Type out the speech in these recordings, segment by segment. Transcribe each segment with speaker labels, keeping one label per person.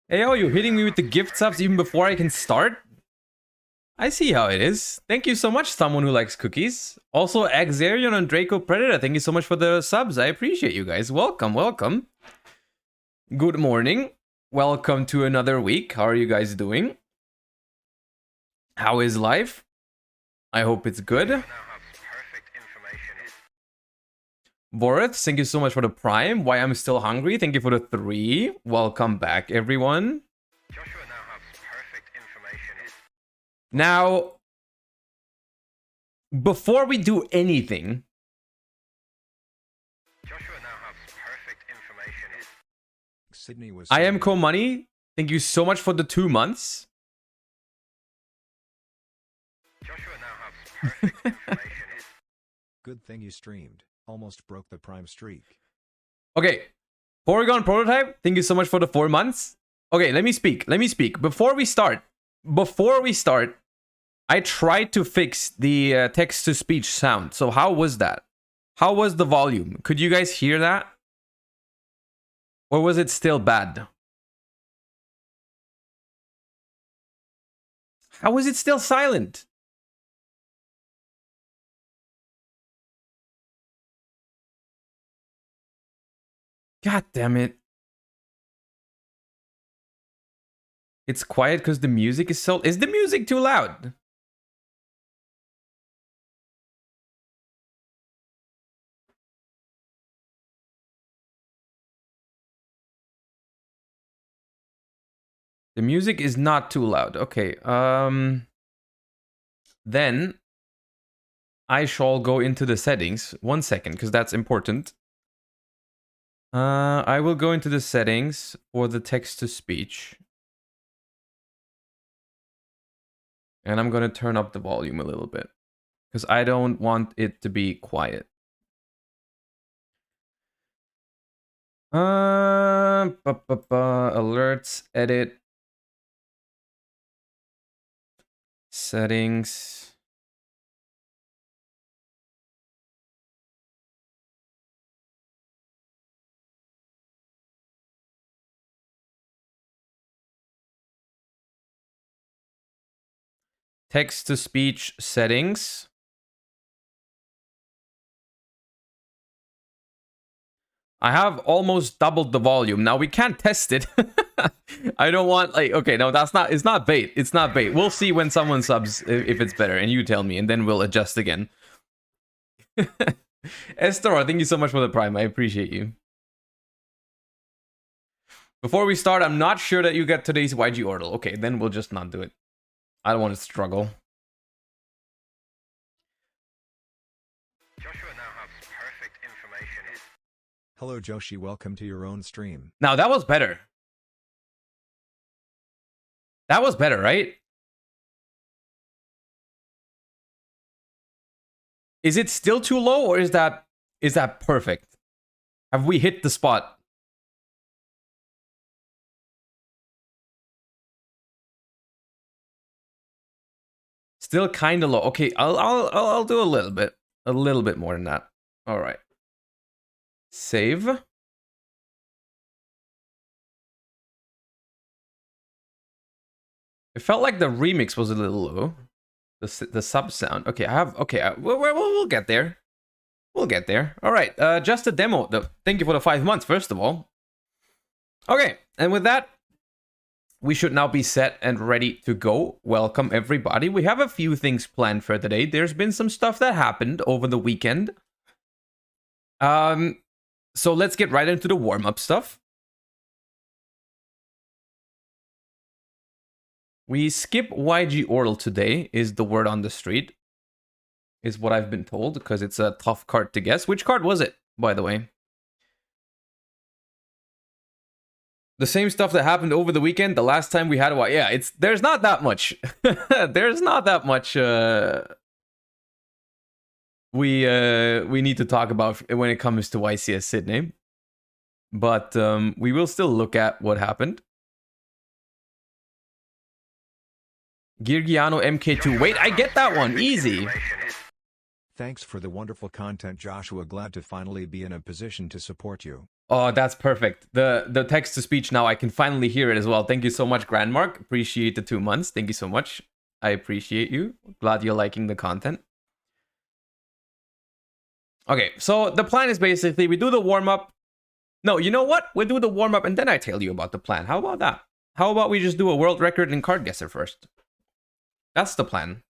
Speaker 1: Hey, oh, you're hitting me with the gift subs even before I can start? I see how it is. Thank you so much, someone who likes cookies. Also, Axarion and Draco Predator, thank you so much for the subs. I appreciate you guys. Welcome, welcome. Good morning. Welcome to another week. How are you guys doing? How is life? I hope it's good. Borith, thank you so much for the prime. Why I'm still hungry, thank you for the 3. Welcome back, everyone. Joshua now has perfect information. Now, before we do anything, Joshua now has perfect information. Sydney was I am Money. Thank you so much for the 2 months. Joshua now has perfect information.
Speaker 2: Good thing you streamed. Almost broke the prime streak.
Speaker 1: Okay. Porygon Prototype, thank you so much for the 4 months. Okay, let me speak. Before we start, I tried to fix the text-to-speech sound. So how was that? How was the volume? Could you guys hear that? Or was it still bad? How was it still silent? God damn it. It's quiet because the music is so... Is the music too loud? The music is not too loud. Okay. Then I shall go into the settings. 1 second, because that's important. I will go into the settings for the text-to-speech. And I'm going to turn up the volume a little bit. Because I don't want it to be quiet. Alerts, edit. Settings. Text-to-speech settings. I have almost doubled the volume. Now we can't test it. I don't want like, okay, no, it's not bait. It's not bait. We'll see when someone subs if it's better and you tell me and then we'll adjust again. Estor, thank you so much for the prime. I appreciate you. Before we start, I'm not sure that you get today's YG order. Okay, then we'll just not do it. I don't want to struggle.
Speaker 3: Joshua now has perfect information.
Speaker 2: Hello Joshi, welcome to your own stream.
Speaker 1: Now, that was better. That was better, right? Is it still too low, or is that perfect? Have we hit the spot? Still kind of low. Okay, I'll do a little bit more than that. All right. Save. It felt like the remix was a little low. The sub sound. Okay, we'll get there. We'll get there. All right, just a demo. Thank you for the 5 months, first of all. Okay, and with that, we should now be set and ready to go. Welcome, everybody. We have a few things planned for today. There's been some stuff that happened over the weekend. So let's get right into the warm-up stuff. We skip YG Ortal today, is the word on the street. Is what I've been told, because it's a tough card to guess. Which card was it, by the way? The same stuff that happened over the weekend, the last time we had a... Yeah, there's not that much. There's not that much we need to talk about when it comes to YCS Sydney. But we will still look at what happened. Girgiano MK2. Wait, I get that one. Easy.
Speaker 2: Thanks for the wonderful content, Joshua. Glad to finally be in a position to support you.
Speaker 1: Oh, that's perfect. The text-to-speech now, I can finally hear it as well. Thank you so much, Grandmark. Appreciate the 2 months. Thank you so much. I appreciate you. Glad you're liking the content. Okay, so the plan is basically we do the warm-up. No, you know what? We do the warm-up and then I tell you about the plan. How about that? How about we just do a world record in card guesser first? That's the plan.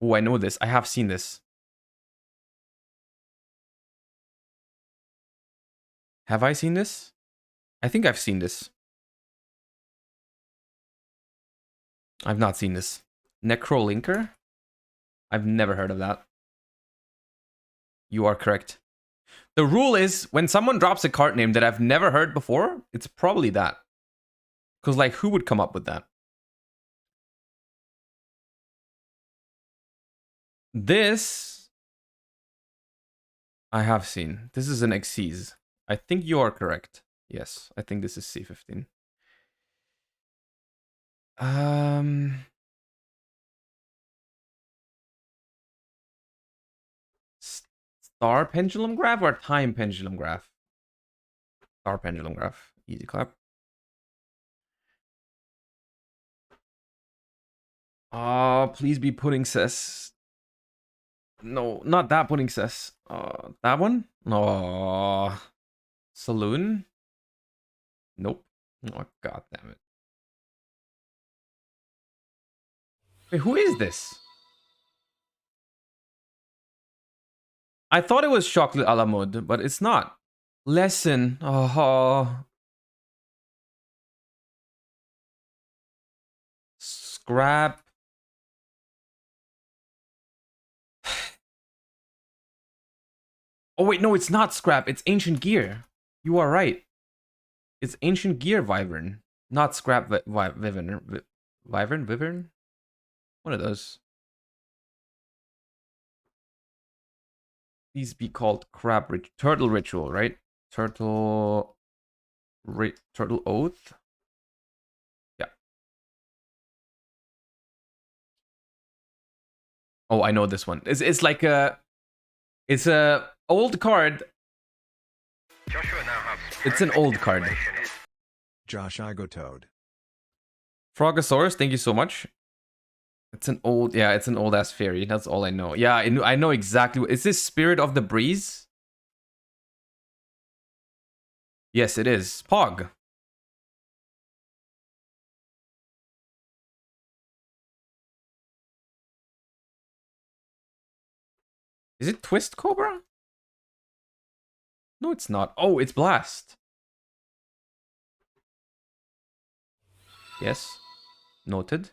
Speaker 1: Oh, I know this. I have seen this. Have I seen this? I think I've seen this. I've not seen this. Necrolinker? I've never heard of that. You are correct. The rule is, when someone drops a card name that I've never heard before, it's probably that. Because, like, who would come up with that? This... I have seen. This is an Xyz. I think you are correct. Yes, I think this is C15. Star Pendulum Graph or Time Pendulum Graph? Star Pendulum Graph. Easy clap. Please be pudding cess. No, not that pudding cess. That one? No. Saloon? Nope. Oh, god damn it. Wait, who is this? I thought it was Chocolate a la mode, but it's not. Lesson. Oh. Scrap. Oh wait, no, it's not Scrap. It's Ancient Gear. You are right. It's Ancient Gear Wyvern, not Scrap Wyvern. Wyvern? One of those. These be called Turtle Ritual, right? Turtle Oath. Yeah. Oh, I know this one. It's like a old card.
Speaker 3: Joshua now has
Speaker 1: It's an old card.
Speaker 2: Josh, I go Toad.
Speaker 1: Frogosaurus, thank you so much. It's an old ass fairy. That's all I know. Yeah, I know exactly. Is this Spirit of the Breeze? Yes, it is. Pog. Is it Twist Cobra? No, it's not. Oh, it's Blast. Yes. Noted.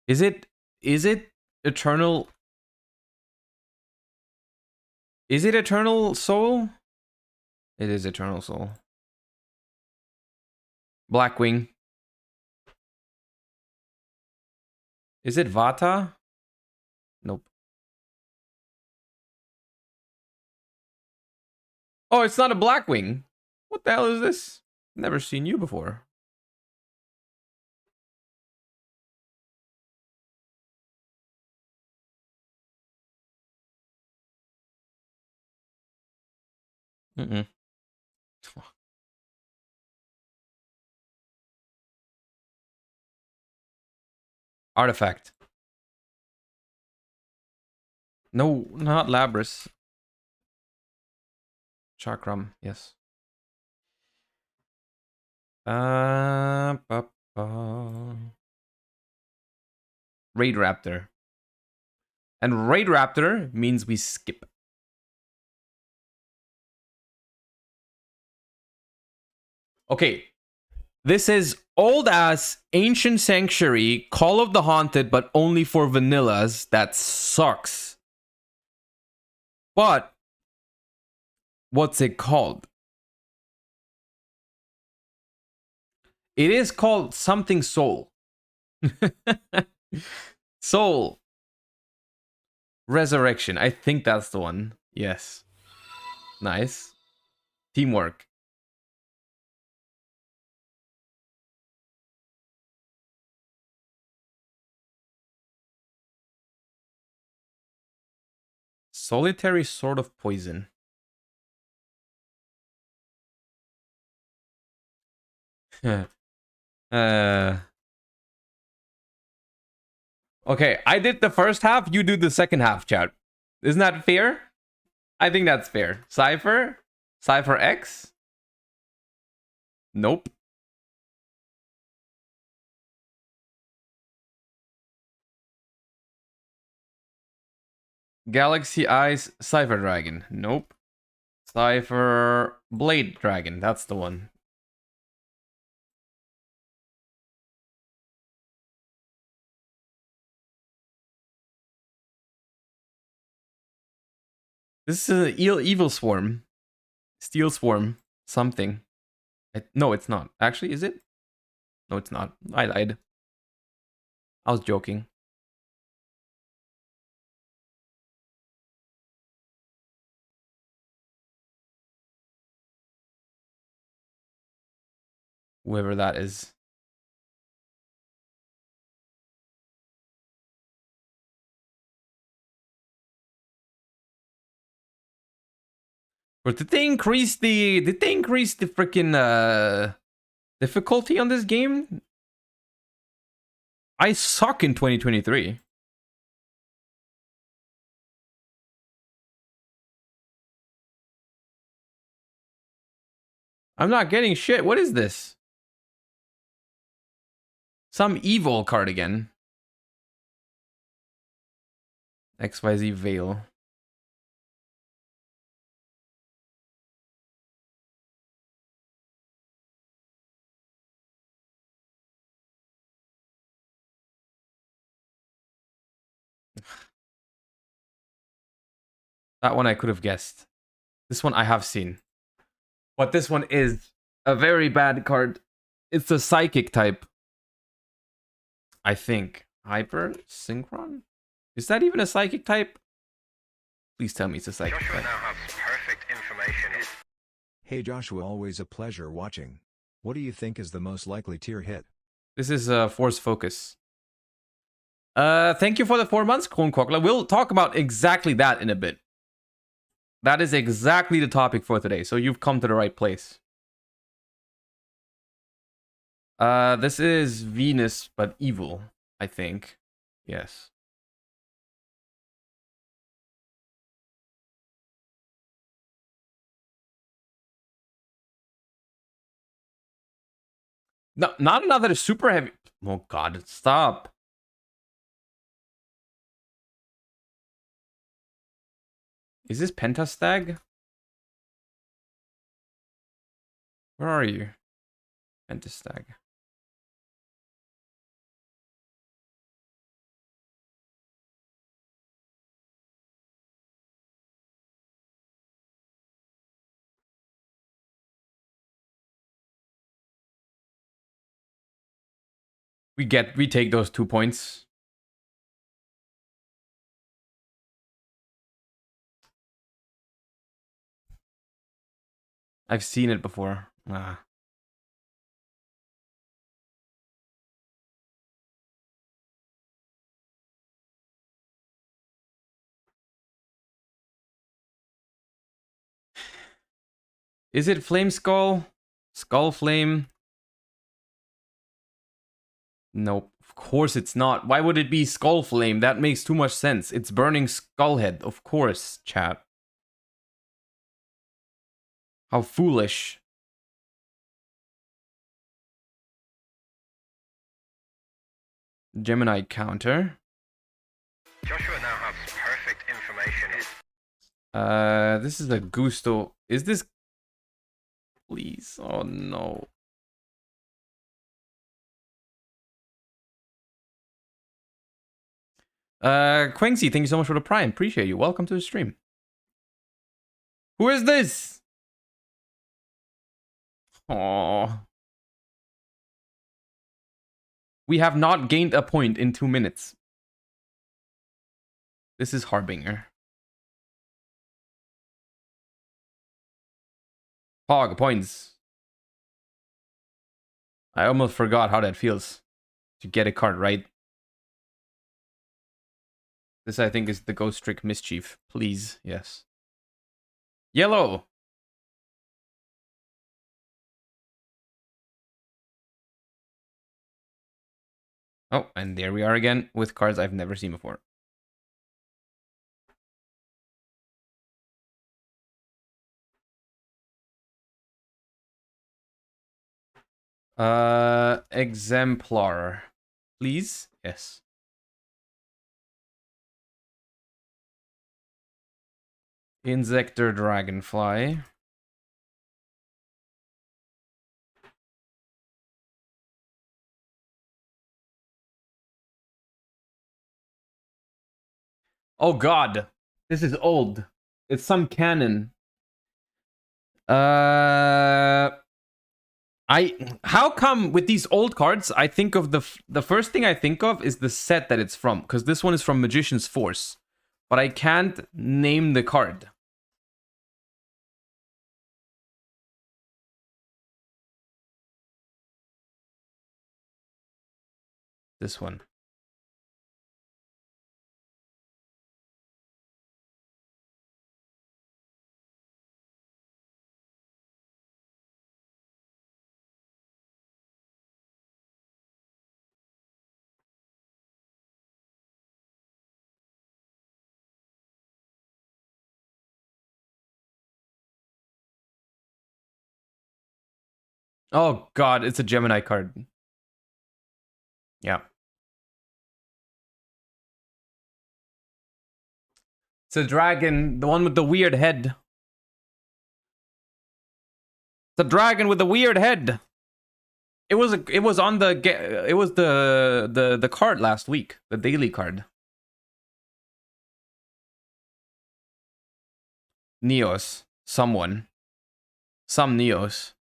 Speaker 1: Is it Eternal? Is it Eternal Soul? It is Eternal Soul. Blackwing. Is it Vata? Nope. Oh, it's not a Blackwing. What the hell is this? Never seen you before. Mm-mm. Artifact. No, not Labris. Chakram, yes. Ba, ba. Raid Raptor. And Raid Raptor means we skip. Okay. This is old ass Ancient Sanctuary, Call of the Haunted, but only for vanillas. That sucks. But what's it called? It is called something Soul. Soul. Resurrection. I think that's the one. Yes. Nice. Teamwork. Solitary Sword of Poison. Okay, I did the first half, you do the second half, chat. Isn't that fair? I think that's fair. Cypher? Cypher X? Nope. Galaxy Eyes Cypher Dragon. Nope. Cypher Blade Dragon. That's the one. This is an Evil Swarm. Steel Swarm. Something. No, it's not. Actually, is it? No, it's not. I lied. I was joking. Whoever that is. But did they increase the freaking difficulty on this game? I suck in 2023. I'm not getting shit. What is this? Some evil card again. XYZ Veil. That one I could have guessed. This one I have seen. But this one is a very bad card. It's a psychic type. I think. Hyper Synchron? Is that even a psychic type? Please tell me it's a psychic
Speaker 3: Joshua
Speaker 1: type.
Speaker 3: now has perfect information.
Speaker 2: Hey Joshua, always a pleasure watching. What do you think is the most likely tier hit?
Speaker 1: This is Force Focus. Thank you for the 4 months, Kronkokla. We'll talk about exactly that in a bit. That is exactly the topic for today, so you've come to the right place. This is Venus, but evil, I think. Yes. No, not another super heavy. Oh god, stop. Is this Pentastag? Where are you? Pentastag. We take those 2 points. I've seen it before. Ah. Is it Flame Skull? Skull Flame? Nope. Of course it's not. Why would it be Skull Flame? That makes too much sense. It's Burning Skullhead. Of course, chat. How foolish. Gemini counter.
Speaker 3: Joshua now has perfect information.
Speaker 1: This is a Gusto. Is this... Please. Oh, no. Quengsy, thank you so much for the Prime. Appreciate you. Welcome to the stream. Who is this? Oh. We have not gained a point in 2 minutes. This is Harbinger. Hog points. I almost forgot how that feels to get a card right. This, I think, is the Ghost Trick Mischief. Please, yes. Yellow. Oh, and there we are again with cards I've never seen before. Exemplar. Please? Yes. Insector Dragonfly. Oh god. This is old. It's some canon. How come with these old cards I think of the first thing I think of is the set that it's from, because this one is from Magician's Force, but I can't name the card. This one. Oh god, it's a Gemini card. Yeah. It's a dragon, the one with the weird head. It's a dragon with the weird head. It was on the it was the card last week, the daily card. Neos, someone. Some Neos.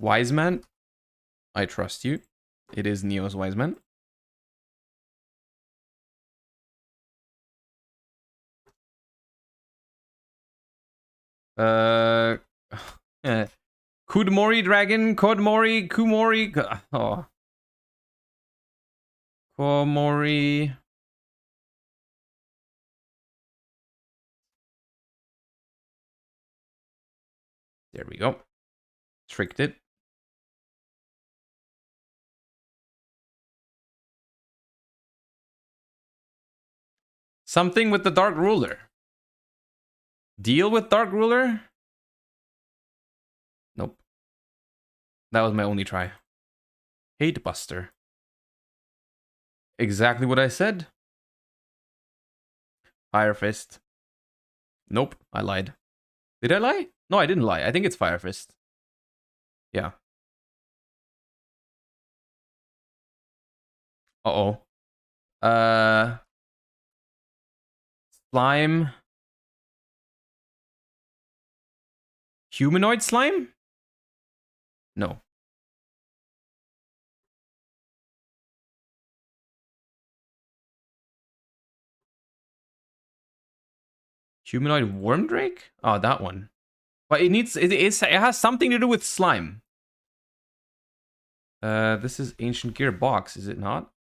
Speaker 1: Wise Man? I trust you. It is Neos Wise Man. Kudmori Dragon, Kodmori, Kumori. Oh. Komori. There we go. Tricked it. Something with the Dark Ruler. Deal with Dark Ruler? Nope. That was my only try. Hate Buster. Exactly what I said. Fire Fist. Nope, I lied. Did I lie? No, I didn't lie. I think it's Fire Fist. Yeah. Uh-oh. Slime. Humanoid slime? No. Humanoid worm drake? Oh, that one. But it has something to do with slime. This is Ancient Gear box, is it not?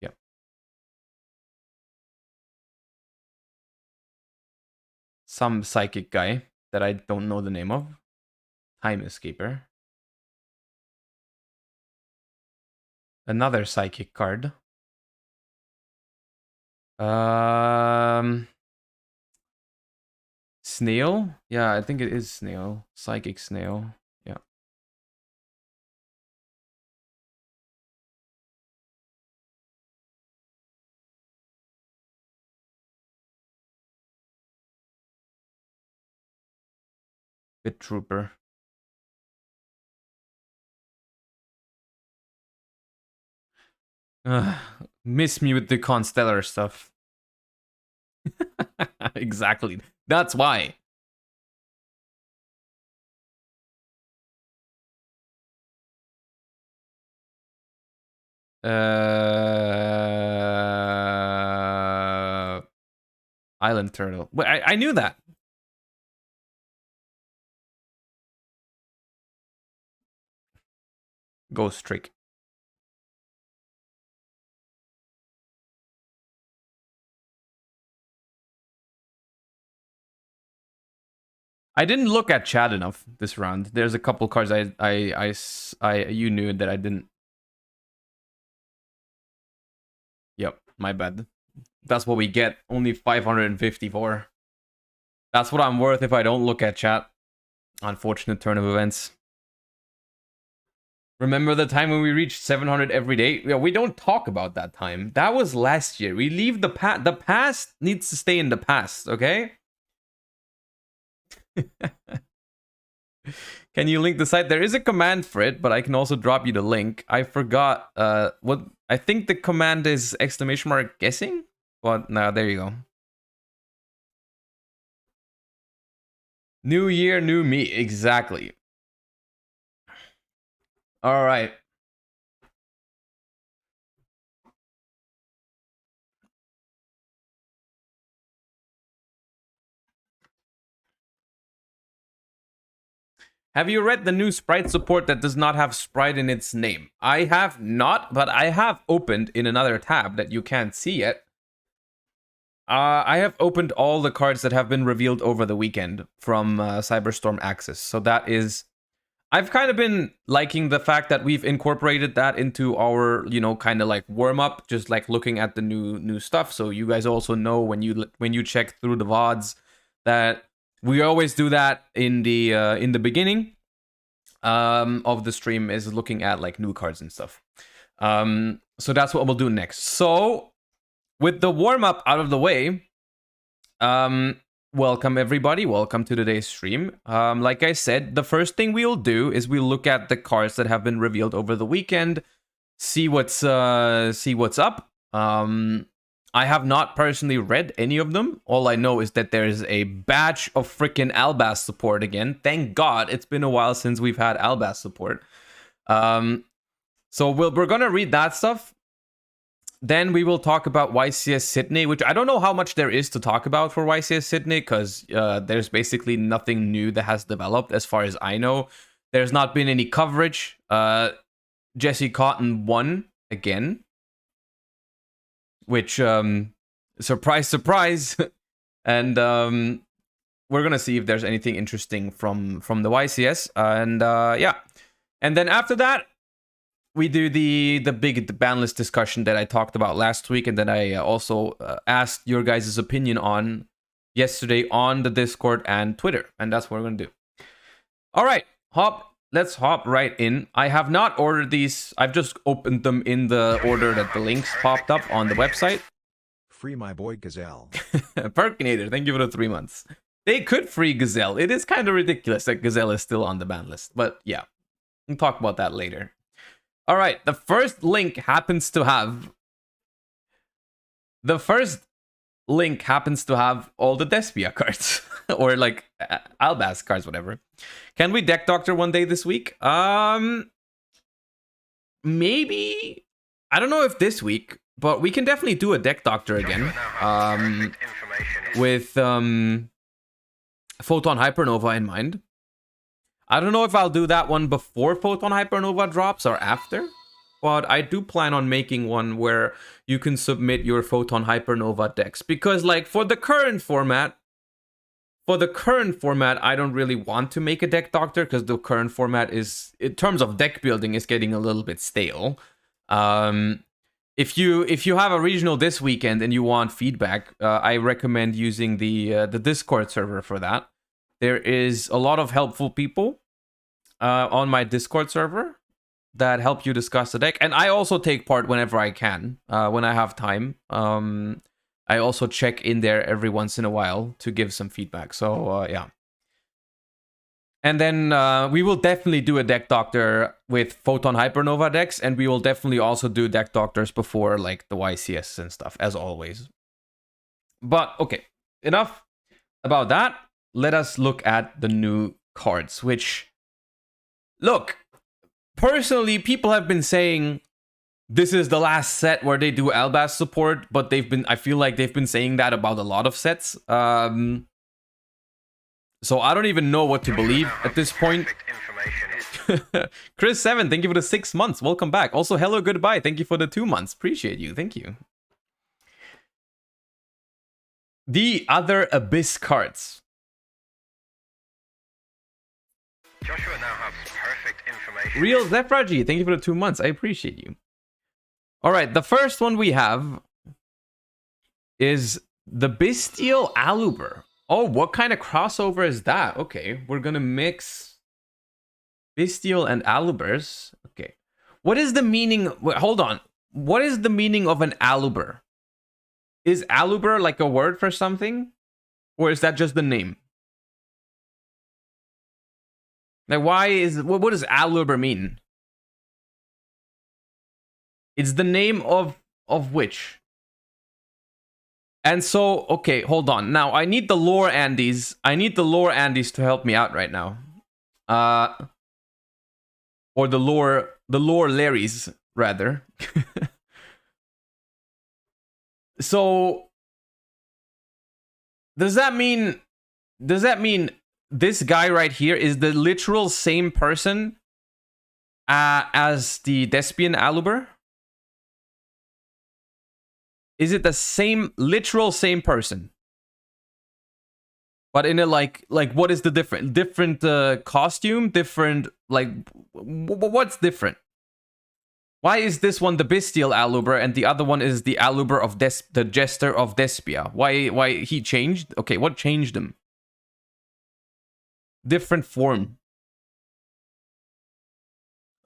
Speaker 1: Yep. Some psychic guy that I don't know the name of. Time Escaper. Another psychic card. Snail? Yeah, I think it is Snail. Psychic Snail. Yeah. Bit Trooper. Miss me with the Constellar stuff. Exactly. That's why. Island Turtle. Wait, I knew that. Ghost Trick. I didn't look at chat enough this round. There's a couple cards you knew that I didn't. Yep, my bad. That's what we get. Only 554. That's what I'm worth if I don't look at chat. Unfortunate turn of events. Remember the time when we reached 700 every day? Yeah, we don't talk about that time. That was last year. We leave the past. The past needs to stay in the past, okay? Can you link the site? There is a command for it, but I can also drop you the link. I forgot what I think the command is exclamation mark guessing. But no, there you go. New year, new me. Exactly. All right. Have you read the new Sprite support that does not have Sprite in its name? I have not, but I have opened in another tab that you can't see yet. I have opened all the cards that have been revealed over the weekend from Cyberstorm Axis. So that is... I've kind of been liking the fact that we've incorporated that into our, you know, kind of like warm-up, just like looking at the new stuff. So you guys also know when you check through the VODs that we always do that in the beginning of the stream, is looking at like new cards and stuff. So that's what we'll do next. So with the warm-up out of the way, welcome everybody, welcome to today's stream. Like I said, the first thing we'll do is we'll look at the cards that have been revealed over the weekend, see what's up. I have not personally read any of them. All I know is that there's a batch of freaking Albaz support again. Thank God, it's been a while since we've had Albaz support. So we're gonna read that stuff. Then we will talk about YCS Sydney, which I don't know how much there is to talk about for YCS Sydney, because there's basically nothing new that has developed as far as I know. There's not been any coverage. Jesse Cotton won again, which, surprise, surprise. And we're going to see if there's anything interesting from the YCS. And yeah. And then after that, we do the big Banlist discussion that I talked about last week, and that I also asked your guys' opinion on yesterday on the Discord and Twitter, and that's what we're gonna do. All right, let's hop right in. I have not ordered these. I've just opened them in the order that the links popped up on the website.
Speaker 2: Free my boy Gazelle.
Speaker 1: Perkinator, thank you for the 3 months. They could free Gazelle. It is kind of ridiculous that Gazelle is still on the ban list. But yeah, we'll talk about that later. All right, the first link happens to have all the Despia cards. Or like Albaz cards, whatever. Can we deck doctor one day this week? Maybe. I don't know if this week, but we can definitely do a deck doctor again. With Photon Hypernova in mind. I don't know if I'll do that one before Photon Hypernova drops or after. But I do plan on making one where you can submit your Photon Hypernova decks. Because like for the current format, I don't really want to make a deck doctor because the current format is, in terms of deck building, is getting a little bit stale. If you have a regional this weekend and you want feedback, I recommend using the Discord server for that. There is a lot of helpful people on my Discord server that help you discuss the deck, and I also take part whenever I can, when I have time. I also check in there every once in a while to give some feedback. So yeah. And then we will definitely do a deck doctor with Photon Hypernova decks, and we will definitely also do deck doctors before like the YCS and stuff, as always. But okay, enough about that. Let us look at the new cards, which, look, personally, people have been saying this is the last set where they do Albaz support, but I feel like they've been saying that about a lot of sets. So I don't even know what to believe at this point. Chris7, thank you for the 6 months. Welcome back. Also, hello, goodbye. Thank you for the 2 months. Appreciate you. Thank you. The other Abyss cards.
Speaker 3: Joshua now has perfect information.
Speaker 1: Real Zefraji, thank you for the 2 months. I appreciate you. All right, the first one we have is the Bestial Aluber. Oh, what kind of crossover is that? Okay, we're gonna mix Bestial and Alubers. Okay, what is the meaning? Wait, hold on. What is the meaning of an Aluber? Is Aluber like a word for something, or is that just the name? Like, what does Aluber mean? It's the name of which? And so, okay, hold on. Now, I need the lore Andes. I need the lore Andes to help me out right now. Or the lore Larrys, rather. So, does that mean this guy right here is the literal same person as the Despian Aluber? Is it the same, literal same person? But in a like what is the different costume? Different, like, what's different? Why is this one the Bestial Aluber and the other one is the Aluber of the Jester of Despia? Why he changed? Okay, what changed him? Different form.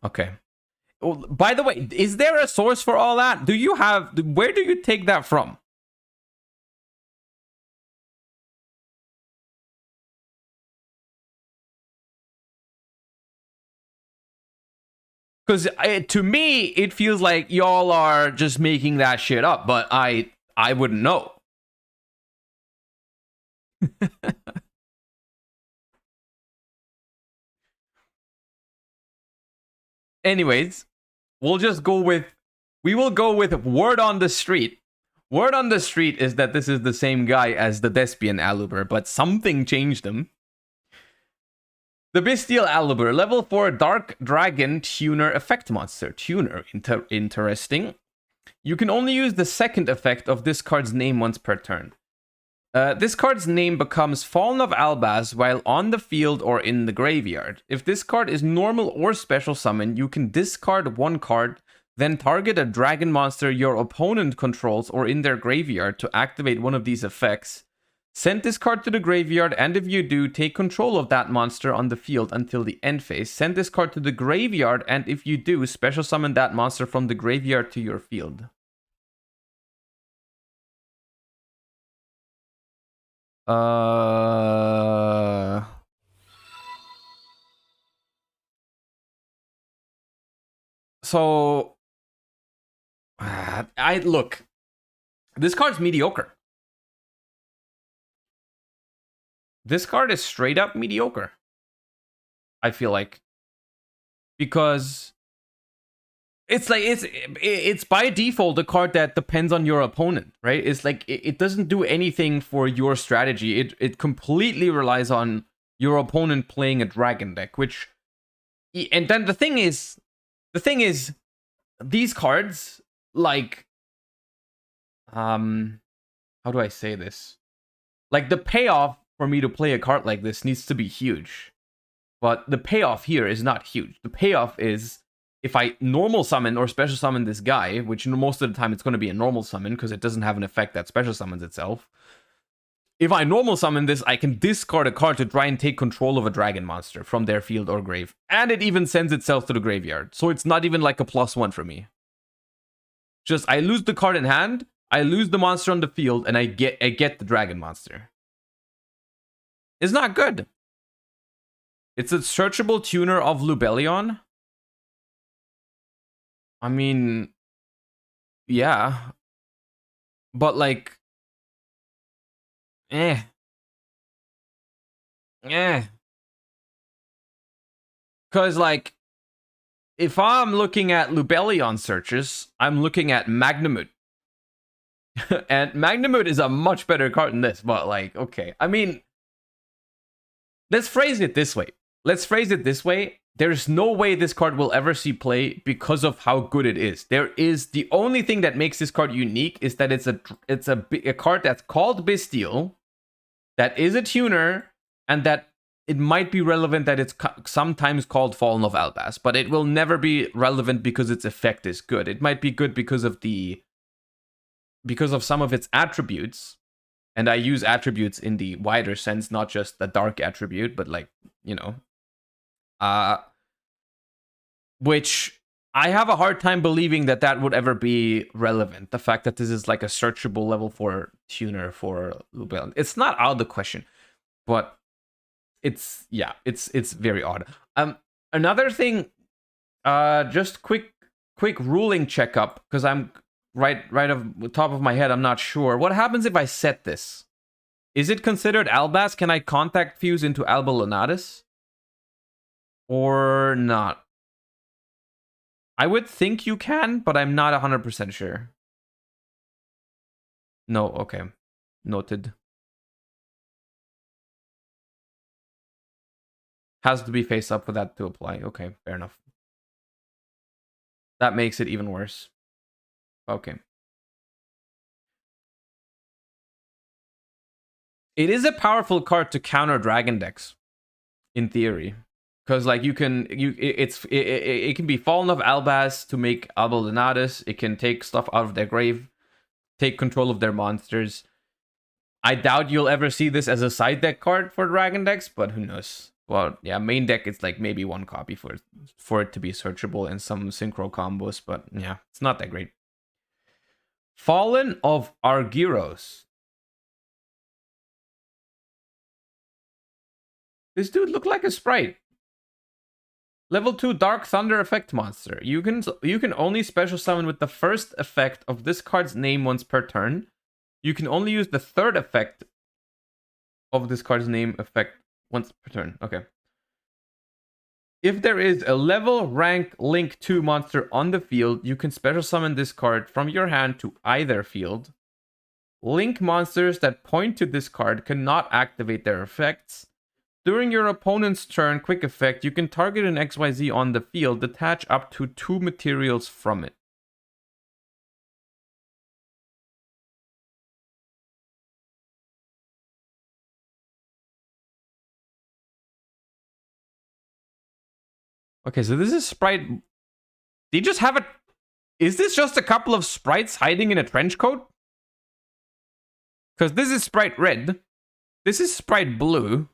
Speaker 1: Okay. Oh, by the way, is there a source for all that? Where do you take that from? Because to me, it feels like y'all are just making that shit up, but I wouldn't know. Anyways, we will go with word on the street. Word on the street is that this is the same guy as the Despian Aluber, but something changed him. The Bestial Aluber, level 4 Dark Dragon Tuner effect monster. Tuner, interesting. You can only use the second effect of this card's name once per turn. This card's name becomes Fallen of Albaz while on the field or in the graveyard. If this card is normal or special summon, you can discard one card, then target a dragon monster your opponent controls or in their graveyard to activate one of these effects. Send this card to the graveyard, and if you do, take control of that monster on the field until the end phase. Send this card to the graveyard, and if you do, special summon that monster from the graveyard to your field. So look. This card's mediocre. This card is straight up mediocre. I feel like. Because it's like it's by default a card that depends on your opponent, right? It's like it doesn't do anything for your strategy. It completely relies on your opponent playing a dragon deck, which, and then the thing is these cards, like, how do I say this? Like, the payoff for me to play a card like this needs to be huge. But the payoff here is not huge. The payoff is if I normal summon or special summon this guy, which most of the time it's going to be a normal summon because it doesn't have an effect that special summons itself. If I normal summon this, I can discard a card to try and take control of a dragon monster from their field or grave. And it even sends itself to the graveyard. So it's not even like a +1 for me. Just, I lose the card in hand, I lose the monster on the field, and I get the dragon monster. It's not good. It's a searchable tuner of Lubellion. I mean, yeah. But like, Because, like, if I'm looking at Lubellion searches, I'm looking at Magnamut. And Magnamut is a much better card than this, but, like, okay. I mean, let's phrase it this way. There's no way this card will ever see play because of how good it is. The only thing that makes this card unique is that it's a card that's called Bestial, that is a tuner, and that it might be relevant that it's sometimes called Fallen of Albaz, but it will never be relevant because its effect is good. It might be good because of some of its attributes, and I use attributes in the wider sense, not just the dark attribute, but, like, you know, which I have a hard time believing that would ever be relevant. The fact that this is like a searchable level 4 tuner for Lubellion, it's not out of the question, but it's very odd. Another thing, just quick ruling checkup, because I'm right off the top of my head, I'm not sure. What happens if I set this? Is it considered Albaz? Can I contact fuse into Alba Lunatus? Or not? I would think you can, but I'm not 100% sure. No, okay. Noted. Has to be face up for that to apply. Okay, fair enough. That makes it even worse. Okay. It is a powerful card to counter dragon decks, in theory. Because, like, it can be Fallen of Albaz to make Alba Lunatus. It can take stuff out of their grave, take control of their monsters. I doubt you'll ever see this as a side deck card for dragon decks, but who knows? Well, yeah, main deck, it's like maybe one copy for it to be searchable in some synchro combos, but yeah, it's not that great. Fallen of Argyros. This dude looked like a sprite. Level 2 Dark Thunder effect monster. You can only special summon with the first effect of this card's name once per turn. You can only use the third effect of this card's name effect once per turn. Okay. If there is a level rank Link 2 monster on the field, you can special summon this card from your hand to either field. Link monsters that point to this card cannot activate their effects. During your opponent's turn, quick effect, you can target an XYZ on the field, detach up to 2 materials from it. Okay, so this is Sprite. They just have a... Is this just a couple of sprites hiding in a trench coat? Because this is Sprite Red. This is Sprite Blue.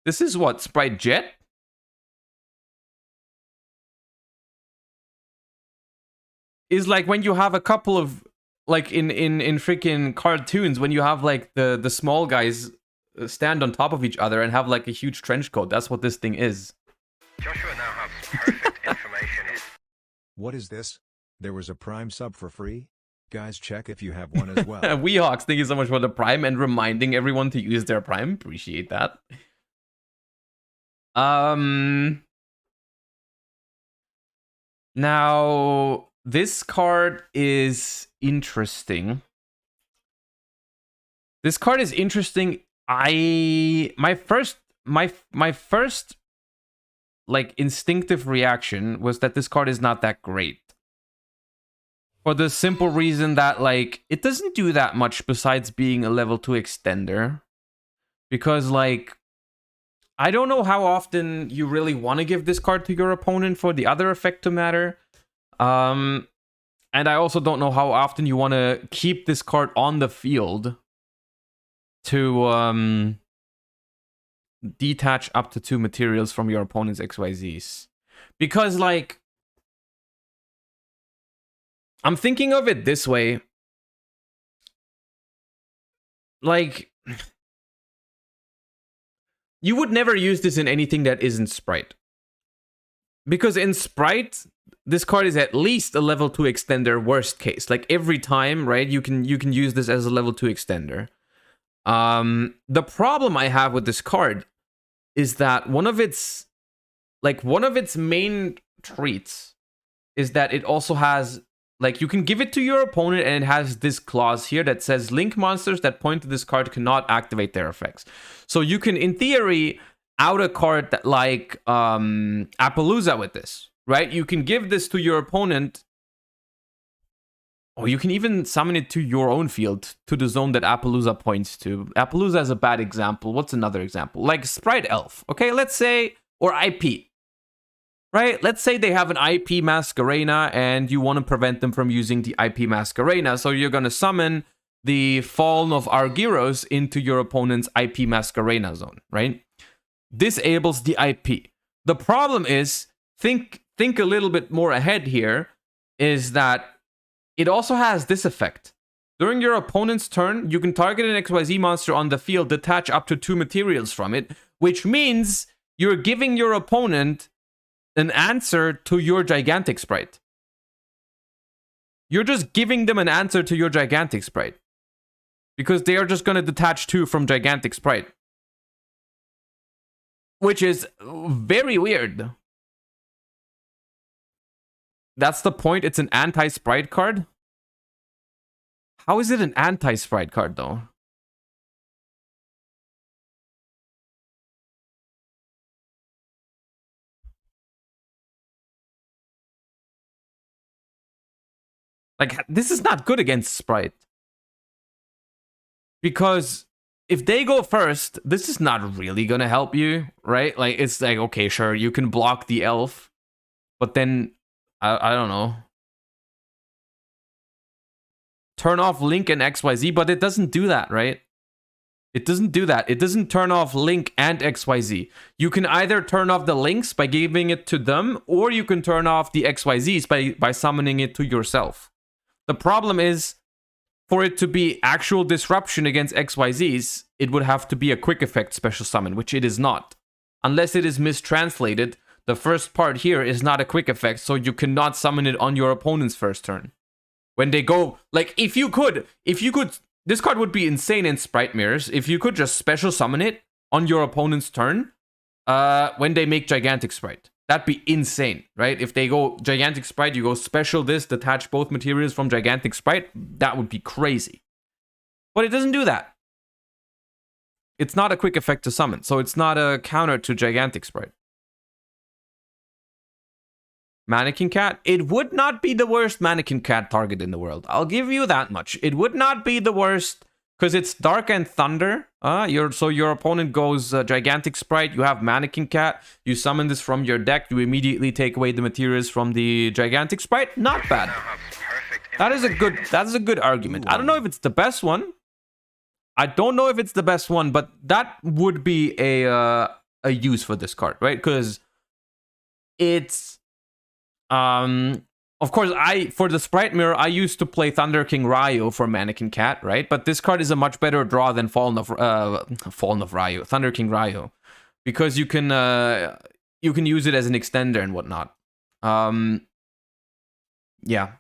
Speaker 1: This is what? Sprite Jet? Is like when you have a couple of, like in freaking cartoons, when you have like the small guys stand on top of each other and have like a huge trench coat. That's what this thing is.
Speaker 3: Joshua now has perfect information.
Speaker 2: What is this? There was a Prime sub for free? Guys, check if you have one as well.
Speaker 1: Weehawks, thank you so much for the Prime and reminding everyone to use their Prime. Appreciate that. Now this card is interesting. This card is interesting. My first like instinctive reaction was that this card is not that great. For the simple reason that like it doesn't do that much besides being a level 2 extender. Because like I don't know how often you really want to give this card to your opponent for the other effect to matter. And I also don't know how often you want to keep this card on the field to detach up to 2 materials from your opponent's XYZs. Because, like, I'm thinking of it this way. Like, you would never use this in anything that isn't Sprite. Because in Sprite, this card is at least a level 2 extender, worst case. Like, every time, right, you can use this as a level 2 extender. The problem I have with this card is that one of its main traits is that it also has, like, you can give it to your opponent and it has this clause here that says link monsters that point to this card cannot activate their effects. So you can, in theory, out a card that like Appaloosa with this, right? You can give this to your opponent, or you can even summon it to your own field, to the zone that Appaloosa points to. Appaloosa is a bad example. What's another example? Like Sprite Elf, okay? Let's say, or IP, right? Let's say they have an IP Masquerena and you want to prevent them from using the IP Masquerena. So you're going to summon the Fallen of Argyros into your opponent's IP Masquerena zone, right? Disables the IP. The problem is, think a little bit more ahead here, is that it also has this effect. During your opponent's turn, you can target an XYZ monster on the field, detach up to 2 materials from it, which means you're giving your opponent an answer to your Gigantic Sprite. You're just giving them an answer to your Gigantic Sprite. Because they are just going to detach 2 from Gigantic Sprite. Which is very weird. That's the point. It's an anti-Sprite card. How is it an anti-Sprite card, though? Like, this is not good against Sprite. Because if they go first, this is not really gonna help you, right? Like, it's like, okay, sure, you can block the elf, but then, I don't know. Turn off Link and XYZ, but it doesn't do that, right? It doesn't do that. It doesn't turn off Link and XYZ. You can either turn off the links by giving it to them, or you can turn off the XYZs by summoning it to yourself. The problem is, for it to be actual disruption against XYZs, it would have to be a quick effect special summon, which it is not. Unless it is mistranslated, the first part here is not a quick effect, so you cannot summon it on your opponent's first turn. When they go, like, if you could, this card would be insane in Sprite Mirrors, if you could just special summon it on your opponent's turn, when they make Gigantic Sprite. That'd be insane, right? If they go Gigantic Sprite, you go special this, detach both materials from Gigantic Sprite, that would be crazy. But it doesn't do that. It's not a quick effect to summon, so it's not a counter to Gigantic Sprite. Mannequin Cat, it would not be the worst Mannequin Cat target in the world. I'll give you that much. It would not be the worst, because it's Dark and Thunder. So your opponent goes Gigantic Sprite, you have Mannequin Cat, you summon this from your deck, you immediately take away the materials from the Gigantic Sprite. Not bad. That is a good argument. I don't know if it's the best one. I don't know if it's the best one, but that would be a use for this card, right? Because it's of course, for the Sprite Mirror, I used to play Thunder King Ryo for Mannequin Cat, right? But this card is a much better draw than Fallen of Ryo, Thunder King Ryo, because you can use it as an extender and whatnot. Yeah.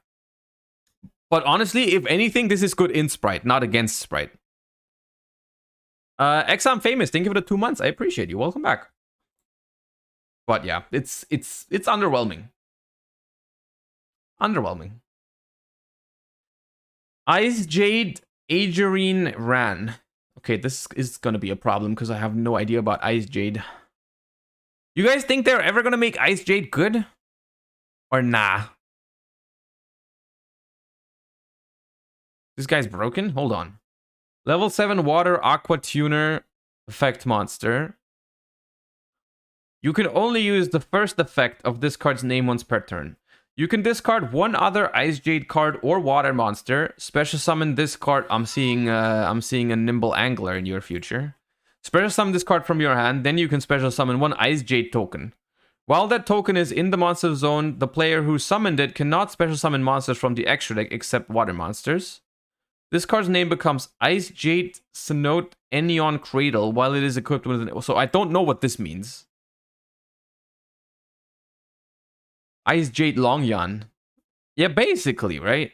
Speaker 1: But honestly, if anything, this is good in Sprite, not against Sprite. Exam Famous, thank you for the 2 months. I appreciate you. Welcome back. But yeah, it's underwhelming. Underwhelming. Ice Jade Agerine Ran. Okay, this is gonna be a problem because I have no idea about Ice Jade. You guys think they're ever gonna make Ice Jade good? Or nah? This guy's broken? Hold on. Level 7 Water Aqua Tuner effect monster. You can only use the first effect of this card's name once per turn. You can discard one other Ice Jade card or water monster. Special summon this card. I'm seeing a Nimble Angler in your future. Special summon this card from your hand. Then you can special summon one Ice Jade token. While that token is in the monster zone, the player who summoned it cannot special summon monsters from the extra deck except water monsters. This card's name becomes Ice Jade Cenote Enion Cradle while it is equipped with an... So I don't know what this means. Ice Jade Longyan. Yeah, basically, right?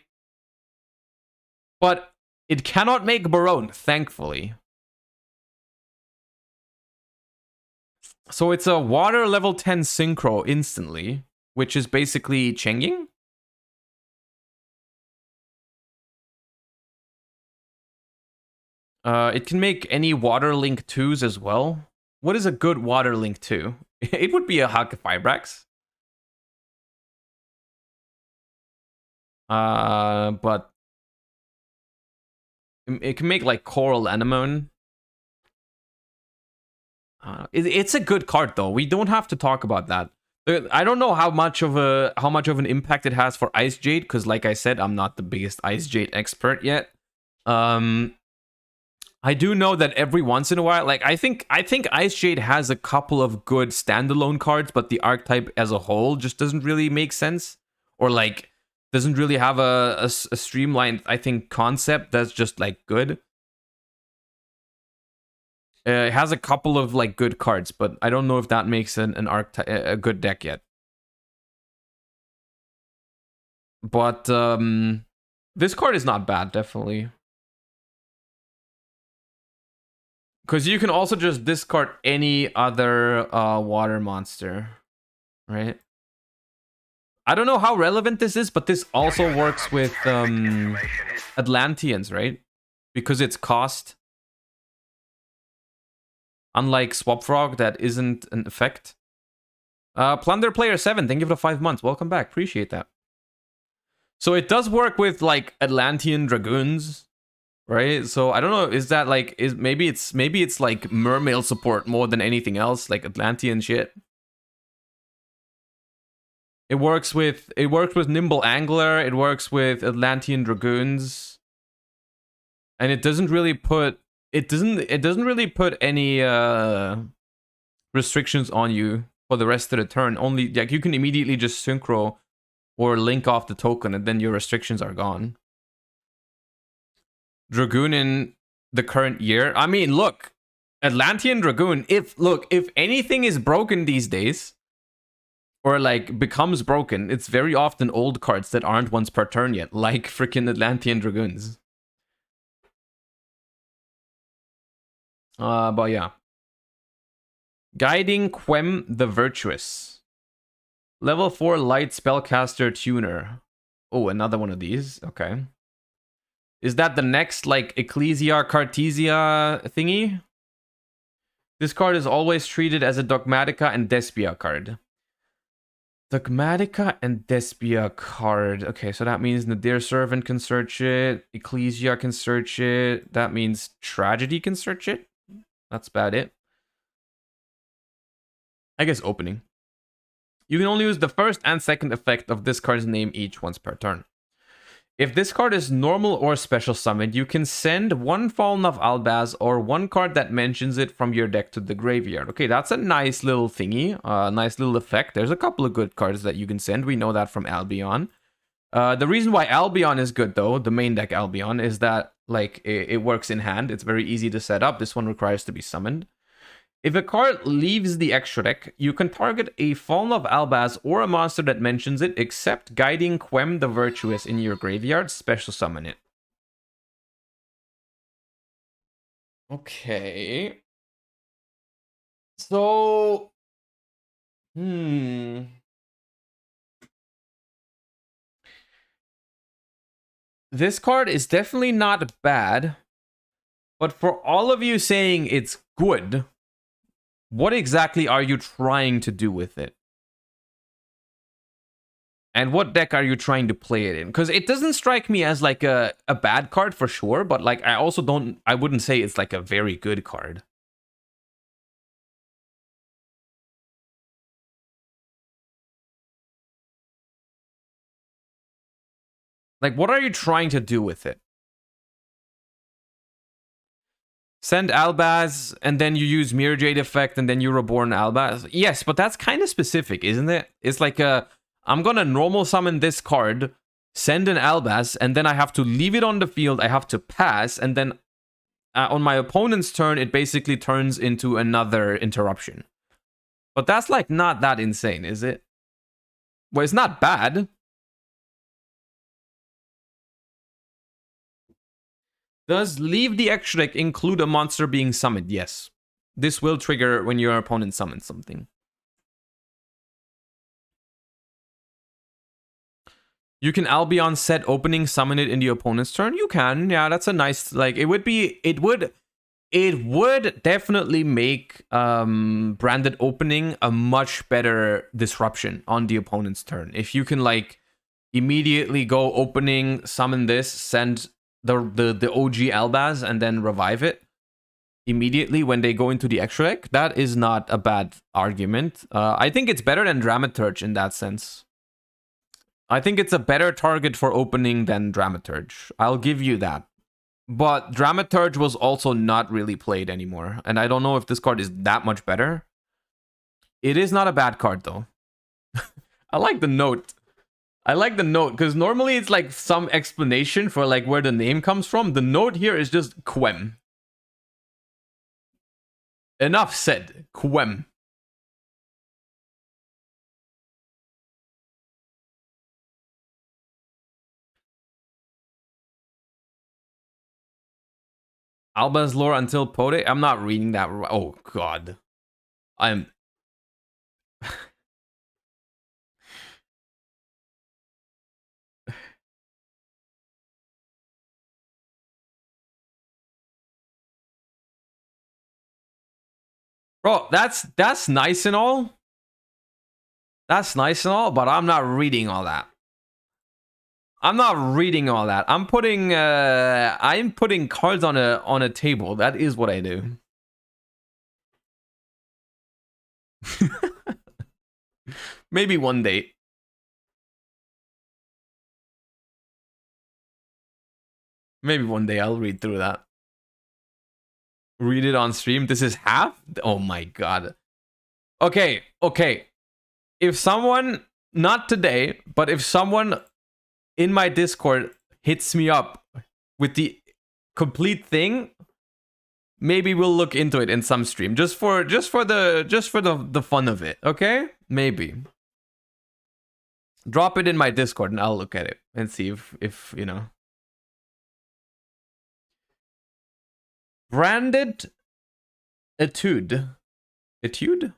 Speaker 1: But it cannot make Barone, thankfully. So it's a water level 10 synchro instantly, which is basically Chengying. It can make any water link 2s as well. What is a good water link 2? It would be a Haka Fibrax. But it can make like Coral Anemone. It's a good card though. We don't have to talk about that. I don't know how much of an impact it has for Ice Jade, because like I said, I'm not the biggest Ice Jade expert yet. I do know that every once in a while, like I think Ice Jade has a couple of good standalone cards, but the archetype as a whole just doesn't really make sense, or like doesn't really have a streamlined, I think, concept that's just like good. It has a couple of like good cards, but I don't know if that makes an archetype a good deck yet. But this card is not bad, definitely. Because you can also just discard any other water monster, right? I don't know how relevant this is, but this also works with Atlanteans, right? Because it's cost. Unlike Swap Frog, that isn't an effect. Plunder Player 7, thank you for the 5 months. Welcome back, appreciate that. So it does work with like Atlantean Dragoons, right? So I don't know, is that like maybe it's like Mermail support more than anything else, like Atlantean shit. It works with Nimble Angler, it works with Atlantean Dragoons. And it doesn't really put really put any restrictions on you for the rest of the turn. Only like you can immediately just synchro or link off the token and then your restrictions are gone. Dragoon in the current year. I mean, look, Atlantean Dragoon, if anything is broken these days, or like becomes broken, it's very often old cards that aren't once per turn yet, like freaking Atlantean Dragoons. But yeah. Guiding Quem the Virtuous. Level 4 Light Spellcaster Tuner. Oh, another one of these. Okay. Is that the next, like, Ecclesia Cartesia thingy? This card is always treated as a Dogmatica and Despia card. Dogmatica and Despia card. Okay, so that means Nadir Servant can search it. Ecclesia can search it. That means Tragedy can search it. That's about it. I guess opening. You can only use the first and second effect of this card's name each once per turn. If this card is normal or special summoned, you can send one Fallen of Albaz or one card that mentions it from your deck to the graveyard. Okay, that's a nice little thingy, nice little effect. There's a couple of good cards that you can send. We know that from Albion. The reason why Albion is good, though, the main deck Albion, is that like it works in hand. It's very easy to set up. This one requires to be summoned. If a card leaves the extra deck, you can target a Fallen of Albaz or a monster that mentions it, except Guiding Quem the Virtuous in your graveyard, special summon it. Okay. So... This card is definitely not bad, but for all of you saying it's good, what exactly are you trying to do with it? And what deck are you trying to play it in? Because it doesn't strike me as like a bad card for sure, but like I wouldn't say it's like a very good card. Like, what are you trying to do with it? Send Albaz, and then you use Mirror Jade effect, and then you reborn Albaz. Yes, but that's kind of specific, isn't it? It's like I'm gonna normal summon this card, send an Albaz, and then I have to leave it on the field, I have to pass, and then on my opponent's turn, it basically turns into another interruption. But that's like not that insane, is it? Well, it's not bad. Does leave the extra deck include a monster being summoned? Yes. This will trigger when your opponent summons something. You can Albion set opening, summon it in the opponent's turn. You can, yeah. That's a nice like. It would definitely make branded opening a much better disruption on the opponent's turn if you can like immediately go opening, summon this, send the OG Albaz, and then revive it immediately when they go into the extra deck. That is not a bad argument. I think it's better than Dramaturge in that sense. I think it's a better target for opening than Dramaturge. I'll give you that. But Dramaturge was also not really played anymore. And I don't know if this card is that much better. It is not a bad card, though. I like the note. I like the note, because normally it's like some explanation for like where the name comes from. The note here is just Quem. Enough said. Quem. Alba's lore until Pote. I'm not reading that. Oh, God. I'm... Bro, that's nice and all. That's nice and all, but I'm not reading all that. I'm not reading all that. I'm putting cards on a table. That is what I do. Maybe one day. Maybe one day I'll read through that. Read it on stream. This is half? Oh my god. Okay. If someone, not today, but if someone in my Discord hits me up with the complete thing, maybe we'll look into it in some stream. Just for the fun of it, okay? Maybe. Drop it in my Discord and I'll look at it and see if you know. Branded Etude. Etude?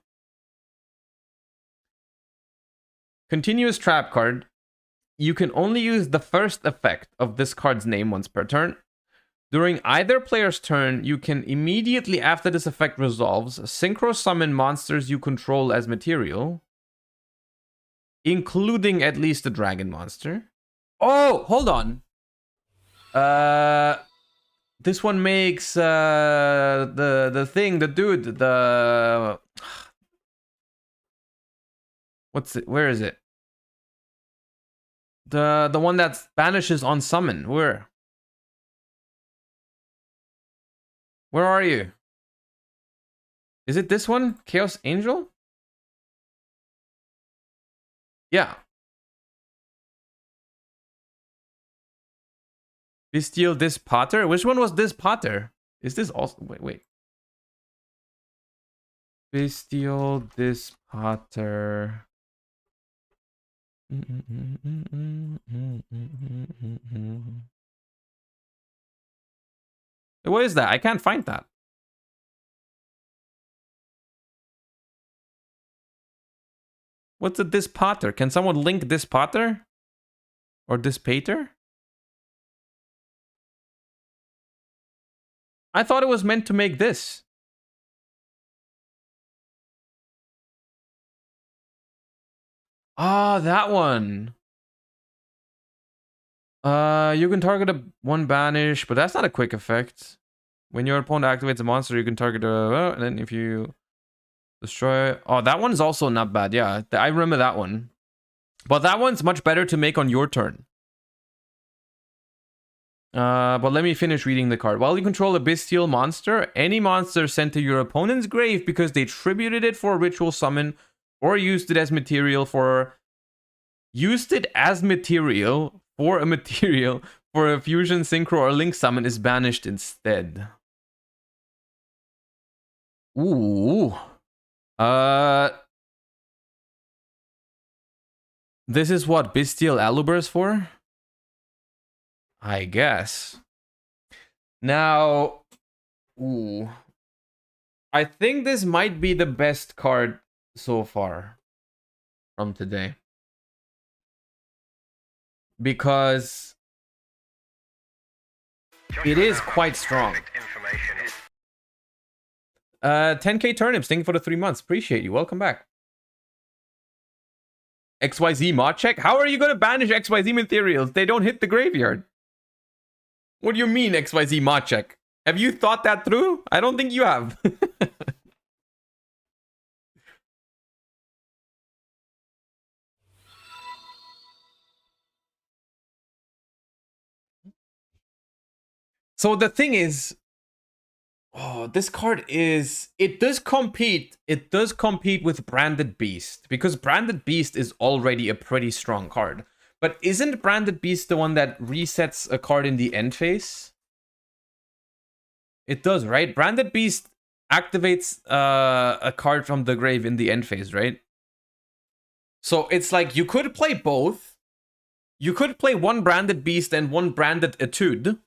Speaker 1: Continuous trap card. You can only use the first effect of this card's name once per turn. During either player's turn, you can immediately after this effect resolves, synchro summon monsters you control as material, including at least a dragon monster. Oh, hold on. This one makes the thing, the dude, the what's it? Where is it? The one that banishes on summon. Where are you? Is it this one? Chaos Angel? Yeah. Bestial this Potter? Which one was this Potter? Is this also... Wait. Bestial this Potter. What is that? I can't find that. What's a this Potter? Can someone link this Potter? Or this Pater? I thought it was meant to make this. Ah, that one. You can target one banish, but that's not a quick effect. When your opponent activates a monster, you can target and then if you destroy... Oh, that one's also not bad. Yeah, I remember that one. But that one's much better to make on your turn. But let me finish reading the card. While you control a bestial monster, any monster sent to your opponent's grave because they tributed it for a ritual summon or used it as material for a material for a fusion, synchro, or link summon is banished instead. Ooh. This is what Bestial Aluber is for? I guess. Now, ooh. I think this might be the best card so far from today. Because it is quite strong. 10k turnips, thank you for the 3 months. Appreciate you. Welcome back. XYZ mod check? How are you going to banish XYZ materials? They don't hit the graveyard. What do you mean, XYZ mod check? Have you thought that through? I don't think you have. So the thing is, oh, this card is, it does compete with Branded Beast, because Branded Beast is already a pretty strong card. But isn't Branded Beast the one that resets a card in the end phase? It does, right? Branded Beast activates a card from the grave in the end phase, right? So it's like you could play both. You could play one Branded Beast and one Branded Etude.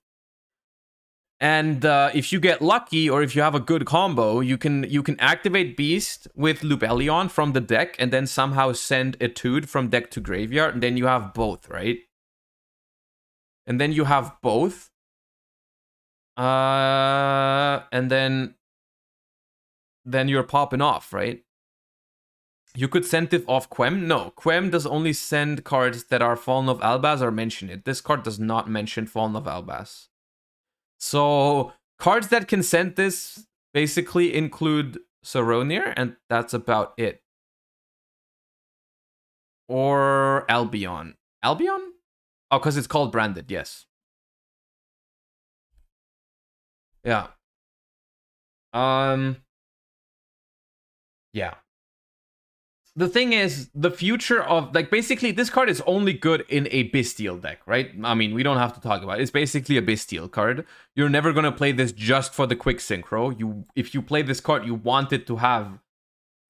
Speaker 1: And if you get lucky, or if you have a good combo, you can activate Beast with Lubellion from the deck, and then somehow send Etude from deck to graveyard, and then you have both, right? And then you have both. And then you're popping off, right? You could send it off Quem. No, Quem does only send cards that are Fallen of Albaz or mention it. This card does not mention Fallen of Albaz. So, cards that can send this basically include Saronir, and that's about it. Or Albion. Albion? Oh, because it's called Branded, yes. Yeah. Yeah. The thing is, the future of, like, basically, this card is only good in a Bestial deck, right? I mean, we don't have to talk about it. It's basically a Bestial card. You're never going to play this just for the quick synchro. If you play this card, you want it to have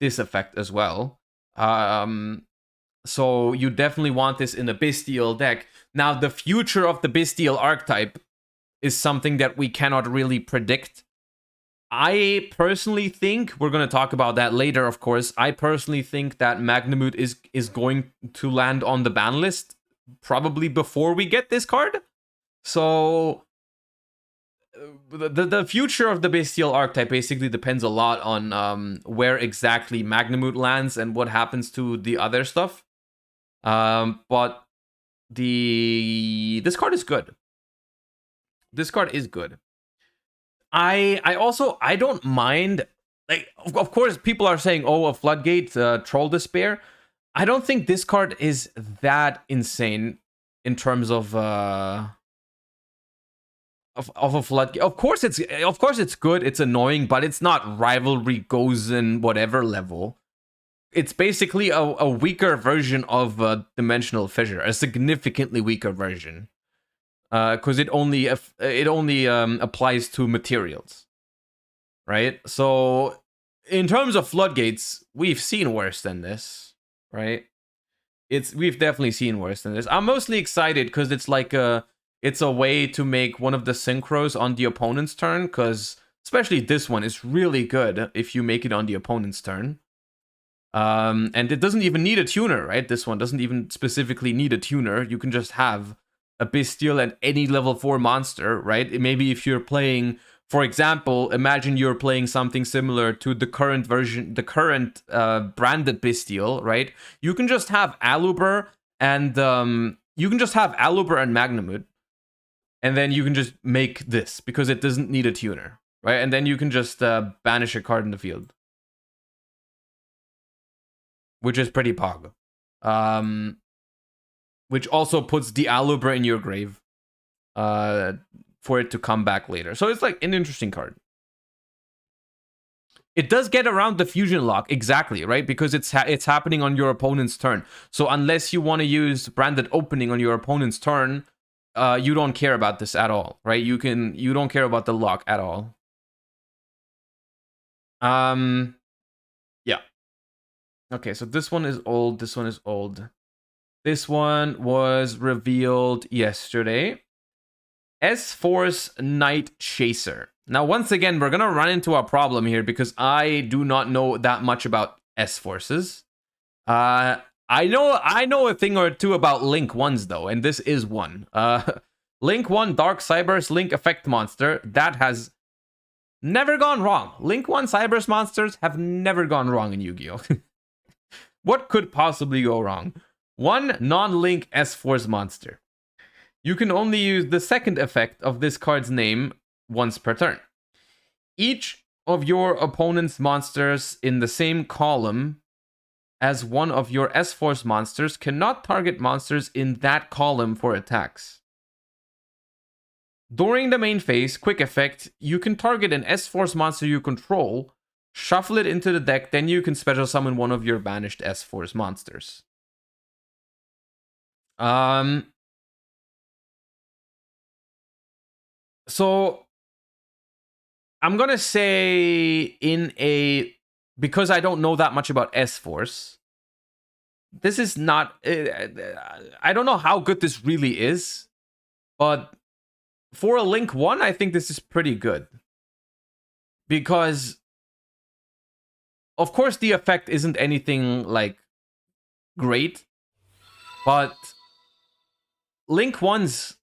Speaker 1: this effect as well. So you definitely want this in a Bestial deck. Now, the future of the Bestial archetype is something that we cannot really predict. I personally think, we're going to talk about that later, of course. I personally think that Magnamut is going to land on the ban list probably before we get this card. So the future of the Bestial archetype basically depends a lot on where exactly Magnamut lands and what happens to the other stuff. But this card is good. This card is good. I don't mind, like, of course people are saying, oh, a Floodgate, Troll Despair. I don't think this card is that insane. in terms of a floodgate. Of course it's good. It's annoying, but it's not rivalry goes in whatever level. It's basically a weaker version of Dimensional Fissure, a significantly weaker version, because it only applies to materials, right? So in terms of floodgates, we've seen worse than this, right? We've definitely seen worse than this. I'm mostly excited because it's like it's a way to make one of the synchros on the opponent's turn, because especially this one is really good if you make it on the opponent's turn. And it doesn't even need a tuner, right? This one doesn't even specifically need a tuner. You can just have a Bestial and any level 4 monster, right? Maybe if you're playing, for example, imagine you're playing something similar to the current version, the current branded Bestial, right? You can just have Aluber and Magnamut, and then you can just make this because it doesn't need a tuner, right? And then you can just banish a card in the field, which is pretty pog. Which also puts the Aluber in your grave for it to come back later. So it's like an interesting card. It does get around the fusion lock, exactly, right? Because it's happening on your opponent's turn. So unless you want to use branded opening on your opponent's turn, you don't care about this at all, right? You don't care about the lock at all. Yeah. Okay, so this one is old. This one is old. This one was revealed yesterday. S-Force Night Chaser. Now, once again, we're going to run into a problem here because I do not know that much about S-Forces. I know a thing or two about Link 1s, though, and this is one. Link 1 Dark Cyberse Link Effect Monster. That has never gone wrong. Link 1 Cyberse monsters have never gone wrong in Yu-Gi-Oh! What could possibly go wrong? One non-Link S-Force monster. You can only use the second effect of this card's name once per turn. Each of your opponent's monsters in the same column as one of your S-Force monsters cannot target monsters in that column for attacks. During the main phase, quick effect, you can target an S-Force monster you control, shuffle it into the deck, then you can special summon one of your banished S-Force monsters. So I'm gonna say because I don't know that much about S-Force, this is not, I don't know how good this really is, but for a Link 1, I think this is pretty good. Because, of course, the effect isn't anything, like, great, but Link 1s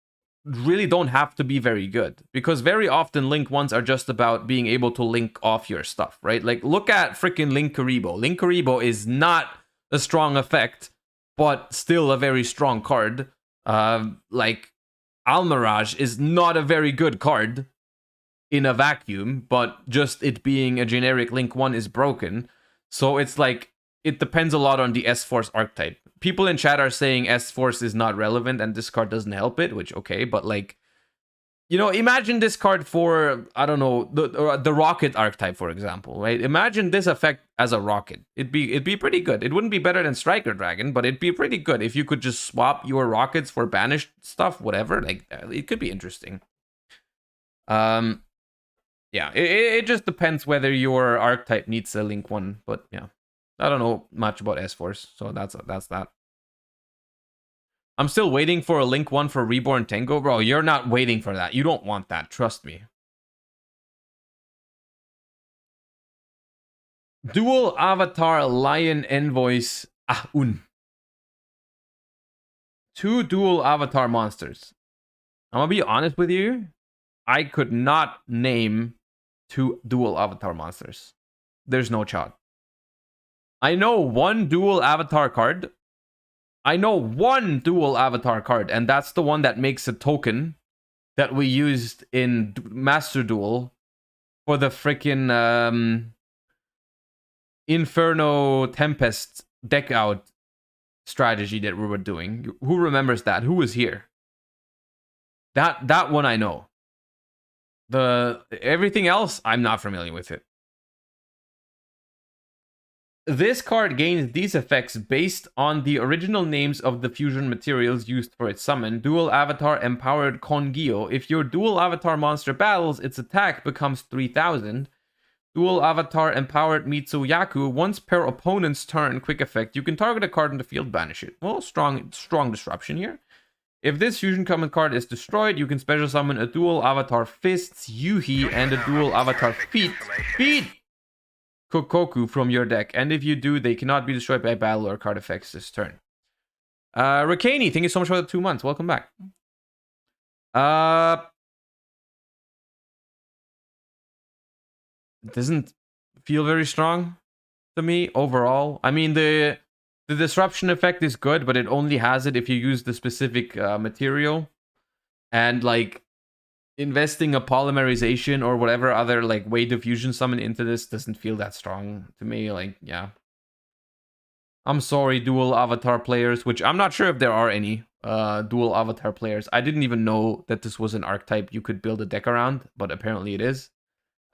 Speaker 1: really don't have to be very good, because very often Link 1s are just about being able to link off your stuff, right? Like, look at freaking Linkuriboh. Linkuriboh is not a strong effect, but still a very strong card. Like, Almirage is not a very good card in a vacuum, but just it being a generic Link 1 is broken. So it's like, it depends a lot on the S-Force archetype. People in chat are saying S-Force is not relevant and this card doesn't help it, which, okay, but like, you know, imagine this card for, I don't know, the Rocket archetype, for example, right? Imagine this effect as a Rocket. It'd be pretty good. It wouldn't be better than Striker Dragon, but it'd be pretty good if you could just swap your Rockets for banished stuff, whatever. Like, it could be interesting. Yeah, it just depends whether your archetype needs a Link 1, but yeah. I don't know much about S-Force, so that's that. I'm still waiting for a Link 1 for Reborn Tango. Bro, you're not waiting for that. You don't want that, trust me. Dual Avatar Lion Envoys Ahun. 2 dual Avatar monsters. I'm gonna be honest with you. I could not name 2 dual Avatar monsters. There's no shot. I know one dual avatar card. And that's the one that makes a token that we used in Master Duel for the freaking Inferno Tempest deck out strategy that we were doing. Who remembers that? Who was here? That one I know. Everything else, I'm not familiar with it. This card gains these effects based on the original names of the fusion materials used for its summon. Dual Avatar Empowered Yugioh. If your dual avatar monster battles, its attack becomes 3000. Dual Avatar Empowered Mitsuyaku. Once per opponent's turn, quick effect. You can target a card in the field, banish it. Well, strong disruption here. If this fusion common card is destroyed, you can special summon a dual avatar Fists, Yuhi, and a dual avatar Feet. Kokoku from your deck, and if you do, they cannot be destroyed by battle or card effects this turn. Rakani, thank you so much for the 2 months. Welcome back. It doesn't feel very strong to me overall. I mean, the disruption effect is good, but it only has it if you use the specific material, and like investing a polymerization or whatever other like way to fusion summon into this doesn't feel that strong to me. Like, yeah, I'm sorry, dual avatar players, which I'm not sure if there are any dual avatar players. I didn't even know that this was an archetype you could build a deck around, but apparently it is.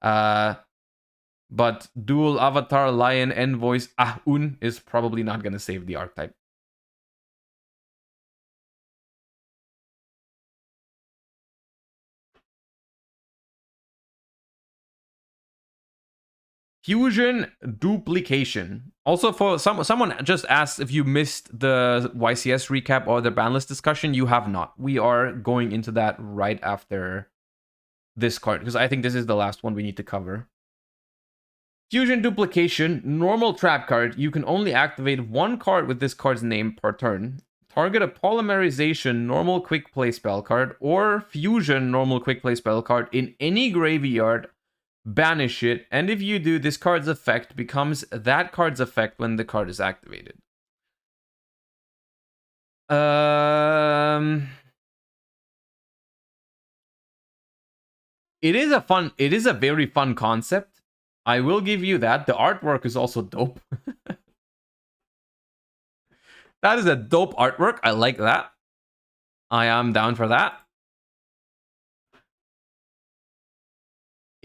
Speaker 1: But dual avatar lion envoys Ahun is probably not going to save the archetype. Fusion duplication. Also, for someone just asked if you missed the YCS recap or the Banlist discussion. You have not. We are going into that right after this card, because I think this is the last one we need to cover. Fusion duplication, normal trap card. You can only activate one card with this card's name per turn. Target a polymerization normal quick play spell card or fusion normal quick play spell card in any graveyard. Banish it, and if you do, this card's effect becomes that card's effect when the card is activated. It is a very fun concept. I will give you that. The artwork is also dope. That is a dope artwork. I like that. I am down for that.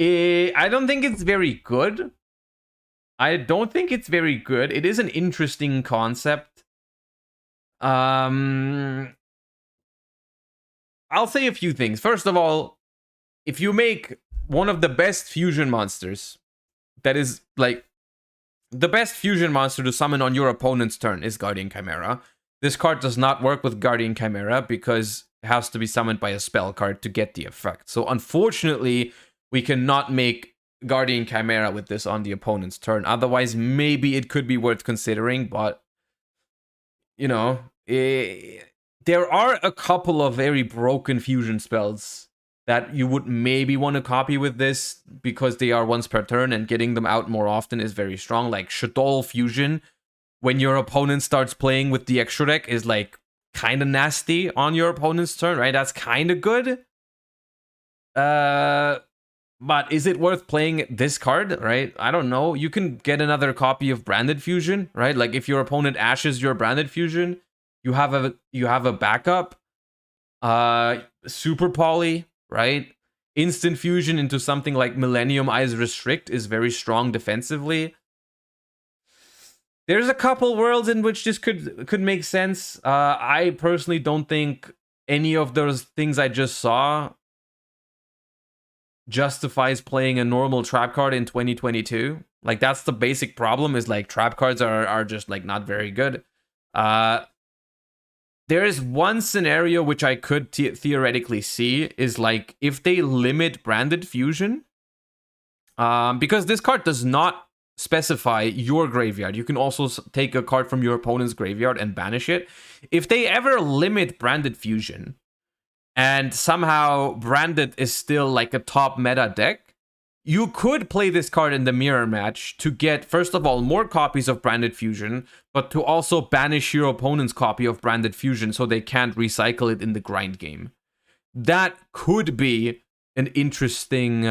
Speaker 1: I don't think it's very good. It is an interesting concept. I'll say a few things. First of all, if you make one of the best fusion monsters, that is like the best fusion monster to summon on your opponent's turn is Guardian Chimera. This card does not work with Guardian Chimera because it has to be summoned by a spell card to get the effect. So unfortunately, we cannot make Guardian Chimera with this on the opponent's turn. Otherwise, maybe it could be worth considering, but, you know, there are a couple of very broken fusion spells that you would maybe want to copy with this because they are once per turn, and getting them out more often is very strong. Like Shadol Fusion, when your opponent starts playing with the extra deck, is like kind of nasty on your opponent's turn, right? That's kind of good. But is it worth playing this card, right? I don't know. You can get another copy of Branded Fusion, right? Like if your opponent ashes your Branded Fusion, you have a backup. Super Poly, right? Instant Fusion into something like Millennium Eyes Restrict is very strong defensively. There's a couple worlds in which this could make sense. I personally don't think any of those things I just saw justifies playing a normal trap card in 2022. Like, that's the basic problem, is like trap cards are just like not very good. There is one scenario which I could theoretically see is like if they limit Branded Fusion, because this card does not specify your graveyard. You can also take a card from your opponent's graveyard and banish it. If they ever limit Branded Fusion, and somehow Branded is still like a top meta deck, you could play this card in the mirror match to get, first of all, more copies of Branded Fusion, but to also banish your opponent's copy of Branded Fusion so they can't recycle it in the grind game. That could be an interesting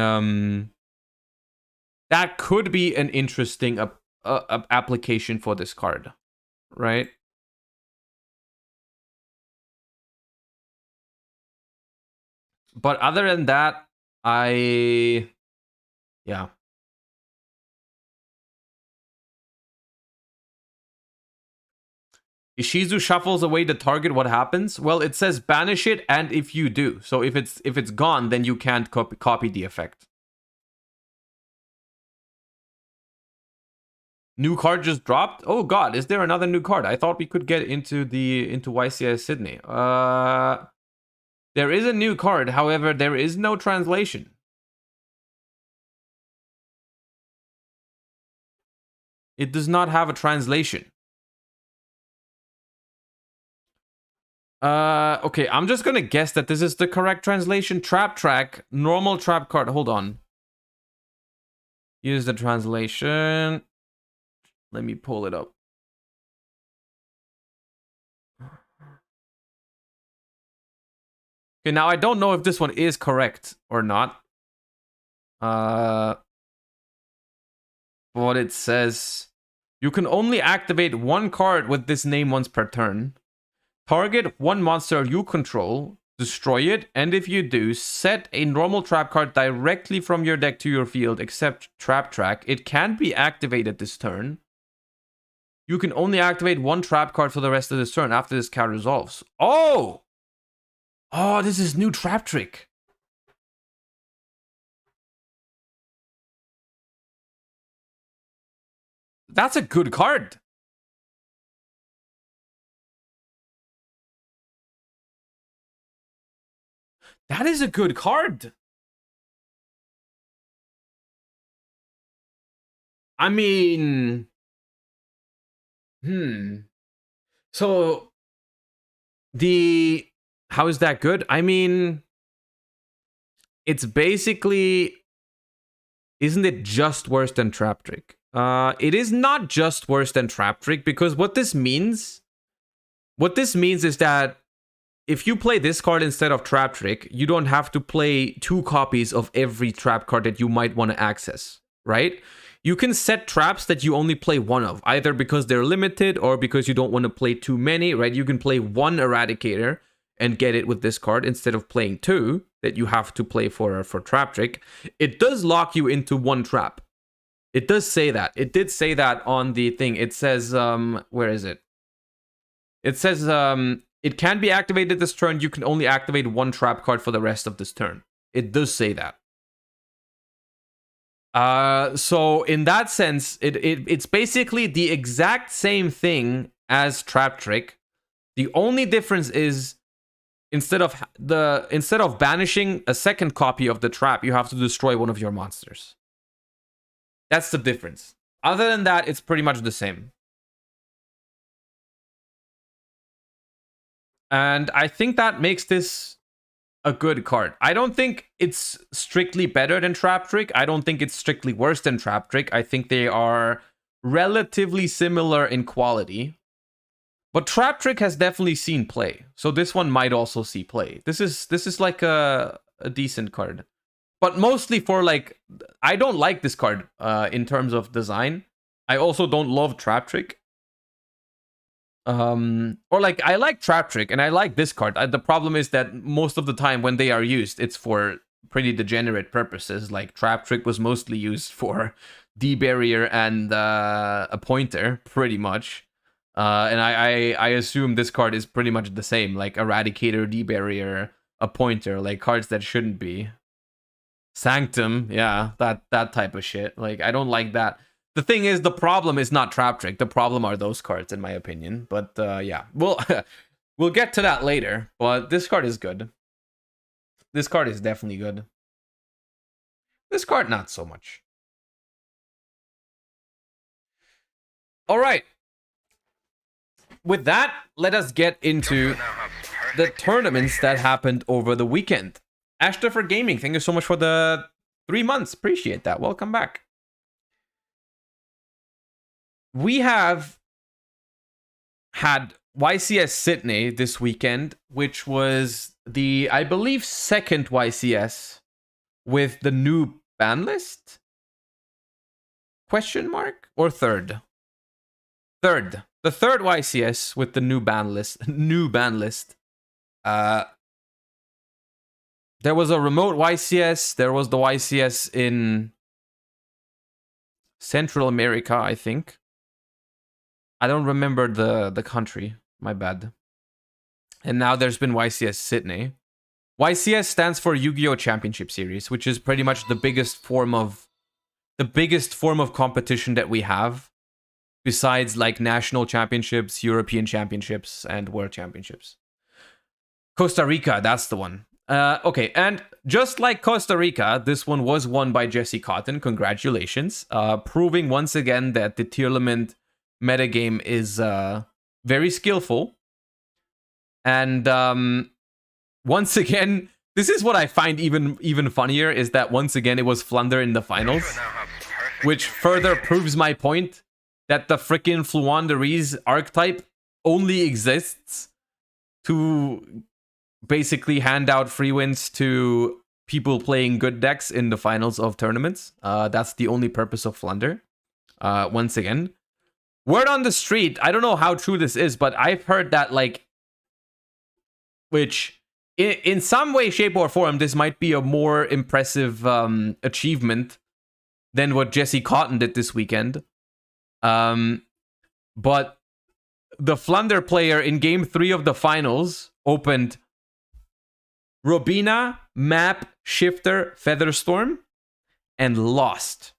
Speaker 1: application for this card, right? But other than that, yeah. Ishizu shuffles away the target, what happens? Well, it says banish it, and if you do. So if it's gone, then you can't copy the effect. New card just dropped? Oh god, is there another new card? I thought we could get into YCS Sydney. There is a new card, however, there is no translation. It does not have a translation. Okay, I'm just gonna guess that this is the correct translation. Trap track, normal trap card. Hold on. Use the translation. Let me pull it up. Okay, now I don't know if this one is correct or not. But it says you can only activate one card with this name once per turn. Target one monster you control, destroy it, and if you do, set a normal trap card directly from your deck to your field, except Trap Track. It can't be activated this turn. You can only activate one trap card for the rest of this turn after this card resolves. Oh! Oh, this is new trap trick. That's a good card. That is a good card. I mean... So... How is that good? I mean... It's basically... Isn't it just worse than Trap Trick? It is not just worse than Trap Trick, because what this means is that if you play this card instead of Trap Trick, you don't have to play 2 copies of every trap card that you might want to access, right? You can set traps that you only play 1 of, either because they're limited or because you don't want to play too many, right? You can play 1 Eradicator and get it with this card instead of playing 2 that you have to play for Trap Trick. It does lock you into 1 trap. It does say that. It did say that on the thing. It says, where is it? It says, it can be activated this turn. You can only activate 1 trap card for the rest of this turn. It does say that. So in that sense, it's basically the exact same thing as Trap Trick. The only difference is instead of banishing a second copy of the trap, you have to destroy one of your monsters. That's the difference. Other than that, it's pretty much the same. And I think that makes this a good card. I don't think it's strictly better than Trap Trick. I don't think it's strictly worse than Trap Trick. I think they are relatively similar in quality. But Trap Trick has definitely seen play. So this one might also see play. This is like a decent card. But mostly for like, I don't like this card in terms of design. I also don't love Trap Trick. Or like, I like Trap Trick and I like this card. The problem is that most of the time when they are used, it's for pretty degenerate purposes. Like Trap Trick was mostly used for D-Barrier and a pointer, pretty much. And I assume this card is pretty much the same, like Eradicator, D-Barrier, a pointer, like cards that shouldn't be. Sanctum, yeah, that type of shit. Like, I don't like that. The thing is, the problem is not Trap Trick. The problem are those cards, in my opinion. But yeah, we'll get to that later. But this card is good. This card is definitely good. This card, not so much. All right. With that, let us get into the tournaments that happened over the weekend. Ashton for Gaming, thank you so much for the 3 months. Appreciate that. Welcome back. We have had YCS Sydney this weekend, which was the, I believe, second YCS with the new ban list? Question mark? Or third? Third. The third YCS with the new ban list. There was a remote YCS. There was the YCS in Central America, I think. I don't remember the country. My bad. And now there's been YCS Sydney. YCS stands for Yu-Gi-Oh! Championship Series, which is pretty much the biggest form of competition that we have, besides like national championships, European championships, and world championships. Costa Rica, that's the one. Okay, and just like Costa Rica, this one was won by Jesse Cotton. Congratulations. Proving once again that the Tearlament metagame is very skillful. And once again, this is what I find even funnier, is that once again it was Flunder in the finals, which further proves my point that the freaking Fluanderies archetype only exists to basically hand out free wins to people playing good decks in the finals of tournaments. That's the only purpose of Flunder. Once again, word on the street, I don't know how true this is, but I've heard that, like, which in some way, shape, or form, this might be a more impressive achievement than what Jesse Cotton did this weekend. But the Flunder player in game 3 of the finals opened Robina, Map, Shifter, Featherstorm, and lost.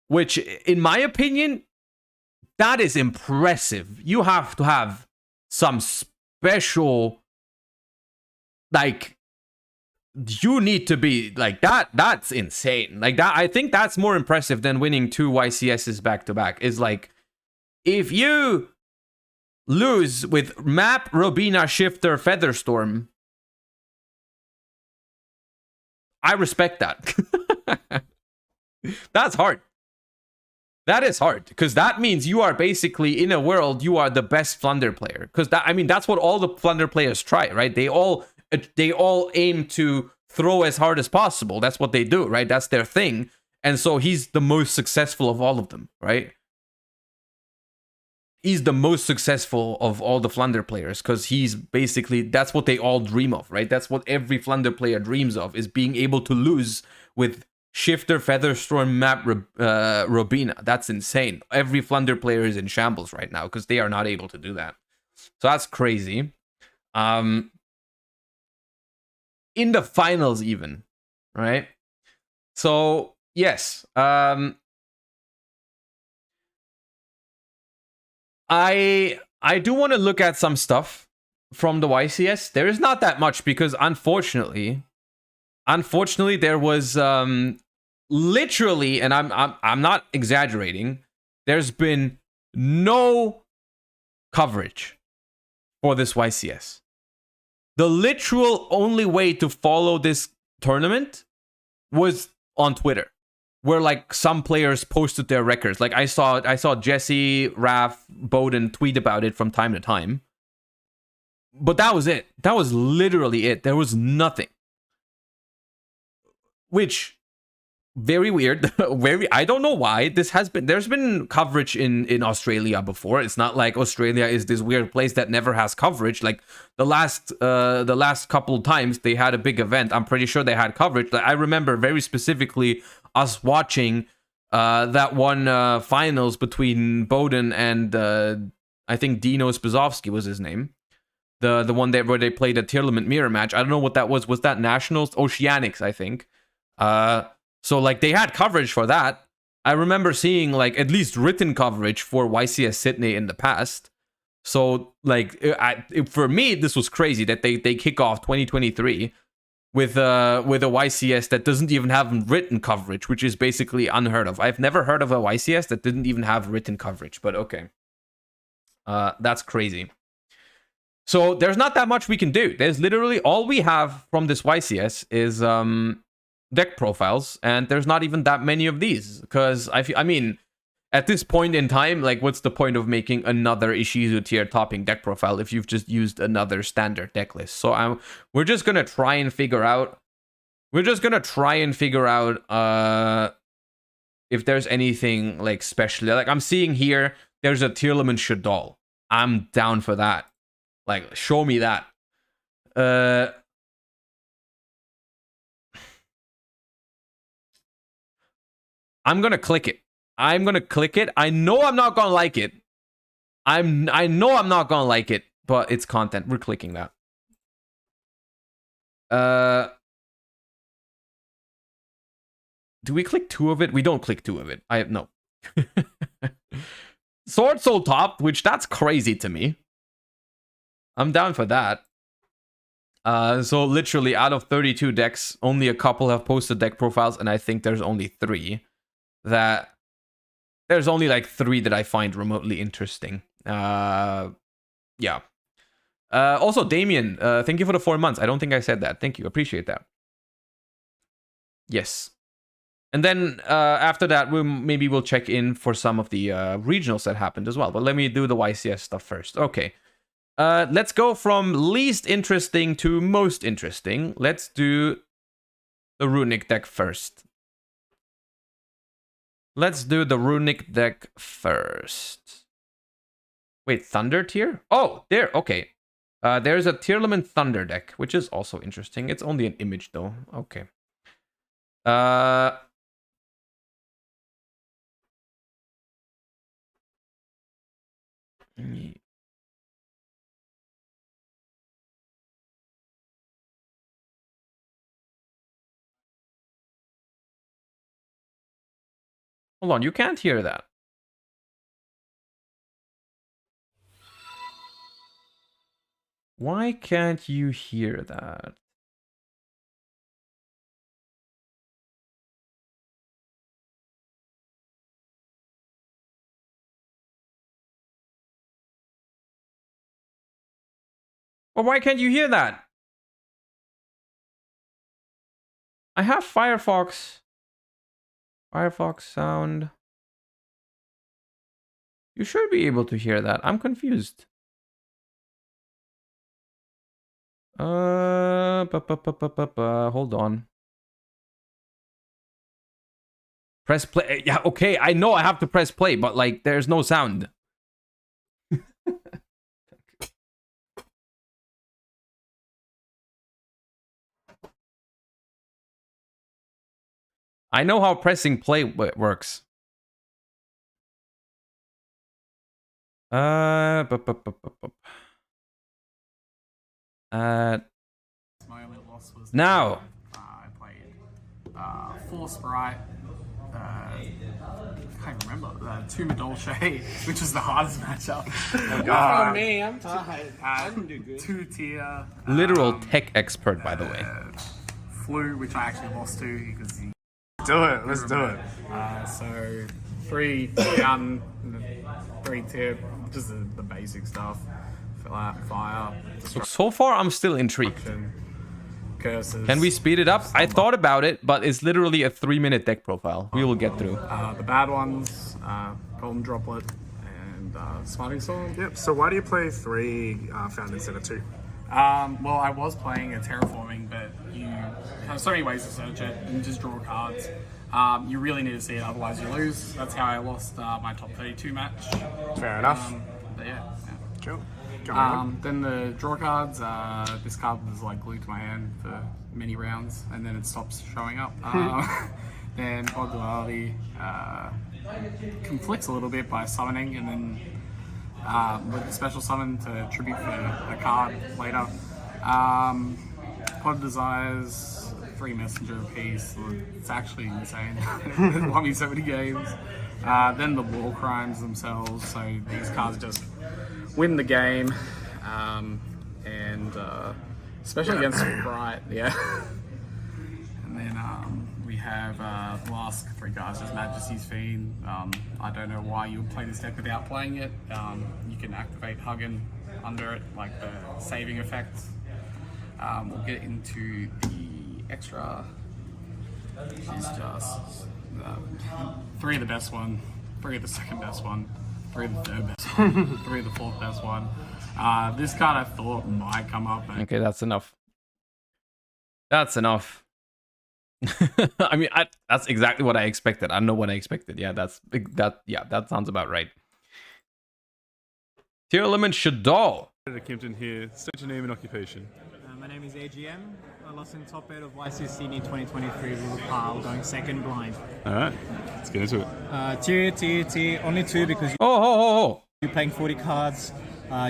Speaker 1: Which, in my opinion, that is impressive. You have to have some special, like, you need to be like that. That's insane. Like that, I think that's more impressive than winning 2 YCSs back to back. Is like, if you lose with Map, Robina, Shifter, Featherstorm, I respect that. That's hard. That is hard, because that means you are basically, in a world, you are the best Flunder player. Because that, I mean, that's what all the Flunder players try, right? They all aim to throw as hard as possible. That's what they do, right? That's their thing. And so he's the most successful of all of them, right? He's the most successful of all the Flunder players, because he's basically, that's what they all dream of, right? That's what every Flunder player dreams of, is being able to lose with Shifter, Featherstorm, Map, Robina. That's insane. Every Flunder player is in shambles right now because they are not able to do that. So that's crazy. In the finals even, right? So, yes. I do want to look at some stuff from the YCS. There is not that much, because unfortunately there was literally, and I'm not exaggerating, there's been no coverage for this YCS. The literal only way to follow this tournament was on Twitter, where like some players posted their records. Like I saw Jesse, Raph, Bowden tweet about it from time to time. But that was it. That was literally it. There was nothing. Which, very weird. I don't know why. There's been coverage in Australia before. It's not like Australia is this weird place that never has coverage. Like the last couple times they had a big event, I'm pretty sure they had coverage. Like, I remember very specifically us watching that one finals between Bowden and I think Dino Spazovsky was his name. The one where they played a Tearlament mirror match. I don't know what that was. Was that Nationals? Oceanics, I think. So like they had coverage for that. I remember seeing like at least written coverage for YCS Sydney in the past. So like for me, this was crazy that they kick off 2023 with a YCS that doesn't even have written coverage, which is basically unheard of. I've never heard of a YCS that didn't even have written coverage, but okay. That's crazy. So there's not that much we can do. There's literally all we have from this YCS is deck profiles, and there's not even that many of these, because I mean, at this point in time, like, what's the point of making another Ishizu tier topping deck profile if you've just used another standard deck list? So we're just gonna try and figure out if there's anything like special. Like I'm seeing here, there's a Tearlament Shadol. I'm down for that. Like, show me that. I'm gonna click it. I'm gonna click it. I know I'm not gonna like it. I know I'm not gonna like it, but it's content. We're clicking that. Do we click 2 of it? We don't click 2 of it. I have no. Sword Soul top, which that's crazy to me. I'm down for that. So literally out of 32 decks, only a couple have posted deck profiles, and I think there's only 3 that there's only like 3 that I find remotely interesting. Yeah. Also, Damien, thank you for the 4 months. I don't think I said that. Thank you. Appreciate that. Yes. And then after that, maybe we'll check in for some of the regionals that happened as well. But let me do the YCS stuff first. Okay. Let's go from least interesting to most interesting. Let's do the Runic deck first. Let's do the Runic deck first. Wait, Thunder tier? Oh, there. Okay. There's a Tearlament Thunder deck, which is also interesting. It's only an image, though. Okay. Hold on, you can't hear that. Why can't you hear that? Or why can't you hear that? I have Firefox. Firefox sound. You should be able to hear that. I'm confused. Hold on. Press play. Yeah, okay. I know I have to press play, but like there's no sound. I know how pressing play works. Now.
Speaker 4: I played 4 Sprite. I can't remember. 2 Madolche, which is the hardest matchup.
Speaker 5: Oh, me, I'm tired. I didn't do good.
Speaker 4: 2 Tier.
Speaker 1: Literal tech expert, by the way.
Speaker 4: Flu, which I actually lost to because he.
Speaker 5: Do it. Let's do it.
Speaker 4: So 3 gun, 3 tip, just the basic stuff. Fire.
Speaker 1: So far, I'm still intrigued.
Speaker 4: Curses.
Speaker 1: Can we speed it up? I thought about it, but it's literally a 3-minute deck profile. We will get through.
Speaker 4: The bad ones, Golden Droplet, and Smiting Sword.
Speaker 5: Yep. So why do you play 3 found instead of 2?
Speaker 4: Well, I was playing a terraforming, but you have so many ways to search it and just draw cards. You really need to see it, otherwise you lose. That's how I lost my top 32 match.
Speaker 5: Fair enough.
Speaker 4: But yeah.
Speaker 5: Cool.
Speaker 4: Then the draw cards, this card was like glued to my hand for many rounds, and then it stops showing up. Then Odd Duality conflicts a little bit by summoning, and then with a special summon to tribute for a card later. Pod Desires, 3 Messenger apiece. It's actually insane. It won me so many games. Then the War Crimes themselves, so these cards just win the game, and especially against Sprite, yeah. And then we have the last 3 cards, just Majesty's Fiend. I don't know why you would play this deck without playing it. You can activate Huggin under it, like the saving effect. We'll get into the extra. It's just 3 of the best one, 3 of the second best one, 3 of the third best one, 3 of the fourth best one. This card I thought might come up.
Speaker 1: Okay, that's enough. That's enough. I mean, that's exactly what I expected. I know what I expected. Yeah, that sounds about right. Tier Element Shadow.
Speaker 6: Kempton here. State your name and occupation. My name is AGM. I lost in top 8 of YCS Sydney 2023 with a pile, going second blind.
Speaker 7: Alright, let's get into it.
Speaker 6: Tier, only 2 because
Speaker 1: Oh.
Speaker 6: you're playing 40 cards.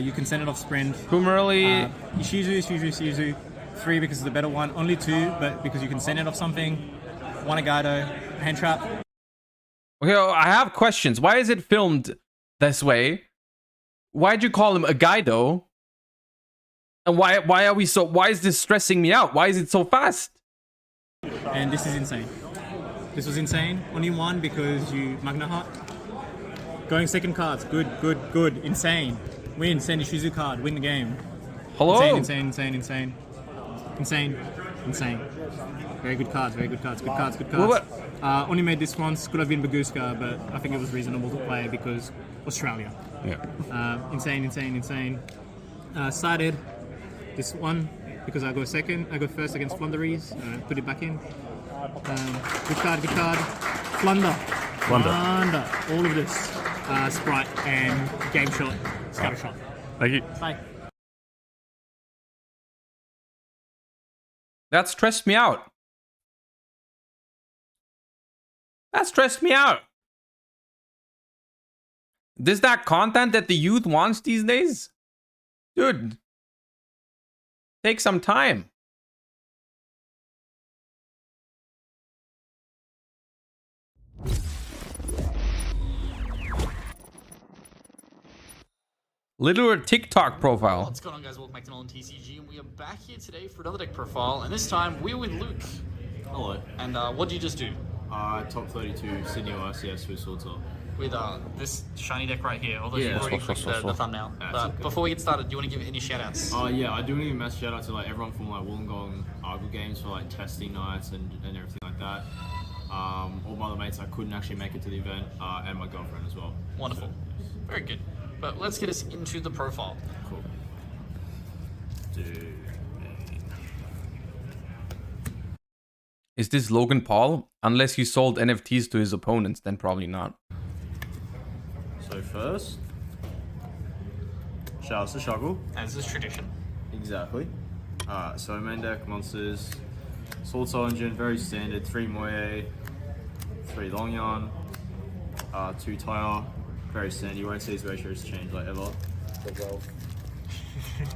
Speaker 6: You can send it off sprint.
Speaker 1: Kumarili.
Speaker 6: Shizu. 3 because it's the better one. Only 2, but because you can send it off something. 1 Agado, hand trap.
Speaker 1: Okay, I have questions. Why is it filmed this way? Why'd you call him a guy though? And why is this stressing me out? Why is it so fast?
Speaker 6: And this is insane. This was insane. Only 1 because you Magna Hut. Going second cards. Good. Insane. Win. Send a Shizu card. Win the game.
Speaker 1: Hello?
Speaker 6: Insane. Very good cards. Good cards. Only made this once. Could have been Baguska, but I think it was reasonable to play because Australia.
Speaker 7: Yeah.
Speaker 6: Insane. Sided this one because I go first against Flunderies. Put it back in. Good card. Flunder. All of this. Sprite and game shot. Scatter shot.
Speaker 7: Thank you.
Speaker 6: Bye.
Speaker 1: That stressed me out. This that content that the youth wants these days? Dude, take some time. Literal TikTok profile.
Speaker 8: What's going on, guys? Welcome back to Nolan TCG, and we are back here today for another deck profile, and this time we're with Luke.
Speaker 9: Hello.
Speaker 8: And what did you just do?
Speaker 9: Top 32 Sydney YCS with Sorto.
Speaker 8: With this shiny deck right here, although you
Speaker 9: Yeah.
Speaker 8: already clicked the thumbnail. But before we get started, do you want to give any shout-outs?
Speaker 9: Yeah, I do want to give a massive shout out to like everyone from like Wollongong Argo Games for like testing nights and everything like that. All my other mates I couldn't actually make it to the event, and my girlfriend as well.
Speaker 8: Wonderful. Very good. But let's get us into the profile.
Speaker 9: Cool. Dude.
Speaker 1: Is this Logan Paul? Unless he sold NFTs to his opponents, then probably not.
Speaker 9: So first, shout out to Shuggle.
Speaker 8: As is tradition.
Speaker 9: Exactly. So main deck monsters, Sword Soul Engine, very standard. 3 Moye, 3 Longyan, 2 Tire, very standard. You won't see these ratios change like ever.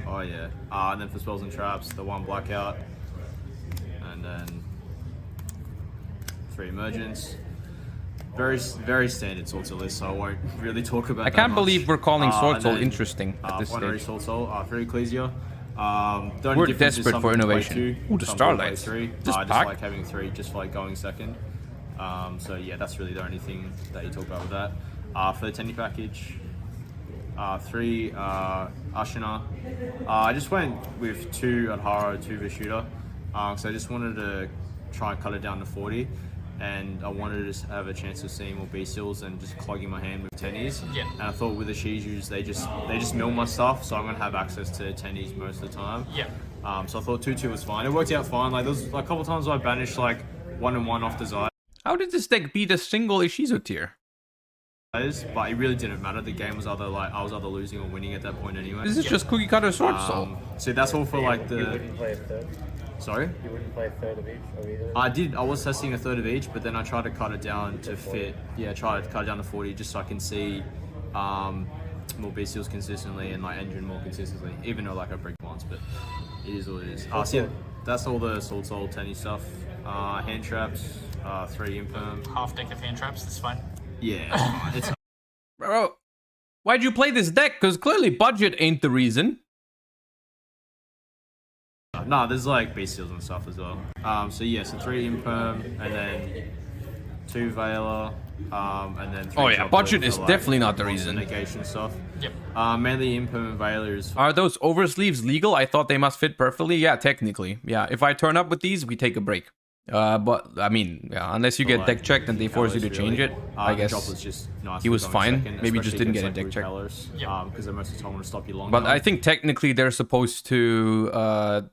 Speaker 9: Oh yeah. And then for spells and traps, the 1 Blackout, and then 3 Emergence. Very standard Sword Soul list, so I won't really talk about
Speaker 1: I
Speaker 9: that
Speaker 1: can't
Speaker 9: much.
Speaker 1: believe we're calling Sword
Speaker 9: And
Speaker 1: Soul
Speaker 9: then,
Speaker 1: interesting at this
Speaker 9: Binary
Speaker 1: stage.
Speaker 9: Sword Soul, 3 Ecclesia. The only
Speaker 1: We're
Speaker 9: difference is
Speaker 1: desperate
Speaker 9: some
Speaker 1: for
Speaker 9: people play
Speaker 1: innovation.
Speaker 9: 2,
Speaker 1: Ooh, the
Speaker 9: some people play
Speaker 1: Starlights.
Speaker 9: 3.
Speaker 1: This
Speaker 9: Just
Speaker 1: pack.
Speaker 9: like having 3, just for like going second. So yeah, that's really the only thing that you talk about with that. For the Tenny package, 3 Ashina. I just went with 2 Adhara, 2 Vishuddha. So I just wanted to try and cut it down to 40. And I wanted to just have a chance of seeing more B-Seals and just clogging my hand with tennies.
Speaker 8: Yeah.
Speaker 9: And I thought with the Shijus, they just mill my stuff, so I'm gonna have access to tennies most of the time.
Speaker 8: Yeah.
Speaker 9: So I thought 2-2 was fine. It worked out fine. Like there was like, a couple times I banished like 1 and 1 off the Zai.
Speaker 1: How did this deck beat a single Ishizu tier?
Speaker 9: But it really didn't matter. The game was either like I was either losing or winning at that point anyway.
Speaker 1: This is just cookie cutter Sword Soul.
Speaker 9: So that's all for like the.
Speaker 5: You wouldn't play a third?
Speaker 9: Sorry.
Speaker 5: You wouldn't play a third of each of either?
Speaker 9: I did. I was testing a third of each, but then I tried to cut it down to fit. Yeah, try to cut it down to 40 just so I can see more B seals consistently and like engine more consistently. Even though like I break once, but it is what it is. So yeah, that's all the Sword Soul Tenny stuff. Hand traps, 3 imperm.
Speaker 8: Half deck of hand traps, that's fine.
Speaker 9: Yeah, it's
Speaker 1: Bro, why'd you play this deck? Because clearly budget ain't the reason.
Speaker 9: no. There's like B seals and stuff as well. So yeah, so 3 imperm and then 2 Veiler, and then 3
Speaker 1: Oh yeah,
Speaker 9: Droplet
Speaker 1: budget
Speaker 9: for,
Speaker 1: is
Speaker 9: like,
Speaker 1: definitely not the
Speaker 9: monster
Speaker 1: reason.
Speaker 9: negation stuff.
Speaker 8: Yep.
Speaker 9: Mainly imperm and Veiler is.
Speaker 1: Are those oversleeves legal? I thought they must fit perfectly. Yeah, technically. Yeah, if I turn up with these, we take a break. But I mean, yeah, unless you get
Speaker 9: like,
Speaker 1: deck checked and they force you to
Speaker 9: Colours,
Speaker 1: change
Speaker 9: really.
Speaker 1: it, I
Speaker 9: The
Speaker 1: guess.
Speaker 9: Droplet's just nice
Speaker 1: he
Speaker 9: for
Speaker 1: was
Speaker 9: going
Speaker 1: fine.
Speaker 9: second,
Speaker 1: Maybe just
Speaker 9: especially
Speaker 1: didn't get a
Speaker 9: against,
Speaker 1: deck
Speaker 9: like,
Speaker 1: check.
Speaker 9: Colors,
Speaker 8: Yep.
Speaker 9: because most of the time want to stop you long.
Speaker 1: But I think technically they're supposed to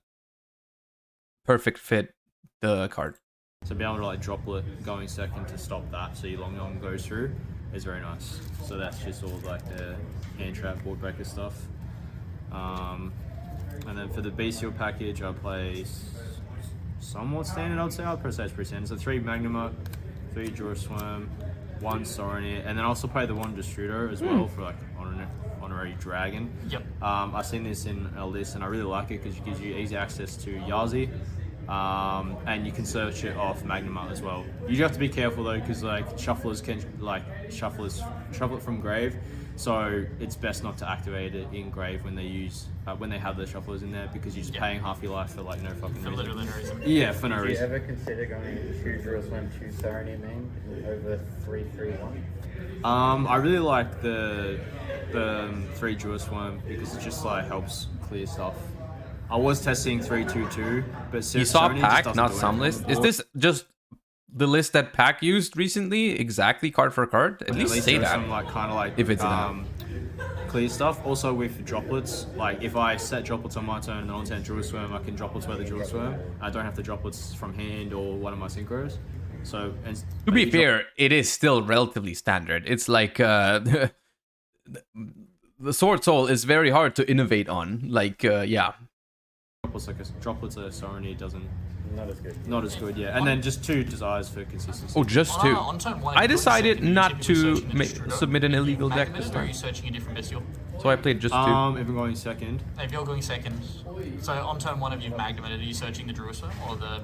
Speaker 1: perfect fit the card.
Speaker 9: So be able to like Droplet going second to stop that, so your long arm goes through, is very nice. So that's just all like the hand trap, board breaker stuff. And then for the bestial package, I play somewhat standard, I'd say. I'd probably say it's pretty standard. So 3 Magnuma, 3 Draw Swarm, 1 Sorony, and then I also play the 1 Destruder as well for like honorary dragon.
Speaker 8: Yep.
Speaker 9: I've seen this in a list and I really like it because it gives you easy access to Yazi. And you can search it off Magnuma as well. You do have to be careful though, because like shufflers can shuffle it from grave, so it's best not to activate it in grave when they have the shufflers in there, because you're just paying half your life for like no fucking reason.
Speaker 8: Literally no reason.
Speaker 9: Yeah, for no reason.
Speaker 10: Did you ever consider going 2 Draw Swim, 2 Sorony main over 3-3-1?
Speaker 9: I really like the 3 Draw Swim because it just like helps clear stuff. I was testing 3-2-2, but
Speaker 1: You saw Pack, not some list. Is this just the list that Pack used recently, exactly card for card? At least say that.
Speaker 9: Some, like, kind of like
Speaker 1: if it's
Speaker 9: clear stuff. Also with droplets, like if I set droplets on my turn and on turn Jewel Swarm, I can droplets where the Jewel Swarm. I don't have to droplets from hand or one of my synchros. So
Speaker 1: to be fair, it is still relatively standard. It's like the Sword Soul is very hard to innovate on. Like yeah.
Speaker 9: Droplets are Sorony doesn't.
Speaker 10: Not as good.
Speaker 9: Not as good, yeah. And then just 2 desires for consistency.
Speaker 1: Oh, just 2.
Speaker 8: On turn 1,
Speaker 1: I decided not to
Speaker 8: submit
Speaker 1: submit an illegal deck this
Speaker 8: Or are
Speaker 1: time.
Speaker 8: you searching a different bestial?
Speaker 1: So I played just 2.
Speaker 9: If I'm going second.
Speaker 8: If you're going second, so on turn 1 of you've magnified, are you searching the Jerusalem or the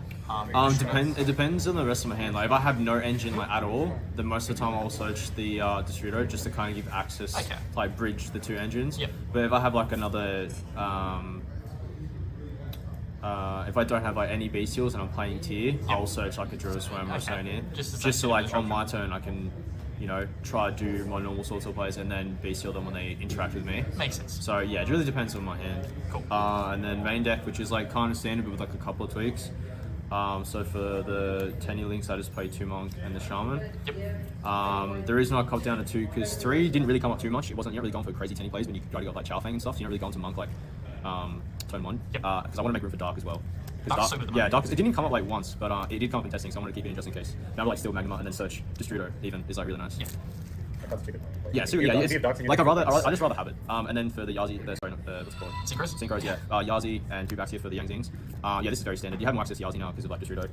Speaker 9: It depends on the rest of my hand. Like if I have no engine like at all, then most of the time I'll search the Distributor just to kind of give access, to like bridge the 2 engines.
Speaker 8: Yep.
Speaker 9: But if I have like another, if I don't have like any bestials and I'm playing tier, I'll search like a Jerusalem or a Sonia, just so like on my turn I can, you know, try to do my normal sorts of plays and then bestial them when they interact with me.
Speaker 8: Makes sense.
Speaker 9: So yeah, it really depends on my hand.
Speaker 8: Cool.
Speaker 9: And then main deck, which is like kind of standard but with like a couple of tweaks. So for the Tenny links, I just play 2 Monk and the Shaman.
Speaker 8: Yep.
Speaker 9: The reason I cut down to 2 because 3 didn't really come up too much. You're not really going for crazy Tenny plays when you try to go like Chowfang and stuff. So you're not really going to Monk like turn 1. Because I want to make room for Dark as well. Dark, it didn't come up like once, but it did come up in testing, so I wanted to keep it in just in case. Now like still Magma and then search Distributor even is like really nice. Yeah, so yeah, like I just rather have it. And then for the Yazi, what's it called? Synchros, yeah. Yazi and 2 backs here for the Yang Zings. Yeah, this is very standard. You have more access to Yazi now because of like Distributor.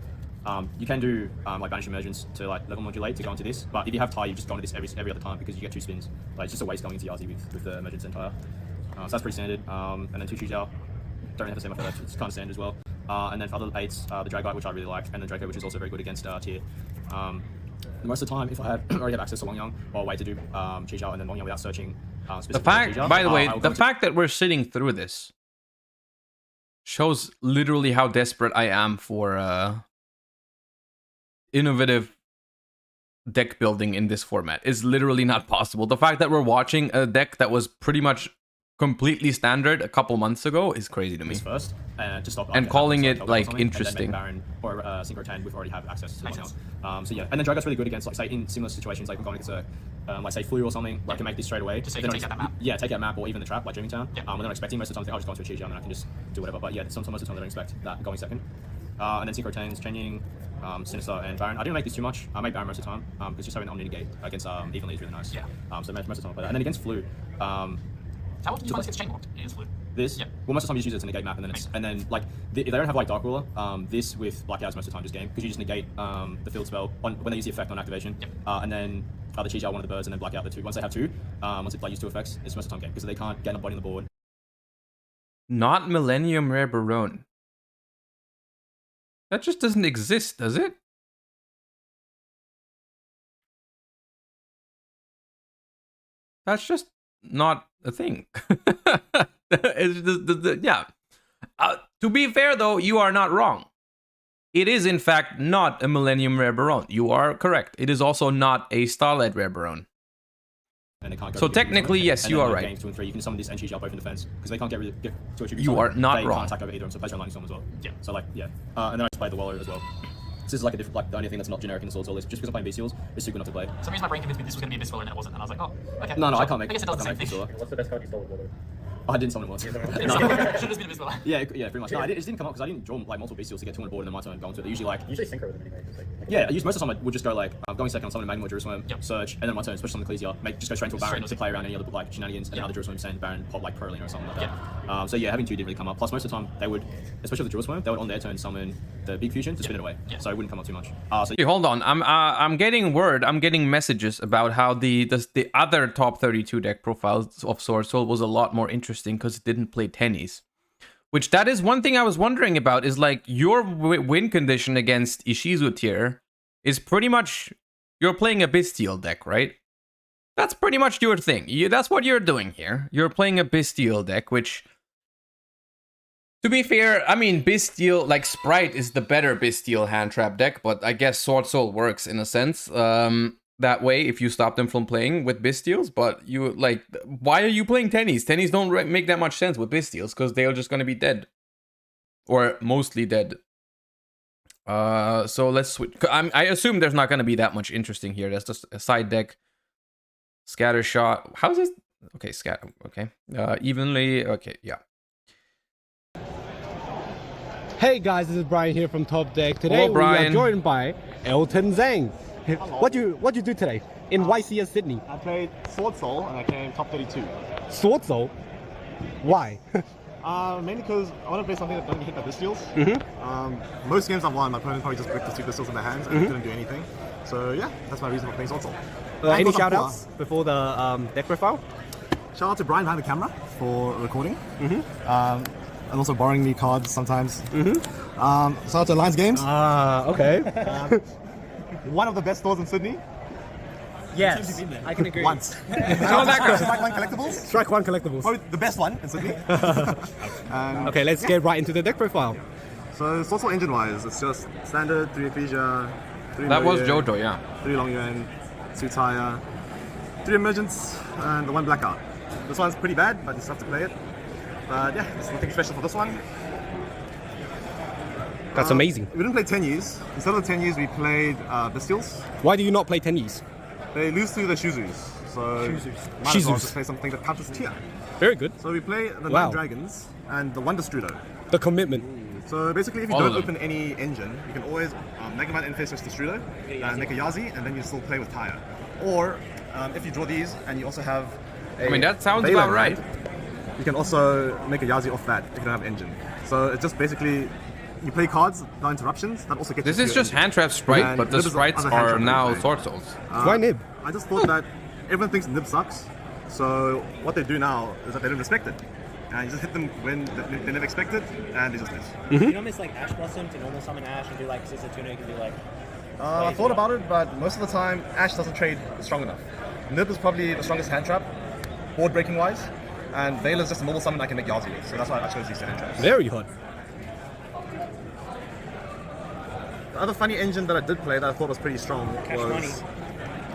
Speaker 9: You can do like Banish Emergence to like level modulate to go into this, but if you have tie, you just go into this every other time because you get 2 spins. Like it's just a waste going into Yazi with the Emergence and Tire. So that's pretty standard. And then 2 Chuzhao. Don't have to say much about that, it's kind of standard as well. And then for other 8s, the Dragite, which I really like, and the Draco, which is also very good against tier. Most of the time, if I already have access to Wang Yang, I'll wait to do Chuzhao and then Wang Yang without searching
Speaker 1: the fact, by the way, the fact that we're sitting through this shows literally how desperate I am for innovative deck building in this format. Is literally not possible. The fact that we're watching a deck that was pretty much completely standard a couple months ago is crazy to me.
Speaker 9: First, to stop
Speaker 1: and calling it like interesting.
Speaker 9: Baron or Synchro 10, we've already have access to the now. So yeah, and then Drago's really good against like say in similar situations like I'm going against a like say Flu or something, where I can make this straight away.
Speaker 8: Just so you can take out that map.
Speaker 9: Yeah, take out map or even the trap like Dreaming Town. When they're not expecting, most of the time I'll just go into a Chuzhao and then I can just do whatever. But yeah, most of the time they don't expect that going second. And then Synchro 10s, changing Sinister and Baron. I didn't make this too much. I make Baron most of the time because just having the Omni negate against Evenly is really nice.
Speaker 8: Yeah.
Speaker 9: So most of the time I play that. And then against Flu.
Speaker 8: How often do you find this gets chain locked against Flu?
Speaker 9: This?
Speaker 8: Yep.
Speaker 9: Well, most of the time you just use it to negate map, and then like if they don't have like Dark Ruler, this with Blackouts most of the time just game because you just negate the field spell when they use the effect on activation, and then the Chuzhao one of the birds, and then Blackout the 2. Once they have 2, once they use 2 effects, it's most of the time game because they can't get a body on the board.
Speaker 1: Not Millennium Rare Baron. That just doesn't exist, does it? That's just not a thing. Yeah. To be fair, though, you are not wrong. It is, in fact, not a Millennium Rare Baron. You are correct. It is also not a Starlight Rare Baron.
Speaker 9: And they can't go
Speaker 1: so technically, yes, you are right.
Speaker 9: Games 2 and 3, you can summon this and Chuzhao both in defense because they can't get to attribute.
Speaker 1: You are not
Speaker 9: they
Speaker 1: wrong.
Speaker 9: Can't attack over either, so plays on Lightning Storm as well. Yeah. So like yeah, and then I just play the Wallow as well. This is like a different, like the only thing that's not generic in the Swords All is just because I'm playing Bestials, it's super enough to play.
Speaker 8: Some reason my brain convinced me this was going to be a Bestial and it wasn't, and I was like, oh, okay.
Speaker 9: No, I can't make.
Speaker 8: I guess it does the same thing.
Speaker 10: What's the best card you stole with Wallow?
Speaker 9: I didn't summon it once.
Speaker 8: Should have just been invisible.
Speaker 9: Yeah, pretty much. No, it just didn't come up because I didn't draw like multiple bestials to get 2 on the board and then my turn go into it. They usually like...
Speaker 10: Usually synchro with them anyway. Just like
Speaker 9: Yeah, I used most of the time I would just go like, going second on summon Magma or Jerusalem, Surge, and then my turn, especially on the Ecclesia, just go straight into a Baron to play around any other like shenanigans, and another Jerusalem send Baron pop like Prolina or something like that. So yeah, having 2 didn't really come up. Plus most of the time they would, especially with the Jerusalem, they would on their turn summon the big fusion to spin it away. So it wouldn't come up too much. So
Speaker 1: Okay, hold on. I'm getting I'm getting messages about how the other top 32 deck profiles of Sword Soul was a lot more interesting because it didn't play tennies. Which that is one thing I was wondering about, is like your win condition against Ishizu tier is pretty much you're playing a Bestial deck, right? That's pretty much your thing. That's what you're doing here. You're playing a Bestial deck, which, to be fair, I mean, Bestial, like Sprite is the better Bestial hand trap deck, but I guess Sword Soul works in a sense that way if you stop them from playing with Bestials. But you, like, why are you playing Tennies? Tennies don't make that much sense with Bestials because they're just going to be dead. Or mostly dead. So let's switch. I assume there's not going to be that much interesting here. That's just a side deck. Scatter shot. How's this? Okay, scatter. Okay. Evenly. Okay, yeah.
Speaker 5: Hey guys, this is Brian here from Top Deck. Today
Speaker 1: Hello, Brian.
Speaker 5: we are joined by Elton Zhang. What you do today in YCS Sydney?
Speaker 11: I played Sword Soul and I came top 32.
Speaker 5: Sword Soul? Why?
Speaker 11: Mainly because I want to play something that doesn't get hit by Bestials. Most games I've won, my opponent probably just bricked the 2 Bestials in their hands and couldn't do anything. So yeah, that's my reason for playing Sword Soul.
Speaker 5: Any shout outs before the deck profile?
Speaker 11: Shout out to Brian behind the camera for recording. And also borrowing me cards sometimes. Shout out to Alliance Games.
Speaker 5: Okay.
Speaker 11: One of the best stores in Sydney.
Speaker 5: Yes, I can agree.
Speaker 11: Once.
Speaker 1: How that goes?
Speaker 11: Strike One Collectibles.
Speaker 5: Strike One Collectibles.
Speaker 11: Probably the best one in Sydney.
Speaker 5: Okay, let's get right into the deck profile.
Speaker 11: So Sword Soul engine wise, it's just standard 3 Ecclesia, 3
Speaker 1: That was
Speaker 11: Moyen,
Speaker 1: JoJo, yeah.
Speaker 11: 3 Long Yuan, 2 Taya, 3 Emergence, and the 1 Blackout. This one's pretty bad, but you still have to play it. But yeah, there's nothing special for this one.
Speaker 5: That's amazing.
Speaker 11: We didn't play Tenyis. Instead of the Tenyis, we played Bestials.
Speaker 5: Why do you not play Tennies?
Speaker 11: They lose to the Shuzus. So might as well just play something that counters Tier.
Speaker 5: Very good.
Speaker 11: So we play the 9 Dragons and the 1 Destrudo.
Speaker 5: The commitment.
Speaker 11: So basically, if you don't open any engine, you can always Mega Man interface with Destrudo, make a Yazi, and then you still play with Taya. Or if you draw these and you also have
Speaker 1: I mean, that sounds about right.
Speaker 11: You can also make a Yazi off that if you don't have engine. So it's just basically, you play cards, no interruptions, that also gets
Speaker 1: This
Speaker 11: you
Speaker 1: is
Speaker 11: to your
Speaker 1: just
Speaker 11: engine.
Speaker 1: hand trap Sprite,
Speaker 11: And
Speaker 1: but the
Speaker 11: Nib is
Speaker 1: sprites
Speaker 11: other hand
Speaker 1: are
Speaker 11: trap
Speaker 1: now
Speaker 11: we play.
Speaker 1: Sword Souls.
Speaker 5: Why Nib?
Speaker 11: I just thought that everyone thinks Nib sucks, so what they do now is that they don't respect it. And you just hit them when they never expect it, and they just miss.
Speaker 10: You don't miss like Ash Blossom to normal summon Ash and do like Sister Tuna, you can do like...
Speaker 11: I thought about it, but most of the time, Ash doesn't trade strong enough. Nib is probably the strongest hand trap, board breaking wise, and Veil is just a normal summon I can make Yazi with, so that's why I chose these hand traps.
Speaker 5: Very hot.
Speaker 11: The other funny engine that I did play that I thought was pretty strong was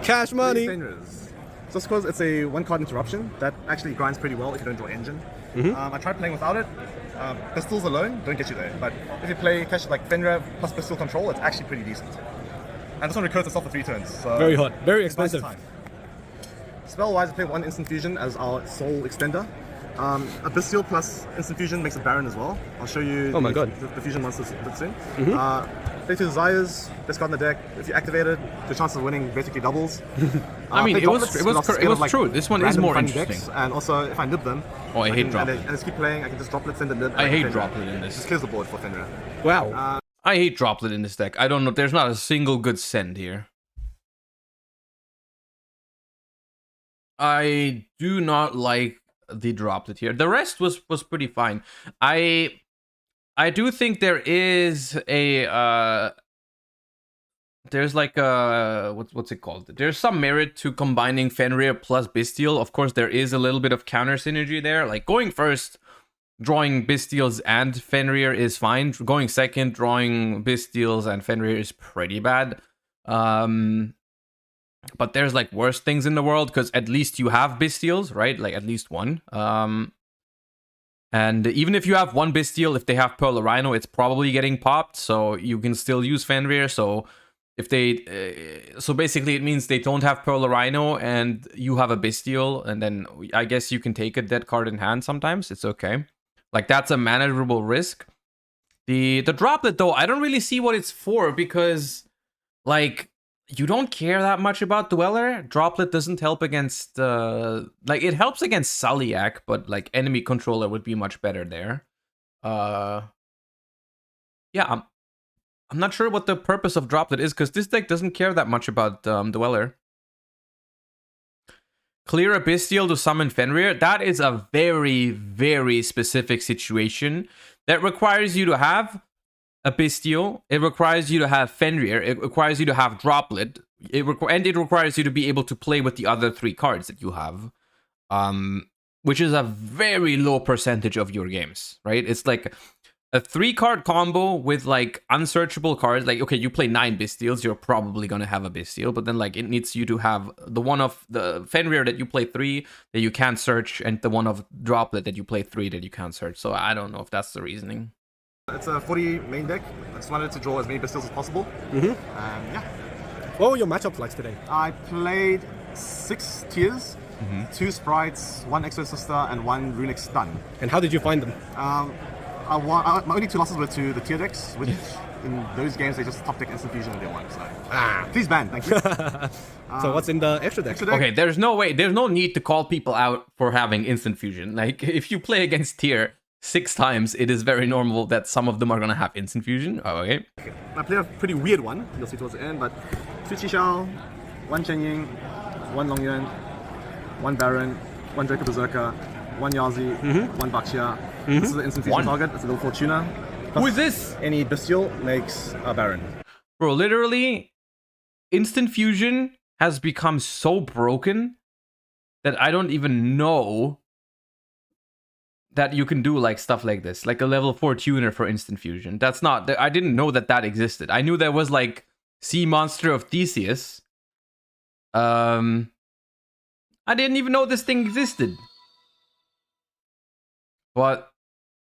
Speaker 5: Cash money.
Speaker 11: Fenrir's. Just because it's a 1-card interruption that actually grinds pretty well if you don't draw engine. I tried playing without it. Pistols alone don't get you there, but if you play Cash like Fenrir plus pistol control, it's actually pretty decent. And this one recurs itself for 3 turns. So
Speaker 5: Very hot. Very expensive.
Speaker 11: Spell-wise, I play 1 Instant Fusion as our Soul Extender. A Bestial plus Instant Fusion makes a Baron as well. I'll show you the Fusion monsters a bit soon. Play 2 Desires, best card in the deck. If you activate it, the chance of winning basically doubles.
Speaker 1: I mean, it was true. This one is more interesting.
Speaker 11: Decks, and also, if I nib them,
Speaker 1: I hate Droplet.
Speaker 11: And just keep playing, I can just Droplet, send a nib.
Speaker 1: I hate Droplet in this.
Speaker 11: Just clears the board for Fenrir.
Speaker 5: Wow.
Speaker 1: I hate Droplet in this deck. I don't know. There's not a single good send here. I do not like the Droplet here. The rest was pretty fine. I do think there is a there's like a what's it called? There's some merit to combining Fenrir plus Bestial. Of course, there is a little bit of counter synergy there. Like going first, drawing Bestials and Fenrir is fine. Going second, drawing Bestials and Fenrir is pretty bad. But there's like worse things in the world because at least you have Bestials, right? Like at least one. And even if you have 1 Bestial, if they have Pearl or Rhino, it's probably getting popped. So you can still use Fenrir. So if they so basically it means they don't have Pearl Rhino and you have a Bestial, and then I guess you can take a dead card in hand sometimes. It's okay. Like, that's a manageable risk. The Droplet, though, I don't really see what it's for, because like, you don't care that much about Dweller. Droplet doesn't help against like, it helps against Sulliak, but like enemy controller would be much better there. Yeah, I'm not sure what the purpose of Droplet is, because this deck doesn't care that much about Dweller. Clear a Bestial to summon Fenrir. That is a very, very specific situation that requires you to have a Bestial. It requires you to have Fenrir. It requires you to have Droplet. And it requires you to be able to play with the other 3 cards that you have. Which is a very low percentage of your games, right? It's like a 3-card combo with like unsearchable cards. Like, okay, you play 9 Bestials, you're probably gonna have a Bestial, but then like it needs you to have the one of the Fenrir that you play 3 that you can't search, and the one of Droplet that you play 3 that you can't search. So I don't know if that's the reasoning.
Speaker 11: It's a 40 main deck. I just wanted to draw as many Bestials as possible. Yeah.
Speaker 5: What were your matchups like today?
Speaker 11: I played 6 tiers, 2 sprites, 1 Exorcister, and 1 runic stun.
Speaker 5: And how did you find them?
Speaker 11: My only 2 losses were to the tier decks, which in those games they just top deck instant fusion and they won. So please ban, thank you.
Speaker 5: So what's in the extra deck?
Speaker 1: Okay, there's no need to call people out for having instant fusion. Like, if you play against tier 6 times, it is very normal that some of them are gonna have instant fusion. Oh, okay.
Speaker 11: I played a pretty weird one, you'll see towards the end, but 2 Qishao, 1 Chen Ying, 1 Longyuan, 1 Baron, 1 Draco Berserker, 1 Yazi, 1 Baxia. This is the instant fusion target. It's a little Fortuna.
Speaker 1: Who is this?
Speaker 11: Any Bestial makes a Baron.
Speaker 1: Bro, literally, instant fusion has become so broken that I don't even know that you can do like stuff like this, like a level 4 tuner for instant fusion. That's not, I didn't know that existed. I knew there was like Sea Monster of Theseus. I didn't even know this thing existed. But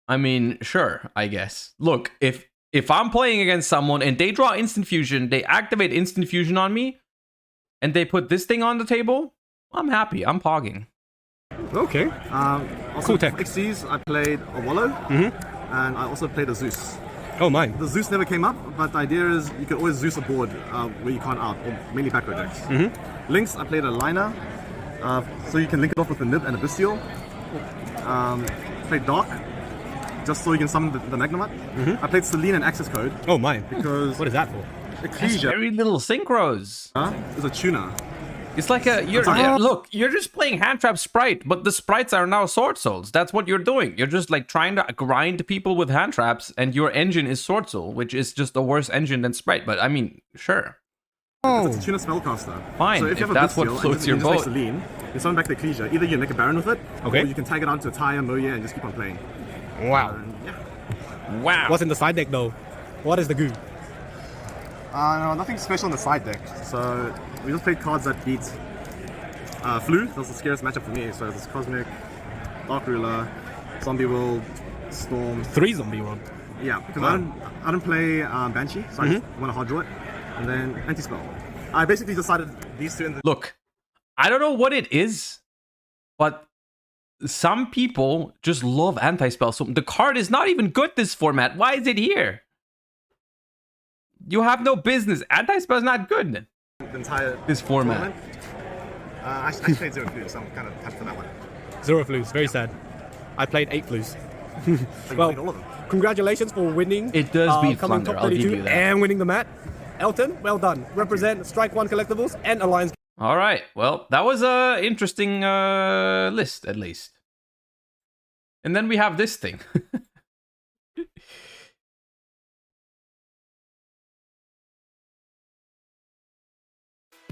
Speaker 1: I mean, sure, I guess. Look, if I'm playing against someone and they draw instant fusion, they activate instant fusion on me, and they put this thing on the table, I'm happy. I'm pogging.
Speaker 5: Okay.
Speaker 11: Also,
Speaker 5: cool tech.
Speaker 11: XCs, I played a Wallow, and I also played a Zeus.
Speaker 5: Oh, mine.
Speaker 11: The Zeus never came up, but the idea is you can always Zeus a board where you can't out, or mainly back row decks. Links, I played a Liner, so you can link it off with a Nib and a Bestial. Played Dark, just so you can summon the Magnemite. I played Selene and Access Code.
Speaker 5: Oh, mine.
Speaker 11: Because
Speaker 5: what is that for?
Speaker 1: That's very little synchros.
Speaker 11: It's a tuner.
Speaker 1: It's like a look. You're just playing hand trap sprite, but the sprites are now sword souls. That's what you're doing. You're just like trying to grind people with hand traps, and your engine is sword soul, which is just a worse engine than sprite. But I mean, sure.
Speaker 11: It's a tuner spellcaster.
Speaker 1: Fine,
Speaker 11: so if you have
Speaker 1: that's
Speaker 11: a
Speaker 1: what floats your boat.
Speaker 11: Selene, you summon back the Ecclesia. Either you make a Baron with it,
Speaker 5: okay,
Speaker 11: or you can tag it onto Taya, Moya, and just keep on playing.
Speaker 5: Wow.
Speaker 1: Wow.
Speaker 5: What's in the side deck though? What is the goo?
Speaker 11: No, nothing special in the side deck. So we just played cards that beat Flu. That was the scariest matchup for me. So it's Cosmic, Dark Ruler, Zombie World, Storm.
Speaker 5: 3 Zombie World.
Speaker 11: Yeah, because I don't play Banshee, so I just want to hard draw it. And then Anti-Spell. I basically decided these 2 in the...
Speaker 1: Look, I don't know what it is, but some people just love Anti-Spell. So the card is not even good this format. Why is it here? You have no business. Anti-Spell is not good.
Speaker 11: The entire
Speaker 1: this format.
Speaker 11: I played 0 Flus, so I'm kind of happy for that one.
Speaker 5: 0 Flus, very sad. I played 8 Flus.
Speaker 11: Well, all of them.
Speaker 5: Congratulations for winning.
Speaker 1: It does beat
Speaker 5: coming
Speaker 1: Flunder,
Speaker 5: top
Speaker 1: I'll give
Speaker 5: 32
Speaker 1: you that.
Speaker 5: and winning the mat. Elton, well done. Represent Strike 1 Collectibles and Alliance.
Speaker 1: All right. Well, that was a interesting list, at least. And then we have this thing.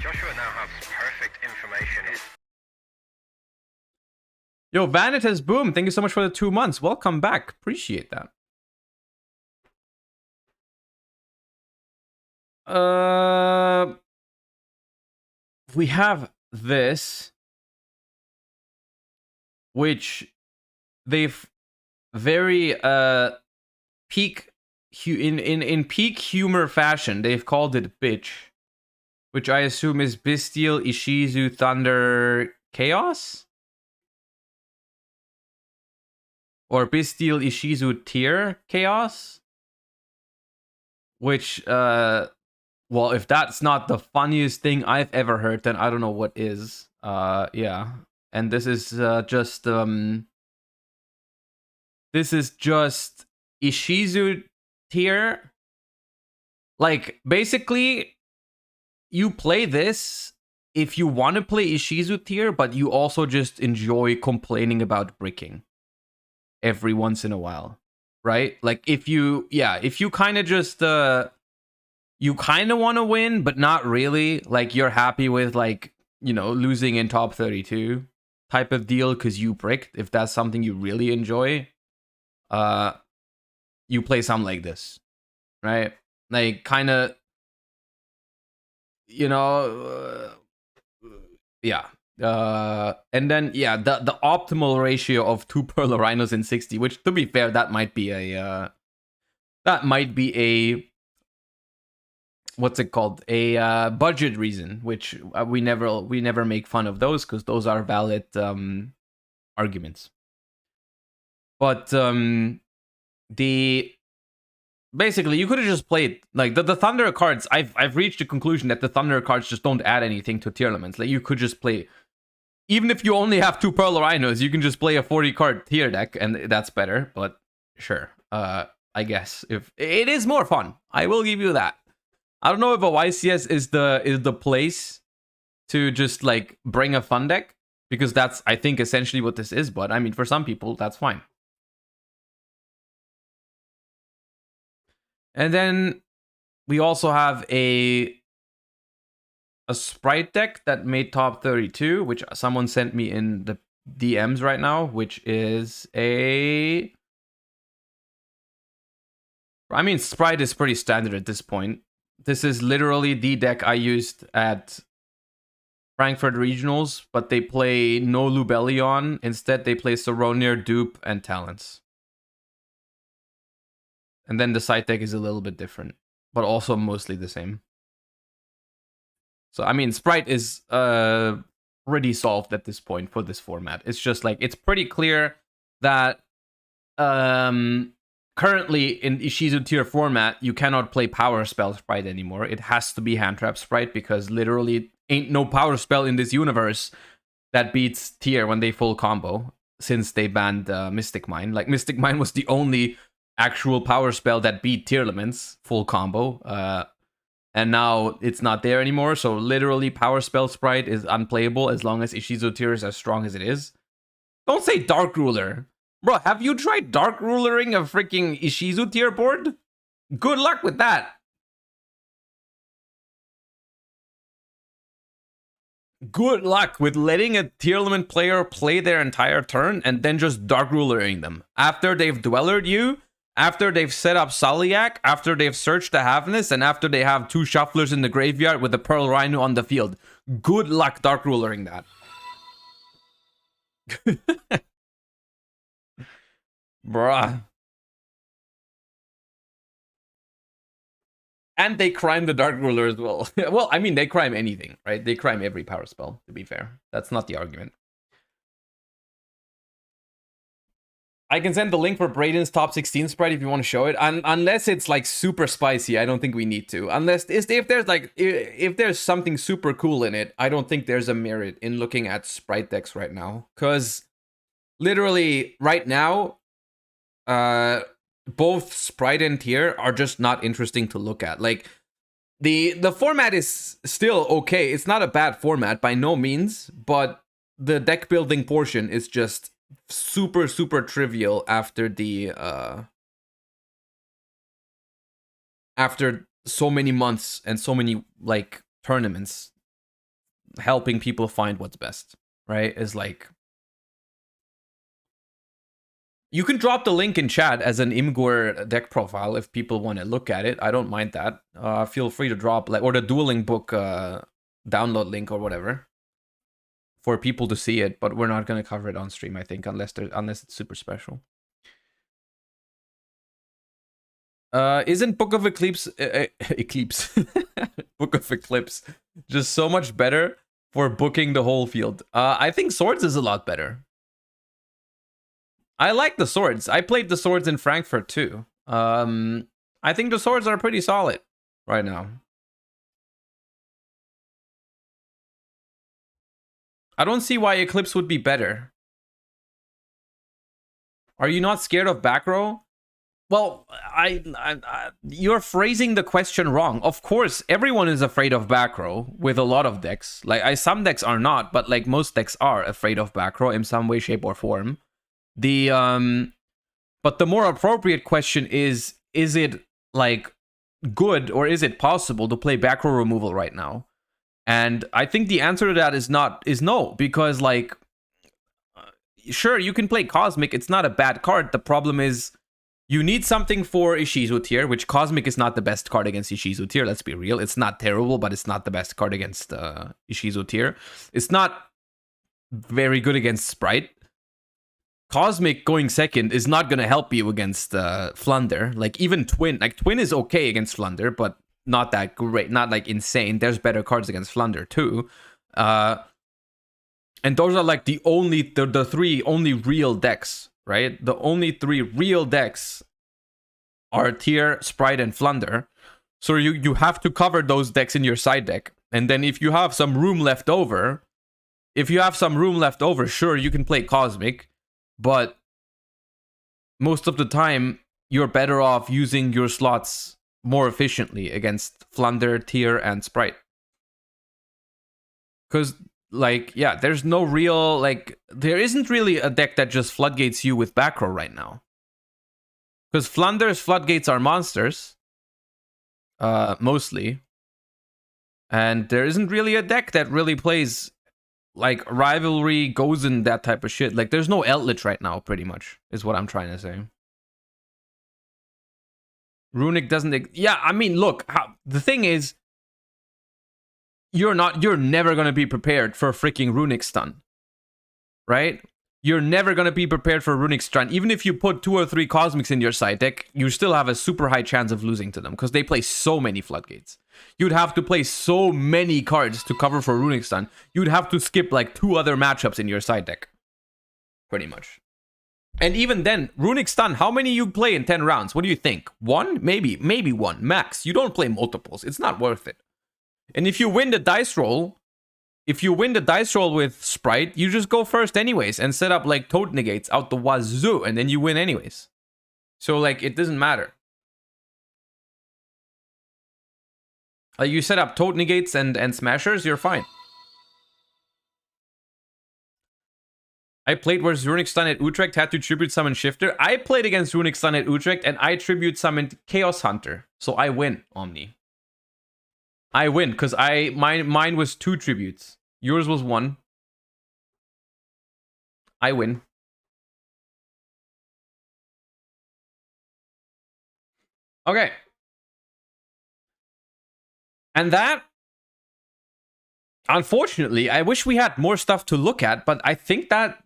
Speaker 3: Joshua now has perfect information.
Speaker 1: Yo, Vanitas Boom, thank you so much for the 2 months. Welcome back. Appreciate that. We have this, which they've very peak in peak humor fashion, they've called it bitch, which I assume is Bestial, Ishizu, Thunder, Chaos? Or Bestial, Ishizu, Tear, Chaos? Which, well, if that's not the funniest thing I've ever heard, then I don't know what is. Yeah. And this is just Ishizu Tear. Like, basically, you play this if you want to play Ishizu Tear, but you also just enjoy complaining about bricking every once in a while, right? Like, if you kind of just you kind of want to win, but not really. Like, you're happy with, like, you know, losing in top 32 type of deal because you bricked. If that's something you really enjoy, you play something like this, right? Like, kind of, you know, yeah. And then, yeah, the optimal ratio of 2 Pearl Rhinos in 60, which, to be fair, that might be a what's it called? A budget reason, which we never make fun of those because those are valid arguments. But basically you could have just played like the Thunder cards. I've reached the conclusion that the Thunder cards just don't add anything to tier elements. Like, you could just play, even if you only have 2 Pearl Rhinos, you can just play a 40 card tier deck, and that's better. But sure, I guess if it is more fun, I will give you that. I don't know if a YCS is the place to just like bring a fun deck, because that's, I think, essentially what this is. But I mean, for some people, that's fine. And then we also have a Sprite deck that made top 32, which someone sent me in the DMs right now, which is a... I mean, Sprite is pretty standard at this point. This is literally the deck I used at Frankfurt Regionals, but they play no Lubellion. Instead, they play Saronir, Dupe, and Talents. And then the side deck is a little bit different, but also mostly the same. So, I mean, Sprite is pretty solved at this point for this format. It's just like, it's pretty clear that currently in Ishizu tier format, you cannot play Power Spell Sprite anymore. It has to be Hand Trap Sprite, because literally ain't no Power Spell in this universe that beats tier when they full combo, since they banned Mystic Mine. Like, Mystic Mine was the only actual Power Spell that beat tier elements full combo. And now it's not there anymore, so literally Power Spell Sprite is unplayable as long as Ishizu tier is as strong as it is. Don't say Dark Ruler. Bro, have you tried Dark Rulering a freaking Ishizu tier board? Good luck with that. Good luck with letting a tier element player play their entire turn and then just Dark Rulering them. After they've Dwellered you, after they've set up Soliak, after they've searched the Havness, and after they have 2 Shufflers in the graveyard with a Pearl Rhino on the field. Good luck Dark Rulering that. Bruh. And they crime the Dark Ruler as well. Well, I mean, they crime anything, right? They crime every power spell, to be fair. That's not the argument. I can send the link for Brayden's top 16 sprite if you want to show it. Unless it's like super spicy, I don't think we need to. Unless if there's like if there's something super cool in it, I don't think there's a merit in looking at sprite decks right now. Because literally right now, both Sprite and Tier are just not interesting to look at. Like, the format is still okay. It's not a bad format by no means, but the deck building portion is just super trivial after the after so many months and so many like tournaments helping people find what's best, right? Is like, you can drop the link in chat as an Imgur deck profile if people want to look at it. I don't mind that. Feel free to drop, like, or the dueling book download link or whatever for people to see it. But we're not gonna cover it on stream, I think, unless it's super special. Isn't Book of Eclipse Eclipse Book of Eclipse just so much better for booking the whole field? I think Swords is a lot better. I like the Swords. I played the Swords in Frankfurt too. I think the Swords are pretty solid right now. I don't see why Eclipse would be better. Are you not scared of back row? Well, you're phrasing the question wrong. Of course, everyone is afraid of back row with a lot of decks. Like, some decks are not, but like most decks are afraid of back row in some way, shape, or form. But the more appropriate question is it like good or is it possible to play back row removal right now? And I think the answer to that is no, because like, sure, you can play Cosmic. It's not a bad card. The problem is you need something for Ishizu Tier, which Cosmic is not the best card against Ishizu Tier. Let's be real. It's not terrible, but it's not the best card against Ishizu Tier. It's not very good against Sprite. Cosmic going second is not going to help you against Flunder. Like, even Twin. Like, Twin is okay against Flunder, but not that great. Not, like, insane. There's better cards against Flunder, too. And those are, like, the three only real decks, right? The only three real decks are Tier, Sprite, and Flunder. So you have to cover those decks in your side deck. And then if you have some room left over, sure, you can play Cosmic. But most of the time, you're better off using your slots more efficiently against Flunder, Tier, and Sprite. Because, like, yeah, there isn't really a deck that just floodgates you with back row right now. Because Flunder's floodgates are monsters. Mostly. And there isn't really a deck that really plays like Rivalry, Gozen, that type of shit. Like, there's no Eldritch right now, pretty much, is what I'm trying to say. Runic doesn't... Yeah, I mean, look, the thing is, you're never going to be prepared for a freaking Runic stun. Right? You're never going to be prepared for a Runic stun. Even if you put 2 or 3 Cosmics in your side deck, you still have a super high chance of losing to them, because they play so many floodgates. You'd have to play so many cards to cover for Runic stun. You'd have to skip like 2 other matchups in your side deck. Pretty much. And even then, Runic stun, how many you play in 10 rounds? What do you think? 1? Maybe 1. Max. You don't play multiples. It's not worth it. And if you win the dice roll, with Sprite, you just go first anyways and set up like Toad Negates out the wazoo, and then you win anyways. So like, it doesn't matter. You set up Toad Negates and Smashers, you're fine. I played versus Runic Stun at Utrecht, had to tribute summon Shifter. I played against Runic Stun at Utrecht, and I tribute summoned Chaos Hunter. So I win, Omni. I win, because mine was 2 tributes. Yours was 1. I win. Okay. And that, unfortunately, I wish we had more stuff to look at, but I think that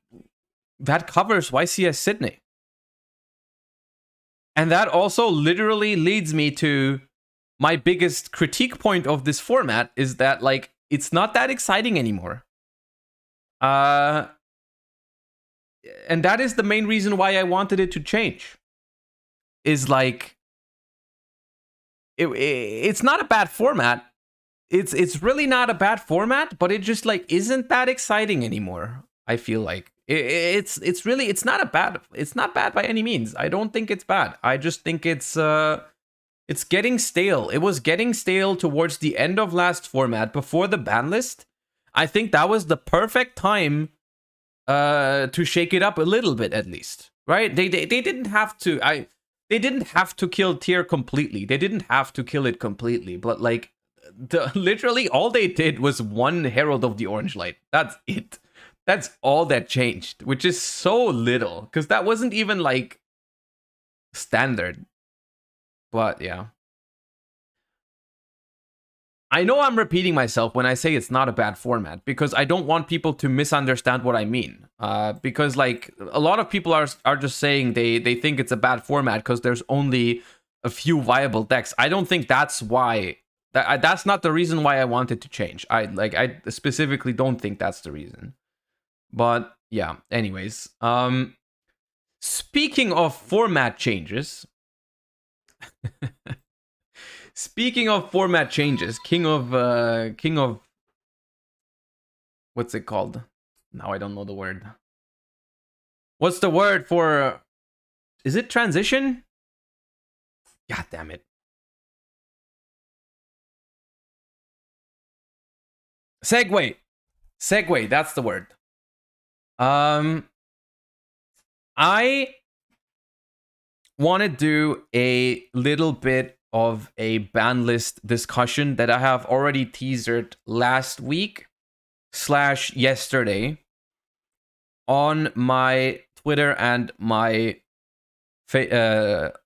Speaker 1: covers YCS Sydney. And that also literally leads me to my biggest critique point of this format, is that, like, it's not that exciting anymore. And that is the main reason why I wanted it to change. Is like, it's not a bad format. It's really not a bad format, but it just like isn't that exciting anymore. I feel like it's not bad by any means. I don't think it's bad. I just think it's getting stale. It was getting stale towards the end of last format before the ban list. I think that was the perfect time to shake it up a little bit, at least. Right? They didn't have to. They didn't have to kill Tier completely. They didn't have to kill it completely. But like, literally all they did was 1 Herald of the Orange Light. That's it. That's all that changed, which is so little, because that wasn't even like standard. But yeah. I know I'm repeating myself when I say it's not a bad format, because I don't want people to misunderstand what I mean. Because like, a lot of people are just saying they think it's a bad format because there's only a few viable decks. I don't think that's why. That's not the reason why I wanted to change. I specifically don't think that's the reason. But yeah, anyways. Speaking of format changes. Speaking of format changes, King of what's it called? Now I don't know the word. What's the word for, is it transition? God damn it. Segue. Segue, that's the word. I want to do a little bit of a ban list discussion that I have already teasered last week / yesterday on my Twitter and my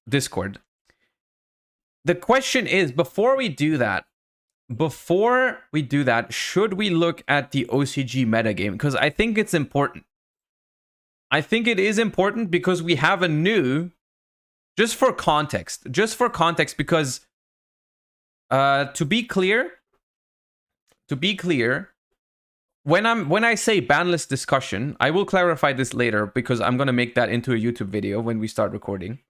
Speaker 1: Discord. The question is, before we do that, should we look at the OCG metagame? Because I think it's important. I think it is important because we have a new, just for context, because to be clear, when I say ban list discussion, I will clarify this later because I'm going to make that into a YouTube video when we start recording.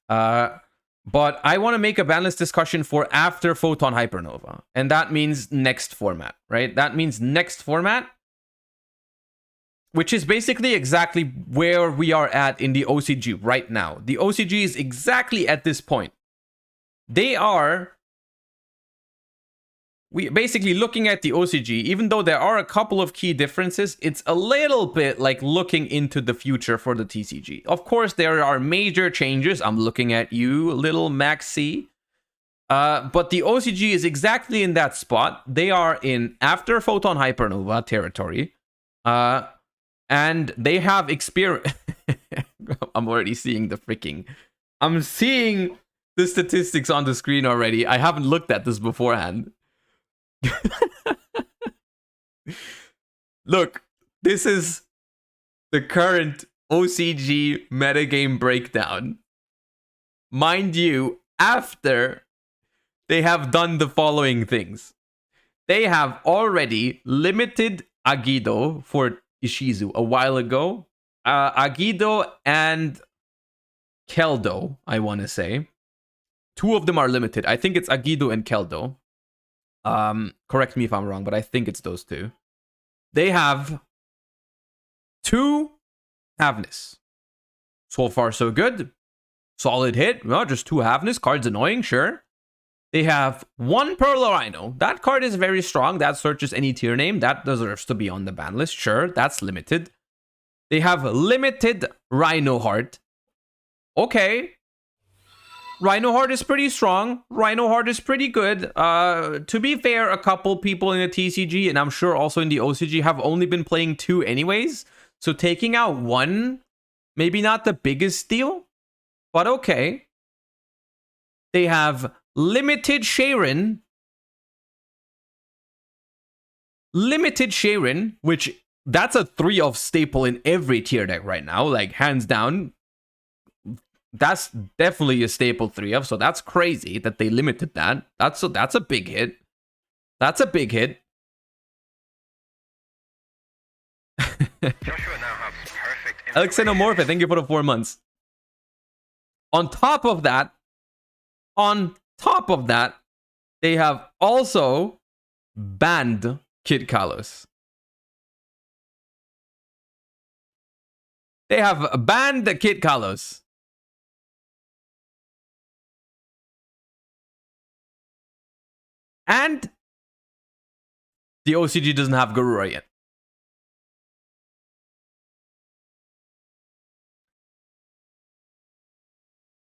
Speaker 1: But I want to make a ban list discussion for after Photon Hypernova. And that means next format, right? That means next format, which is basically exactly where we are at in the OCG right now. The OCG is exactly at this point. We basically looking at the OCG, even though there are a couple of key differences, it's a little bit like looking into the future for the TCG. Of course, there are major changes. I'm looking at you, little Maxi. But the OCG is exactly in that spot. They are in after Photon Hypernova territory. And they have experience. I'm already seeing I'm seeing the statistics on the screen already. I haven't looked at this beforehand. Look, this is the current OCG metagame breakdown. Mind you, after they have done the following things. They have already limited Agido for Ishizu a while ago. Agido and Keldo, I want to say. Two of them are limited. I think it's Agido and Keldo. Correct me if I'm wrong, but I think it's those two. They have 2 Havness. So far, so good. Solid hit. Well, just 2 Havness. Card's annoying, sure. They have 1 Pearl Rhino. That card is very strong. That searches any tier name. That deserves to be on the ban list. Sure, that's limited. They have limited Rhino Heart. Okay. Rhino Heart is pretty strong. Rhino Heart is pretty good. To be fair, a couple people in the TCG, and I'm sure also in the OCG, have only been playing 2 anyways. So taking out 1, maybe not the biggest deal, but okay. They have limited Sharon. Limited Sharon, which that's a 3 of staple in every tier deck right now. Like, hands down. That's definitely a staple 3 of, so that's crazy that they limited that. That's a big hit. That's a big hit.
Speaker 3: Joshua now has perfect
Speaker 1: Alexanomorph, thank you for the 4 months. On top of that, they have also banned Kid Kalos. They have banned Kid Kalos. And the OCG doesn't have Garura yet.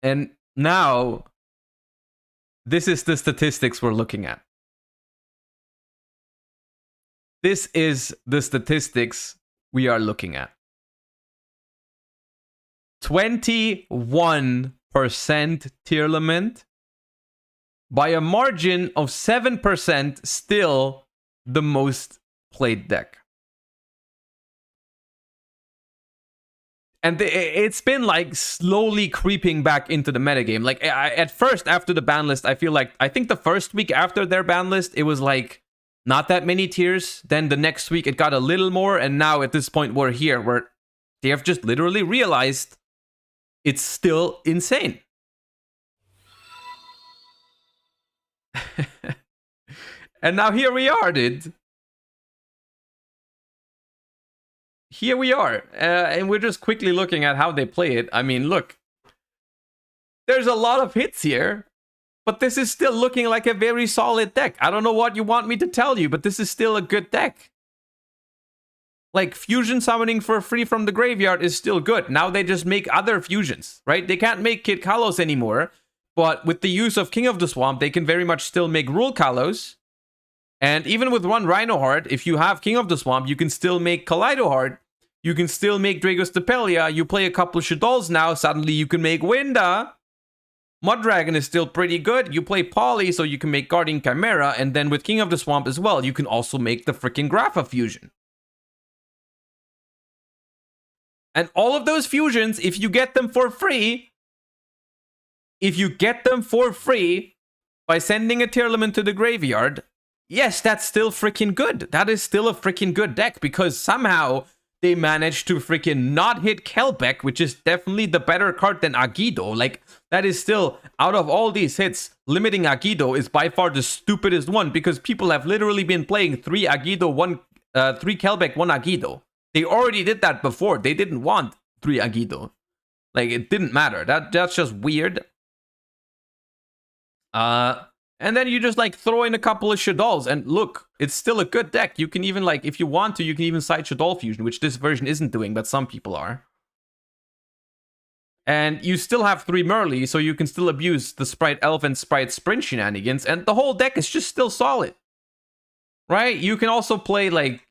Speaker 1: And now, this is the statistics we're looking at. This is the statistics we are looking at. 21% tier lament. By a margin of 7%, still the most played deck. And it's been like slowly creeping back into the metagame. Like at first, after the ban list, I think the first week after their ban list, it was like not that many tiers. Then the next week it got a little more. And now at this point we're here where they have just literally realized it's still insane. And now here we are, dude. Here we are, and we're just quickly looking at how they play it. I mean, look, there's a lot of hits here, but this is still looking like a very solid deck. I don't know what you want me to tell you, but this is still a good deck. Like, fusion summoning for free from the graveyard is still good. Now they just make other fusions, right? They can't make Kid Kalos anymore, but with the use of King of the Swamp, they can very much still make Rule Kalos. And even with one Rhino Heart, if you have King of the Swamp, you can still make Kaleido Heart. You can still make Dragos Depelia. You play a couple of Shadows now, suddenly you can make Winda. Muddragon is still pretty good. You play Poly, so you can make Guardian Chimera. And then with King of the Swamp as well, you can also make the freaking Grapha fusion. And all of those fusions, if you get them for free, by sending a Tearlament to the graveyard, yes, that's still freaking good. That is still a freaking good deck because somehow they managed to freaking not hit Kelbeck, which is definitely the better card than Agido. Like, that is still, out of all these hits, limiting Agido is by far the stupidest one because people have literally been playing 3 Agido, 3 Kelbeck, 1 Agido. They already did that before. They didn't want 3 Agido. Like, it didn't matter. That's just weird. And then you just like throw in a couple of Shadows and look, it's still a good deck. You can even like, if you want to, you can even side Shadow Fusion, which this version isn't doing, but some people are. And you still have 3 Merly, so you can still abuse the Sprite Elf and Sprite Sprint shenanigans, and the whole deck is just still solid. Right? You can also play like,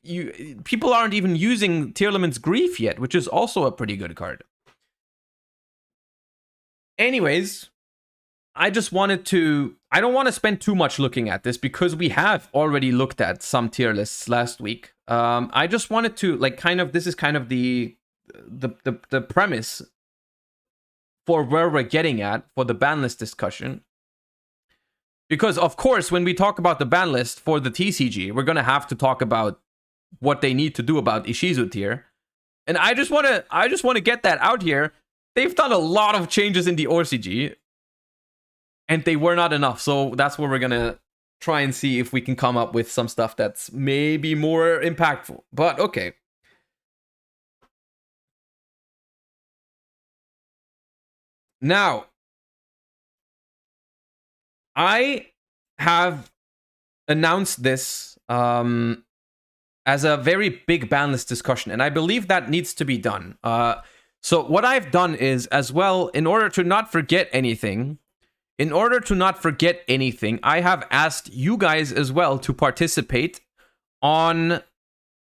Speaker 1: people aren't even using Tearlament's Grief yet, which is also a pretty good card. Anyways, I just wanted to... I don't want to spend too much looking at this because we have already looked at some tier lists last week. I just wanted to, like, kind of... This is kind of the premise for where we're getting at for the ban list discussion. Because, of course, when we talk about the ban list for the TCG, we're going to have to talk about what they need to do about Ishizu tier. And I just want to get that out here. They've done a lot of changes in the ORCG. And they were not enough. So that's where we're going to try and see if we can come up with some stuff that's maybe more impactful. But okay. Now, I have announced this as a very big ban list discussion. And I believe that needs to be done. So what I've done is, as well, in order to not forget anything... I have asked you guys as well to participate on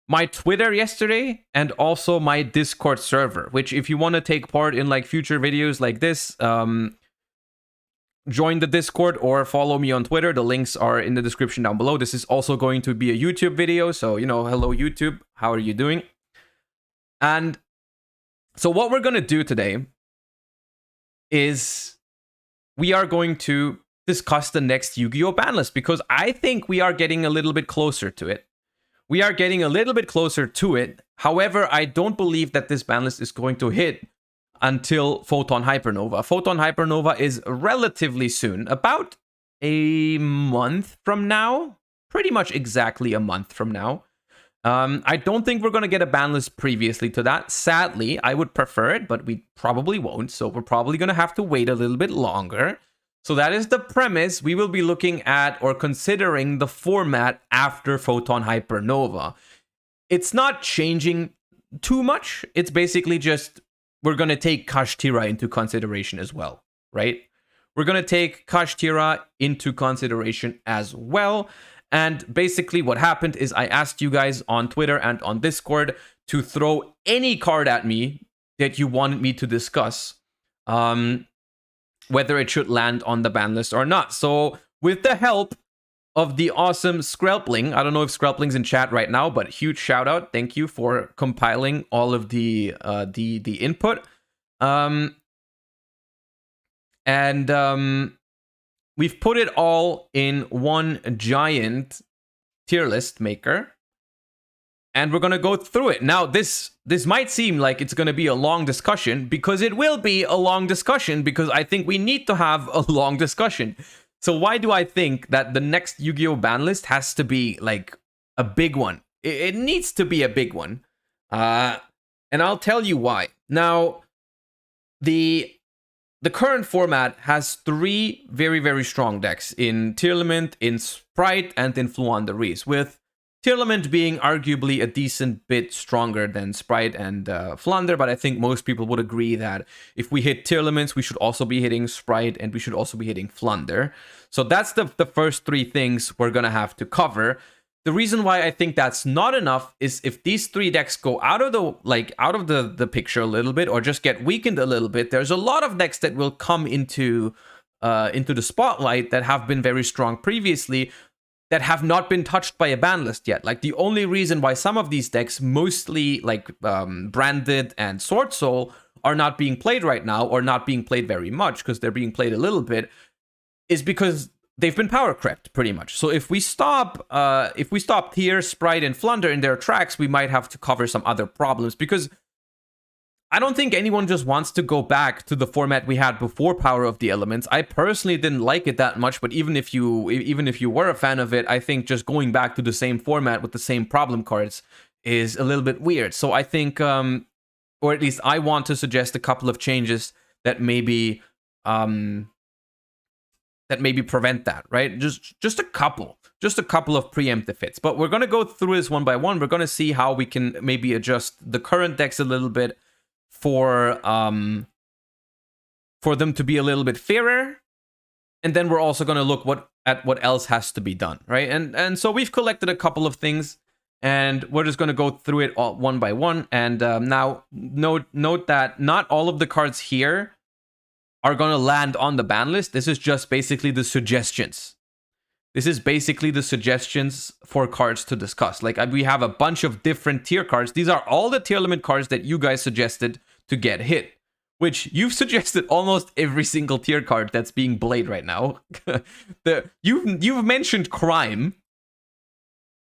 Speaker 1: my Twitter yesterday and also my Discord server, which if you want to take part in like future videos like this, join the Discord or follow me on Twitter. The links are in the description down below. This is also going to be a YouTube video. So, you know, hello YouTube, how are you doing? And so what we're going to do today is... we are going to discuss the next Yu-Gi-Oh! Ban list because I think we are getting a little bit closer to it. However, I don't believe that this ban list is going to hit until Photon Hypernova. Photon Hypernova is relatively soon, about a month from now. Pretty much exactly a month from now. I don't think we're going to get a ban list previously to that. Sadly, I would prefer it, but we probably won't. So we're probably going to have to wait a little bit longer. So that is the premise. We will be looking at or considering the format after Photon Hypernova. It's not changing too much. It's basically just we're going to take Kashtira into consideration as well, right? We're going to take Kashtira into consideration as well. And basically what happened is I asked you guys on Twitter and on Discord to throw any card at me that you wanted me to discuss, whether it should land on the ban list or not. So with the help of the awesome Skrelpling. I don't know if Skrelpling's in chat right now, but huge shout out. Thank you for compiling all of the input. We've put it all in one giant tier list maker. And we're going to go through it. Now, this might seem like it's going to be a long discussion, because it will be a long discussion, because I think we need to have a long discussion. So why do I think that the next Yu-Gi-Oh! Ban list has to be like a big one? It needs to be a big one. And I'll tell you why. Now, the current format has 3 very, very strong decks in Tearlament, in Sprite, and in Fluanderies, with Tearlament being arguably a decent bit stronger than Sprite and Flunder, but I think most people would agree that if we hit Tearlaments, we should also be hitting Sprite, and we should also be hitting Flunder. So that's the first 3 things we're gonna have to cover. The reason why I think that's not enough is if these 3 decks go out of the picture a little bit, or just get weakened a little bit, there's a lot of decks that will come into the spotlight that have been very strong previously, that have not been touched by a ban list yet. Like, the only reason why some of these decks, mostly like Branded and Sword Soul, are not being played right now, or not being played very much, because they're being played a little bit, is because they've been power crept pretty much. So if we stop Tear, Sprite, and Flunder in their tracks, we might have to cover some other problems, because I don't think anyone just wants to go back to the format we had before Power of the Elements. I personally didn't like it that much, but even if you were a fan of it, I think just going back to the same format with the same problem cards is a little bit weird. So I think, or at least I want to suggest a couple of changes that maybe prevent that, right? Just a couple of preemptive hits. But we're gonna go through this one by one. We're gonna see how we can maybe adjust the current decks a little bit for them to be a little bit fairer, and then we're also going to look at what else has to be done, right? And so we've collected a couple of things, and we're just going to go through it all one by one. And now note that not all of the cards here are going to land on the ban list. This is just basically the suggestions. This is basically the suggestions for cards to discuss. Like, we have a bunch of different tier cards. These are all the tier limit cards that you guys suggested to get hit, which you've suggested almost every single tier card that's being played right now. You've mentioned Crime.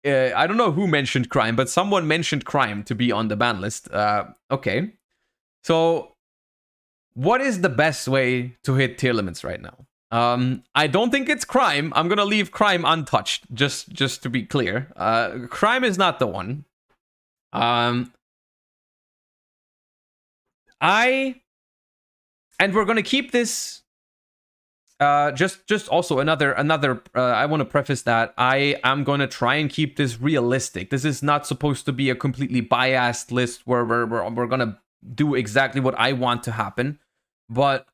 Speaker 1: I don't know who mentioned Crime, but someone mentioned Crime to be on the ban list. Okay. So what is the best way to hit tier limits right now? I don't think it's Crime. I'm gonna leave Crime untouched, just to be clear. Crime is not the one. And we're gonna keep this. Just also another. I want to preface that I am gonna try and keep this realistic. This is not supposed to be a completely biased list where we're gonna do exactly what I want to happen, but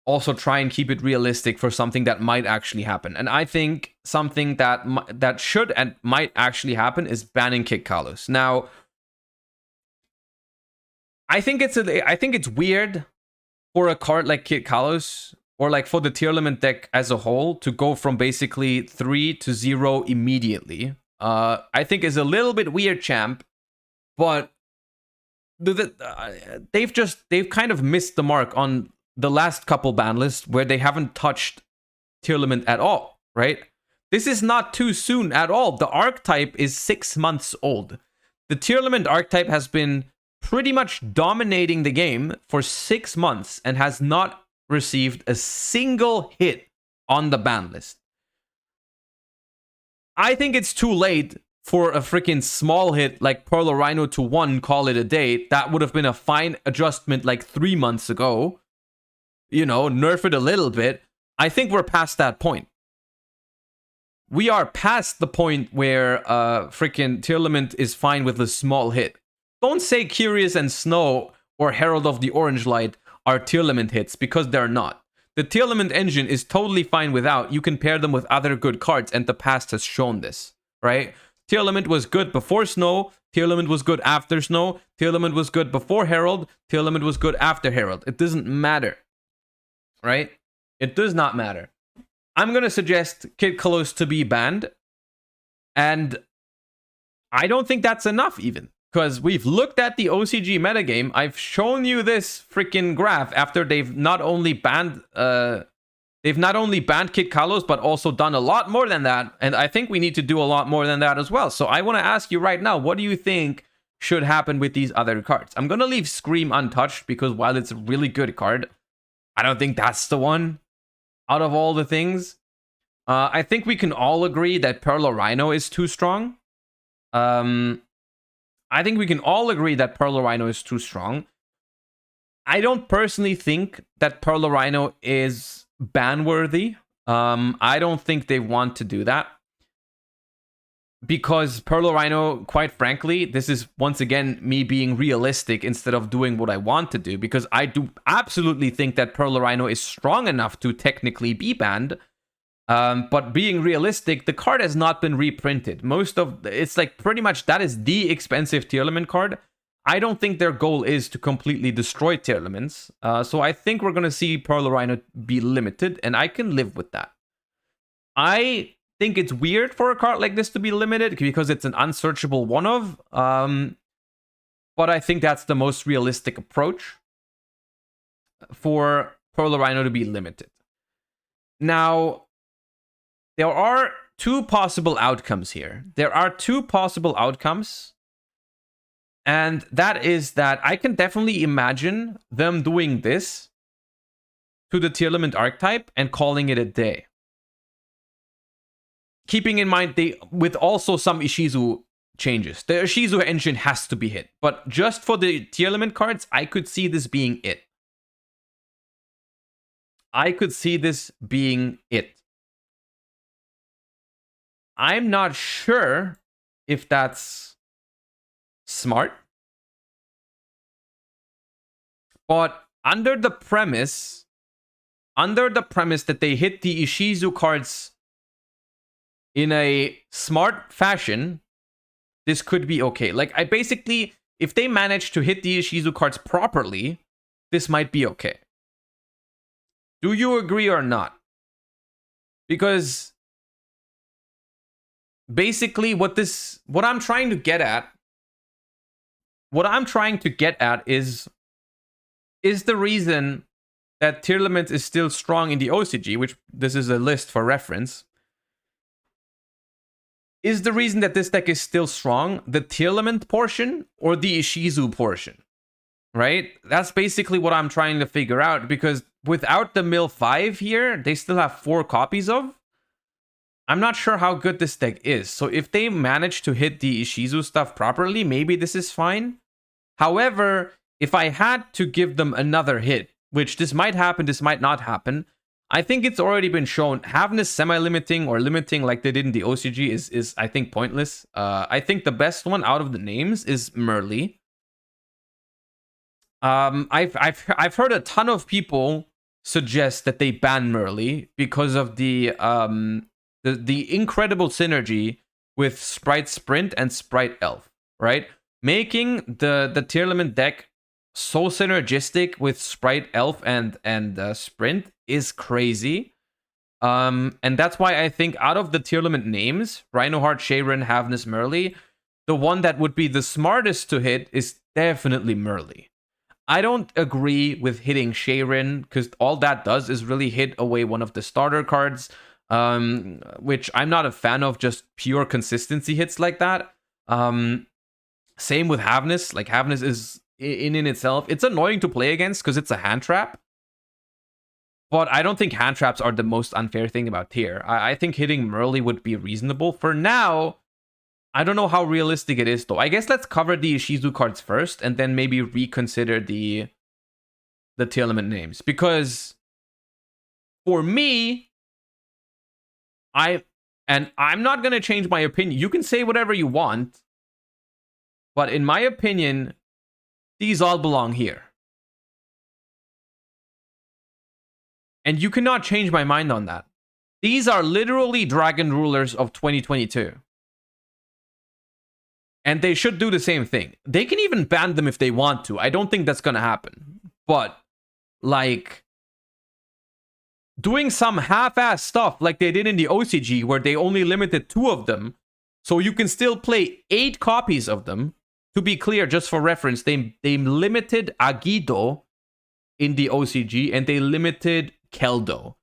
Speaker 1: also try and keep it realistic for something that might actually happen. And I think something that should and might actually happen is banning Kid Kalos. Now, I think it's weird for a card like Kid Kalos, or like for the tier limit deck as a whole, to go from basically 3 to 0 immediately. I think is a little bit weird, champ, but they've kind of missed the mark on the last couple ban lists where they haven't touched tier limit at all, right? This is not too soon at all. The archetype is 6 months old. The tier limit archetype has been pretty much dominating the game for 6 months and has not received a single hit on the ban list. I think it's too late for a freaking small hit like Pearl Rhino to 1, call it a day. That would have been a fine adjustment like 3 months ago. You know, nerf it a little bit. I think we're past that point. We are past the point where freaking tier limit is fine with a small hit. Don't say Curious and Snow or Herald of the Orange Light are tier limit hits, because they're not. The tier limit engine is totally fine without. You can pair them with other good cards, and the past has shown this, right? Tier limit was good before Snow. Tier limit was good after Snow. Tier limit was good before Herald. Tier limit was good after Herald. It doesn't matter, right? It does not matter. I'm going to suggest Kid Kalos to be banned. And I don't think that's enough even. Because we've looked at the OCG metagame. I've shown you this freaking graph after they've not only banned Kid Kalos, but also done a lot more than that. And I think we need to do a lot more than that as well. So I want to ask you right now, what do you think should happen with these other cards? I'm going to leave Scream untouched because while it's a really good card, I don't think that's the one out of all the things. I think we can all agree that Perla Rhino is too strong. I think we can all agree that Perla Rhino is too strong. I don't personally think that Perla Rhino is ban-worthy. I don't think they want to do that. Because Perla Rhino, quite frankly, this is once again me being realistic instead of doing what I want to do. Because I do absolutely think that Perla Rhino is strong enough to technically be banned. But being realistic, the card has not been reprinted. It's like pretty much that is the expensive tier element card. I don't think their goal is to completely destroy tier elements. So I think we're going to see Perla Rhino be limited, and I can live with that. I think it's weird for a card like this to be limited because it's an unsearchable one-of. But I think that's the most realistic approach for Perla Rhino to be limited. Now, there are two possible outcomes here. There are two possible outcomes. And that is that I can definitely imagine them doing this to the tier element archetype and calling it a day. Keeping in mind, with also some Ishizu changes. The Ishizu engine has to be hit. But just for the tier element cards, I could see this being it. I could see this being it. I'm not sure if that's smart. But under the premise that they hit the Ishizu cards in a smart fashion, this could be okay. Like, if they manage to hit the Ishizu cards properly, this might be okay. Do you agree or not? Because basically what I'm trying to get at is the reason that tier element is still strong in the OCG, which this is a list for reference. Is the reason that this deck is still strong the tier element portion or the Ishizu portion? Right? That's basically what I'm trying to figure out, because without the Mill 5 here, they still have 4 copies of. I'm not sure how good this deck is. So if they manage to hit the Ishizu stuff properly, maybe this is fine. However, if I had to give them another hit, which this might happen, this might not happen, I think it's already been shown. Having this semi-limiting or limiting like they did in the OCG is I think, pointless. I think the best one out of the names is Merly. I've heard a ton of people suggest that they ban Merly because of the incredible synergy with Sprite Sprint and Sprite Elf, right? Making the tier element deck so synergistic with Sprite Elf and Sprint is crazy. And that's why I think out of the tier element names, Rhinoheart, Sharon, Havness, Merly, the one that would be the smartest to hit is definitely Merly. I don't agree with hitting Sharon, because all that does is really hit away one of the starter cards, which I'm not a fan of, just pure consistency hits like that. Same with Havness. Like, Havness is in itself, it's annoying to play against because it's a hand trap. But I don't think hand traps are the most unfair thing about tier. I think hitting Merly would be reasonable. For now, I don't know how realistic it is, though. I guess let's cover the Ishizu cards first, and then maybe reconsider the tier element names. Because for me, I'm not going to change my opinion. You can say whatever you want. But in my opinion, these all belong here. And you cannot change my mind on that. These are literally Dragon Rulers of 2022. And they should do the same thing. They can even ban them if they want to. I don't think that's going to happen. But, like, doing some half-ass stuff like they did in the OCG where they only limited 2 of them, so you can still play 8 copies of them. To be clear, just for reference, they limited Agido in the OCG and they limited Keldo.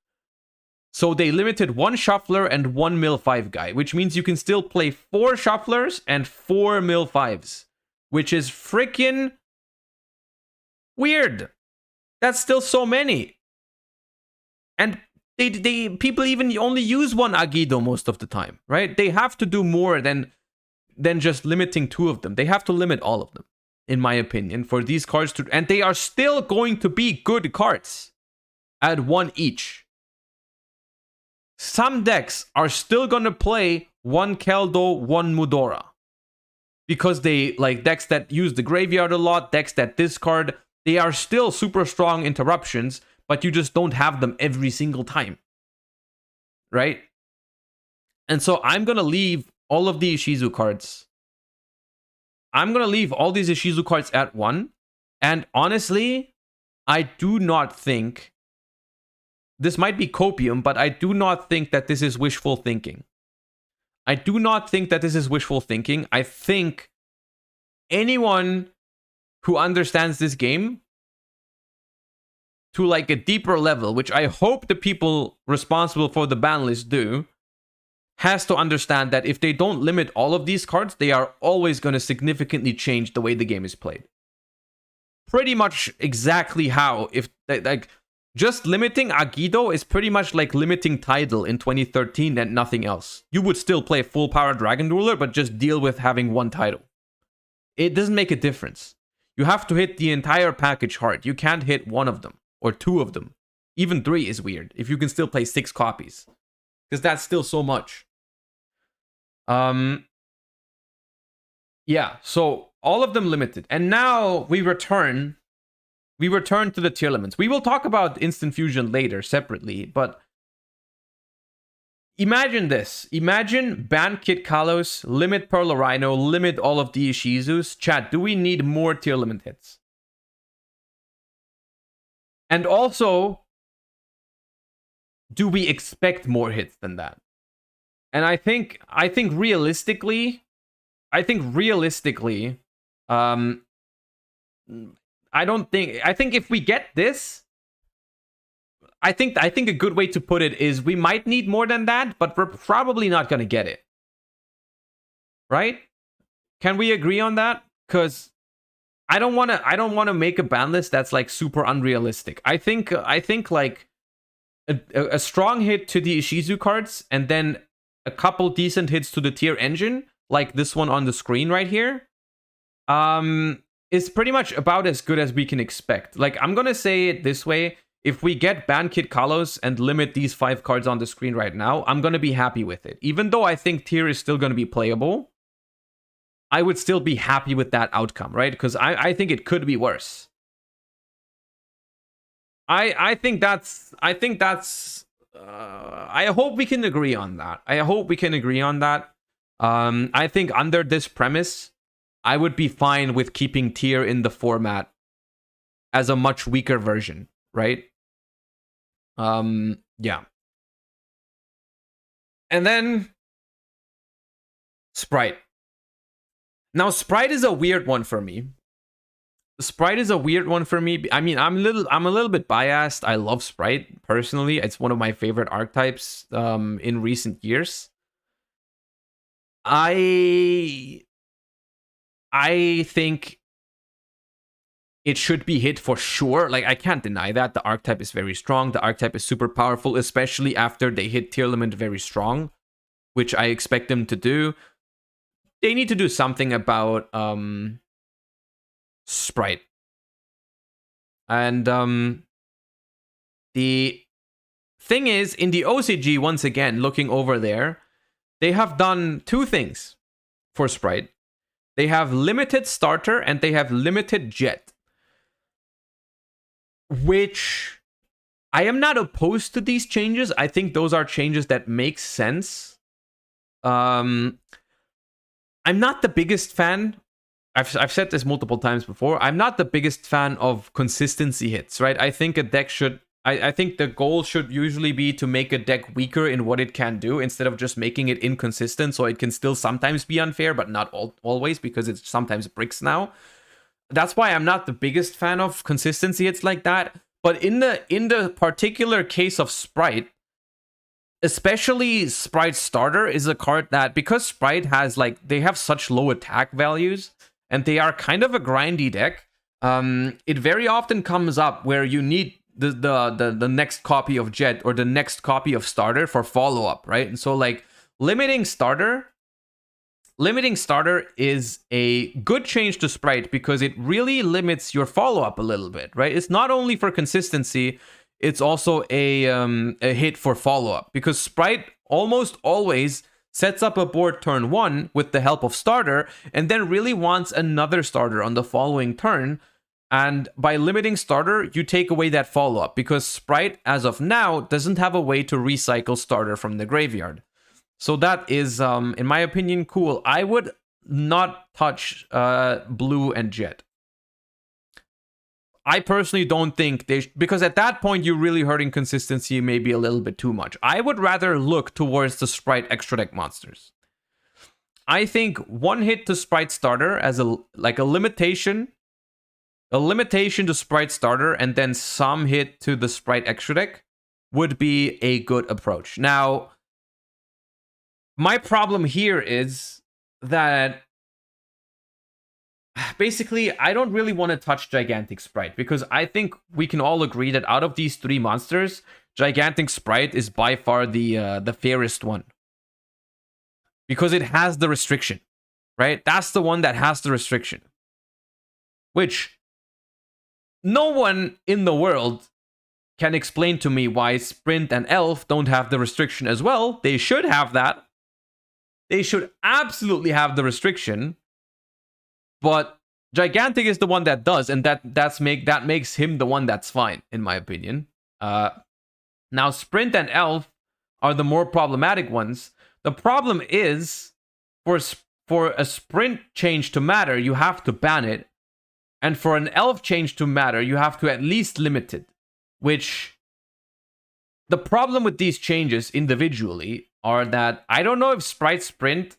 Speaker 1: So they limited 1 shuffler and 1 mill 5 guy, which means you can still play 4 shufflers and 4 mill 5s, which is freaking weird. That's still so many. And people even only use 1 Agido most of the time, right? They have to do more than just limiting 2 of them. They have to limit all of them, in my opinion, for these cards to... And they are still going to be good cards at 1 each. Some decks are still going to play 1 Keldo, 1 Mudora. Because they, like, decks that use the graveyard a lot, decks that discard, they are still super strong interruptions, but you just don't have them every single time. Right? And so I'm going to leave all of the Ishizu cards. I'm going to leave all these Ishizu cards at 1. And honestly, I do not think... This might be copium, but I do not think that this is wishful thinking. I do not think that this is wishful thinking. I think anyone who understands this game to like a deeper level, which I hope the people responsible for the ban list do, has to understand that if they don't limit all of these cards, they are always going to significantly change the way the game is played. Pretty much exactly how, if like... Just limiting Agido is pretty much like limiting Tidal in 2013 and nothing else. You would still play full power Dragon Ruler, but just deal with having 1 Tidal. It doesn't make a difference. You have to hit the entire package hard. You can't hit 1 of them or 2 of them. Even 3 is weird if you can still play 6 copies. Because that's still so much. Yeah, so all of them limited. And now we return to the tier limits. We will talk about Instant Fusion later separately, but imagine this. Imagine ban Kit Kalos, limit Pearl Rhino, limit all of the Ishizus. Chat, do we need more tier limit hits? And also, do we expect more hits than that? And I think realistically, I think if we get this, I think a good way to put it is we might need more than that, but we're probably not going to get it. Right? Can we agree on that? Because I don't want to make a ban list that's like super unrealistic. I think like a strong hit to the Ishizu cards and then a couple decent hits to the tier engine, like this one on the screen right here. Is pretty much about as good as we can expect. Like, I'm gonna say it this way. If we get ban Kit Kalos and limit these 5 cards on the screen right now, I'm gonna be happy with it. Even though I think tier is still gonna be playable, I would still be happy with that outcome, right? Because I think it could be worse. I hope we can agree on that. I think under this premise, I would be fine with keeping tier in the format as a much weaker version, right? Yeah. And then Sprite. Now, Sprite is a weird one for me. I mean, I'm a little bit biased. I love Sprite personally. It's one of my favorite archetypes in recent years. I think it should be hit for sure. Like, I can't deny that. The archetype is very strong. The archetype is super powerful, especially after they hit tier limit very strong, which I expect them to do. They need to do something about Sprite. And the thing is, in the OCG, once again, looking over there, they have done 2 things for Sprite. They have limited starter and they have limited jet. Which I am not opposed to these changes. I think those are changes that make sense. I'm not the biggest fan. I've said this multiple times before. I'm not the biggest fan of consistency hits, right? I think a deck should I think the goal should usually be to make a deck weaker in what it can do instead of just making it inconsistent, so it can still sometimes be unfair, but not always, because it sometimes bricks now. That's why I'm not the biggest fan of consistency hits like that. But in the particular case of Sprite, especially Sprite Starter is a card that, because Sprite has they have such low attack values and they are kind of a grindy deck, it very often comes up where you need the next copy of Jet or the next copy of Starter for follow-up, right? And so limiting Starter is a good change to Sprite because it really limits your follow-up a little bit, right? It's not only for consistency, it's also a hit for follow-up, because Sprite almost always sets up a board turn 1 with the help of Starter and then really wants another Starter on the following turn. And by limiting Starter, you take away that follow-up, because Sprite, as of now, doesn't have a way to recycle Starter from the graveyard. So that is, in my opinion, cool. I would not touch Blue and Jet. I personally don't think because at that point, you're really hurting consistency maybe a little bit too much. I would rather look towards the Sprite extra deck monsters. I think one hit to Sprite Starter as a limitation. A limitation to Sprite Starter and then some hit to the Sprite extra deck would be a good approach. Now, my problem here is that basically I don't really want to touch Gigantic Sprite, because I think we can all agree that out of these 3 monsters, Gigantic Sprite is by far the fairest one, because it has the restriction, right? That's the one that has the restriction, which no one in the world can explain to me why Sprint and Elf don't have the restriction as well. They should have that. They should absolutely have the restriction. But Gigantic is the one that does, and that makes him the one that's fine, in my opinion. Now, Sprint and Elf are the more problematic ones. The problem is, for a Sprint change to matter, you have to ban it. And for an Elf change to matter, you have to at least limit it. Which, the problem with these changes individually are that I don't know if Sprite Sprint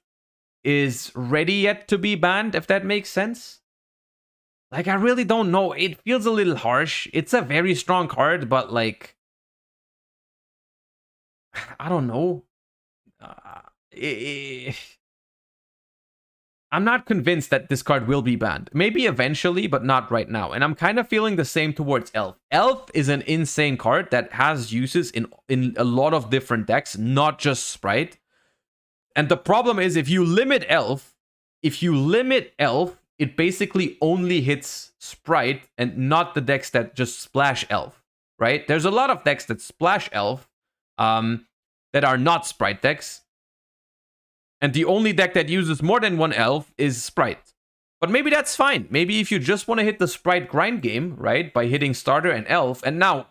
Speaker 1: is ready yet to be banned, if that makes sense. I really don't know. It feels a little harsh. It's a very strong card, but I don't know. I'm not convinced that this card will be banned. Maybe eventually, but not right now. And I'm kind of feeling the same towards Elf. Elf is an insane card that has uses in a lot of different decks, not just Sprite. And the problem is, if you limit Elf, it basically only hits Sprite and not the decks that just splash Elf, right? There's a lot of decks that splash Elf that are not Sprite decks. And the only deck that uses more than one Elf is Sprite. But maybe that's fine. Maybe if you just want to hit the Sprite grind game, right, by hitting Starter and Elf, and now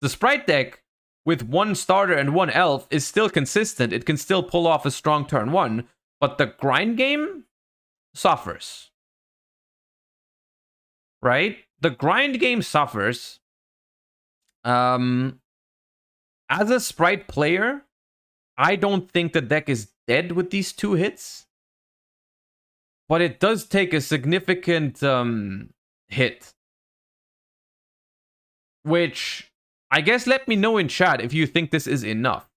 Speaker 1: the Sprite deck with one Starter and one Elf is still consistent. It can still pull off a strong turn 1, but the grind game suffers. Right? The grind game suffers. As a Sprite player, I don't think the deck is dead with these 2 hits, but it does take a significant hit, which I guess let me know in chat if you think this is enough.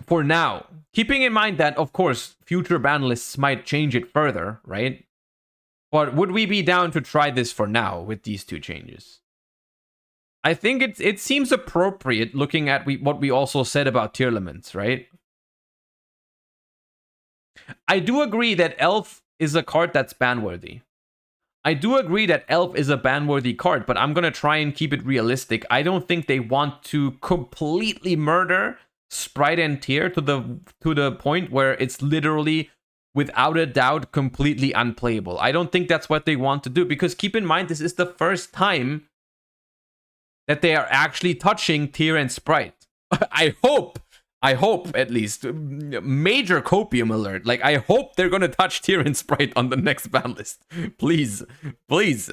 Speaker 1: For now, keeping in mind that, of course, future ban lists might change it further, right? But would we be down to try this for now with these 2 changes? I think it seems appropriate looking at what we also said about tier limits, right? I do agree that Elf is a card that's ban-worthy. I do agree that Elf is a ban-worthy card, but I'm going to try and keep it realistic. I don't think they want to completely murder Sprite and Tear to the point where it's literally, without a doubt, completely unplayable. I don't think that's what they want to do, because keep in mind, this is the first time that they are actually touching Tear and Sprite. I hope at least, major copium alert. I hope they're gonna touch Tear and Sprite on the next ban list. Please, please.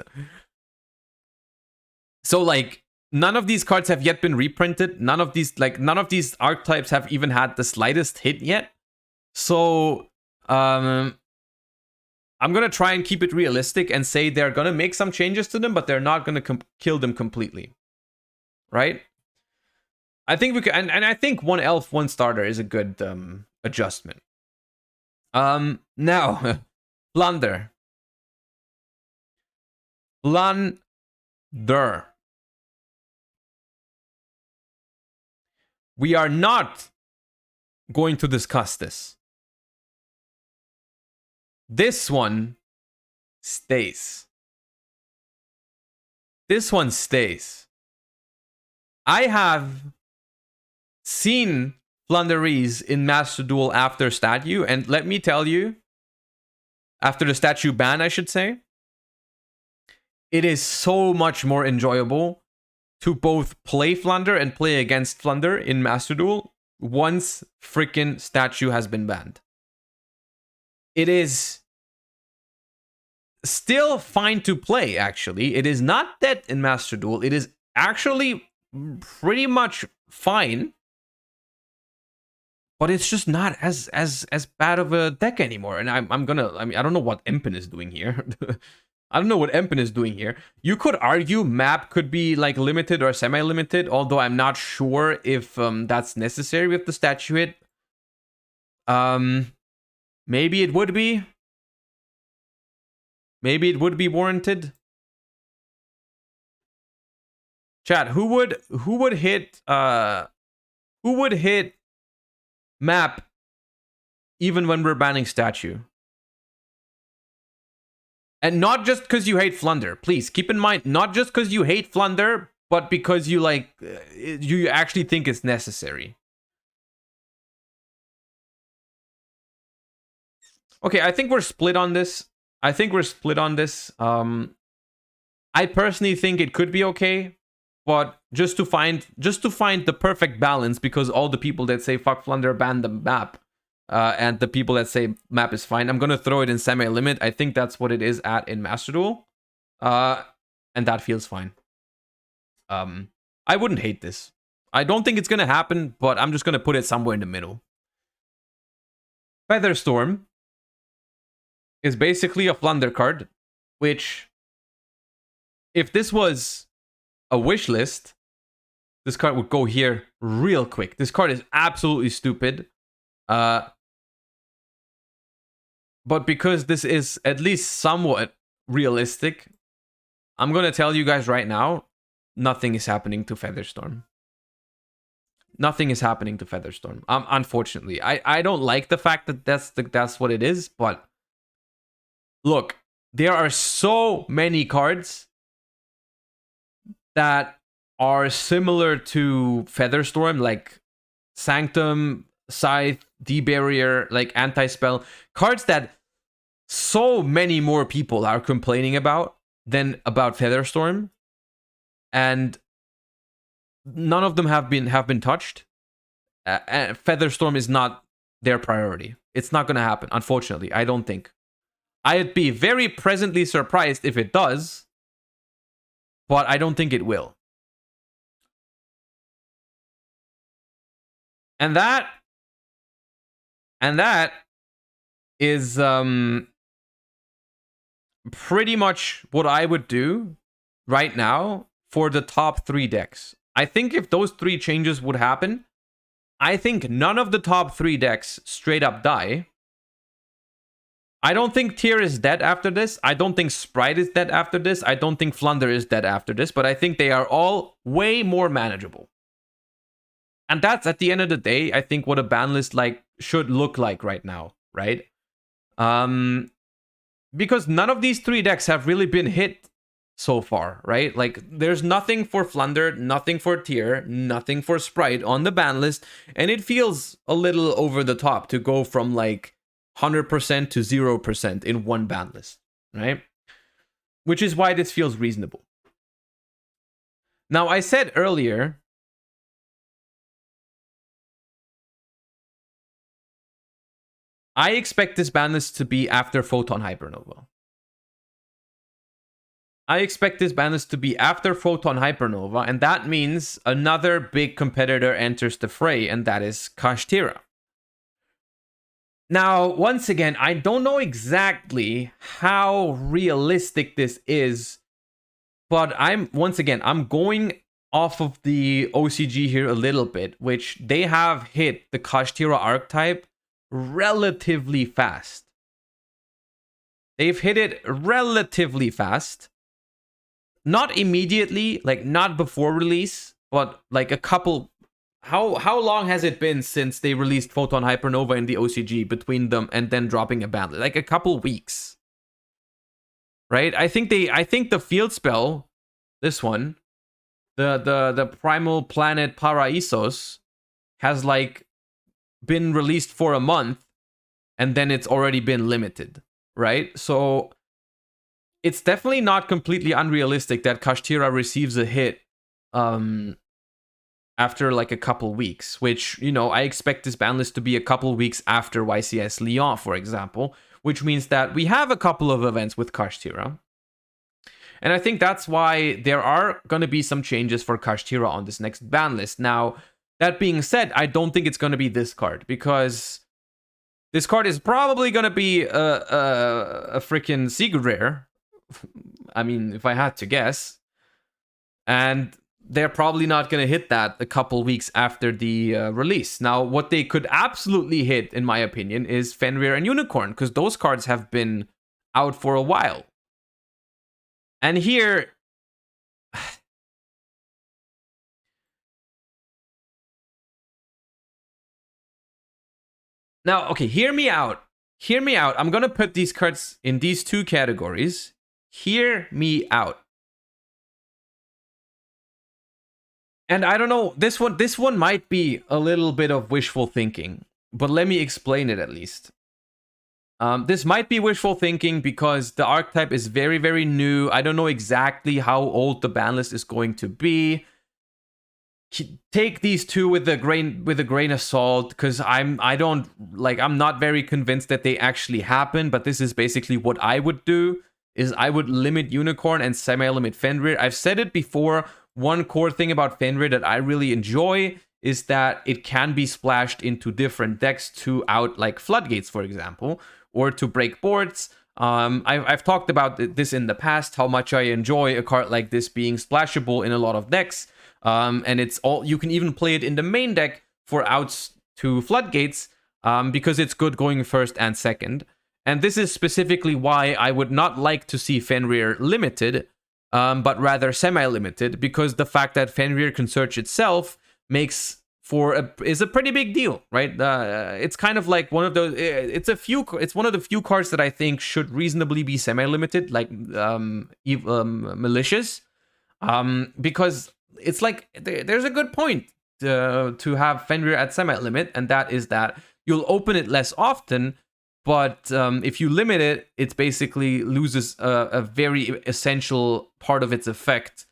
Speaker 1: So like none of these cards have yet been reprinted. None of these archetypes have even had the slightest hit yet. So I'm gonna try and keep it realistic and say they're gonna make some changes to them, but they're not gonna kill them completely, right? I think we can, and I think 1 elf, 1 starter is a good adjustment. Now, Plunder. We are not going to discuss this. This one stays. This one stays. I have seen Flunderies in Master Duel after statue, and let me tell you, after the statue ban, I should say, it is so much more enjoyable to both play Flunder and play against Flunder in Master Duel once freaking statue has been banned. It is still fine to play, actually. It is not dead in Master Duel. It is actually pretty much fine. But it's just not as bad of a deck anymore. And I mean, I don't know what Empen is doing here. I don't know what Empen is doing here. You could argue map could be like limited or semi-limited, although I'm not sure if that's necessary with the statue hit. Maybe it would be. Maybe it would be warranted. Chat, who would hit map even when we're banning statue? And not just because you hate Flunder. Please keep in mind, not just because you hate Flunder, but because you you actually think it's necessary. Okay, I think we're split on this. I personally think it could be okay, but just to find the perfect balance, because all the people that say fuck Flunder ban the map, and the people that say map is fine, I'm gonna throw it in semi-limit. I think that's what it is at in Master Duel, and that feels fine. I wouldn't hate this. I don't think it's gonna happen, but I'm just gonna put it somewhere in the middle. Featherstorm is basically a Flunder card, which, if this was a wish list, this card would go here real quick. This card is absolutely stupid. But because this is at least somewhat realistic, I'm going to tell you guys right now, nothing is happening to Featherstorm. Nothing is happening to Featherstorm. Unfortunately, I don't like the fact that that's what it is, but look, there are so many cards that are similar to Featherstorm, like Sanctum, Scythe, D-Barrier, like Anti-Spell. Cards that so many more people are complaining about than about Featherstorm. And none of them have been touched. Featherstorm is not their priority. It's not going to happen, unfortunately, I don't think. I'd be very pleasantly surprised if it does, but I don't think it will. And that is pretty much what I would do right now for the top 3 decks. I think if those 3 changes would happen, I think none of the top 3 decks straight up die. I don't think Tear is dead after this. I don't think Sprite is dead after this. I don't think Flunder is dead after this. But I think they are all way more manageable. And that's, at the end of the day, I think what a ban list should look like right now, right? Because none of these 3 decks have really been hit so far, right? Like, there's nothing for Flunder, nothing for Tear, nothing for Sprite on the ban list. And it feels a little over the top to go from 100% to 0% in one ban list, right? Which is why this feels reasonable. Now, I said earlier, I expect this ban list to be after Photon Hypernova. I expect this banlist to be after Photon Hypernova, and that means another big competitor enters the fray, and that is Kashtira. Now, once again, I don't know exactly how realistic this is, but I'm going off of the OCG here a little bit, which they have hit the Kashtira archetype relatively fast. They've hit it relatively fast. Not immediately, like not before release, but like a couple... How long has it been since they released Photon Hypernova in the OCG between them and then dropping a banlist? Like a couple weeks. Right? I think the field spell, this one, the Primal Planet Paraisos, has like been released for a month and then it's already been limited, right? So it's definitely not completely unrealistic that Kashtira receives a hit after like a couple weeks, which, you know, I expect this banlist to be a couple weeks after YCS Lyon, for example, which means that we have a couple of events with Kashtira. And I think that's why there are going to be some changes for Kashtira on this next banlist. Now, that being said, I don't think it's going to be this card, because this card is probably going to be a freaking secret rare. I mean, if I had to guess. And they're probably not going to hit that a couple weeks after the release. Now, what they could absolutely hit, in my opinion, is Fenrir and Unicorn, because those cards have been out for a while. And here... Now, okay, hear me out. Hear me out. I'm going to put these cards in these two categories. Hear me out. And I don't know, this one might be a little bit of wishful thinking, but let me explain it at least. This might be wishful thinking because the archetype is very, very new. I don't know exactly how old the banlist is going to be. Take these two with a grain of salt, because I'm not very convinced that they actually happen, but this is basically what I would do, is I would limit Unicorn and semi-limit Fenrir. I've said it before. One core thing about Fenrir that I really enjoy is that it can be splashed into different decks to out like Floodgates, for example, or to break boards. I've talked about this in the past, how much I enjoy a card like this being splashable in a lot of decks. And it's all, you can even play it in the main deck for outs to Floodgates, because it's good going first and second. And this is specifically why I would not like to see Fenrir limited, but rather semi-limited, because the fact that Fenrir can search itself is a pretty big deal, right? It's kind of like one of those. It's one of the few cards that I think should reasonably be semi-limited, like malicious, because it's like there's a good point to have Fenrir at semi-limit, and that is that you'll open it less often. But if you limit it, it basically loses a very essential part of its effect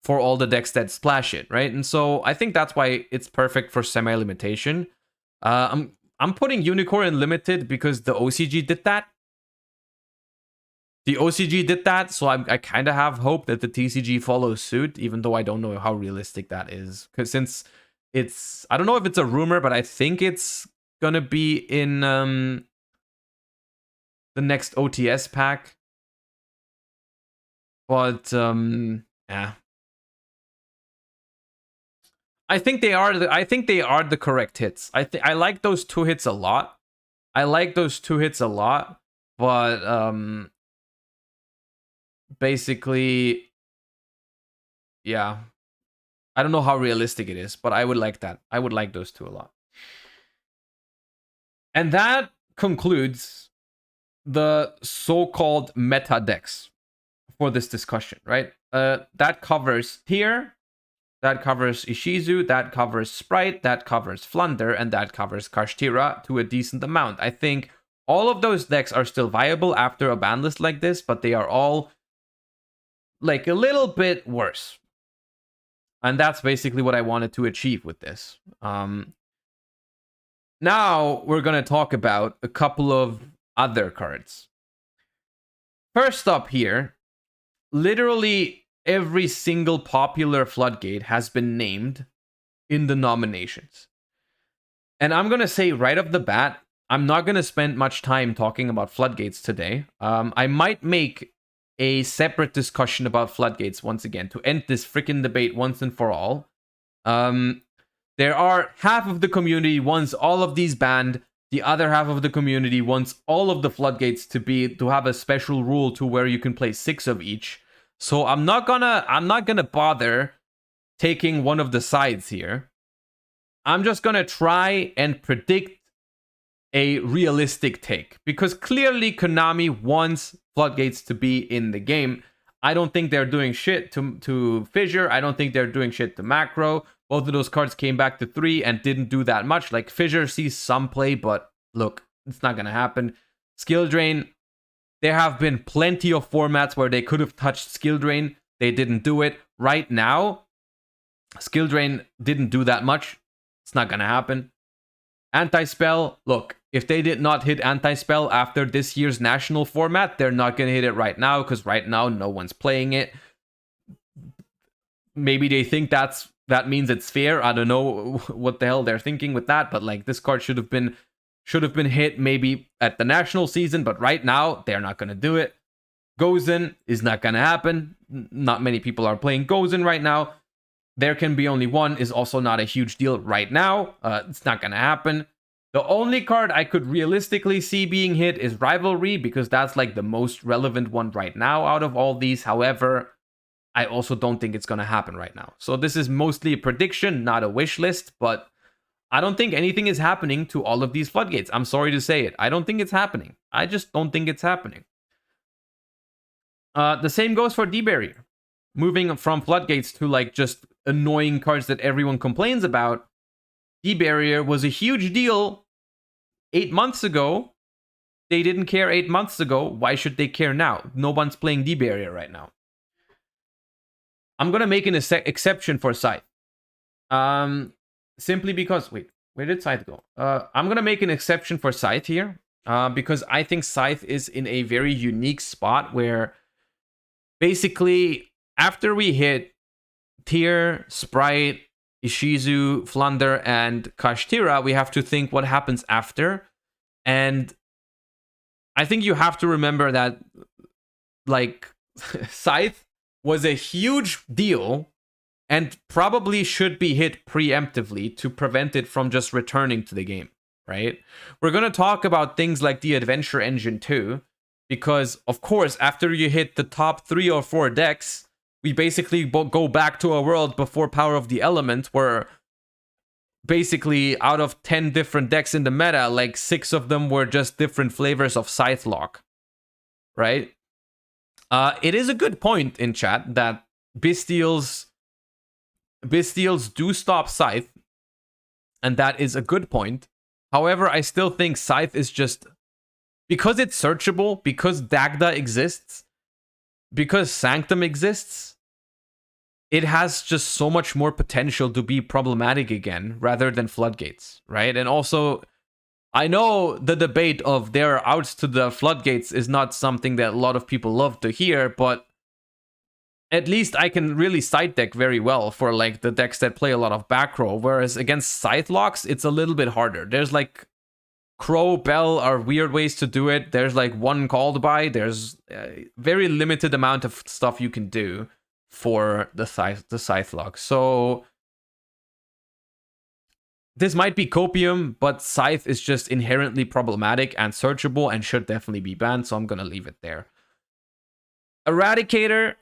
Speaker 1: for all the decks that splash it, right? And so I think that's why it's perfect for semi-limitation. I'm putting Unicorn in limited because the OCG did that. The OCG did that, so I kind of have hope that the TCG follows suit, even though I don't know how realistic that is. Because since it's... I don't know if it's a rumor, but I think it's gonna be in... the next OTS pack, but yeah, I think they are the correct hits. I like those two hits a lot. But basically, yeah, I don't know how realistic it is, but I would like that. I would like those two a lot. And that concludes the so-called meta decks for this discussion, right? That covers Tear, that covers Ishizu, that covers Sprite, that covers Flunder, and that covers Kashtira to a decent amount. I think all of those decks are still viable after a ban list like this, but they are all like a little bit worse. And that's basically what I wanted to achieve with this. Now we're going to talk about a couple of other cards. First up here literally every single popular floodgate has been named in the nominations. And I'm going to say right off the bat, I'm not going to spend much time talking about floodgates today. I might make a separate discussion about floodgates once again to end this freaking debate once and for all. There are half of the community wants all of these banned. The other half of the community wants all of the floodgates to have a special rule to where you can play 6 of each. So I'm not gonna bother taking one of the sides here. I'm just gonna try and predict a realistic take, because clearly Konami wants floodgates to be in the game. I don't think they're doing shit to Fissure. I don't think they're doing shit to Macro. Both of those cards came back to 3 and didn't do that much. Like, Fissure sees some play, but look, it's not gonna happen. Skill Drain, there have been plenty of formats where they could have touched Skill Drain. They didn't do it. Right now, Skill Drain didn't do that much. It's not gonna happen. Anti-Spell, look, if they did not hit Anti-Spell after this year's national format, they're not gonna hit it right now, because right now no one's playing it. Maybe they think that means it's fair. I don't know what the hell they're thinking with that, but like, this card should have been hit maybe at the national season, but right now they're not gonna do it. Gozen is not gonna happen. Not many people are playing Gozen right now. There can be only one is also not a huge deal right now. It's not gonna happen. The only card I could realistically see being hit is Rivalry, because that's like the most relevant one right now out of all these. However, I also don't think it's gonna happen right now. So this is mostly a prediction, not a wish list, but I don't think anything is happening to all of these floodgates. I'm sorry to say it. I don't think it's happening. I just don't think it's happening. The same goes for D-Barrier. Moving from floodgates to like just annoying cards that everyone complains about. D-Barrier was a huge deal 8 months ago. They didn't care 8 months ago. Why should they care now? No one's playing D-Barrier right now. I'm going to make an exception for Scythe. Simply because... Wait, where did Scythe go? I'm going to make an exception for Scythe here. Because I think Scythe is in a very unique spot where... basically, after we hit Tear, Sprite, Ishizu, Flunder, and Kashtira, we have to think what happens after. And I think you have to remember that, like, Scythe was a huge deal and probably should be hit preemptively to prevent it from just returning to the game, right? We're going to talk about things like the Adventure Engine too, because, of course, after you hit the top 3 or 4 decks, we basically go back to a world before Power of the Element, where basically out of 10 different decks in the meta, like 6 of them were just different flavors of Scythe Lock, right? It is a good point in chat that Bestials do stop Scythe, and that is a good point. However, I still think Scythe is just... because it's searchable, because Dagda exists, because Sanctum exists, it has just so much more potential to be problematic again, rather than Floodgates, right? And also, I know the debate of there are outs to the Floodgates is not something that a lot of people love to hear, but at least I can really side deck very well for like the decks that play a lot of back row, whereas against Scythe Locks, it's a little bit harder. There's like Crow, Bell are weird ways to do it. There's like one called by. There's a very limited amount of stuff you can do for the Scythe Lock. So this might be copium, but Scythe is just inherently problematic and searchable and should definitely be banned, so I'm gonna leave it there. Eradicator,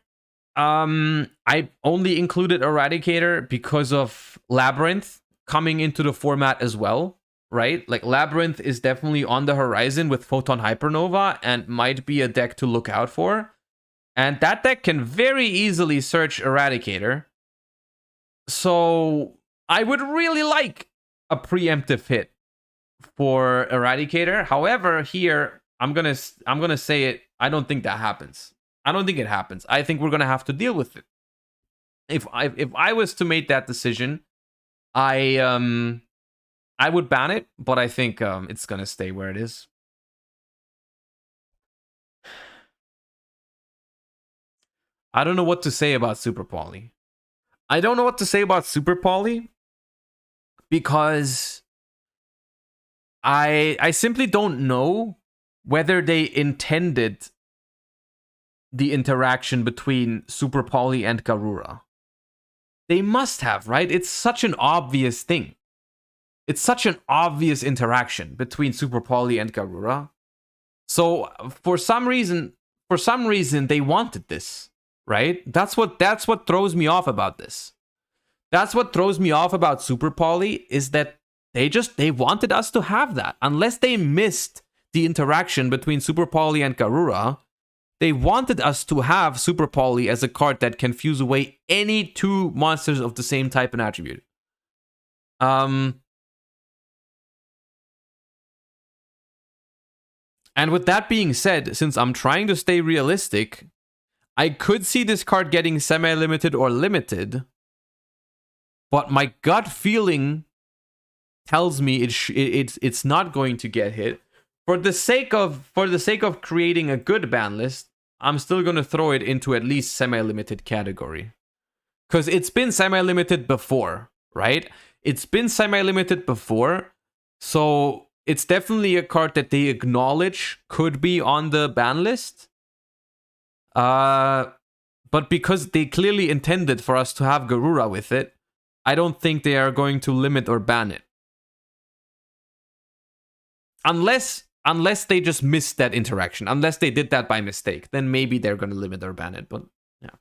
Speaker 1: I only included Eradicator because of Labyrinth coming into the format as well, right? Like, Labyrinth is definitely on the horizon with Photon Hypernova and might be a deck to look out for. And that deck can very easily search Eradicator. So I would really like a preemptive hit for Eradicator. However, here I'm gonna say it. I don't think that happens. I don't think it happens. I think we're gonna have to deal with it. If I was to make that decision, I would ban it, but I think it's gonna stay where it is. I don't know what to say about Super Poly. I don't know what to say about Super Poly because I simply don't know whether they intended the interaction between Super Poly and Garura. They must have, right? It's such an obvious thing. It's such an obvious interaction between Super Poly and Garura. So for some reason they wanted this, right? That's what throws me off about this. That's what throws me off about Super Poly is that they wanted us to have that. Unless they missed the interaction between Super Poly and Garura, they wanted us to have Super Poly as a card that can fuse away any two monsters of the same type and attribute. And with that being said, since I'm trying to stay realistic, I could see this card getting semi-limited or limited, but my gut feeling tells me it's not going to get hit. For the sake of creating a good ban list, I'm still going to throw it into at least semi-limited category. Because it's been semi-limited before, right? It's been semi-limited before, so it's definitely a card that they acknowledge could be on the ban list. But because they clearly intended for us to have Garura with it, I don't think they are going to limit or ban it. Unless they just missed that interaction. Unless they did that by mistake. Then maybe they're going to limit or ban it. But yeah.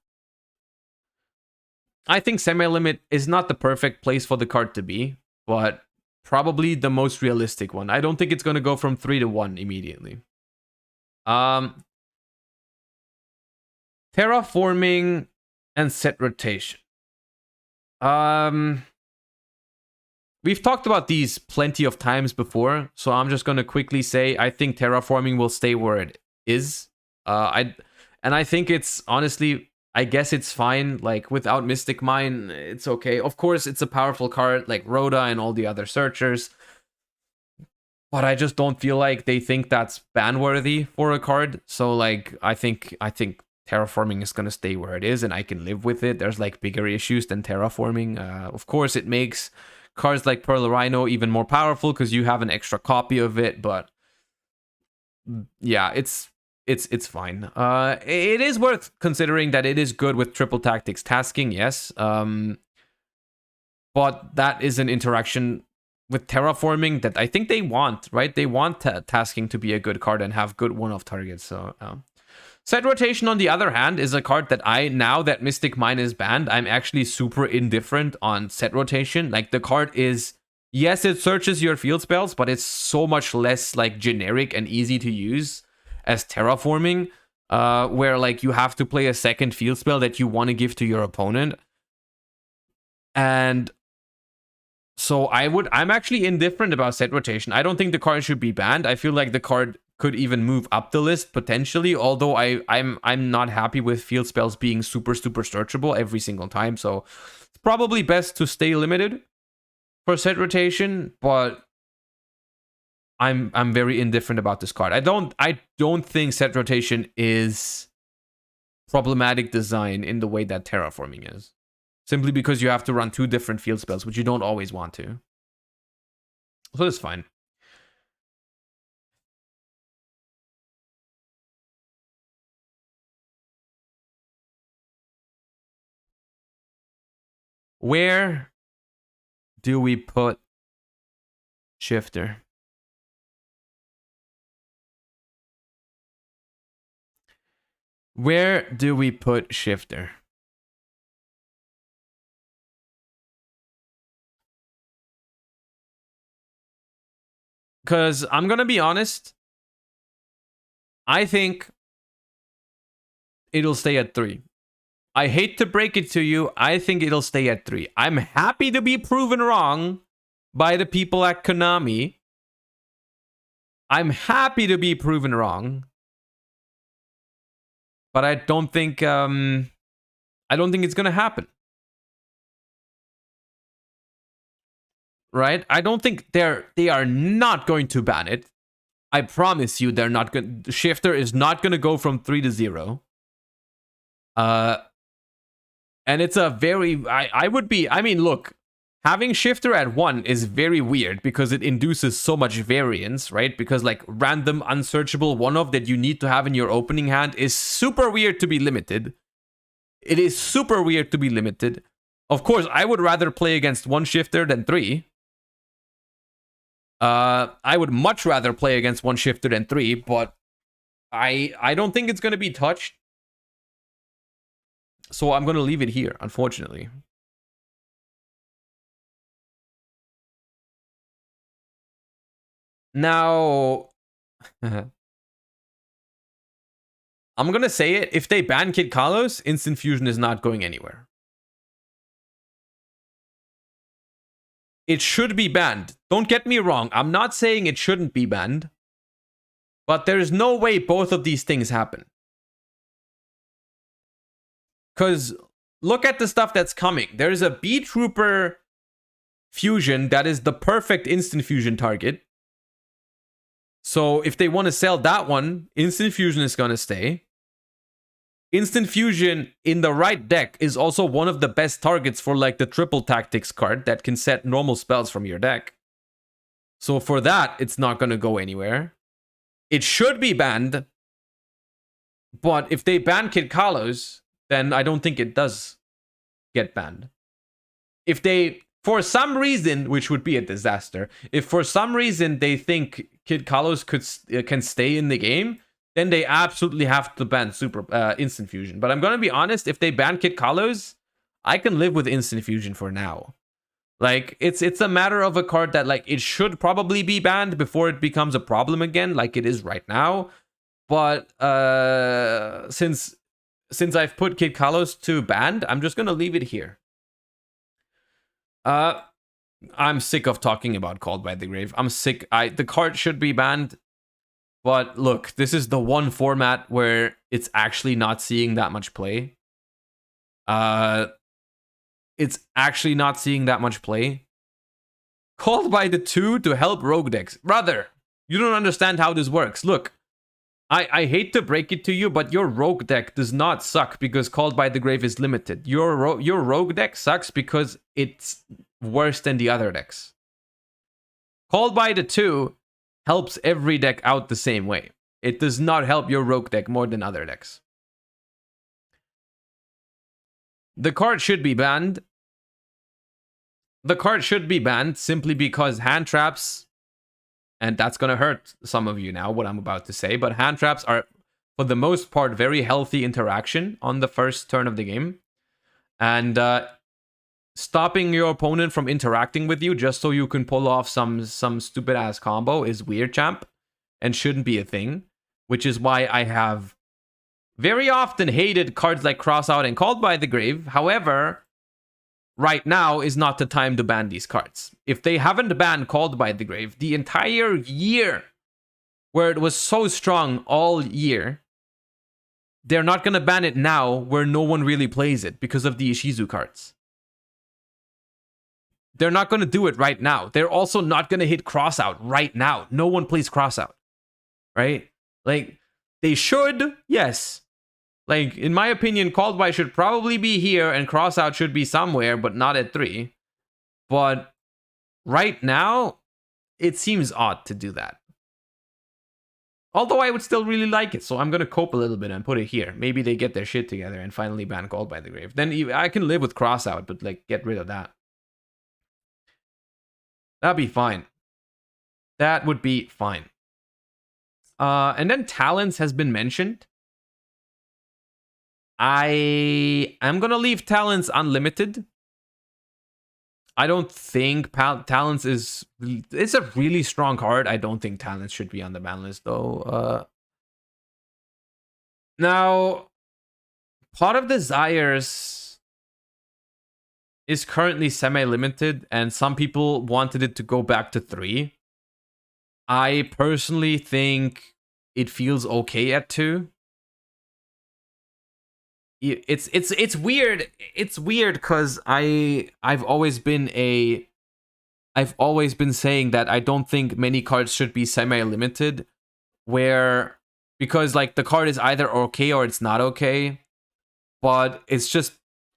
Speaker 1: I think semi-limit is not the perfect place for the card to be. But probably the most realistic one. I don't think it's going to go from 3 to 1 immediately. Terraforming and set rotation. We've talked about these plenty of times before, so I'm just going to quickly say I think terraforming will stay where it is. I think it's honestly, I guess it's fine. Like without Mystic Mine, it's okay. Of course, it's a powerful card like Rhoda and all the other searchers, but I just don't feel like they think that's ban worthy for a card. So like I think terraforming is going to stay where it is, and I can live with it. There's like bigger issues than terraforming. Of course, it makes cards like Pearl Rhino even more powerful because you have an extra copy of it, but yeah, it's fine. It is worth considering that it is good with triple tactics tasking, yes. But that is an interaction with terraforming that I think they want, right? They want tasking to be a good card and have good one-off targets, so Set Rotation, on the other hand, is a card that now that Mystic Mine is banned, I'm actually super indifferent on Set Rotation. Like, the card is, yes, it searches your field spells, but it's so much less, like, generic and easy to use as Terraforming, where, like, you have to play a second field spell that you want to give to your opponent. And so I'm actually indifferent about Set Rotation. I don't think the card should be banned. I feel like the card could even move up the list potentially, although I'm not happy with field spells being super searchable every single time. So it's probably best to stay limited for Set Rotation, but I'm very indifferent about this card. I don't think Set Rotation is problematic design in the way that Terraforming is. Simply because you have to run 2 different field spells, which you don't always want to. So it's fine. Where do we put Shifter? Where do we put Shifter? Because I'm going to be honest, I think it'll stay at 3. I hate to break it to you, I think it'll stay at 3. I'm happy to be proven wrong by the people at Konami. I'm happy to be proven wrong. But I don't think it's going to happen. Right? I don't think they are not going to ban it. I promise you they're not going. Shifter is not going to go from 3 to 0. And it's a very... I mean, look, having Shifter at 1 is very weird because it induces so much variance, right? Because like random unsearchable one-off that you need to have in your opening hand is super weird to be limited. It is super weird to be limited. Of course, I would rather play against 1 Shifter than 3. I would much rather play against 1 Shifter than 3, but I don't think it's going to be touched. So I'm going to leave it here, unfortunately. Now, I'm going to say it. If they ban Kid Kalos, Instant Fusion is not going anywhere. It should be banned. Don't get me wrong. I'm not saying it shouldn't be banned. But there's no way both of these things happen. Because look at the stuff that's coming. There's a B-Trooper fusion that is the perfect instant fusion target. So if they want to sell that one, instant fusion is going to stay. Instant fusion in the right deck is also one of the best targets for like the triple tactics card that can set normal spells from your deck. So for that, it's not going to go anywhere. It should be banned. But if they ban Kid Kalos, then I don't think it does get banned. If they, for some reason, which would be a disaster, if for some reason they think Kid Kalos can stay in the game, then they absolutely have to ban Instant Fusion. But I'm going to be honest, if they ban Kid Kalos, I can live with Instant Fusion for now. Like, it's a matter of a card that, like, it should probably be banned before it becomes a problem again, like it is right now. But since I've put Kid Kalos to banned, I'm just going to leave it here. I'm sick of talking about Called by the Grave. I'm sick. The card should be banned. But look, this is the one format where it's actually not seeing that much play. It's actually not seeing that much play. Called by the 2 to help rogue decks. Brother, you don't understand how this works. Look, I hate to break it to you, but your rogue deck does not suck because Called by the Grave is limited. Your rogue deck sucks because it's worse than the other decks. Called by the 2 helps every deck out the same way. It does not help your rogue deck more than other decks. The card should be banned. The card should be banned simply because hand traps, and that's going to hurt some of you now, what I'm about to say, but hand traps are, for the most part, very healthy interaction on the first turn of the game. And stopping your opponent from interacting with you just so you can pull off some stupid-ass combo is weird, champ, and shouldn't be a thing, which is why I have very often hated cards like Crossout and Called by the Grave. However, right now is not the time to ban these cards. If they haven't banned Called by the Grave the entire year, where it was so strong all year, they're not going to ban it now where no one really plays it because of the Ishizu cards. They're not going to do it right now. They're also not going to hit Crossout right now. No one plays Crossout, right? Like, they should, yes. Like, in my opinion, Called by should probably be here and Crossout should be somewhere, but not at 3. But right now, it seems odd to do that. Although I would still really like it, so I'm going to cope a little bit and put it here. Maybe they get their shit together and finally ban Called by the Grave. Then I can live with Crossout, but, like, get rid of that. That'd be fine. That would be fine. And then Talents has been mentioned. I am going to leave Talents unlimited. I don't think Talents is... It's a really strong card. I don't think Talents should be on the ban list, though. Now, Pot of Desires is currently semi-limited, and some people wanted it to go back to 3. I personally think it feels okay at 2. It's weird. It's weird because I've always been saying that I don't think many cards should be semi-limited, because like the card is either okay or it's not okay, but it's just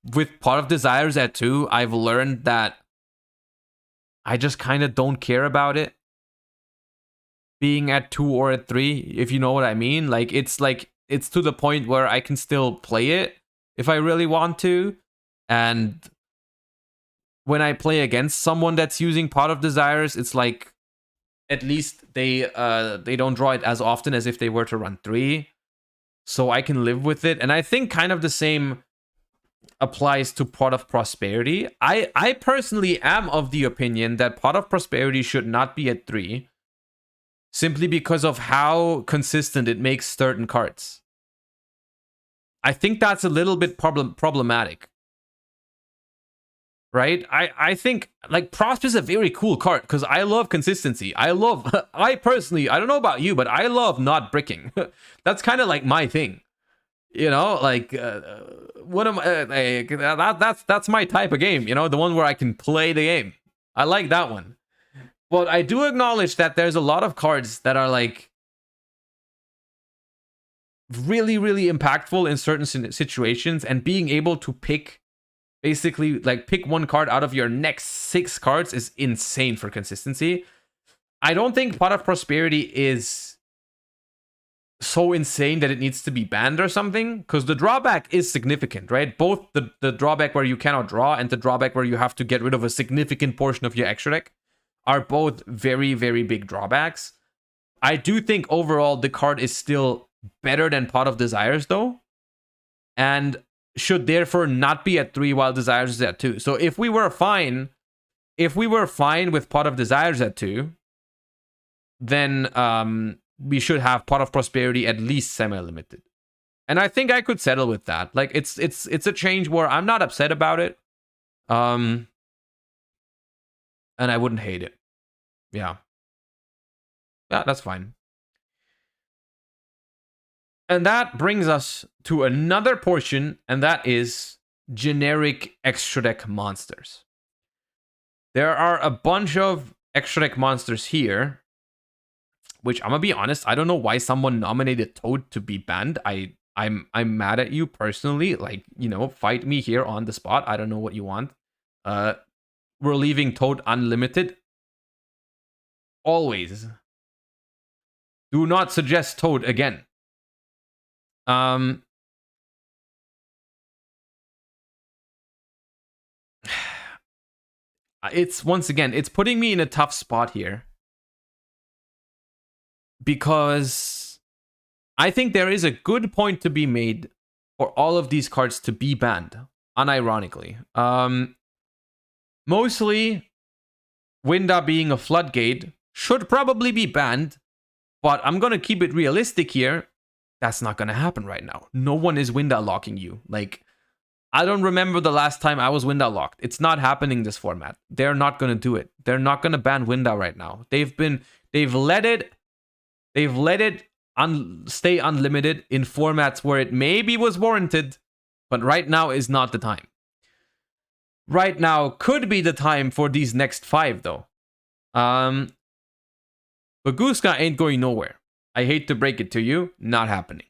Speaker 1: with Pot of Desires at 2, I've learned that I just kind of don't care about it being at 2 or at 3, if you know what I mean. Like, it's to the point where I can still play it if I really want to. And when I play against someone that's using Pot of Desires, it's like, at least they don't draw it as often as if they were to run 3. So I can live with it. And I think kind of the same applies to Pot of Prosperity. I personally am of the opinion that Pot of Prosperity should not be at 3, simply because of how consistent it makes certain cards. I think that's a little bit problematic. Right? I think, like, Prosp is a very cool card, because I love consistency. I personally, I don't know about you, but I love not bricking. That's kind of like my thing. You know, like, what am I, that's my type of game, you know, the one where I can play the game. I like that one. But I do acknowledge that there's a lot of cards that are, like, really, really impactful in certain situations, and being able to pick, basically, like, pick one card out of your next 6 cards is insane for consistency. I don't think Pot of Prosperity is so insane that it needs to be banned or something, because the drawback is significant, right? Both the drawback where you cannot draw and the drawback where you have to get rid of a significant portion of your extra deck are both very, very big drawbacks. I do think overall the card is still better than Pot of Desires, though, and should therefore not be at 3 while Desires is at 2. So if we were fine with Pot of Desires at 2, then we should have Pot of Prosperity at least semi-limited. And I think I could settle with that. Like, it's a change where I'm not upset about it. And I wouldn't hate it. Yeah. Yeah, that's fine. And that brings us to another portion, and that is generic extra deck monsters. There are a bunch of extra deck monsters here, which, I'm gonna be honest, I don't know why someone nominated Toad to be banned. I'm mad at you personally. Like, you know, fight me here on the spot. I don't know what you want. We're leaving Toad unlimited. Always. Do not suggest Toad again. It's, once again, it's putting me in a tough spot here, because I think there is a good point to be made for all of these cards to be banned, unironically. Mostly, Winda being a floodgate should probably be banned, but I'm gonna keep it realistic here. That's not gonna happen right now. No one is Winda locking you. Like, I don't remember the last time I was Winda locked. It's not happening this format. They're not gonna do it. They're not gonna ban Winda right now. They've let it stay unlimited in formats where it maybe was warranted, but right now is not the time. Right now could be the time for these next 5, though. Baguska ain't going nowhere. I hate to break it to you, not happening.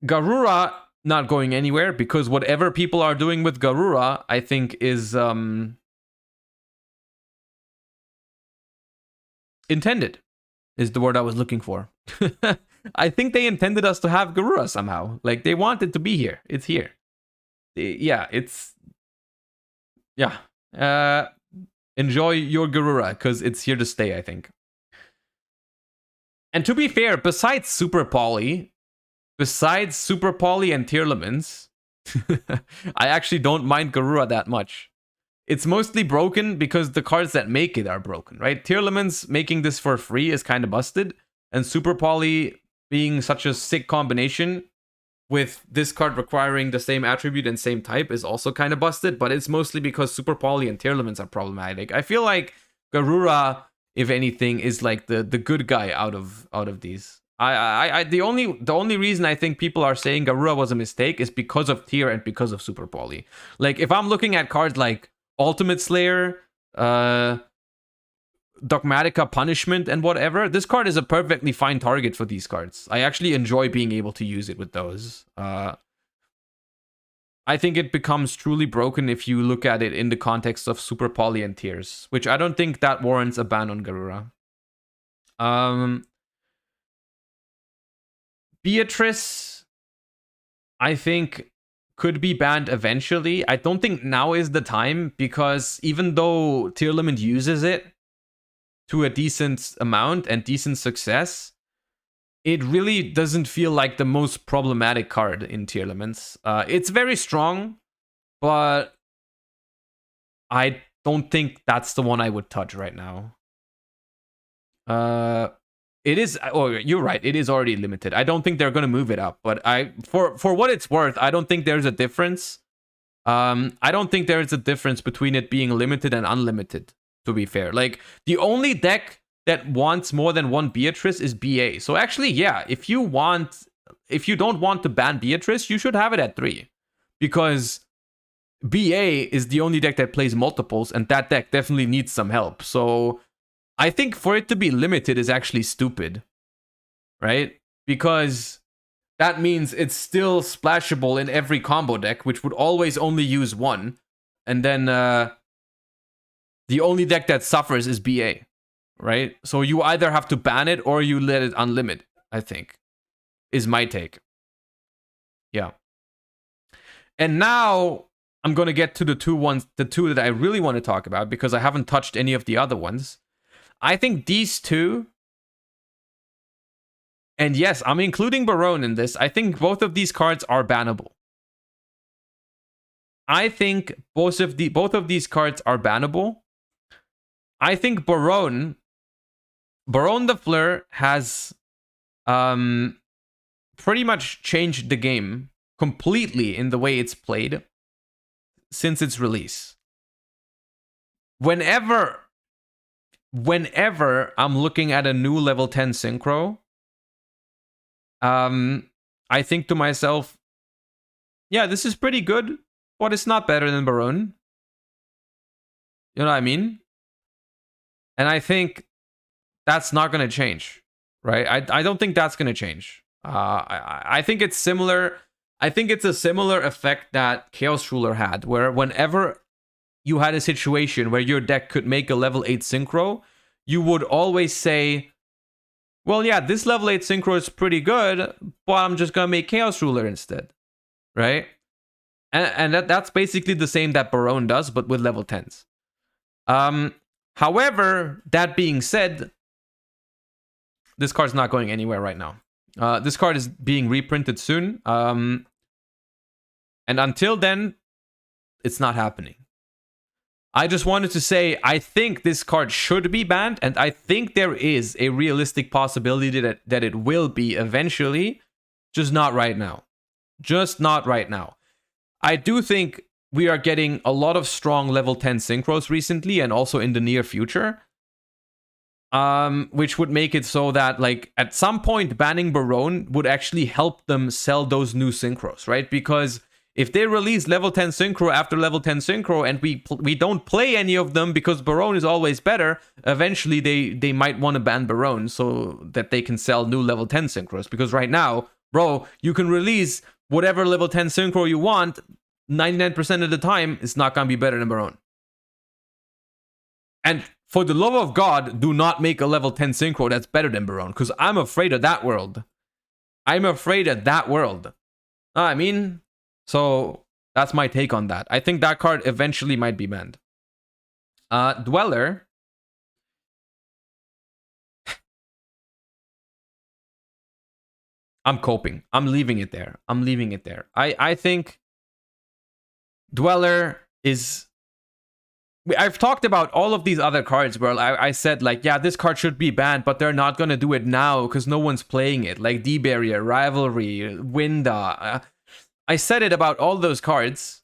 Speaker 1: Garura not going anywhere, because whatever people are doing with Garura, I think is intended, is the word I was looking for. I think they intended us to have Garura somehow. Like, they wanted to be here. It's here. Yeah, it's... Yeah. Enjoy your Garura, because it's here to stay, I think. And to be fair, besides Super Poly and Tearlaments, I actually don't mind Garura that much. It's mostly broken because the cards that make it are broken, right? Tearlaments making this for free is kind of busted, and Super Poly being such a sick combination with this card requiring the same attribute and same type is also kind of busted, but it's mostly because Super Poly and Tearlaments are problematic. I feel like Garura, if anything, is like the good guy out of these. The only reason I think people are saying Garura was a mistake is because of Tear and because of Super Poly. Like, if I'm looking at cards like Ultimate Slayer, Dogmatica Punishment, and whatever, this card is a perfectly fine target for these cards. I actually enjoy being able to use it with those. I think it becomes truly broken if you look at it in the context of Super Poly and Tears, which I don't think that warrants a ban on Garura. Beatrice, I think, could be banned eventually. I don't think now is the time, because even though Tier Limit uses it to a decent amount and decent success, it really doesn't feel like the most problematic card in Tier Limits. It's very strong, but I don't think that's the one I would touch right now. It is, oh, you're right, it is already limited. I don't think they're going to move it up, but for what it's worth, I don't think there's a difference. I don't think there's a difference between it being limited and unlimited, to be fair. Like, the only deck that wants more than one Beatrice is BA. So actually, yeah, if you don't want to ban Beatrice, you should have it at 3. Because BA is the only deck that plays multiples, and that deck definitely needs some help. So I think for it to be limited is actually stupid, right? Because that means it's still splashable in every combo deck, which would always only use one. And then the only deck that suffers is BA, right? So you either have to ban it or you let it unlimited, I think, is my take. Yeah. And now I'm going to get to the two that I really want to talk about, because I haven't touched any of the other ones. I think these two, and yes, I'm including Barone in this. I think both of these cards are bannable. I think both of these cards are bannable. I think Barone the Fleur has pretty much changed the game completely in the way it's played since its release. Whenever I'm looking at a new level 10 synchro, I think to myself, yeah, this is pretty good, but it's not better than Barone. You know what I mean? And I think that's not going to change, right? I don't think that's going to change. I think it's similar. I think it's a similar effect that Chaos Ruler had, where whenever you had a situation where your deck could make a level 8 synchro, you would always say, well, yeah, this level 8 synchro is pretty good, but I'm just going to make Chaos Ruler instead, right? And that's basically the same that Barone does, but with level 10s. However, that being said, this card's not going anywhere right now. This card is being reprinted soon. And until then, it's not happening. I just wanted to say, I think this card should be banned, and I think there is a realistic possibility that it will be eventually, just not right now. Just not right now. I do think we are getting a lot of strong level 10 synchros recently, and also in the near future. Which would make it so that, like, at some point, banning Barone would actually help them sell those new synchros, right? Because if they release level 10 synchro after level 10 synchro, and we don't play any of them because Barone is always better, eventually they might want to ban Barone so that they can sell new level 10 synchros. Because right now, bro, you can release whatever level 10 synchro you want, 99% of the time, it's not going to be better than Barone. And for the love of God, do not make a level 10 synchro that's better than Barone, because I'm afraid of that world. I'm afraid of that world. I mean, so that's my take on that. I think that card eventually might be banned. Dweller. I'm coping. I'm leaving it there. I'm leaving it there. I think Dweller is... I've talked about all of these other cards where I said, like, yeah, this card should be banned, but they're not going to do it now because no one's playing it. Like D-Barrier, Rivalry, Winda. I said it about all those cards.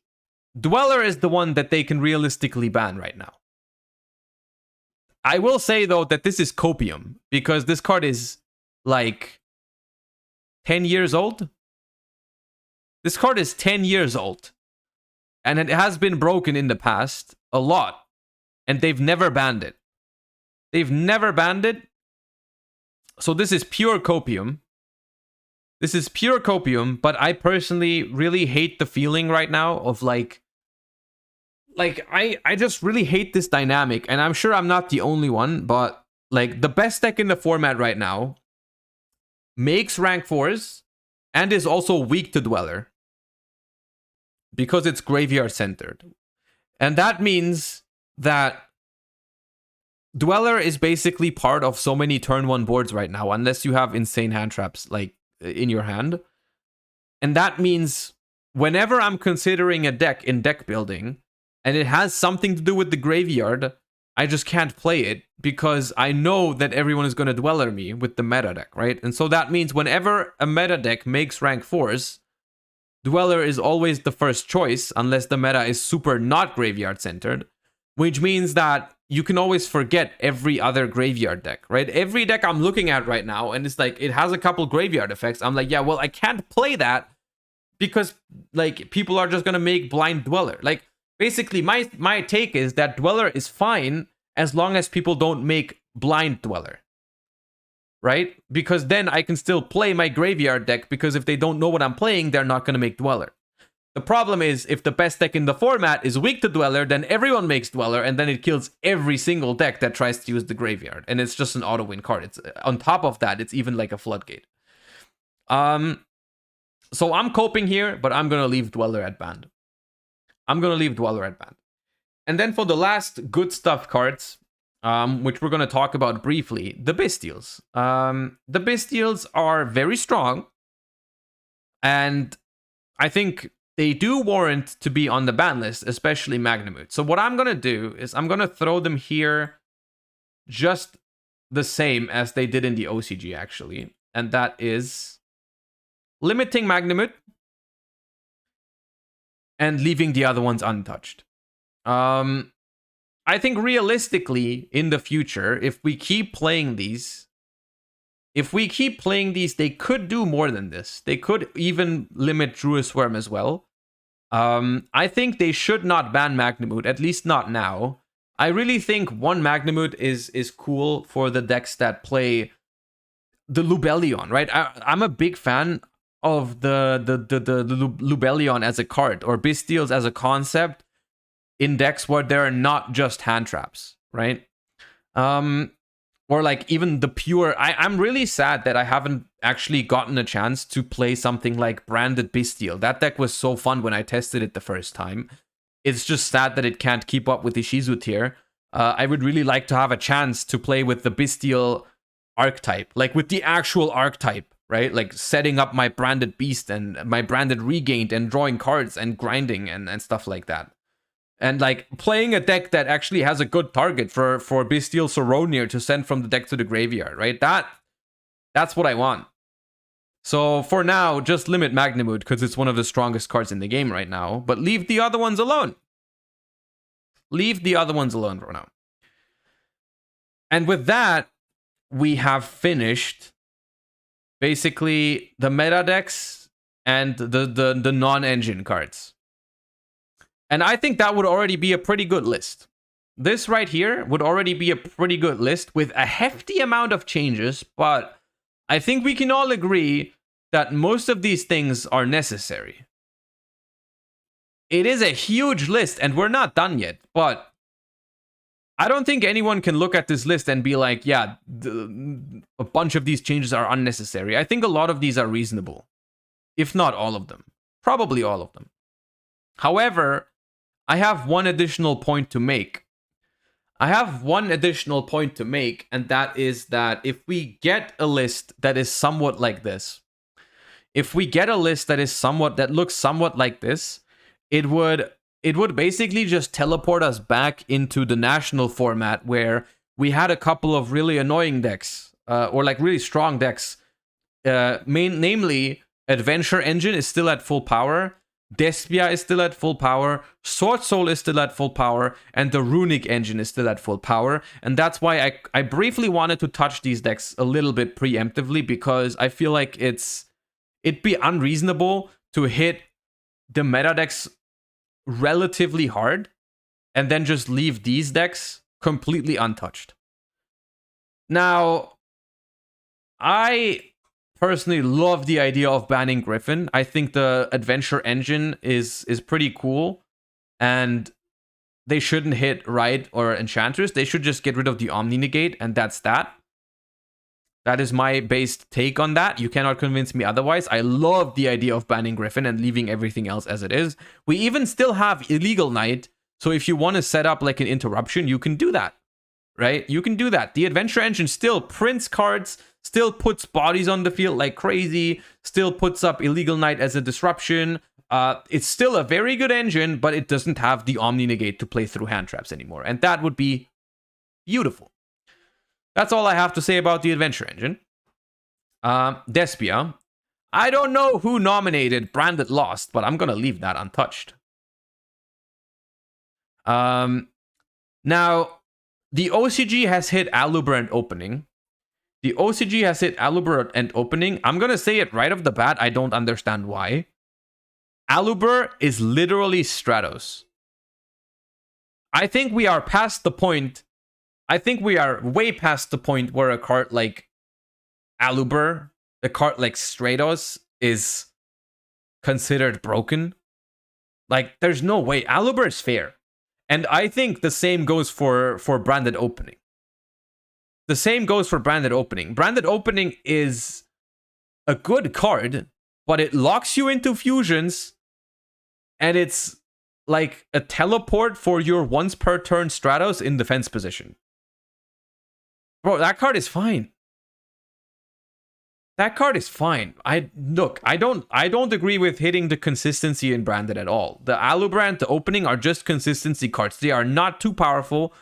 Speaker 1: Dweller is the one that they can realistically ban right now. I will say, though, that this is copium, because this card is, like, 10 years old. This card is 10 years old. And it has been broken in the past a lot. And they've never banned it. They've never banned it. So this is pure copium. This is pure copium, but I personally really hate the feeling right now of like I just really hate this dynamic, and I'm sure I'm not the only one, but like the best deck in the format right now makes rank 4s and is also weak to Dweller because it's graveyard centered. And that means that Dweller is basically part of so many turn 1 boards right now, unless you have insane hand traps like in your hand. And that means whenever I'm considering a deck in deck building and it has something to do with the graveyard, I just can't play it because I know that everyone is going to Dweller me with the meta deck, right? And so that means whenever a meta deck makes rank 4s, Dweller is always the first choice unless the meta is super not graveyard centered, which means that you can always forget every other graveyard deck, right? Every deck I'm looking at right now, and it's like, it has a couple graveyard effects. I'm like, yeah, well, I can't play that because like people are just going to make blind Dweller. Like basically my take is that Dweller is fine as long as people don't make blind Dweller, right? Because then I can still play my graveyard deck, because if they don't know what I'm playing, they're not going to make Dweller. The problem is, if the best deck in the format is weak to Dweller, then everyone makes Dweller, and then it kills every single deck that tries to use the graveyard. And it's just an auto-win card. It's on top of that, it's even like a floodgate. So I'm coping here, but I'm going to leave Dweller at band. And then for the last good stuff cards, which we're going to talk about briefly, the Bestials. The Bestials are very strong, and I think they do warrant to be on the ban list, especially Magnamut. So what I'm going to do is I'm going to throw them here just the same as they did in the OCG, actually. And that is limiting Magnamut and leaving the other ones untouched. I think realistically, in the future, if we keep playing these, they could do more than this. They could even limit Druid Swarm as well. I think they should not ban Magnamut, at least not now. I really think one Magnamut is cool for the decks that play the Lubellion, right? I'm a big fan of the Lubellion as a card, or Bestials as a concept in decks where there are not just hand traps, right? Or like even the pure... I'm really sad that I haven't actually gotten a chance to play something like Branded Bestial. That deck was so fun when I tested it the first time. It's just sad that it can't keep up with the Shizu tier. I would really like to have a chance to play with the Bestial archetype. Like with the actual archetype, right? Like setting up my Branded Beast and my Branded Regained and drawing cards and grinding and stuff like that. And like playing a deck that actually has a good target for Bestial Soronir to send from the deck to the graveyard, right? That's what I want. So for now, just limit Magnamut because it's one of the strongest cards in the game right now. But leave the other ones alone. Leave the other ones alone for now. And with that, we have finished basically the meta decks and the non-engine cards. And I think that would already be a pretty good list. This right here would already be a pretty good list with a hefty amount of changes, but I think we can all agree that most of these things are necessary. It is a huge list, and we're not done yet, but I don't think anyone can look at this list and be like, yeah, a bunch of these changes are unnecessary. I think a lot of these are reasonable, if not all of them. Probably all of them. However, I have one additional point to make. And that is that if we get a list that is somewhat like this, that looks somewhat like this, it would basically just teleport us back into the national format where we had a couple of really annoying decks, or like really strong decks. Namely, Adventure Engine is still at full power. Despia is still at full power, Sword Soul is still at full power, and the Runic Engine is still at full power. And that's why I briefly wanted to touch these decks a little bit preemptively, because I feel like it'd be unreasonable to hit the meta decks relatively hard and then just leave these decks completely untouched. Now, I personally love the idea of banning Griffin. I think the adventure engine is pretty cool, and they shouldn't hit Ride or Enchantress. They should just get rid of the Omni Negate, and that's that. That is my based take on that. You cannot convince me otherwise. I love the idea of banning Griffin and leaving everything else as it is. We even still have Illegal Knight, so if you want to set up like an interruption, you can do that, right? You can do that. The adventure engine still prints cards, still puts bodies on the field like crazy, still puts up Illegal Knight as a disruption. It's still a very good engine, but it doesn't have the Omni Negate to play through hand traps anymore, and that would be beautiful. That's all I have to say about the adventure engine. Despia. I don't know who nominated Branded Lost, but I'm going to leave that untouched. Now, the OCG has hit Aluber opening. The OCG has hit Aluber and opening. I'm going to say it right off the bat. I don't understand why. Aluber is literally Stratos. I think we are past the point. I think we are way past the point where a card like Aluber, a card like Stratos, is considered broken. Like, there's no way. Aluber is fair. And I think the same goes for Branded Opening. The same goes for Branded Opening. Branded Opening is a good card, but it locks you into fusions, and it's like a teleport for your once per turn Stratos in defense position. Bro, that card is fine. That card is fine. I don't agree with hitting the consistency in Branded at all. The Alubrand, the opening are just consistency cards. They are not too powerful.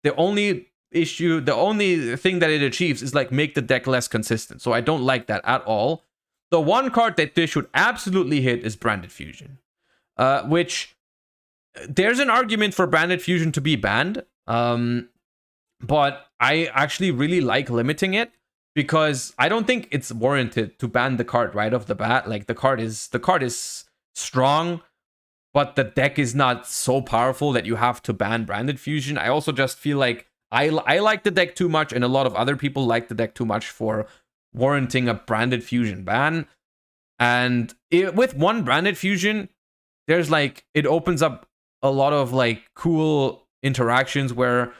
Speaker 1: The only thing that it achieves is like make the deck less consistent. So I don't like that at all. The one card that they should absolutely hit is Branded Fusion. Which there's an argument for Branded Fusion to be banned. But I actually really like limiting it, because I don't think it's warranted to ban the card right off the bat. Like, the card is strong, but the deck is not so powerful that you have to ban Branded Fusion. I also just feel like I like the deck too much, and a lot of other people like the deck too much for warranting a Branded Fusion ban. And with one Branded Fusion, there's like, it opens up a lot of like cool interactions where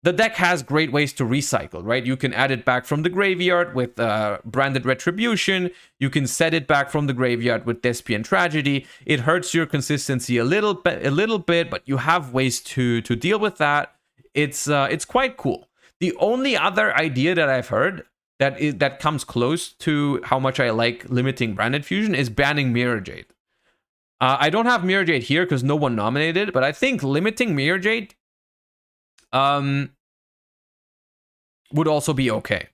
Speaker 1: the deck has great ways to recycle, right? You can add it back from the graveyard with Branded Retribution. You can set it back from the graveyard with Despian Tragedy. It hurts your consistency a little bit, but you have ways to deal with that. It's quite cool. The only other idea that I've heard that comes close to how much I like limiting Branded Fusion is banning Mirror Jade. I don't have Mirror Jade here because no one nominated, but I think limiting Mirror Jade would also be okay,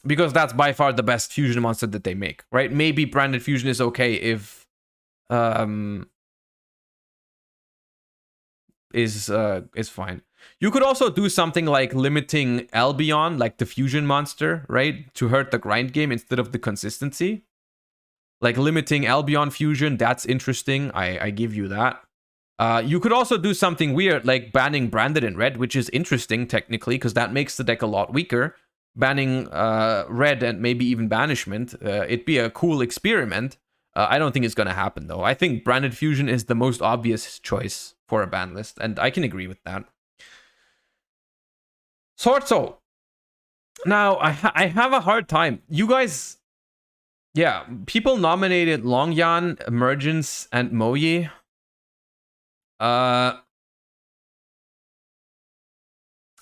Speaker 1: because that's by far the best fusion monster that they make, right? Maybe Branded Fusion is okay if is fine. You could also do something like limiting Albion, like the fusion monster, right, to hurt the grind game instead of the consistency. Like limiting Albion fusion, that's interesting. I give you that. You could also do something weird like banning Branded in red, which is interesting technically, because that makes the deck a lot weaker. Banning red and maybe even banishment. It'd be a cool experiment. I don't think it's going to happen though. I think Branded Fusion is the most obvious choice for a ban list, and I can agree with that. Sword Soul. Now, I have a hard time. You guys... Yeah, people nominated Longyan, Emergence, and Moyi. I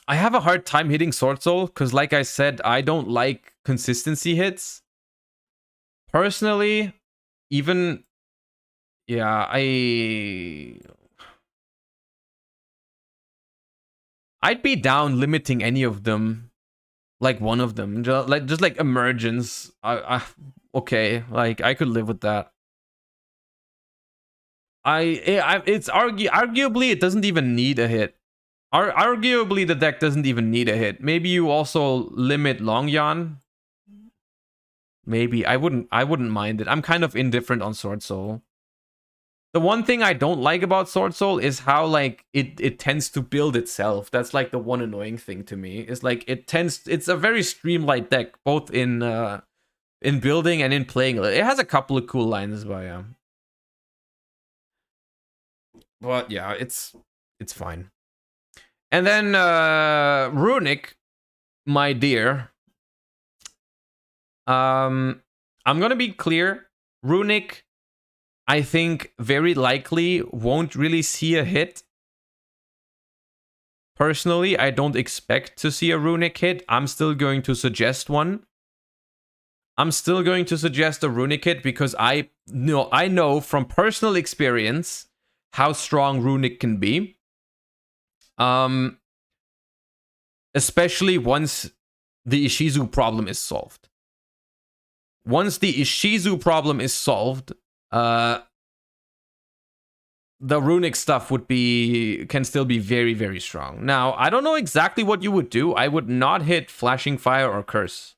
Speaker 1: have a hard time hitting Sword Soul because, like I said, I don't like consistency hits. Personally, even... Yeah, I'd be down limiting any of them. Like one of them. Just like Emergence. Okay, like I could live with that. It's arguably it doesn't even need a hit. Arguably the deck doesn't even need a hit. Maybe you also limit Longyan. Maybe I wouldn't mind it. I'm kind of indifferent on Sword Soul. The one thing I don't like about Sword Soul is how like it tends to build itself. That's like the one annoying thing to me. It's like it's a very streamlined deck, both in in building and in playing. It has a couple of cool lines, but yeah. But yeah, it's fine. And then Runic, my dear. I'm gonna be clear. Runic, I think very likely won't really see a hit. Personally, I don't expect to see a Runic hit. I'm still going to suggest one. I'm still going to suggest a Runic hit because I know from personal experience how strong Runic can be. Especially once the Ishizu problem is solved. Once the Ishizu problem is solved, the Runic stuff can still be very, very strong. Now, I don't know exactly what you would do. I would not hit Flashing Fire or Curse.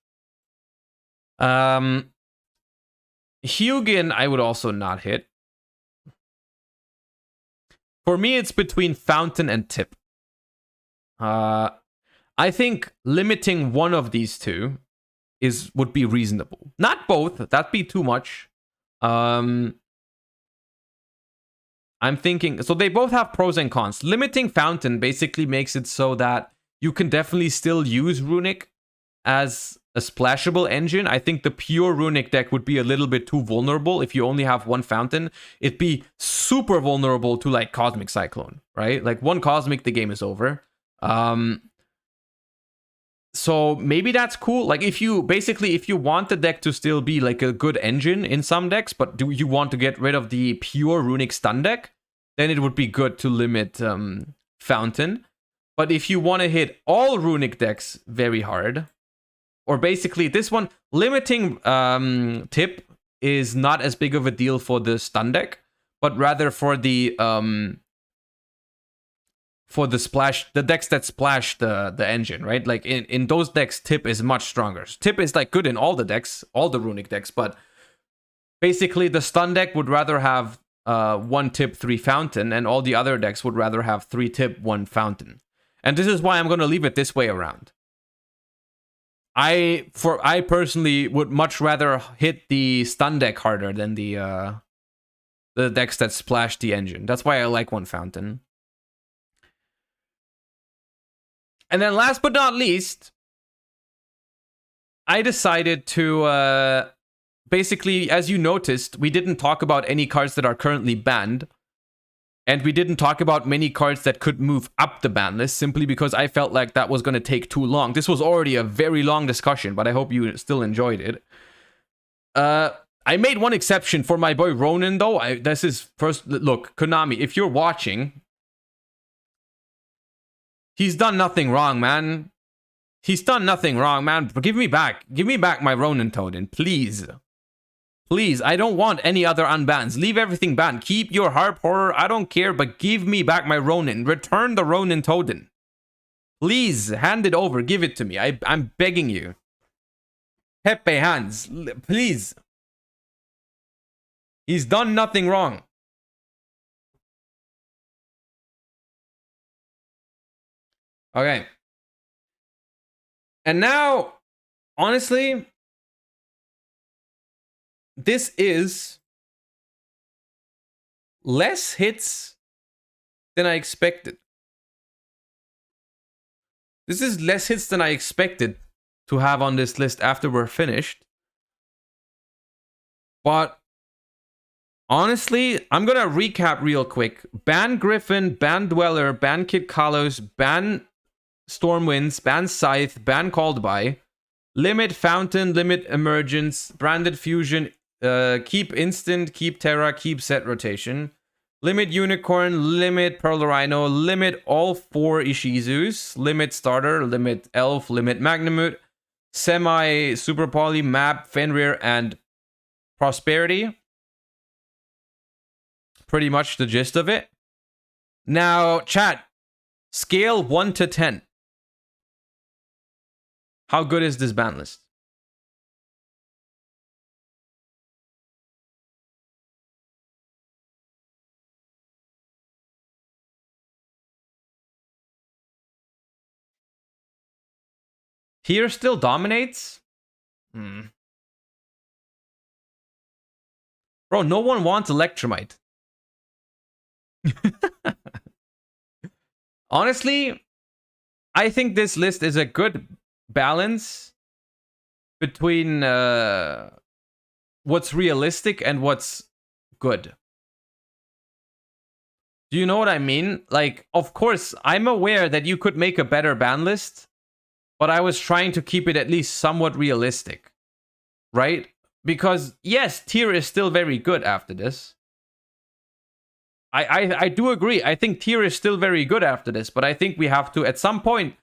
Speaker 1: Hugin, I would also not hit. For me, it's between Fountain and Tip. I think limiting one of these two would be reasonable. Not both. That'd be too much. I'm thinking, so they both have pros and cons. Limiting Fountain basically makes it so that you can definitely still use Runic as a splashable engine. I think the pure Runic deck would be a little bit too vulnerable if you only have one Fountain. It'd be super vulnerable to like Cosmic Cyclone, right? Like one Cosmic, the game is over. So maybe that's cool. Like if you want the deck to still be like a good engine in some decks, but do you want to get rid of the pure Runic stun deck, then it would be good to limit Fountain. But if you want to hit all Runic decks very hard, or basically this one, limiting Tip is not as big of a deal for the stun deck, but rather for the splash, the decks that splash the engine, right? Like in those decks, Tip is much stronger. Tip is like good in all the decks, all the Runic decks, but basically the stun deck would rather have 1 Tip, 3 Fountain, and all the other decks would rather have 3 Tip, 1 Fountain. And this is why I'm going to leave it this way around. I personally would much rather hit the stun deck harder than the decks that splash the engine. That's why I like 1 Fountain. And then last but not least, I decided to basically, as you noticed, we didn't talk about any cards that are currently banned. And we didn't talk about many cards that could move up the ban list, simply because I felt like that was going to take too long. This was already a very long discussion, but I hope you still enjoyed it. I made one exception for my boy Ronin, though. This is first... Look, Konami, if you're watching... He's done nothing wrong, man. He's done nothing wrong, man. But give me back my Ronin Totem, please. Please, I don't want any other unbans. Leave everything banned. Keep your Harp Horror. I don't care, but give me back my Ronin. Return the Ronin Totem. Please, hand it over. Give it to me. I'm begging you. Pepe hands. Please. He's done nothing wrong. Okay. And now, honestly... This is less hits than I expected. This is less hits than I expected to have on this list after we're finished. But honestly, I'm gonna recap real quick. Ban Griffin, ban Dweller, ban Kid Kalos, ban Stormwinds, ban Scythe, ban Called By, limit Fountain, limit Emergence, branded Fusion, keep Instant, keep Terra, keep Set Rotation, limit Unicorn, limit Pearl Rhino, limit all 4 Ishizus, limit Starter, limit Elf, limit Magnamut, Semi, Super Poly, Map, Fenrir, and Prosperity. Pretty much the gist of it. Now, chat, scale 1 to 10. How good is this ban list? Here still dominates? Bro, no one wants Electromite. Honestly, I think this list is a good balance between what's realistic and what's good. Do you know what I mean? Like, of course, I'm aware that you could make a better ban list, but I was trying to keep it at least somewhat realistic, right? Because, yes, tier is still very good after this. I do agree. I think tier is still very good after this, but I think we have to, at some point,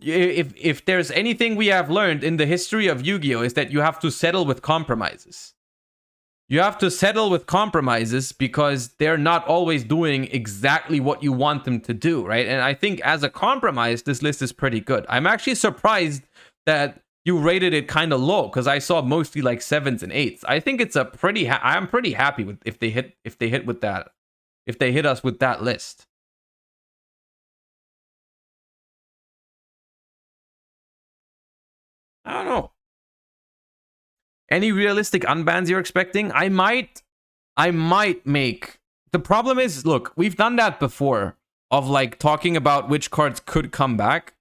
Speaker 1: if there's anything we have learned in the history of Yu-Gi-Oh! Is that you have to settle with compromises. You have to settle with compromises because they're not always doing exactly what you want them to do, right? And I think as a compromise, this list is pretty good. I'm actually surprised that you rated it kind of low because I saw mostly like 7s and 8s. I think it's a pretty. I'm pretty happy with if they hit with that. If they hit us with that list. I don't know. Any realistic unbans you're expecting? I might make. The problem is, look, we've done that before of like talking about which cards could come back.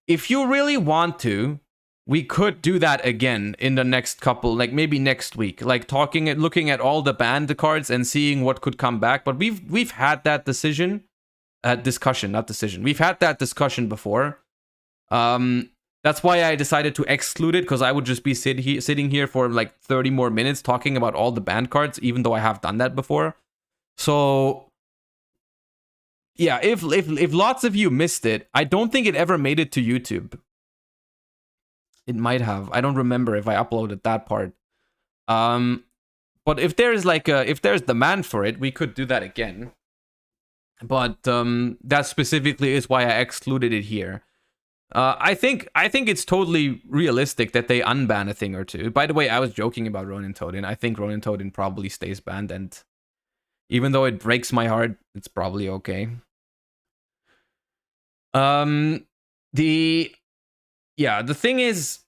Speaker 1: If you really want to, we could do that again in the next couple, like maybe next week, like looking at all the banned cards and seeing what could come back. But we've had that discussion, not decision. We've had that discussion before. That's why I decided to exclude it, because I would just be sitting here for like 30 more minutes talking about all the banned cards, even though I have done that before. So yeah, if lots of you missed it, I don't think it ever made it to YouTube. It might have. I don't remember if I uploaded that part. But if there's if there's demand for it, we could do that again. But that specifically is why I excluded it here. I think it's totally realistic that they unban a thing or two. By the way, I was joking about Ronin Toadin. I think Ronin Toadin probably stays banned, and even though it breaks my heart, it's probably okay. The thing is,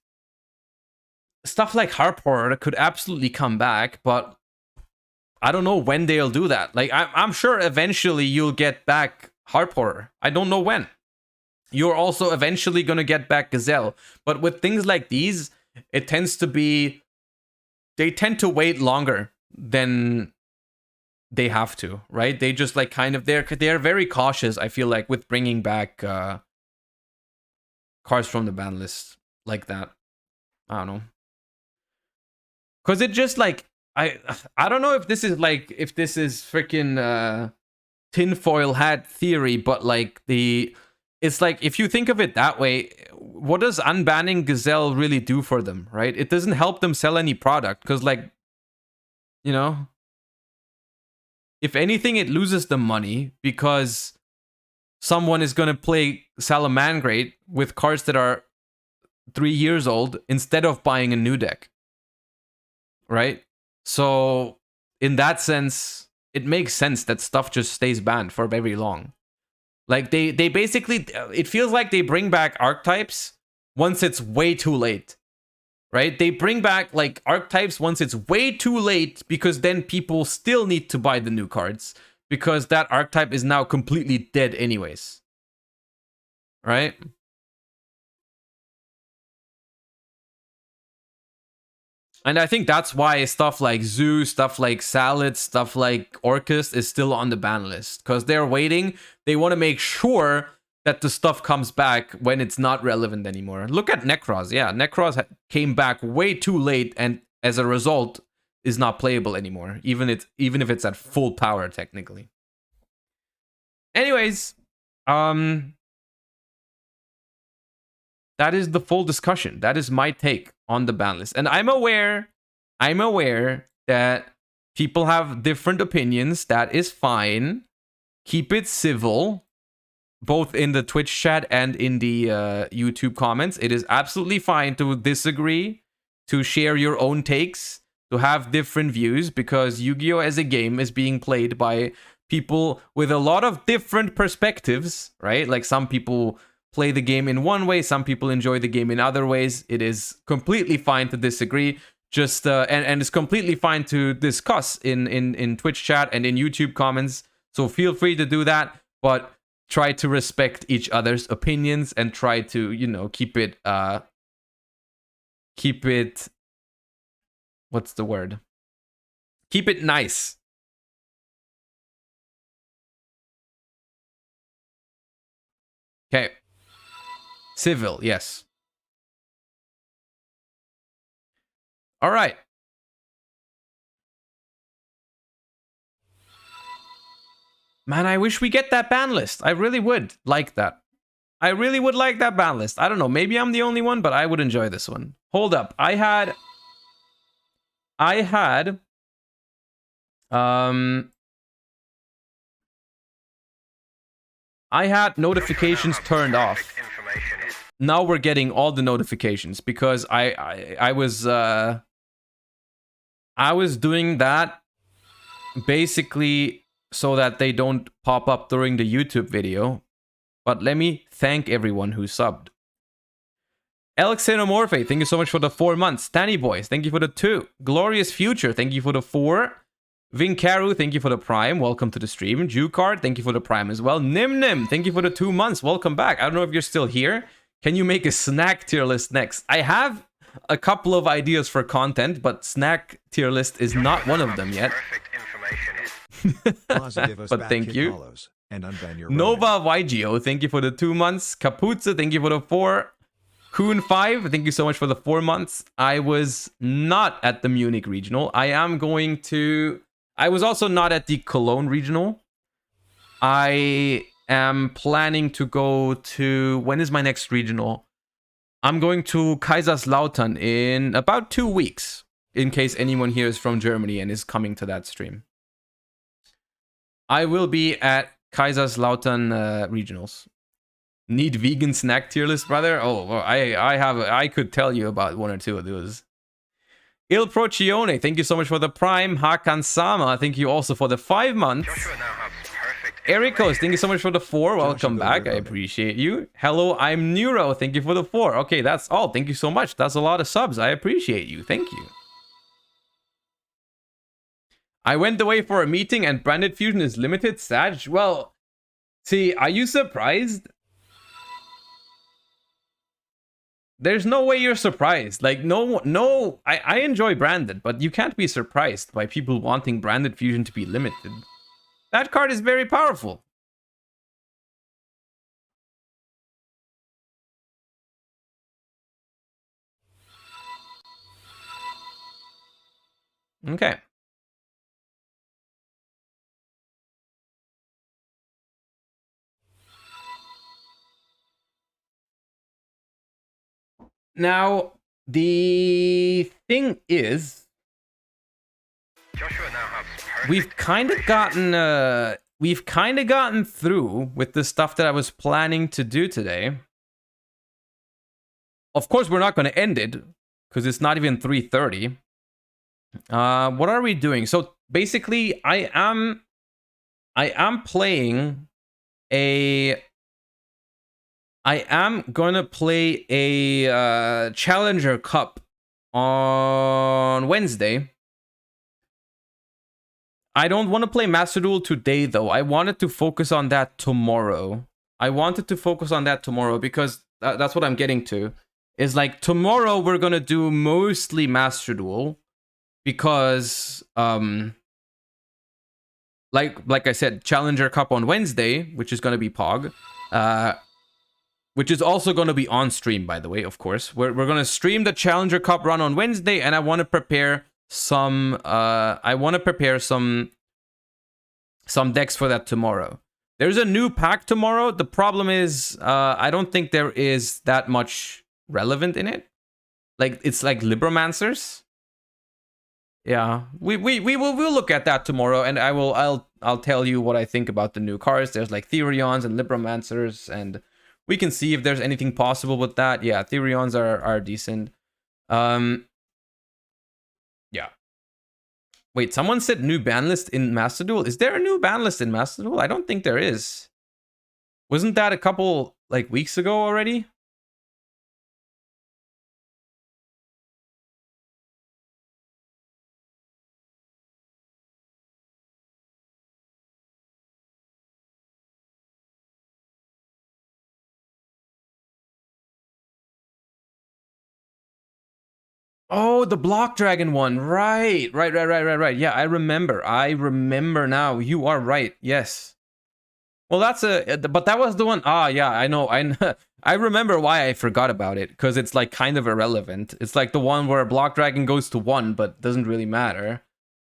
Speaker 1: stuff like Harp Horror could absolutely come back, but I don't know when they'll do that. Like, I'm sure eventually you'll get back Harp Horror. I don't know when. You're also eventually going to get back Gazelle. But with things like these, it tends to be... They tend to wait longer than they have to, right? They just like kind of... They're very cautious, I feel like, with bringing back cards from the ban list like that. I don't know. Because it just like... I don't know if this is like... If this is freaking tinfoil hat theory, but like the... It's like, if you think of it that way, what does unbanning Gazelle really do for them, right? It doesn't help them sell any product, because, like, you know, if anything, it loses them money, because someone is going to play Salamangreat with cards that are 3 years old instead of buying a new deck, right? So, in that sense, it makes sense that stuff just stays banned for very long. Like, they basically, it feels like they bring back archetypes once it's way too late, right? They bring back, like, archetypes once it's way too late, because then people still need to buy the new cards, because that archetype is now completely dead anyways, right? And I think that's why stuff like Zoo, stuff like Salad, stuff like Orcust is still on the ban list. Because they're waiting. They want to make sure that the stuff comes back when it's not relevant anymore. Look at Necros. Yeah, Necros came back way too late, and as a result, is not playable anymore. Even if it's at full power, technically. Anyways, that is the full discussion. That is my take on the ban list. And I'm aware that people have different opinions. That is fine. Keep it civil, both in the Twitch chat and in the YouTube comments. It is absolutely fine to disagree, to share your own takes, to have different views, because Yu-Gi-Oh! As a game is being played by people with a lot of different perspectives, right? Like, some people play the game in one way, some people enjoy the game in other ways. It is completely fine to disagree. just and it's completely fine to discuss in Twitch chat and in YouTube comments. So feel free to do that, but try to respect each other's opinions and try to, you know, keep it what's the word? Keep it nice. Okay. Civil, yes. All right. Man, I wish we get that ban list. I really would like that. I really would like that ban list. I don't know. Maybe I'm the only one, but I would enjoy this one. Hold up. I had notifications turned off. Now we're getting all the notifications because I was doing that basically so that they don't pop up during the YouTube video. But let me thank everyone who subbed. Alex Xenomorphe, thank you so much for the 4 months. Stanny Boys, thank you for the 2. Glorious Future, thank you for the 4. Vinkaru, thank you for the Prime. Welcome to the stream. Jukard, thank you for the Prime as well. Nimnim, thank you for the 2 months. Welcome back. I don't know if you're still here. Can you make a snack tier list next? I have a couple of ideas for content, but snack tier list is not one of them yet. But thank you. Nova YGO, thank you for the 2 months. Kaputza, thank you for the 4. Kuhn 5, thank you so much for the 4 months. I was not at the Munich regional. I was also not at the Cologne regional. I am planning to go to... When is my next regional? I'm going to Kaiserslautern in about 2 weeks. In case anyone here is from Germany and is coming to that stream. I will be at Kaiserslautern regionals. Need vegan snack tier list, brother? Oh, well, I could tell you about 1 or 2 of those. Il Procione, thank you so much for the Prime. Hakan Sama, thank you also for the 5 months. Ericos, thank you so much for the 4. Welcome back. I appreciate you. Hello, I'm Neuro. Thank you for the 4. Okay, that's all. Thank you so much. That's a lot of subs. I appreciate you. Thank you. I went away for a meeting and branded fusion is limited. Sag? Well, see, are you surprised? There's no way you're surprised. Like, no, I enjoy branded, but you can't be surprised by people wanting branded fusion to be limited. That card is very powerful. Okay. Now, the thing is, we've kind of gotten through with the stuff that I was planning to do today. Of course, we're not going to end it because it's not even 3:30. What are we doing? So basically, I am playing a... I am gonna play a Challenger Cup on Wednesday. I don't want to play Master Duel today, though. I wanted to focus on that tomorrow. Because that's what I'm getting to. Is like, tomorrow we're gonna do mostly Master Duel. Because, like I said, Challenger Cup on Wednesday, which is gonna be POG. Which is also going to be on stream, by the way, of course. We're going to stream the Challenger Cup run on Wednesday, and I want to prepare some some decks for that tomorrow. There's a new pack tomorrow. The problem is, I don't think there is that much relevant in it. Like, it's like Libromancers. Yeah, we'll look at that tomorrow, and I'll tell you what I think about the new cards. There's like Therions and Libromancers, and we can see if there's anything possible with that. Yeah, Therions are decent. Yeah. Wait, someone said new ban list in Master Duel. Is there a new ban list in Master Duel? I don't think there is. Wasn't that a couple, like, weeks ago already? Oh, the Block Dragon one. Right. Yeah, I remember now. You are right. Yes. Well, that's but that was the one. Ah, yeah, I know. I remember why I forgot about it, because it's like kind of irrelevant. It's like the one where Block Dragon goes to 1, but doesn't really matter.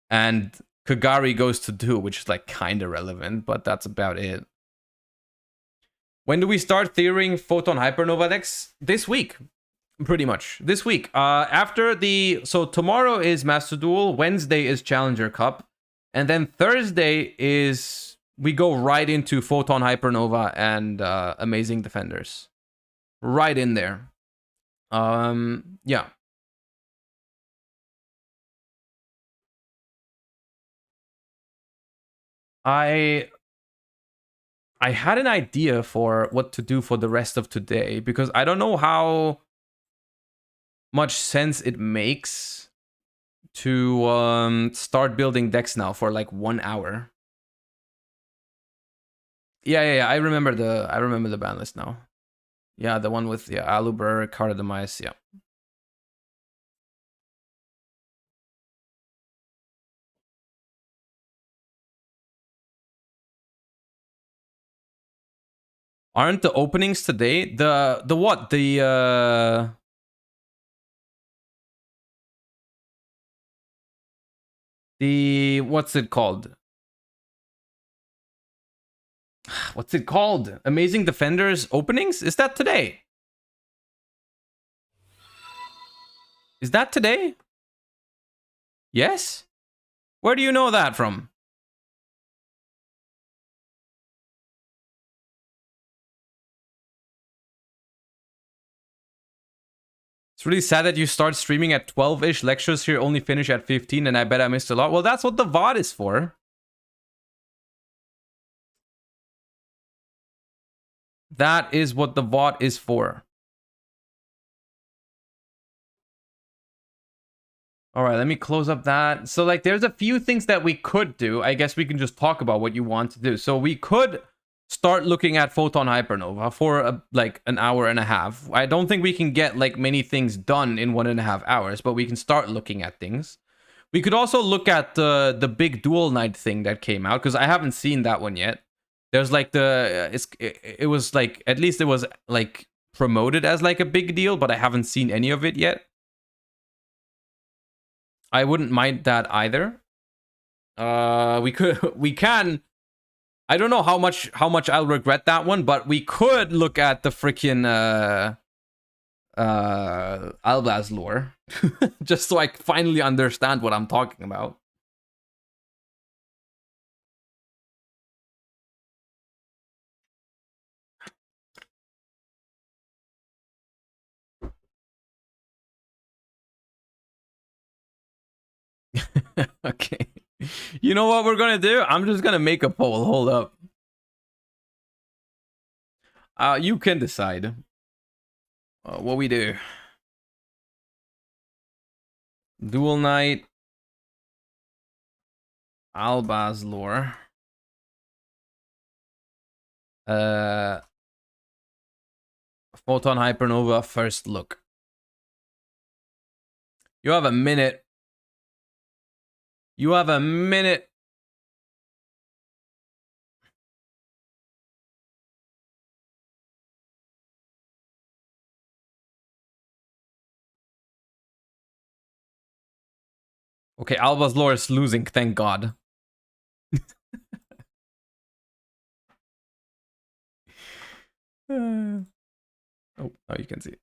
Speaker 1: And Kagari goes to 2, which is like kind of relevant, but that's about it. When do we start theorying Photon Hypernova decks? This week. Pretty much. This week. After the... So tomorrow is Master Duel. Wednesday is Challenger Cup. And then Thursday is... We go right into Photon Hypernova and Amazing Defenders. Right in there. Yeah. I had an idea for what to do for the rest of today, because I don't know how much sense it makes to start building decks now for like 1 hour. Yeah. I remember the ban list now. Yeah, the one with Aluber, Card of the Mice, yeah. Aren't the openings today? The what? The what's it called? What's it called? Amazing Defenders openings? Is that today? Is that today? Yes? Where do you know that from? It's really sad that you start streaming at 12-ish, lectures here only finish at 15, and I bet I missed a lot. Well, that's what the VOD is for. That is what the VOD is for. All right, let me close up that. So, like, there's a few things that we could do. I guess we can just talk about what you want to do. So we could start looking at Photon Hypernova for like an hour and a half. I don't think we can get like many things done in 1.5 hours, but we can start looking at things. We could also look at the big Duel Night thing that came out, because I haven't seen that one yet. There's like it was like, at least it was like promoted as like a big deal, but I haven't seen any of it yet. I wouldn't mind that either. We can. I don't know how much I'll regret that one, but we could look at the freaking Albaz lore, just so I finally understand what I'm talking about. Okay. You know what we're gonna do? I'm just gonna make a poll. Hold up. You can decide what we do. Duel Night, Albaz lore, Photon Hypernova first look. You have a minute. You have a minute. Okay, Alba's lore is losing, thank God. Oh, now you can see it.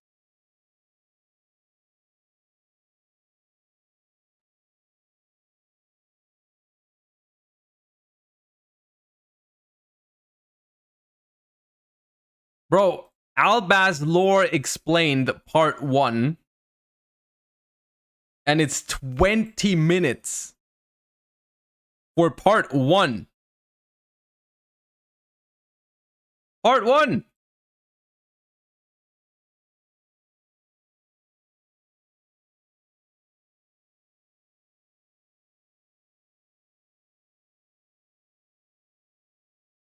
Speaker 1: Bro, Albaz lore explained part 1. And it's 20 minutes for part 1. Part 1.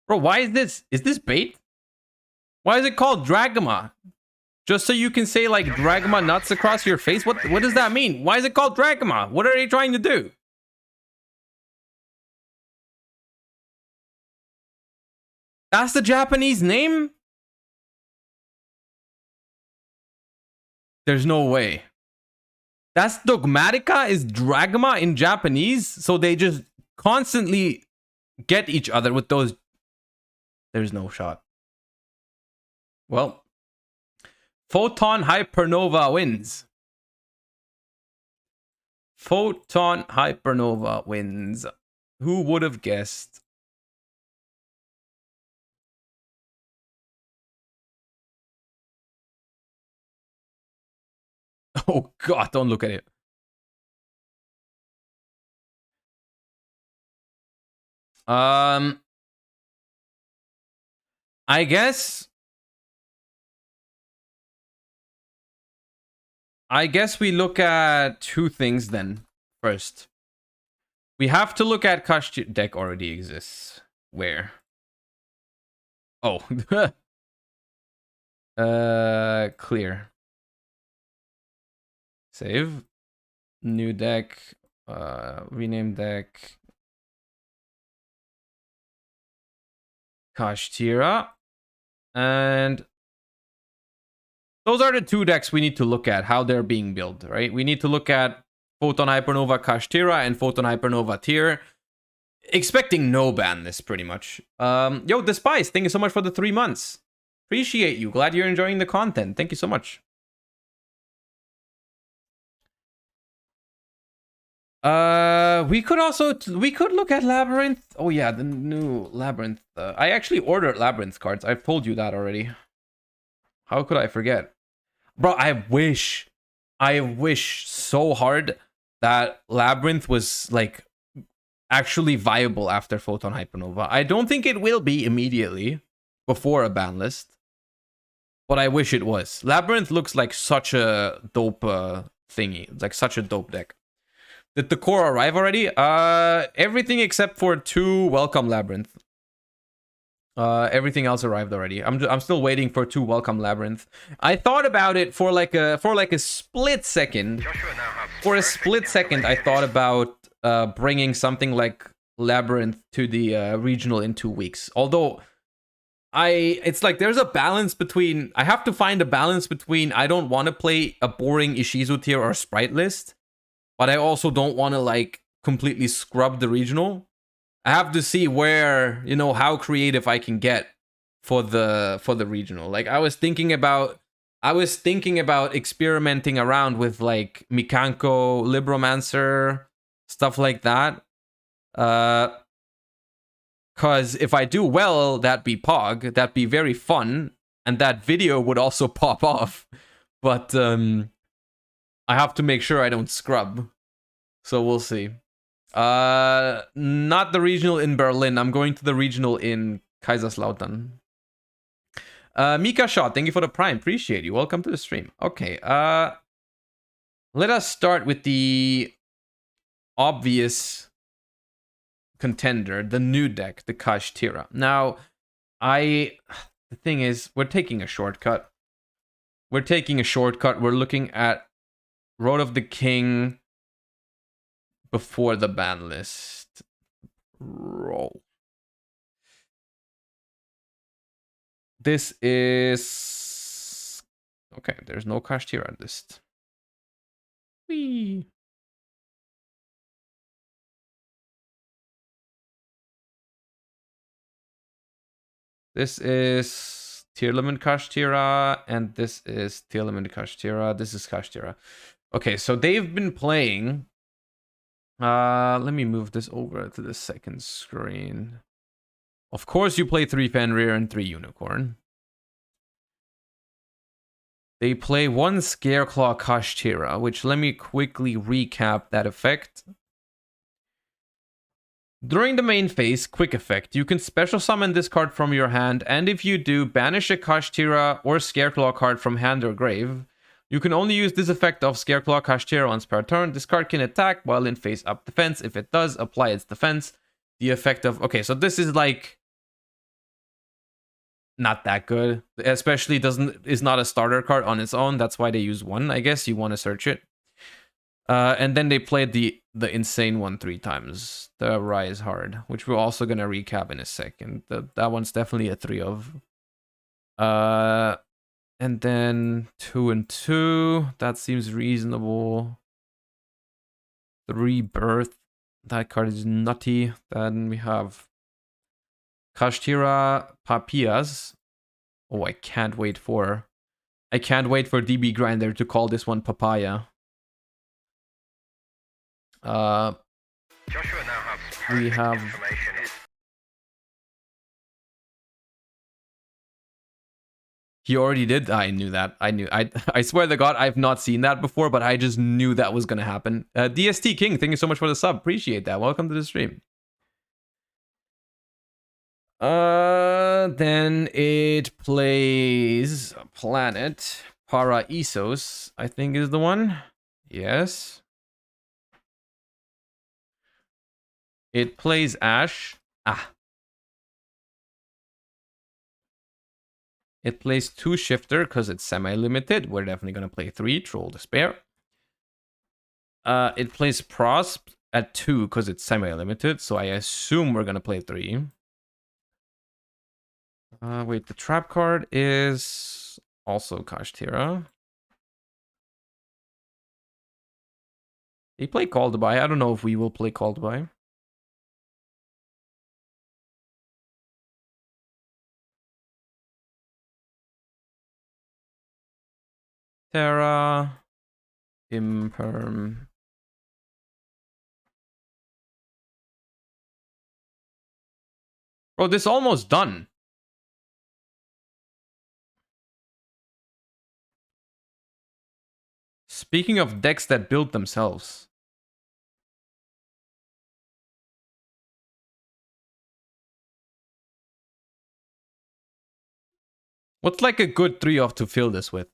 Speaker 1: Bro, why is this? Is this bait? Why is it called Dragoma? Just so you can say like Dragma nuts across your face? What does that mean? Why is it called Dragma? What are they trying to do? That's the Japanese name? There's no way. That's Dogmatica is Dragma in Japanese? So they just constantly get each other with those. There's no shot. Well. Photon Hypernova wins. Photon Hypernova wins. Who would have guessed? Oh God, don't look at it. I guess we look at two things then. First, we have to look at Kashtira. Deck already exists. Where? Oh. Clear. Save. New deck. Rename deck. Kashtira. And those are the two decks we need to look at, how they're being built, right? We need to look at Photon Hypernova Kashtira and Photon Hypernova Tear. Expecting no Banlist, pretty much. Yo, Despise, thank you so much for the 3 months. Appreciate you. Glad you're enjoying the content. Thank you so much. We could look at Labyrinth. Oh yeah, the new Labyrinth. I actually ordered Labyrinth cards. I've told you that already. How could I forget? Bro, I wish so hard that Labyrinth was like actually viable after Photon Hypernova. I don't think it will be immediately before a ban list, but I wish it was. Labyrinth looks like such a dope thingy. It's like such a dope deck. Did the core arrive already? Everything except for 2 Welcome Labyrinth. Everything else arrived already. I'm still waiting for 2 Welcome Labyrinth. I thought about it for like a split second. For a split second, I thought about bringing something like Labyrinth to the regional in 2 weeks. Although it's like there's a balance between. I have to find a balance between. I don't want to play a boring Ishizu tier or sprite list, but I also don't want to like completely scrub the regional. I have to see where, you know, how creative I can get for the regional. Like I was thinking about experimenting around with like Mikanko, Libromancer, stuff like that. Cause if I do well, that'd be Pog, that'd be very fun, and that video would also pop off. But I have to make sure I don't scrub. So we'll see. Not the regional in Berlin. I'm going to the regional in Kaiserslautern. Mika Shot, thank you for the prime. Appreciate you. Welcome to the stream. Okay. Let us start with the obvious contender, the new deck, the Kashtira. Now, the thing is, we're taking a shortcut. We're looking at Road of the King before the ban list. Roll. This is okay. There's no Kashtira list. Whee. This is tier limit Kashtira, and this is tier limit Kashtira. This is Kashtira. Okay, so they've been playing. Let me move this over to the second screen. Of course, you play 3 Fenrir and 3 Unicorn. They play 1 Scareclaw Kashtira, which let me quickly recap that effect. During the main phase, quick effect, you can special summon this card from your hand, and if you do, banish a Kashtira or Scareclaw card from hand or grave. You can only use this effect of Scareclaw Kashtira once per turn. This card can attack while in face up defense. If it does, apply its defense. The effect of... Okay, so this is like... not that good. Especially is not a starter card on its own. That's why they use one. I guess you want to search it. And then they played the insane one 3 times. The Rise Hard, which we're also gonna recap in a second. That one's definitely a 3 of. And then 2 and 2. That seems reasonable. 3 Birth. That card is nutty. Then we have Kashtira Papias. Oh, I can't wait for DB Grinder to call this one Papaya.
Speaker 3: Joshua now has
Speaker 1: We
Speaker 3: perfect
Speaker 1: have
Speaker 3: information.
Speaker 1: He already did. I knew that. I swear to God, I've not seen that before, but I just knew that was gonna happen. DST King, thank you so much for the sub. Appreciate that. Welcome to the stream. Then it plays Planet Paraisos, I think is the one. Yes. It plays Ash. It plays 2 Shifter because it's semi-limited. We're definitely going to play 3, Troll Despair. It plays Prosp at 2 because it's semi-limited, so I assume we're going to play 3. Wait, the trap card is also Kashtira. They play Called By. I don't know if we will play Called By. Terra, Imperm. Bro, this is almost done. Speaking of decks that build themselves. What's like a good 3-off to fill this with?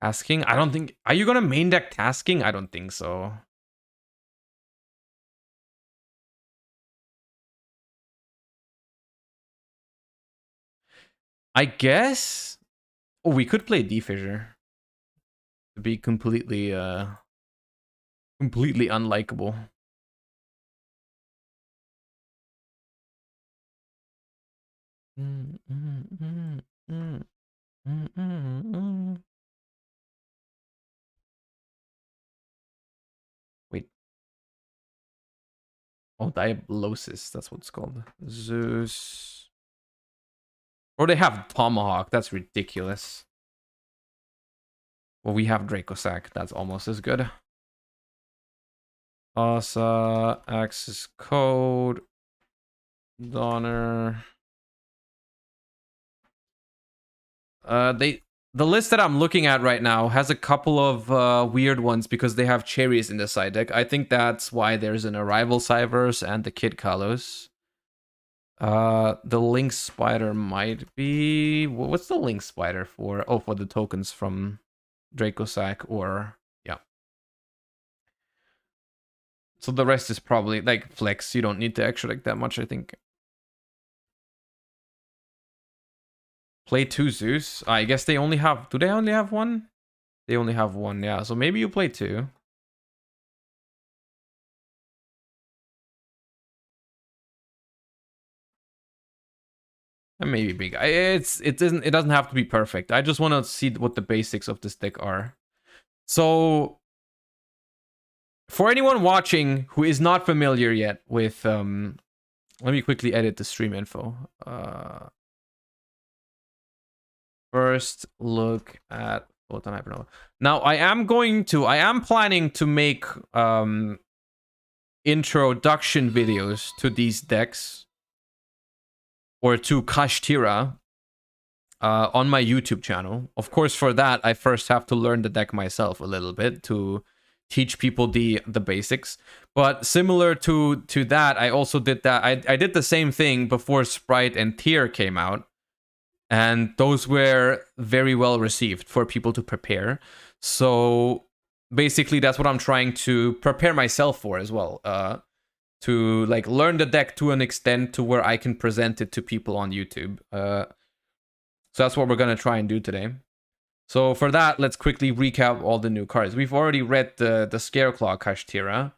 Speaker 1: Tasking? I don't think... Are you gonna main deck Tasking? I don't think so. I guess... Oh, we could play D-Fissure. To be completely, completely unlikable. Wait. Oh, Diablosis. That's what it's called. Zeus. Or they have Tomahawk. That's ridiculous. Well, we have Dracosac. That's almost as good. Asa, Access Code, Donner. The list that I'm looking at right now has a couple of weird ones because they have cherries in the side deck. I think that's why there's an Arrival Cyverse and the Kid Kalos. The Link Spider might be... What's the Link Spider for? Oh, for the tokens from Dracosac or... Yeah. So the rest is probably like Flex. You don't need to extract that much, I think. Play 2 Zeus. I guess they only have... Do they only have 1? They only have 1, yeah. So maybe you play 2. And maybe big. It doesn't have to be perfect. I just want to see what the basics of this deck are. So for anyone watching who is not familiar yet with let me quickly edit the stream info. First look at Photon Hypernova. Now I am planning to make introduction videos to these decks or to Kashtira on my YouTube channel. Of course, for that I first have to learn the deck myself a little bit to teach people the basics. But similar to that, I also did that. I did the same thing before Sprite and Tear came out. And those were very well received for people to prepare. So basically that's what I'm trying to prepare myself for as well. To like learn the deck to an extent to where I can present it to people on YouTube. So that's what we're going to try and do today. So for that, let's quickly recap all the new cards. We've already read the Scareclaw Kashtira,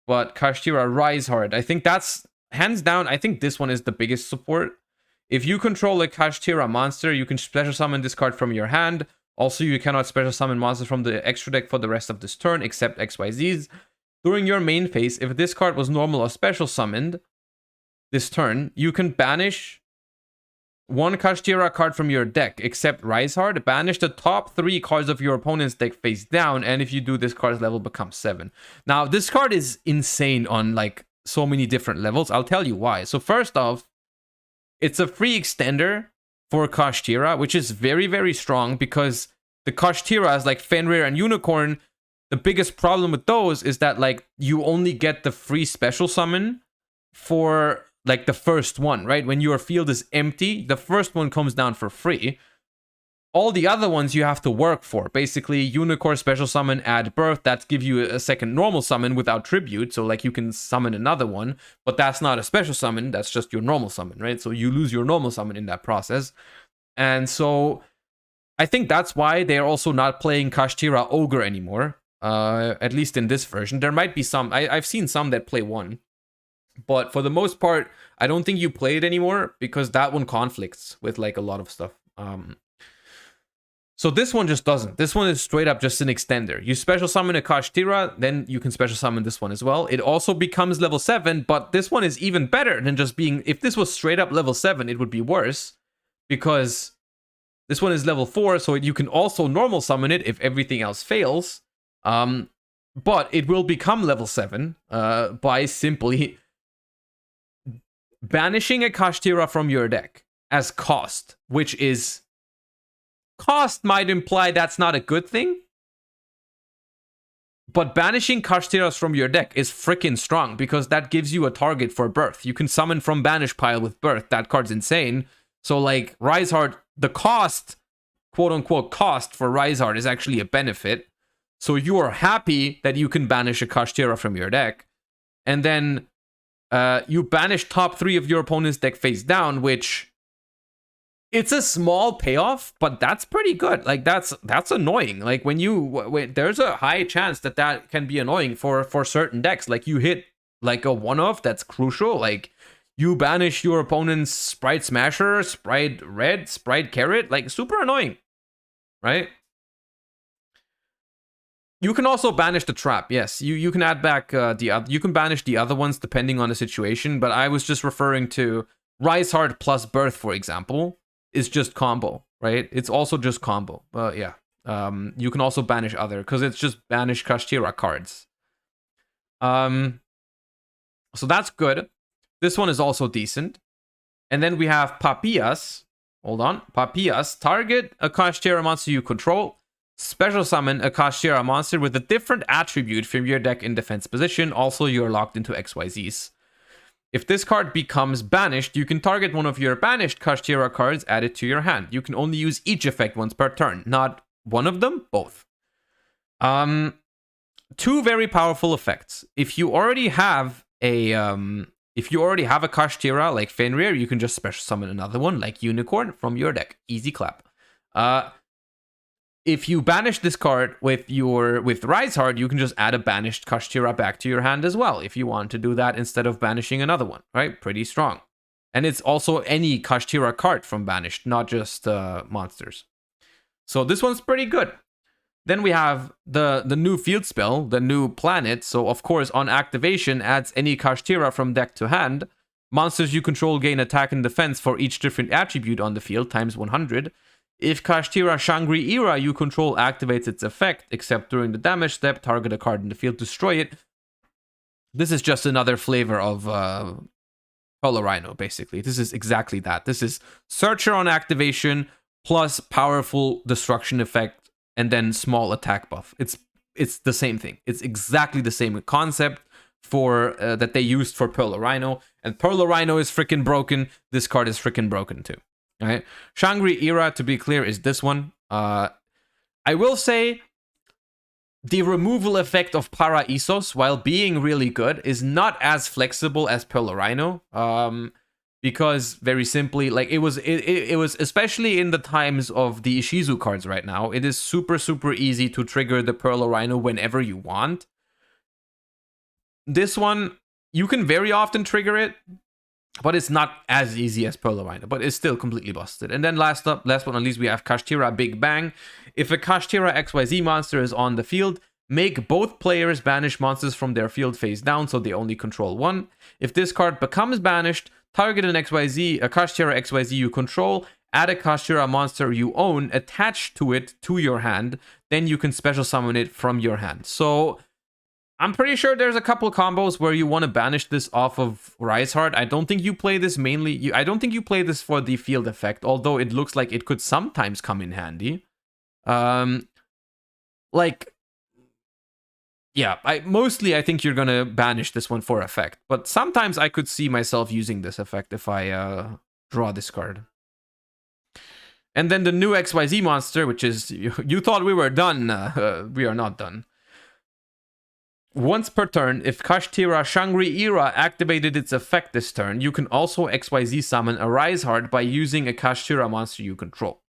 Speaker 1: but Kashtira Rise Hard, I think that's hands down, I think this one is the biggest support. If you control a Kashtira monster, you can special summon this card from your hand. Also, you cannot special summon monsters from the extra deck for the rest of this turn, except XYZs. During your main phase, if this card was normal or special summoned this turn, you can banish one Kashtira card from your deck, except Rise Hard. Banish the top 3 cards of your opponent's deck face down, and if you do, this card's level becomes 7. Now, this card is insane on like so many different levels. I'll tell you why. So first off, it's a free extender for Kashtira, which is very, very strong because the Kashtiras like Fenrir and Unicorn, the biggest problem with those is that like you only get the free special summon for like the first one, right? When your field is empty, the first one comes down for free. All the other ones you have to work for. Basically, Unicorn special summon, add birth, that gives you a second normal summon without tribute. So like you can summon another one, but that's not a special summon, that's just your normal summon, right? So you lose your normal summon in that process. And so I think that's why they're also not playing Kashtira Ogre anymore. At least in this version. There might be some, I've seen some that play one. But for the most part, I don't think you play it anymore because that one conflicts with like a lot of stuff. So this one just doesn't. This one is straight up just an extender. You special summon a Kashtira, then you can special summon this one as well. It also becomes level 7, but this one is even better than just being... If this was straight up level 7, it would be worse. Because this one is level 4, so you can also normal summon it if everything else fails. But it will become level 7 by simply banishing a Kashtira from your deck as cost, which is... Cost might imply that's not a good thing. But banishing Kashtiras from your deck is freaking strong because that gives you a target for birth. You can summon from banish pile with birth. That card's insane. So like Rise Hard, the cost, quote unquote cost for Rise Hard is actually a benefit. So you are happy that you can banish a Kashtira from your deck. And then you banish top 3 of your opponent's deck face down, which... It's a small payoff, but that's pretty good. Like that's annoying. Like when there's a high chance that can be annoying for certain decks. Like you hit like a one-off that's crucial. Like you banish your opponent's Sprite Smasher, Sprite Red, Sprite Carrot. Like super annoying, right? You can also banish the trap. Yes, you can add back you can banish the other ones depending on the situation. But I was just referring to Rise Hard plus Birth, for example. Is just combo, right? It's also just combo. Yeah. You can also banish other, because it's just banish Kashtira cards. So that's good. This one is also decent. And then we have Papillas. Hold on. Papillas. Target a Kashtira monster you control. Special summon a Kashtira monster with a different attribute from your deck in defense position. Also, you're locked into XYZs. If this card becomes banished, you can target one of your banished Kashtira cards added to your hand. You can only use each effect once per turn, not one of them, both. 2 very powerful effects. If you already have a Kashtira like Fenrir, you can just special summon another one like Unicorn from your deck. Easy clap. If you banish this card with Rise Hard, you can just add a banished Kashtira back to your hand as well, if you want to do that instead of banishing another one, right? Pretty strong. And it's also any Kashtira card from banished, not just monsters. So this one's pretty good. Then we have the new field spell, the new planet. So of course, on activation, adds any Kashtira from deck to hand. Monsters you control gain attack and defense for each different attribute on the field, times 100. If Kashtira Shangri-Ira you control activates its effect, except during the damage step, target a card in the field, destroy it. This is just another flavor of Polar Rhino, basically. This is exactly that. This is Searcher on activation, plus powerful destruction effect, and then small attack buff. It's the same thing. It's exactly the same concept for that they used for Polar Rhino. And Polar Rhino is freaking broken. This card is freaking broken too. Right? Shangri-Ira, to be clear, is this one. I will say the removal effect of Para Isos, while being really good, is not as flexible as Pearl Rhino. Because very simply, like it was especially in the times of the Ishizu cards right now, it is super easy to trigger the Pearl Rhino whenever you want. This one, you can very often trigger it, but it's not as easy as Pearl Rhino, but it's still completely busted. And then last but not least, we have Kashtira Big Bang. If a Kashtira XYZ monster is on the field, make both players banish monsters from their field face down, so they only control one. If this card becomes banished, target a Kashtira XYZ you control, add a Kashtira monster you own, attach to it to your hand, then you can special summon it from your hand. So I'm pretty sure there's a couple combos where you want to banish this off of Rise Heart. I don't think you play this mainly. I don't think you play this for the field effect, although it looks like it could sometimes come in handy. Yeah, I think you're gonna banish this one for effect, but sometimes I could see myself using this effect if I draw this card. And then the new XYZ monster, which is you thought we were done. We are not done. Once per turn, if Kashtira Shangri-Ira activated its effect this turn, you can also XYZ summon a Rise Heart by using a Kashtira monster you control.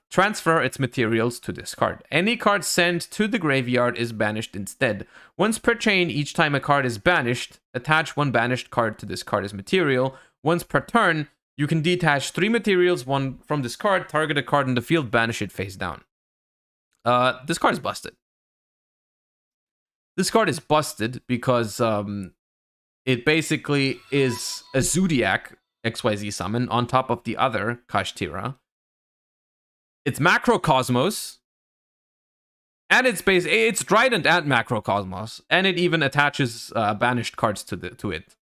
Speaker 1: Transfer its materials to this card. Any card sent to the graveyard is banished instead. Once per chain, each time a card is banished, attach one banished card to this card as material. Once per turn, you can detach 3 materials, one from this card, target a card in the field, banish it face down. This card is busted. This card is busted because it basically is a Zodiac XYZ summon on top of the other Kashtira. It's Macrocosmos, and it's Trident and Macrocosmos, and it even attaches banished cards to it,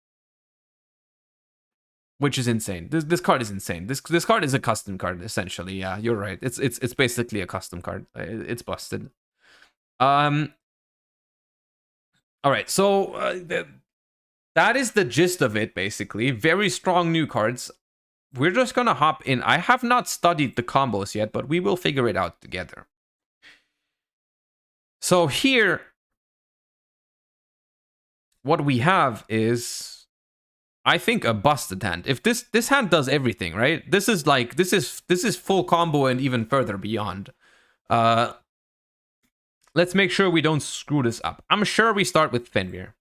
Speaker 1: which is insane. This card is insane. This card is a custom card essentially. Yeah, you're right. It's basically a custom card. It's busted. All right, so that is the gist of it, basically. Very strong new cards. We're just going to hop in. I have not studied the combos yet, but we will figure it out together. So here, what we have is, I think, a busted hand. If this hand does everything, right? This is full combo and even further beyond. Let's make sure we don't screw this up. I'm sure we start with Fenrir.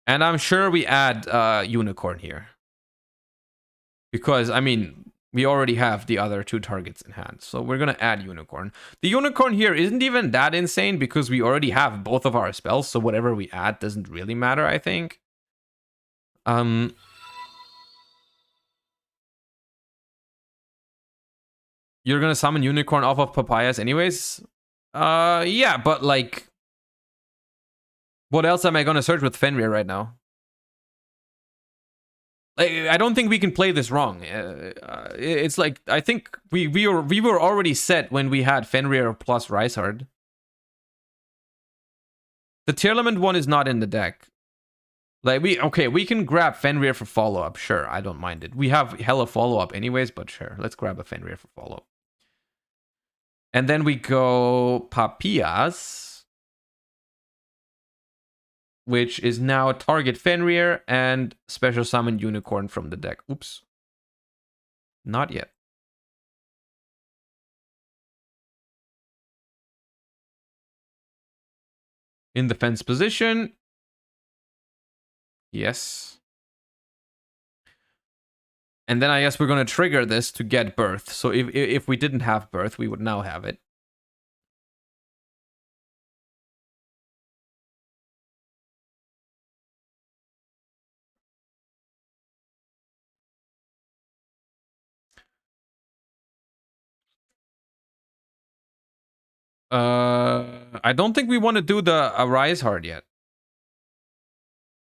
Speaker 1: And I'm sure we add Unicorn here. Because, I mean, we already have the other 2 targets in hand. So we're going to add Unicorn. The Unicorn here isn't even that insane because we already have both of our spells. So whatever we add doesn't really matter, I think. You're going to summon Unicorn off of Papayas anyways? Yeah, but like... what else am I going to search with Fenrir right now? I don't think we can play this wrong. It's like, I think we were already set when we had Fenrir plus Rysard. The Tearlament one is not in the deck. Like, we can grab Fenrir for follow-up. Sure, I don't mind it. We have hella follow-up anyways, but sure. Let's grab a Fenrir for follow-up. And then we go Papias, which is now target Fenrir and special summon Unicorn from the deck. Oops. Not yet. In the fence position. Yes. And then I guess we're going to trigger this to get Birth. So if we didn't have Birth, we would now have it. I don't think we want to do the Arise Heart yet.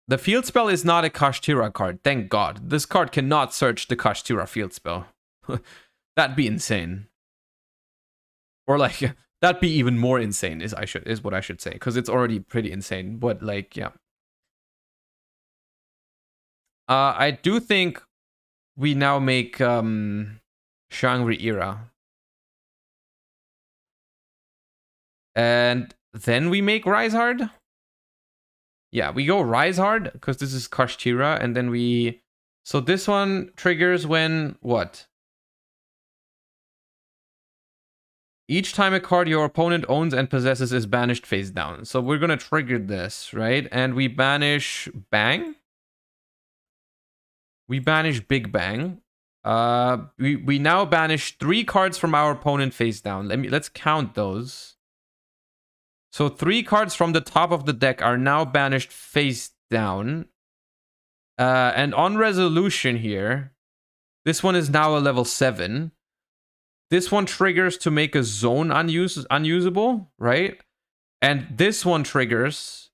Speaker 1: The field spell is not a Kashtira card, thank God. This card cannot search the Kashtira field spell. That'd be insane. Or like, that'd be even more insane, is what I should say, because it's already pretty insane. But like, yeah. I do think we now make Shangri-Era. And then we make Rise Hard. Yeah, we go Rise Hard because this is Kashtira, and then we... So this one triggers when... What? Each time a card your opponent owns and possesses is banished face down. So we're gonna trigger this, right? And we banish Bang. We banish Big Bang. We now banish 3 cards from our opponent face down. Let's count those. So 3 cards from the top of the deck are now banished face down. And on resolution here, this one is now a level 7. This one triggers to make a zone unusable, right? And this one triggers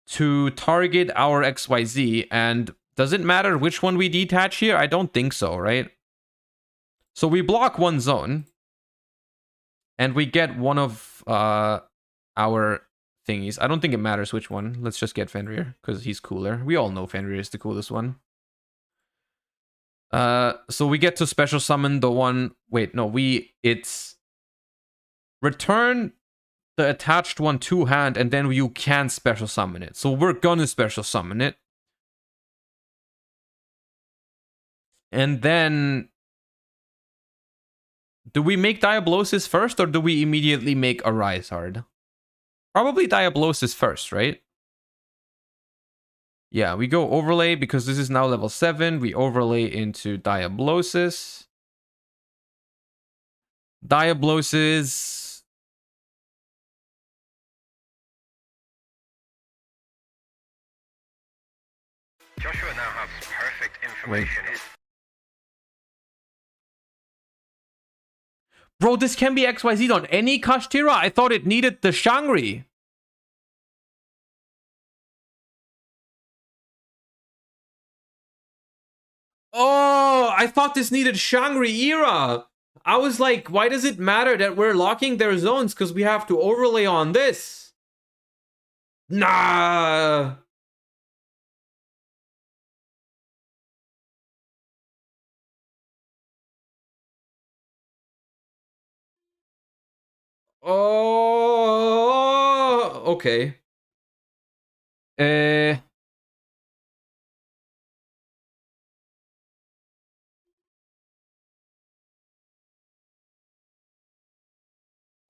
Speaker 1: to target our XYZ. And does it matter which one we detach here? I don't think so, right? So we block 1 zone. And we get one of our thingies. I don't think it matters which one. Let's just get Fenrir, because he's cooler. We all know Fenrir is the coolest one. So we get to special summon the one... Wait, no, it's... Return the attached one to hand, and then you can special summon it. So we're gonna special summon it. And then... Do we make Diablosis first, or do we immediately make a Rise Hard? Probably Diablosis first, right? Yeah, we go overlay because this is now level 7. We overlay into Diablosis. Diablosis.
Speaker 3: Joshua now has perfect information.
Speaker 1: Bro, this can be XYZ on any Kashtira? I thought it needed the Shangri. Oh, I thought this needed Shangri-Era. I was like, why does it matter that we're locking their zones? Because we have to overlay on this. Nah. Oh, okay.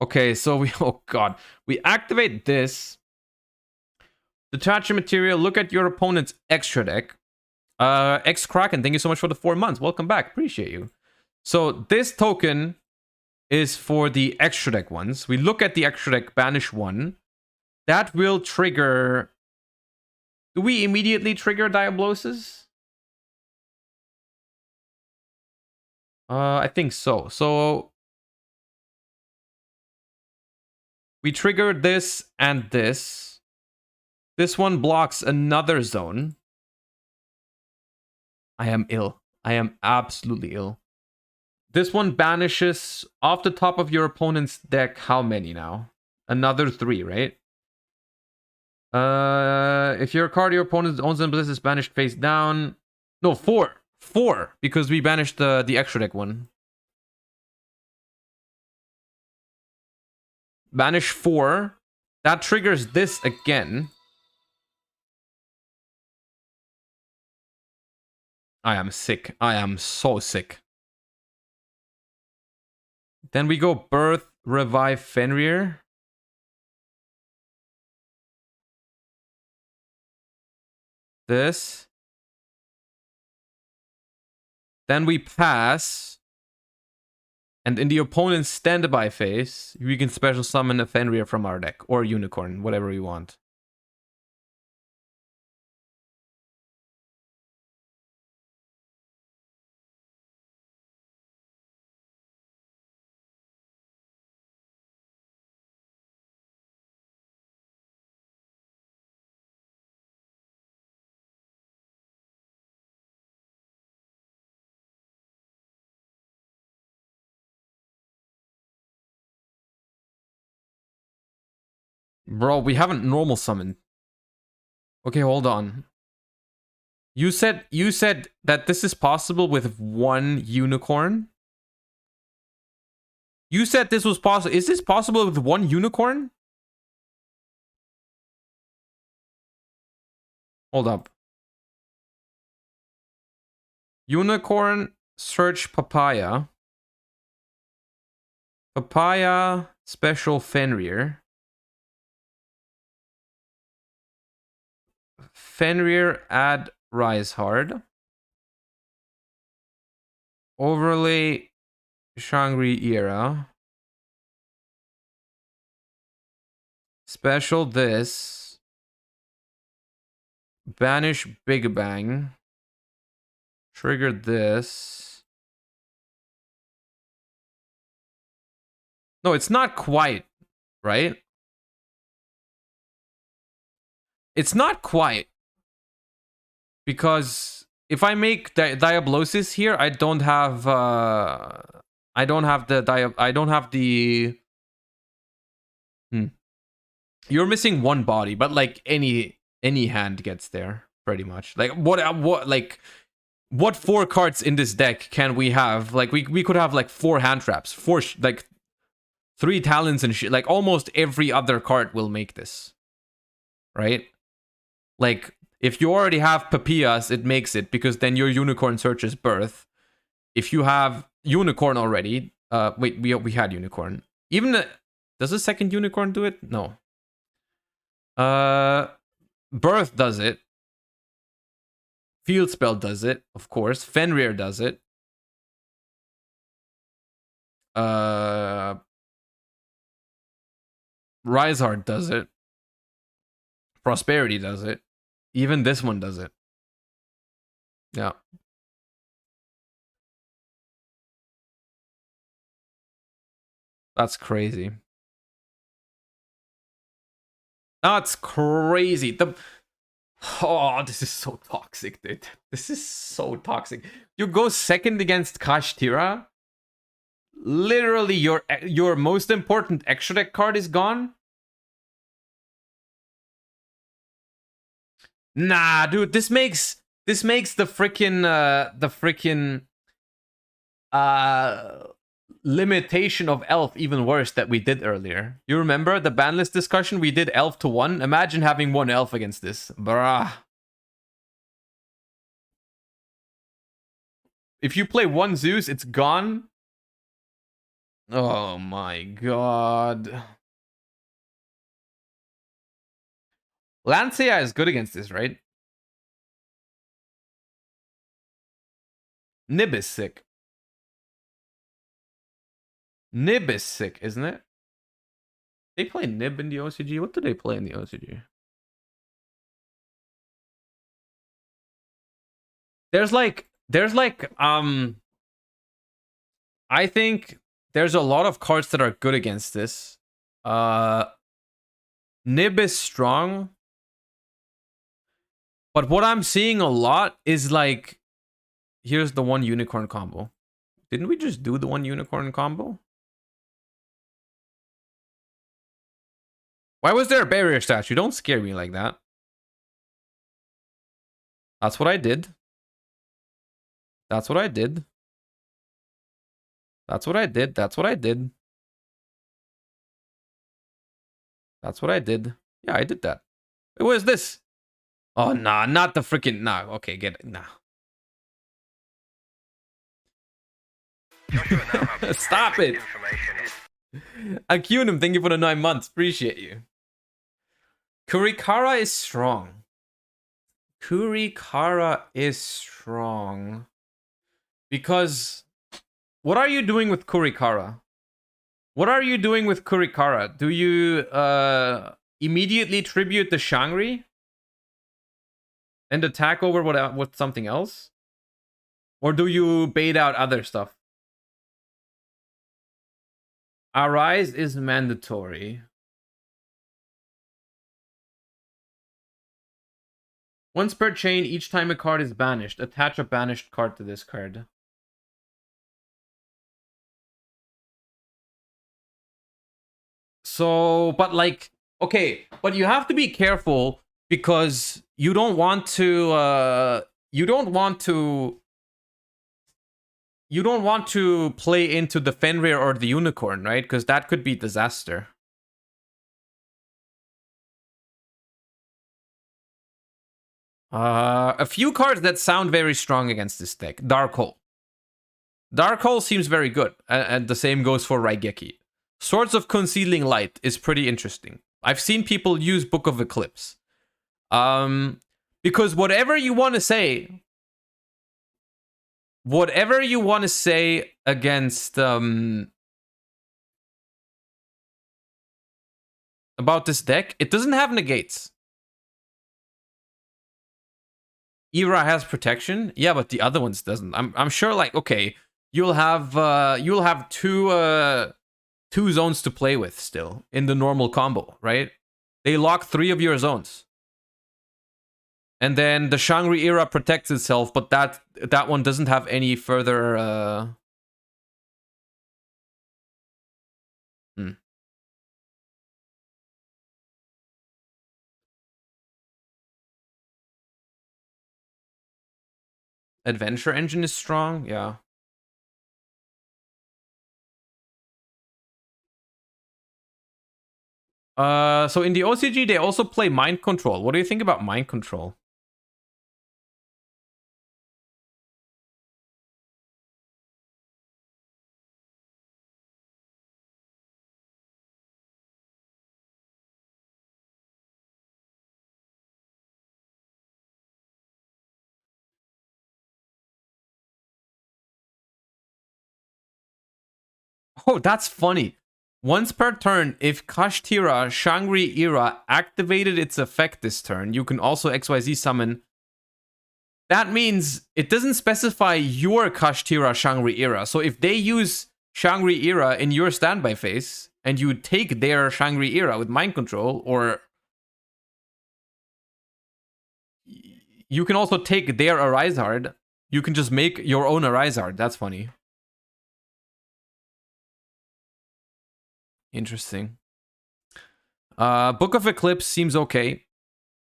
Speaker 1: Okay, so we... Oh, God. We activate this. Detach your material. Look at your opponent's extra deck. X-Kraken, thank you so much for the 4 months. Welcome back. Appreciate you. So this token is for the extra deck ones. We look at the extra deck, banish 1. That will trigger... Do we immediately trigger Diablosis? I think so. So... We trigger this and this. This one blocks another zone. I am ill. I am absolutely ill. This one banishes off the top of your opponent's deck how many now? Another 3, right? If your card your opponent owns and possesses is banished face down. No, 4. 4, because we banished the extra deck one. Banish 4. That triggers this again. I am sick. I am so sick. Then we go Birth, Revive, Fenrir. This. Then we pass. And in the opponent's standby phase, we can special summon a Fenrir from our deck. Or Unicorn, whatever we want. Bro, we haven't normal summoned. Okay, hold on. You said that this is possible with one unicorn? You said this was possible. Is this possible with one unicorn? Hold up. Unicorn, search papaya. Papaya, special Fenrir. Fenrir, add rise hard. Overlay, Shangri era. Special this. Banish Big Bang. Trigger this. No, it's not quite, right? It's not quite. Because if I make Diablosis here, I don't have the You're missing one body, but like any hand gets there pretty much. Like what 4 cards in this deck can we have? Like we could have like 4 hand traps, like 3 talents and shit. Like almost every other card will make this. Right? Like if you already have Papillas, it makes it because then your unicorn searches birth. If you have unicorn already, wait, we had unicorn. Even does a second unicorn do it? No. Birth does it. Field Spell does it, of course. Fenrir does it. Risehard does it. Prosperity does it. Even this one does it. Yeah. That's crazy. That's crazy. Oh, this is so toxic, dude. This is so toxic. You go second against Kashtira. Literally, your most important extra deck card is gone. Nah, dude, this makes the freaking limitation of Elf even worse that we did earlier. You remember the Banlist discussion? We did Elf to 1. Imagine having 1 Elf against this. Bruh. If you play 1 Zeus, it's gone. Oh my god. Lancea is good against this, right? Nib is sick. Nib is sick, isn't it? They play Nib in the OCG? What do they play in the OCG? There's like I think there's a lot of cards that are good against this. Nib is strong. But what I'm seeing a lot is like, here's the 1 unicorn combo. Didn't we just do the 1 unicorn combo? Why was there a barrier statue? Don't scare me like that. That's what I did. That's what I did. That's what I did. That's what I did. That's what I did. Yeah, I did that. Wait, what is this? Oh, nah, not the freaking... Nah, okay, get it. Nah. Stop it. Acunim, thank you for the 9 months. Appreciate you. Kurikara is strong. Kurikara is strong. Because... What are you doing with Kurikara? What are you doing with Kurikara? Do you immediately tribute the Shangri? And attack over with something else? Or do you bait out other stuff? Arise is mandatory. Once per chain, each time a card is banished, attach a banished card to this card. So, but like, okay, but you have to be careful because you don't want to you don't want to play into the Fenrir or the Unicorn, right? Because that could be disaster. A few cards that sound very strong against this deck. Dark Hole. Dark Hole seems very good, and the same goes for Raigeki. Swords of Concealing Light is pretty interesting. I've seen people use Book of Eclipse. Because whatever you want to say against about this deck, it doesn't have negates. Era has protection, yeah, but the other ones doesn't. I'm sure, like, okay, you'll have two zones to play with still in the normal combo, right? They lock 3 of your zones. And then the Shangri Era protects itself, but that one doesn't have any further Adventure Engine is strong, yeah. So in the OCG, they also play Mind Control. What do you think about Mind Control? Oh, that's funny. Once per turn, if Kashtira Shangri Era activated its effect this turn, you can also XYZ summon. That means it doesn't specify your Kashtira Shangri Era. So if they use Shangri Era in your standby phase, and you take their Shangri Era with Mind Control, or you can also take their Arisehard, you can just make your own Arisehard. That's funny. Interesting. Book of Eclipse seems okay.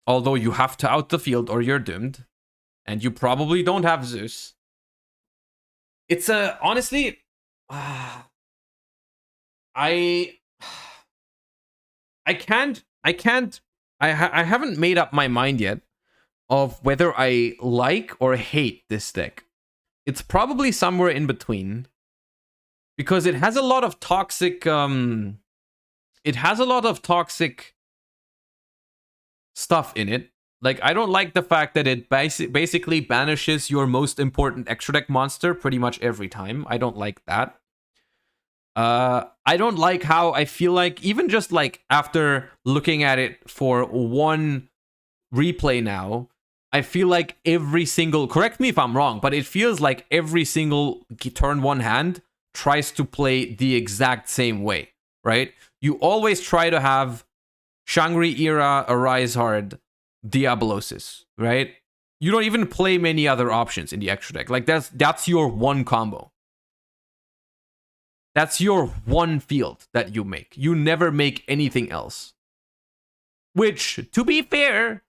Speaker 1: Although you have to out the field or you're doomed. And you probably don't have Zeus. It's honestly... I haven't made up my mind yet of whether I like or hate this deck. It's probably somewhere in between. Because it has a lot of toxic, stuff in it. Like, I don't like the fact that it basically banishes your most important extra deck monster pretty much every time. I don't like that. I don't like how I feel like, even just like after looking at it for one replay now, I feel like every single, correct me if I'm wrong, but it feels like every single turn one hand tries to play the exact same way, right? You always try to have Shangri Era, Arisehard, Diablosis, right? You don't even play many other options in the extra deck. Like, that's your one combo. That's your one field that you make. You never make anything else. Which, to be fair,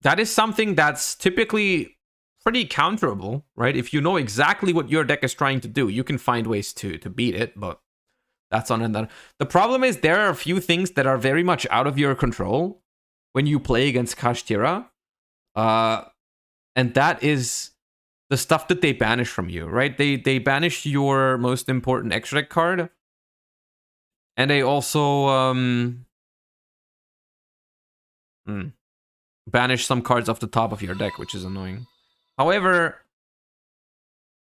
Speaker 1: that is something that's typically pretty counterable, right? If you know exactly what your deck is trying to do, you can find ways to beat it, but that's on another. The problem is there are a few things that are very much out of your control when you play against Kashtira. And that is the stuff that they banish from you, right? They banish your most important extra deck card. And they also banish some cards off the top of your deck, which is annoying. However,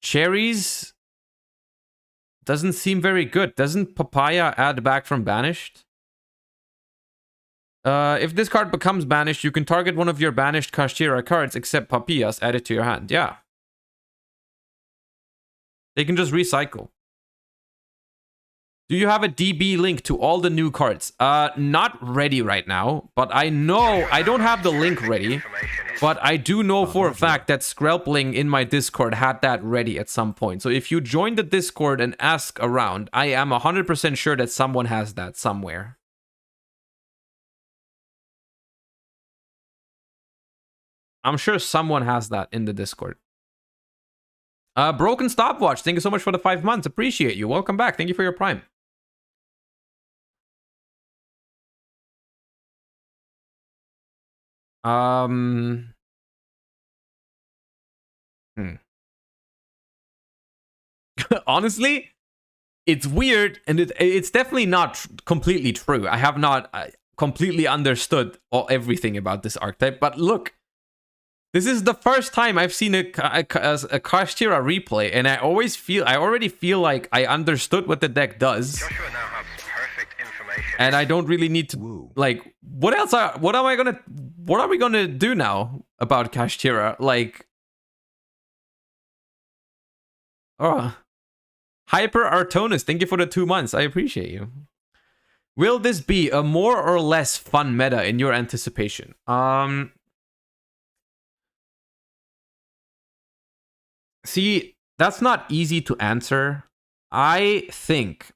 Speaker 1: Cherries doesn't seem very good. Doesn't Papaya add back from banished? If this card becomes banished, you can target one of your banished Kashtira cards except Papayas, add it to your hand. Yeah. They can just recycle. Do you have a DB link to all the new cards? Not ready right now, but I know I don't have the link ready, but I do know for a fact that Skrelpling in my Discord had that ready at some point. So if you join the Discord and ask around, I am 100% sure that someone has that somewhere. I'm sure someone has that in the Discord. Broken Stopwatch, thank you so much for the 5 months. Appreciate you. Welcome back. Thank you for your Prime. Honestly, it's weird, and it's definitely not completely true. I have not completely understood everything about this archetype, but look, this is the first time I've seen a Kashtira replay, and I already feel like I understood what the deck does.
Speaker 3: Joshua now has perfect information.
Speaker 1: And I don't really need to like what are we gonna do now about Kashtira? Like, Hyper Artonus, thank you for the 2 months. I appreciate you. Will this be a more or less fun meta in your anticipation? See, that's not easy to answer. I think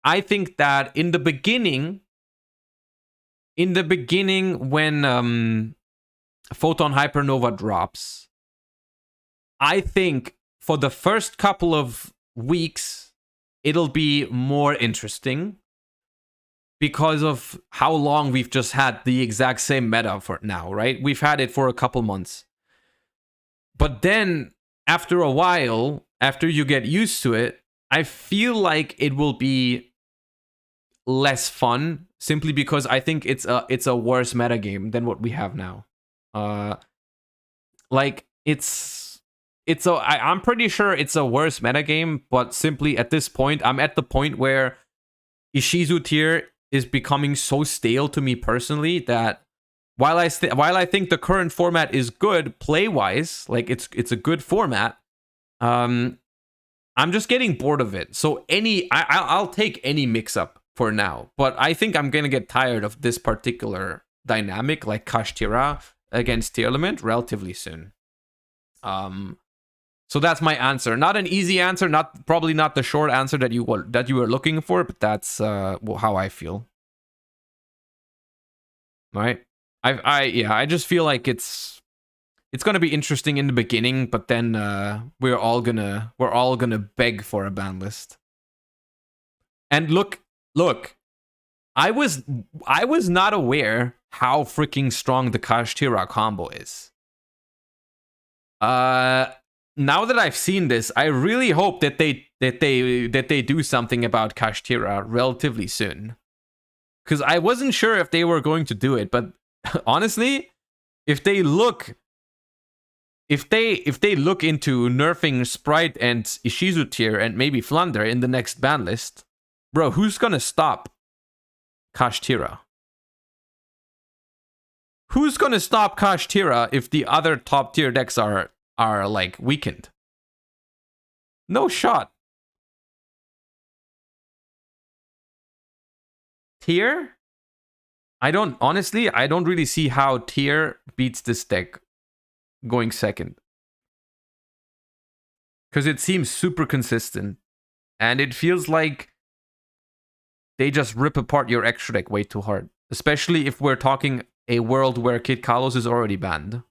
Speaker 1: that in the beginning when Photon Hypernova drops, I think for the first couple of weeks it'll be more interesting because of how long we've just had the exact same meta for now, right? We've had it for a couple months. But then after a while, after you get used to it, I feel like it will be less fun simply because I think it's a worse metagame than what we have now. Like I'm pretty sure it's a worse metagame, but simply at this point, I'm at the point where Ishizu tier is becoming so stale to me personally that while I think the current format is good play-wise, like it's a good format, I'm just getting bored of it. So I'll take any mix-up for now, but I think I'm gonna get tired of this particular dynamic, like Kashtira against Tier Element, relatively soon. So that's my answer. Not an easy answer, probably not the short answer that you were looking for, but that's how I feel. All right. I just feel like it's gonna be interesting in the beginning, but then we're all gonna beg for a ban list. And look, I was not aware how freaking strong the Kashtira combo is. Now that I've seen this, I really hope that they do something about Kashtira relatively soon. Because I wasn't sure if they were going to do it, but honestly, if they look into nerfing Sprite and Ishizu tier and maybe Flunder in the next ban list, bro, who's gonna stop Kashtira? Who's gonna stop Kashtira if the other top tier decks are like weakened? No shot. Tier? I don't really see how Tier beats this deck going second. Because it seems super consistent. And it feels like they just rip apart your extra deck way too hard. Especially if we're talking a world where Kid Kalos is already banned.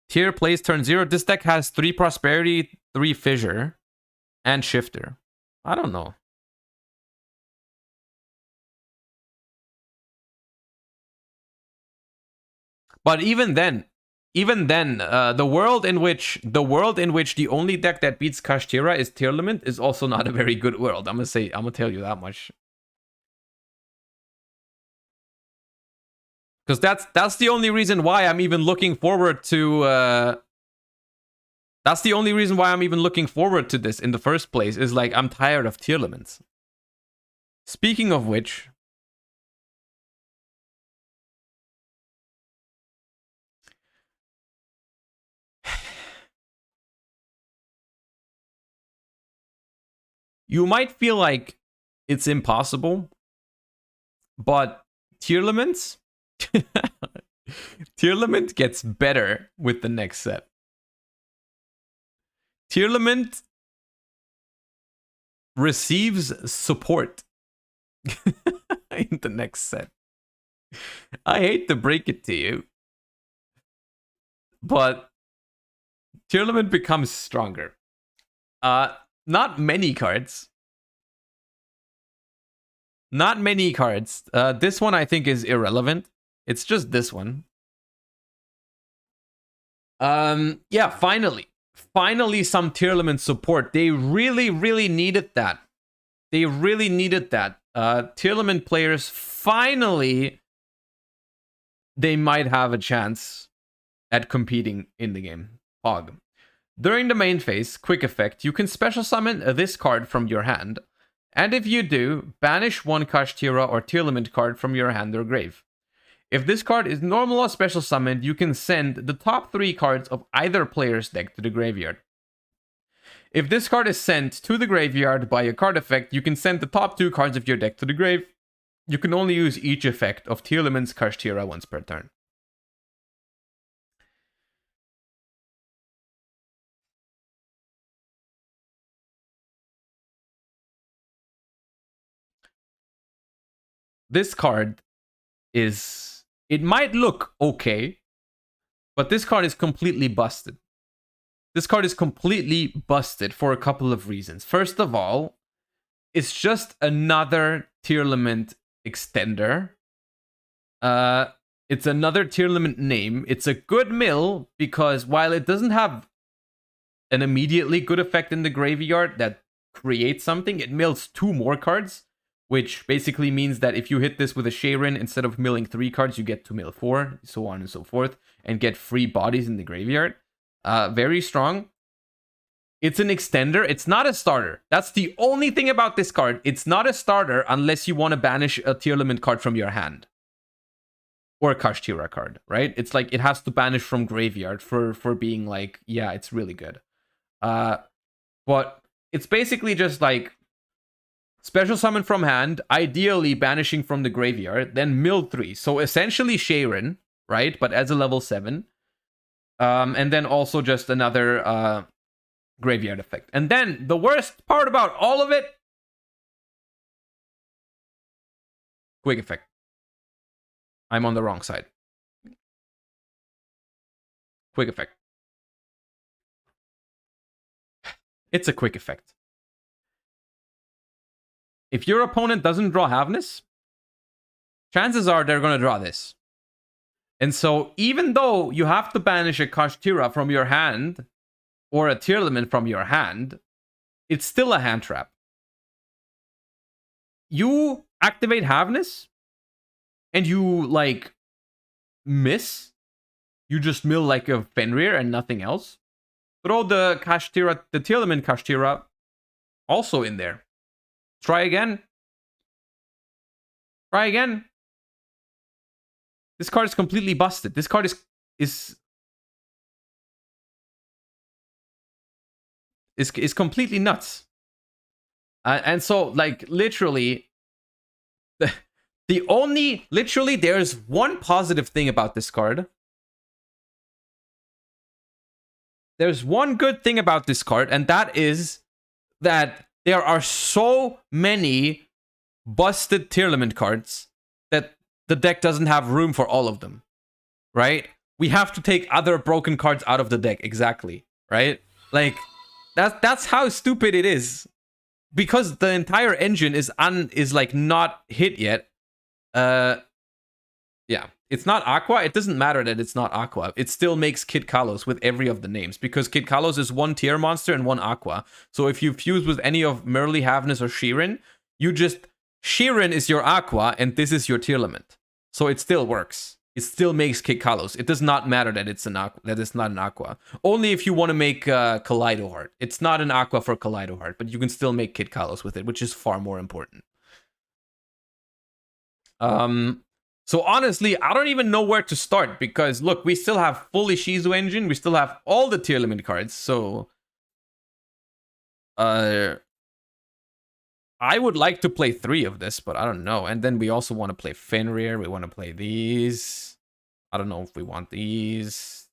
Speaker 1: Tier plays turn 0. This deck has 3 Prosperity, 3 Fissure, and Shifter. I don't know. But even then, the world in which the only deck that beats Kashtira is Tier Element is also not a very good world. I'm gonna tell you that much. Because that's the only reason why I'm even looking forward to. That's the only reason why I'm even looking forward to this in the first place. Is like I'm tired of Tier Elements. Speaking of which. You might feel like it's impossible, but Tier Elements, Tier Element gets better with the next set. Tier Element receives support in the next set. I hate to break it to you, but Tearlament becomes stronger. Not many cards. Not many cards. This one I think is irrelevant. It's just this one. Yeah, finally. Finally some Tearlament support. They really needed that. They really needed that. Tearlament players, finally, they might have a chance at competing in the game. Pog. During the main phase, quick effect, you can special summon this card from your hand. And if you do, banish one Kashtira or Tearlament card from your hand or grave. If this card is normal or special summoned, you can send the top 3 cards of either player's deck to the graveyard. If this card is sent to the graveyard by a card effect, you can send the top 2 cards of your deck to the grave. You can only use each effect of Tearlament's Kashtira once per turn. This card is... It might look okay, but this card is completely busted. This card is completely busted for a couple of reasons. First of all, it's just another Tearlament extender. It's another Tearlament name. It's a good mill because while it doesn't have an immediately good effect in the graveyard that creates something, it mills 2 more cards, which basically means that if you hit this with a Sharon, instead of milling 3 cards, you get to mill 4, so on and so forth, and get free bodies in the graveyard. Very strong. It's an extender. It's not a starter. That's the only thing about this card. It's not a starter unless you want to banish a Tearlament card from your hand. Or a Kashtira card, right? It's like it has to banish from graveyard for being like, yeah, it's really good. But it's basically just like special summon from hand, ideally banishing from the graveyard, then mill 3. So essentially Sharon, right? But as a level 7. And then also just another graveyard effect. And then the worst part about all of it, quick effect. I'm on the wrong side. Quick effect. It's a quick effect. If your opponent doesn't draw Havness, chances are they're going to draw this. And so even though you have to banish a Kashtira from your hand or a Tearlament from your hand, it's still a hand trap. You activate Havness and you like miss. You just mill like a Fenrir and nothing else. Throw the Kashtira, the Tearlament Kashtira also in there. Try again. Try again. This card is completely busted. This card is completely nuts. And so, like, literally, literally, there's one positive thing about this card. There's one good thing about this card, and that is that there are so many busted Tearlament cards that the deck doesn't have room for all of them, right? We have to take other broken cards out of the deck, exactly, right? Like, that's how stupid it is. Because the entire engine is like not hit yet. Yeah, it's not Aqua. It doesn't matter that it's not Aqua. It still makes Kid Kalos with every of the names, because Kid Kalos is 1 tier monster and 1 Aqua. So if you fuse with any of Merly, Havness, or Sheeran, you just... Sheeran is your Aqua, and this is your Tearlament. So it still works. It still makes Kid Kalos. It does not matter that it's not an Aqua. Only if you want to make Kaleido Heart. It's not an Aqua for Kaleido Heart, but you can still make Kid Kalos with it, which is far more important. So honestly, I don't even know where to start, because look, we still have full Ishizu engine, we still have all the Tearlament cards, so I would like to play 3 of this, but I don't know. And then we also want to play Fenrir, we want to play these. I don't know if we want these.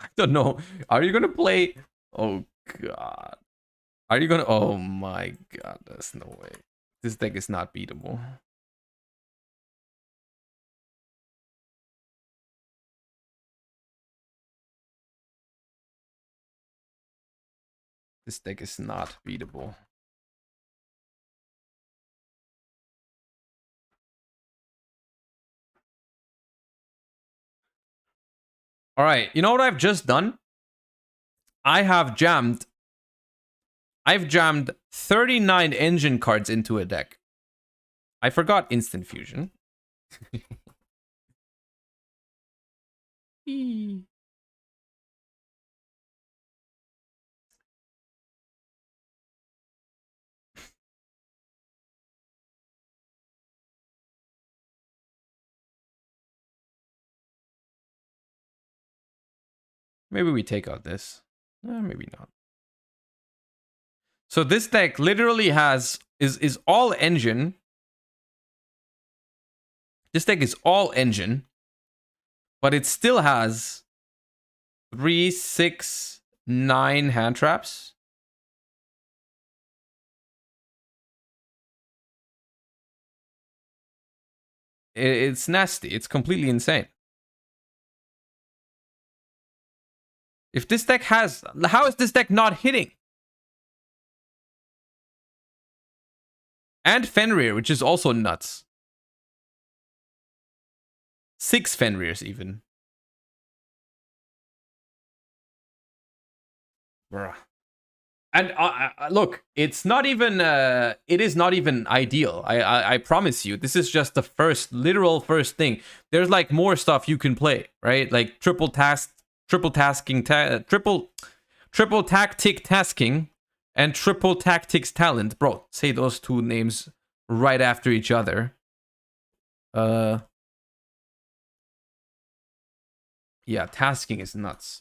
Speaker 1: I don't know. Are you gonna play? Oh god. Are you gonna? Oh my god. There's no way. This deck is not beatable. This deck is not beatable. All right, you know what I've just done? I've jammed 39 engine cards into a deck. I forgot instant fusion. Maybe we take out this. Maybe not. So this deck literally is all engine. This deck is all engine, but it still has 3, 6, 9 hand traps. It's nasty. It's completely insane. If this deck has... How is this deck not hitting? And Fenrir, which is also nuts. 6 Fenrirs even. Bruh. And look, it's not even... it is not even ideal. I promise you. This is just the literal first thing. There's like more stuff you can play, right? Like triple tactic tasking and triple tactics talent. Bro, say those two names right after each other. Yeah, tasking is nuts.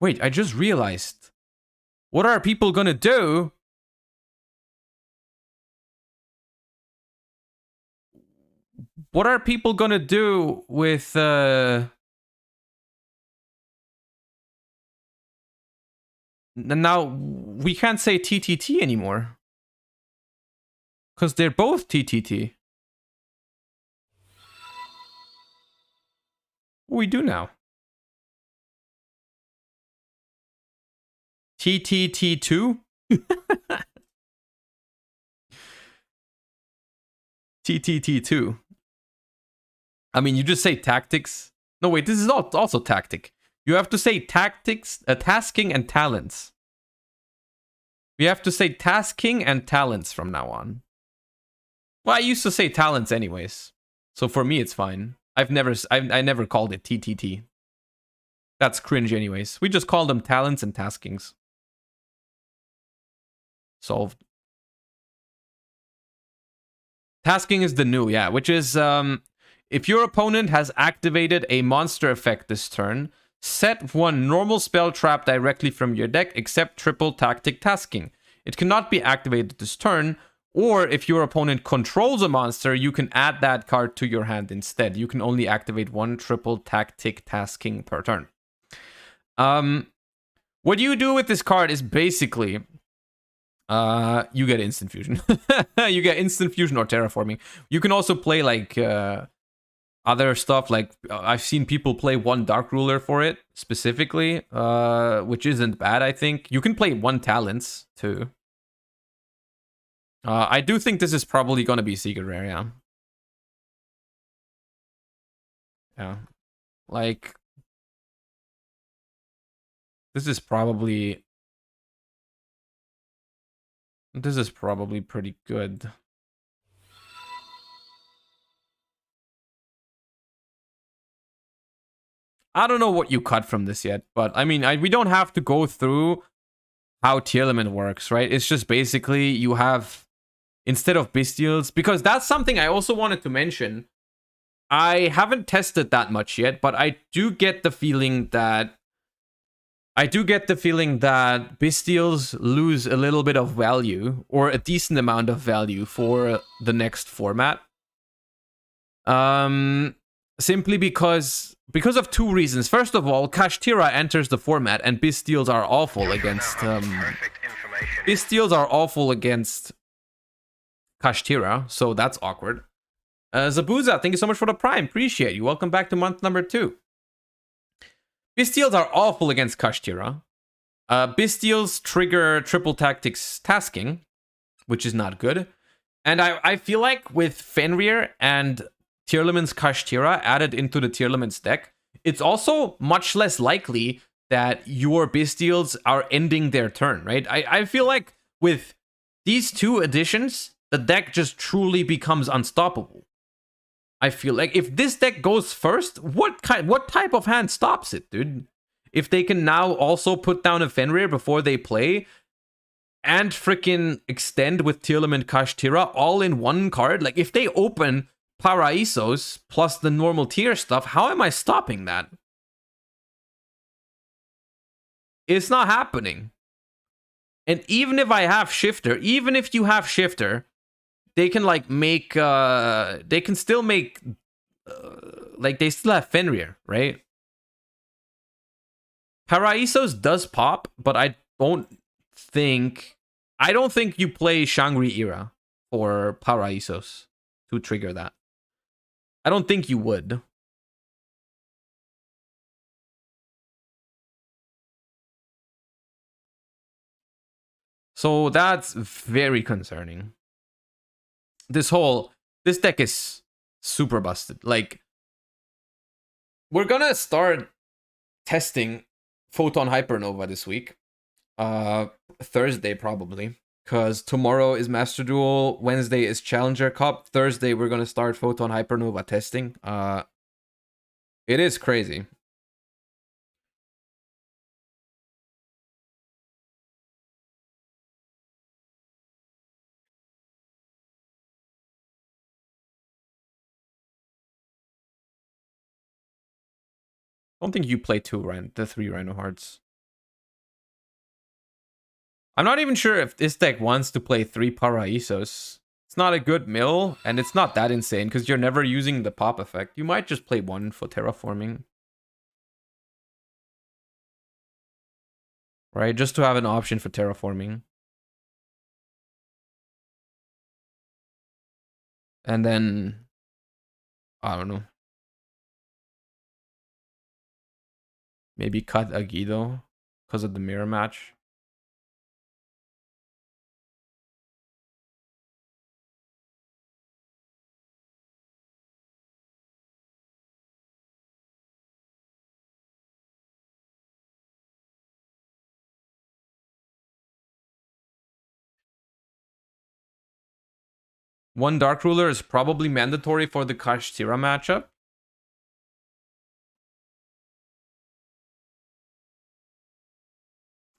Speaker 1: Wait, I just realized. What are people gonna do? What are people gonna do with now we can't say TTT anymore. Because they're both TTT. What do we do now? TTT2? TTT2. I mean, you just say tactics. No, wait, this is also tactic. You have to say tactics, tasking and talents. We have to say tasking and talents from now on. Well, I used to say talents anyways. So for me, it's fine. I never called it TTT. That's cringe anyways. We just call them talents and taskings. Solved. Tasking is the new, yeah, which is if your opponent has activated a monster effect this turn, set one normal spell trap directly from your deck except triple tactic tasking. It cannot be activated this turn, or if your opponent controls a monster, you can add that card to your hand instead. You can only activate one triple tactic tasking per turn. What you do with this card is basically you get instant fusion. You get instant fusion or terraforming. You can also play like other stuff, like I've seen people play one Dark Ruler for it specifically, which isn't bad, I think. You can play one Talents too. I do think this is probably going to be Secret Rare, yeah. Yeah. Like, this is probably pretty good. I don't know what you cut from this yet, but I mean, we don't have to go through how tier element works, right? It's just basically you have, instead of bestials, because that's something I also wanted to mention. I haven't tested that much yet, but I do get the feeling that bestials lose a little bit of value, or a decent amount of value for the next format. simply because of two reasons. First of all, Kashtira enters the format, and Bisteels are awful against Bisteels are awful against Kashtira, so that's awkward. Zabuza, thank you so much for the prime. Appreciate you. Welcome back to month number 2. Bisteels are awful against Kashtira. Bisteels trigger triple tactics tasking, which is not good. And I feel like with Fenrir and Tearlaman's Kashtira added into the Tearlaman's deck, it's also much less likely that your Bisteels are ending their turn, right? I feel like with these two additions, the deck just truly becomes unstoppable. I feel like if this deck goes first, what type of hand stops it, dude? If they can now also put down a Fenrir before they play and freaking extend with Tearlaman Kashtira all in one card, like if they open Paraisos plus the normal tier stuff, how am I stopping that? It's not happening. And even if I have Shifter, even if you have Shifter, they can like make they can still make like they still have Fenrir, right? Paraisos does pop, but I don't think you play Shangri-Ira for Paraisos to trigger that. I don't think you would. So that's very concerning. This deck is super busted. Like, we're gonna start testing Photon Hypernova this week. Thursday probably. Because tomorrow is Master Duel, Wednesday is Challenger Cup, Thursday we're gonna start Photon Hypernova testing. It is crazy. I don't think you play the 3 Rhino Hearts. I'm not even sure if this deck wants to play 3 Paraisos. It's not a good mill, and it's not that insane, because you're never using the pop effect. You might just play 1 for terraforming. Right, just to have an option for terraforming. And then, I don't know. Maybe cut Agido because of the mirror match. One Dark Ruler is probably mandatory for the Kashtira matchup.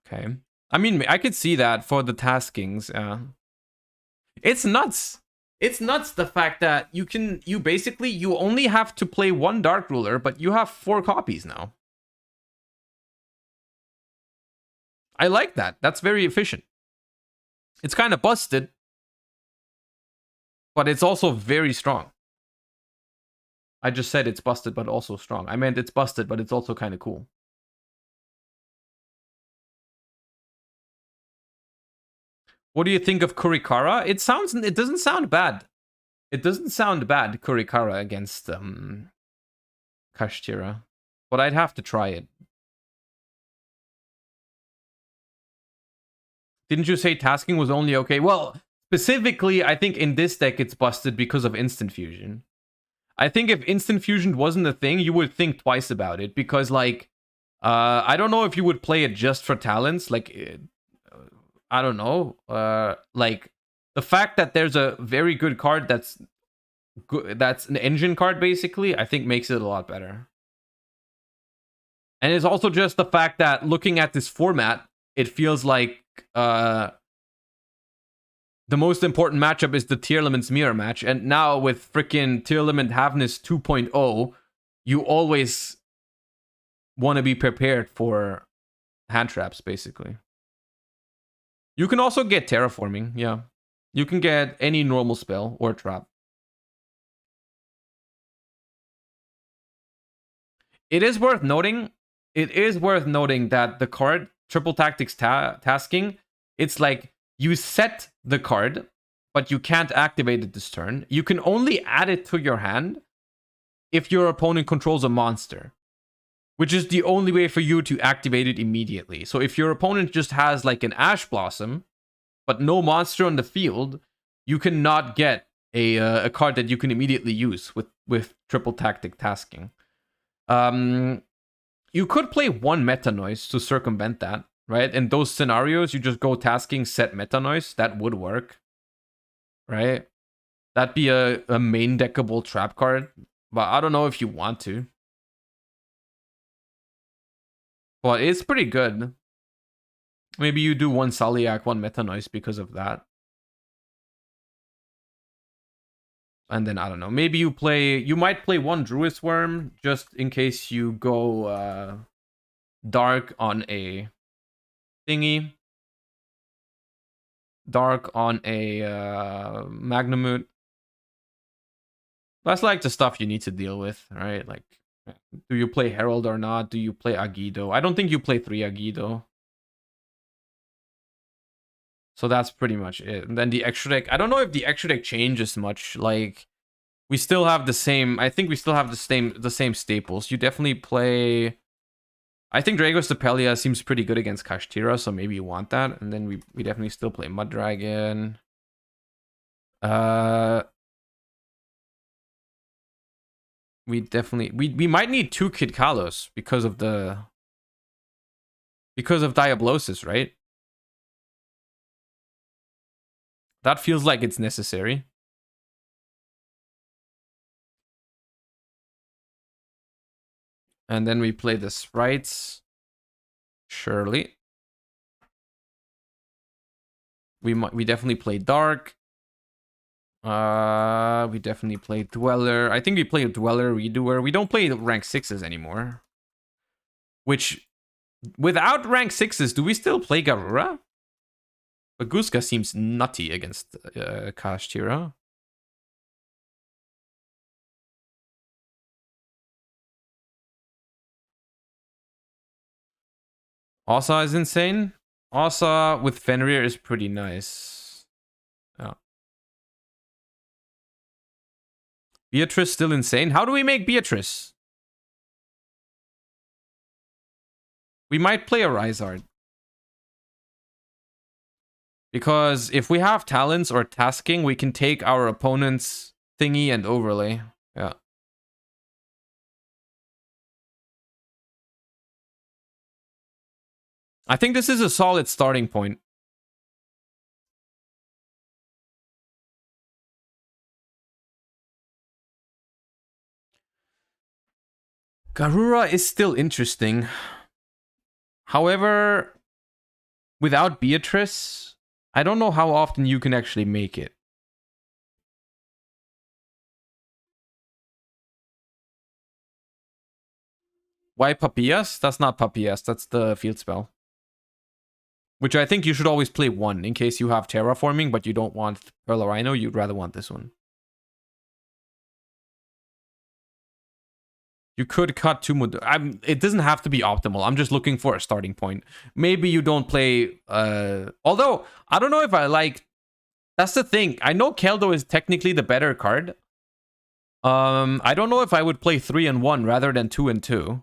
Speaker 1: Okay. I mean, I could see that for the taskings. It's nuts. It's nuts the fact that you only have to play 1 Dark Ruler, but you have 4 copies now. I like that. That's very efficient. It's kind of busted, but it's also very strong. I just said it's busted, but also strong. I meant it's busted, but it's also kind of cool. What do you think of Kurikara? It doesn't sound bad. It doesn't sound bad, Kurikara against Kashtira. But I'd have to try it. Didn't you say tasking was only okay? Well, specifically, I think in this deck it's busted because of Instant Fusion. I think if Instant Fusion wasn't a thing, you would think twice about it. Because, like, I don't know if you would play it just for talents. Like, I don't know. Like, the fact that there's a very good card that's an engine card, basically, I think makes it a lot better. And it's also just the fact that looking at this format, it feels like the most important matchup is the Tearlaman's mirror match. And now with freaking Tearlaman Havness 2.0, you always want to be prepared for hand traps, basically. You can also get terraforming, yeah. You can get any normal spell or trap. It is worth noting. It is worth noting that the card Triple Tactics Tasking, it's like you set the card, but you can't activate it this turn. You can only add it to your hand if your opponent controls a monster, which is the only way for you to activate it immediately. So if your opponent just has like an Ash Blossom, but no monster on the field, you cannot get a card that you can immediately use with Triple Tactic Tasking. You could play one Meta Noise to circumvent that, right? In those scenarios, you just go Tasking, set Meta Noise. That would work, right? That'd be a main deckable trap card, but I don't know if you want to. But it's pretty good. Maybe you do one Saliak, one Meta Noise because of that. And then, I don't know, maybe you might play one Druid Worm just in case you go dark on a thingy. Dark on a Magnamut. That's like the stuff you need to deal with, right? Like, do you play Herald or not? Do you play Agido? I don't think you play 3 Agido. So that's pretty much it. And then the extra deck, I don't know if the extra deck changes much. Like, we still have the same, I think we still have the same staples. You definitely play, I think Dragos Stapelia seems pretty good against Kashtira, so maybe you want that. And then we definitely still play Mud Dragon. We definitely, we might need 2 Kid Kalos because of Diablosis, right? That feels like it's necessary. And then we play the Sprites. Surely. We definitely play Dark. We definitely play Dweller. I think we play Dweller, Redoer. We don't play rank 6s anymore. Which, without rank 6s, do we still play Garura? But Guska seems nutty against Kashtira. Asa is insane. Asa with Fenrir is pretty nice. Yeah. Beatrice still insane. How do we make Beatrice? We might play a Rizard. Because if we have talents or tasking, we can take our opponent's thingy and overlay. Yeah. I think this is a solid starting point. Garura is still interesting. However, without Beatrice, I don't know how often you can actually make it. Why Papias? That's not Papias, that's the field spell. Which I think you should always play one in case you have Terraforming, but you don't want Pearl Rhino, you'd rather want this one. You could cut 2 more. It doesn't have to be optimal. I'm just looking for a starting point. Maybe you don't play... although, I don't know if I like... That's the thing. I know Keldo is technically the better card. I don't know if I would play 3 and 1 rather than 2 and 2.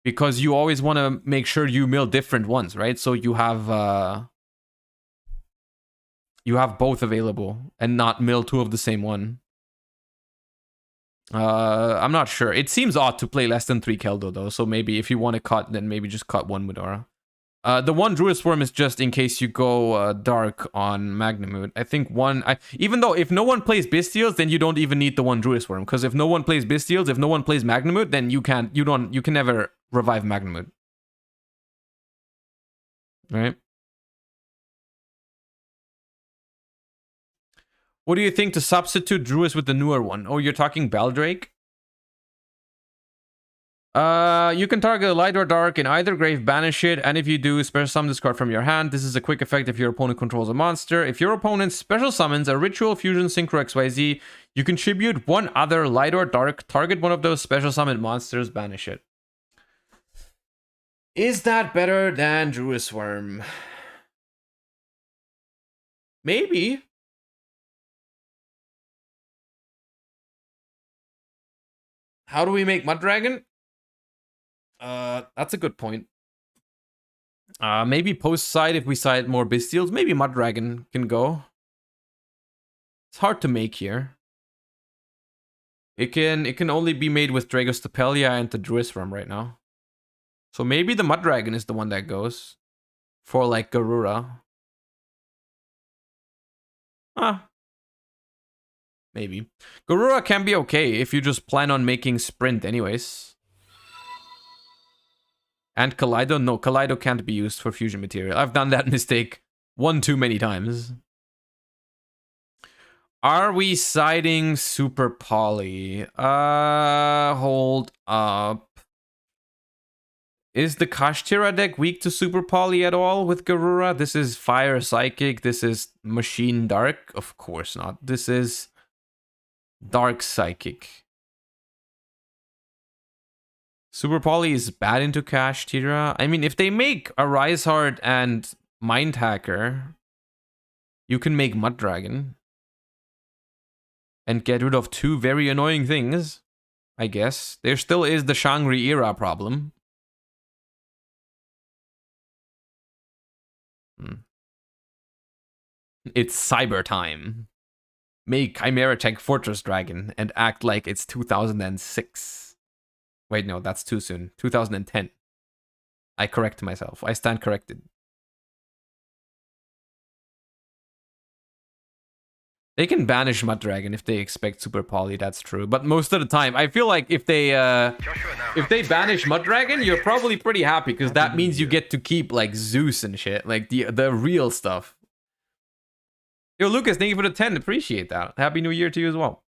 Speaker 1: Because you always want to make sure you mill different ones, right? So you have both available and not mill 2 of the same one. I'm not sure. It seems odd to play less than 3 Keldo though. So maybe if you want to cut, then maybe just cut 1 Mudora. The one Druid Swarm is just in case you go dark on Magnamut. I think even though if no one plays Bystials, then you don't even need the one Druid Swarm. Because if no one plays Bystials, if no one plays Magnamut, then you can never revive Magnamut. Right? What do you think to substitute Druids with the newer one? Oh, you're talking Baldrake? You can target a light or dark in either grave, banish it, and if you do, special summon this card from your hand. This is a quick effect if your opponent controls a monster. If your opponent special summons a ritual, fusion, synchro, XYZ, you contribute 1 other light or dark, target one of those special summoned monsters, banish it. Is that better than Druid Swarm? Maybe. How do we make Mud Dragon? That's a good point. Maybe post side if we side more Bestials. Maybe Mud Dragon can go. It's hard to make here. It can only be made with Dragostapelia and the Druid Swarm right now. So maybe the Mud Dragon is the one that goes for like Garura. Maybe. Garura can be okay if you just plan on making Sprint anyways. And Kaleido? No, Kaleido can't be used for fusion material. I've done that mistake one too many times. Are we siding Super Poly? Hold up. Is the Kashtira deck weak to Super Poly at all with Garura? This is Fire Psychic. This is Machine Dark. Of course not. This is Dark Psychic. Super Poly is bad into Kashtira. I mean, if they make a Rise Heart and Mind Hacker, you can make Mud Dragon. And get rid of two very annoying things, I guess. There still is the Shangri era problem. It's cyber time. Make Chimera Tech Fortress Dragon and act like it's 2006. Wait, no, that's too soon. 2010. I correct myself. I stand corrected. They can banish Mud Dragon if they expect Super Poly, that's true. But most of the time, I feel like if they banish Mud Dragon, you're probably pretty happy because that means you get to keep like Zeus and shit, like the real stuff. Yo, Lucas, thank you for the 10. Appreciate that. Happy New Year to you as well.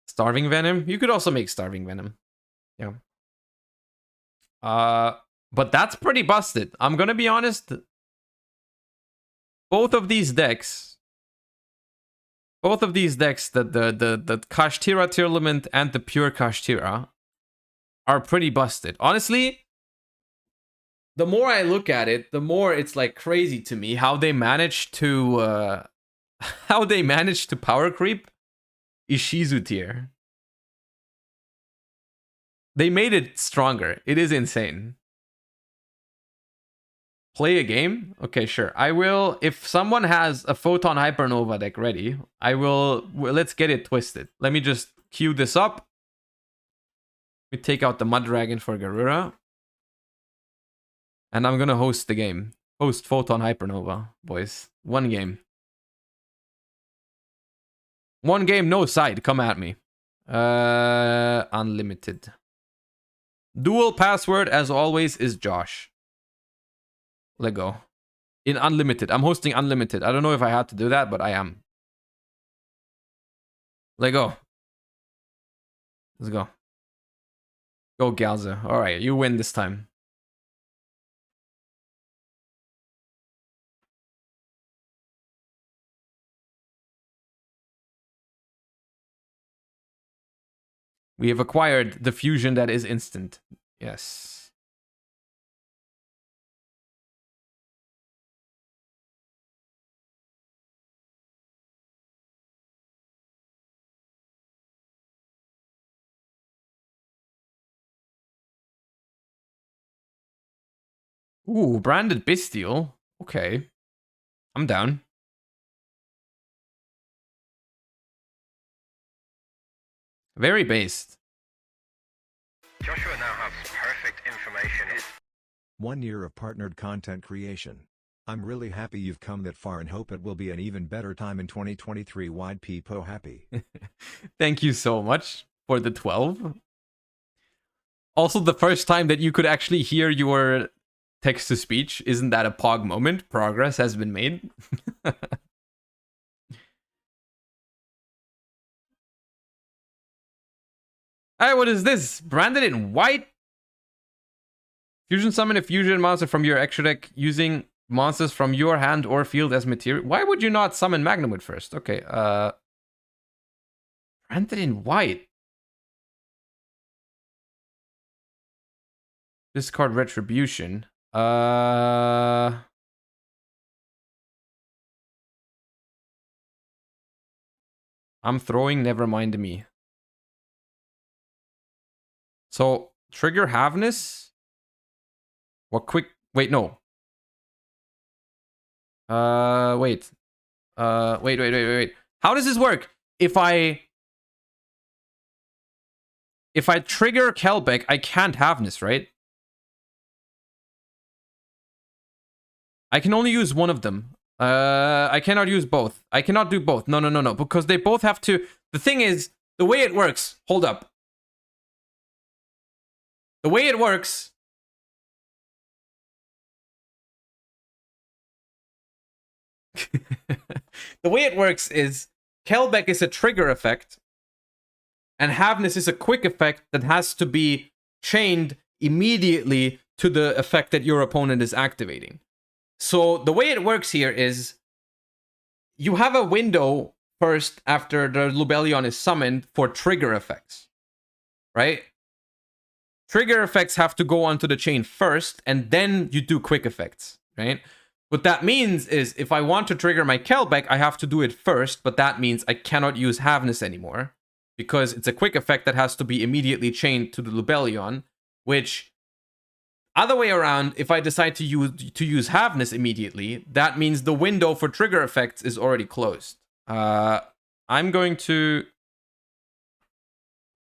Speaker 1: Starving Venom? You could also make Starving Venom. Yeah. But that's pretty busted. I'm gonna be honest. Both of these decks, the Kashtira Tearlament and the pure Kashtira are pretty busted. Honestly, the more I look at it, the more it's like crazy to me how they managed to power creep Ishizu tier. They made it stronger. It is insane. Play a game? Okay, sure. I will. If someone has a Photon Hypernova deck ready, I will. Let's get it twisted. Let me just queue this up. We take out the Mud Dragon for Garura. And I'm gonna host the game. Host Photon Hypernova, boys. One game. One game, no side. Come at me. Unlimited. Dual password, as always, is Josh. Let go. In Unlimited. I'm hosting Unlimited. I don't know if I had to do that, but I am. Let go. Let's go. Go, Galza. Alright, you win this time. We have acquired the fusion that is instant. Yes. Ooh, branded Bestial. Okay. I'm down. Very based.
Speaker 3: Joshua now has perfect information.
Speaker 2: 1 year of partnered content creation. I'm really happy you've come that far and hope it will be an even better time in 2023. Wide peepo happy.
Speaker 1: Thank you so much for the 12. Also, the first time that you could actually hear your text-to-speech. Isn't that a pog moment? Progress has been made. Alright, what is this? Branded in white? Fusion summon a fusion monster from your extra deck using monsters from your hand or field as material. Why would you not summon Magnumwood first? Okay, branded in white. Discard Retribution. I'm throwing Nevermind me. So, trigger Havness? What quick... Wait, no. Wait. Wait. How does this work? If I trigger Kelbeck, I can't Havness, right? I can only use one of them. I cannot use both. I cannot do both. No. Because they both have to... The thing is, the way it works... Hold up. The way it works... The way it works is... Kelbeck is a trigger effect. And Havness is a quick effect that has to be chained immediately to the effect that your opponent is activating. So the way it works here is you have a window first after the Lubellion is summoned for trigger effects, right? Trigger effects have to go onto the chain first, and then you do quick effects, right? What that means is if I want to trigger my Kelbeck, I have to do it first, but that means I cannot use Havness anymore because it's a quick effect that has to be immediately chained to the Lubellion, which... Other way around, if I decide to use Havness immediately, that means the window for trigger effects is already closed. I'm going to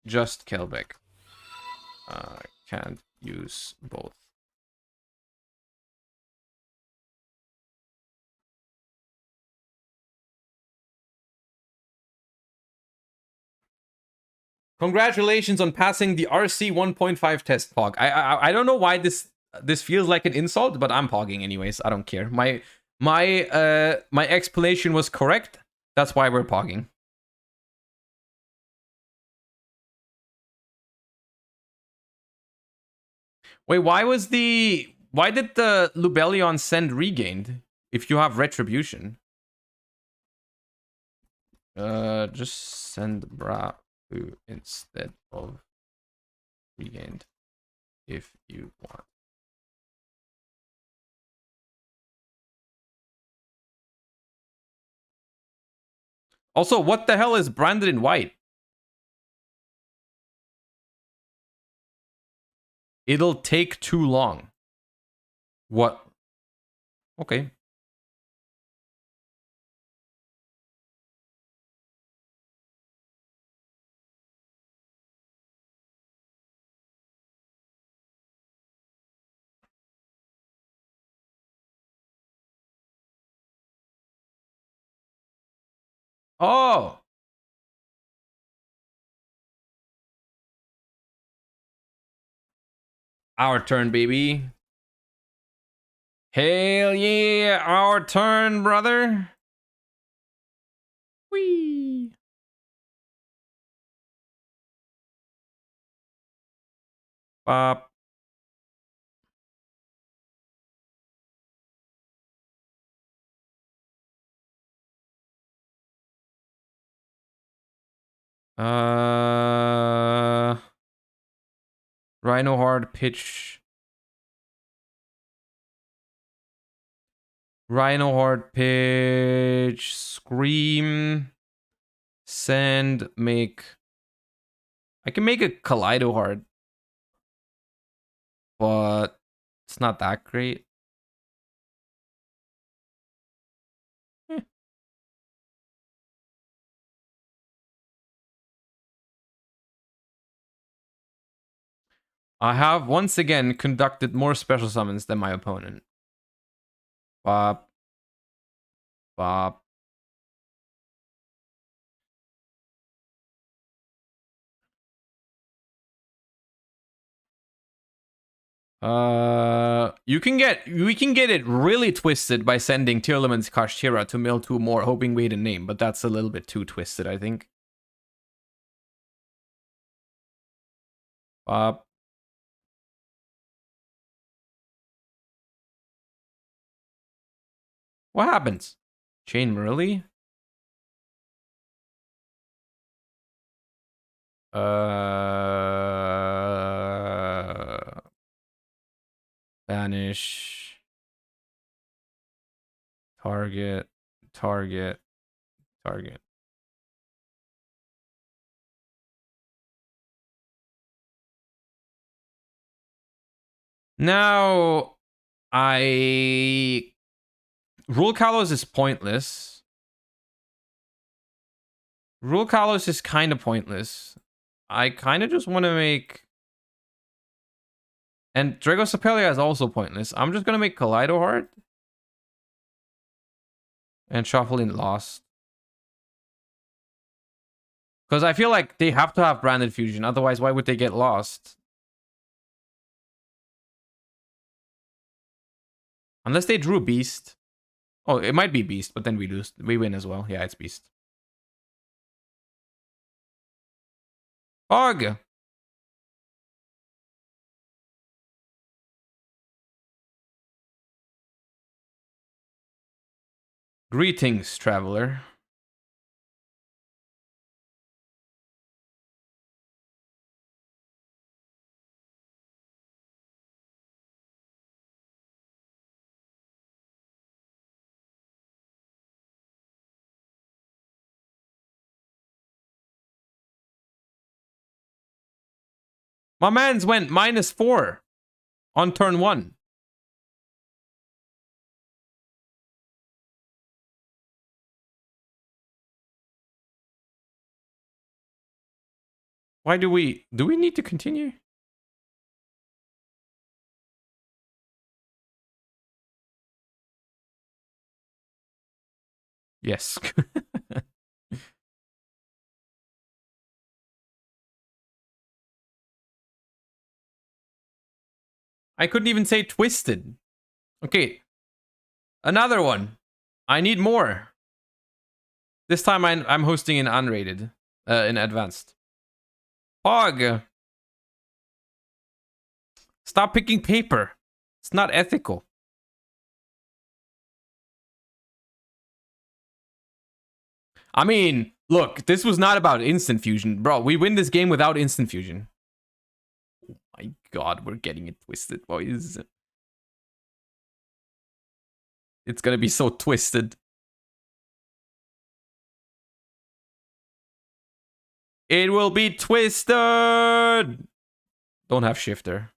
Speaker 1: just Kelbeck. Can't use both. Congratulations on passing the RC 1.5 test, Pog. I don't know why this feels like an insult, but I'm pogging anyways. I don't care. My explanation was correct. That's why we're pogging. Wait, why did the Lubellion send regained if you have retribution? Just send Bra instead of regained if you want. Also, what the hell is branded in white? It'll take too long. What? Okay. Oh! Our turn, baby. Hell yeah, our turn, brother. Whee! Bop. Rhino Hard pitch. Rhino Hard pitch. Scream. Send. Make. I can make a Kaleido Hard. But it's not that great. I have once again conducted more special summons than my opponent. Bop. Bop. We can get it really twisted by sending Tearlaman's Kashtira to mill 2 more, hoping we hit a name, but that's a little bit too twisted, I think. Bop. What happens? Chain Merly? Vanish. Target. Target. Target. Now, Rule Kalos is pointless. Rule Kalos is kind of pointless. I kind of just want to make... And Drago Sapelia is also pointless. I'm just going to make Kaleido Heart. And shuffle in Lost. Because I feel like they have to have Branded Fusion. Otherwise, why would they get Lost? Unless they drew Beast. Oh, it might be Beast, but then we lose. We win as well. Yeah, it's Beast. Hog! Greetings, traveler. My man's went -4 on turn 1. Why do we need to continue? Yes. I couldn't even say twisted. Okay. Another one. I need more. This time I'm hosting in unrated. In advanced. Hog. Stop picking paper. It's not ethical. I mean, look, this was not about instant fusion. Bro, we win this game without instant fusion. Oh my god, we're getting it twisted, boys. It's gonna be so twisted. It will be twisted! Don't have shifter.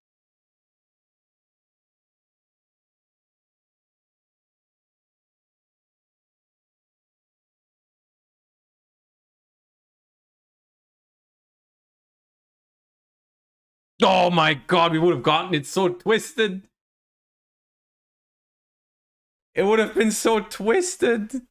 Speaker 1: Oh my god, we would have gotten it so twisted. It would have been so twisted.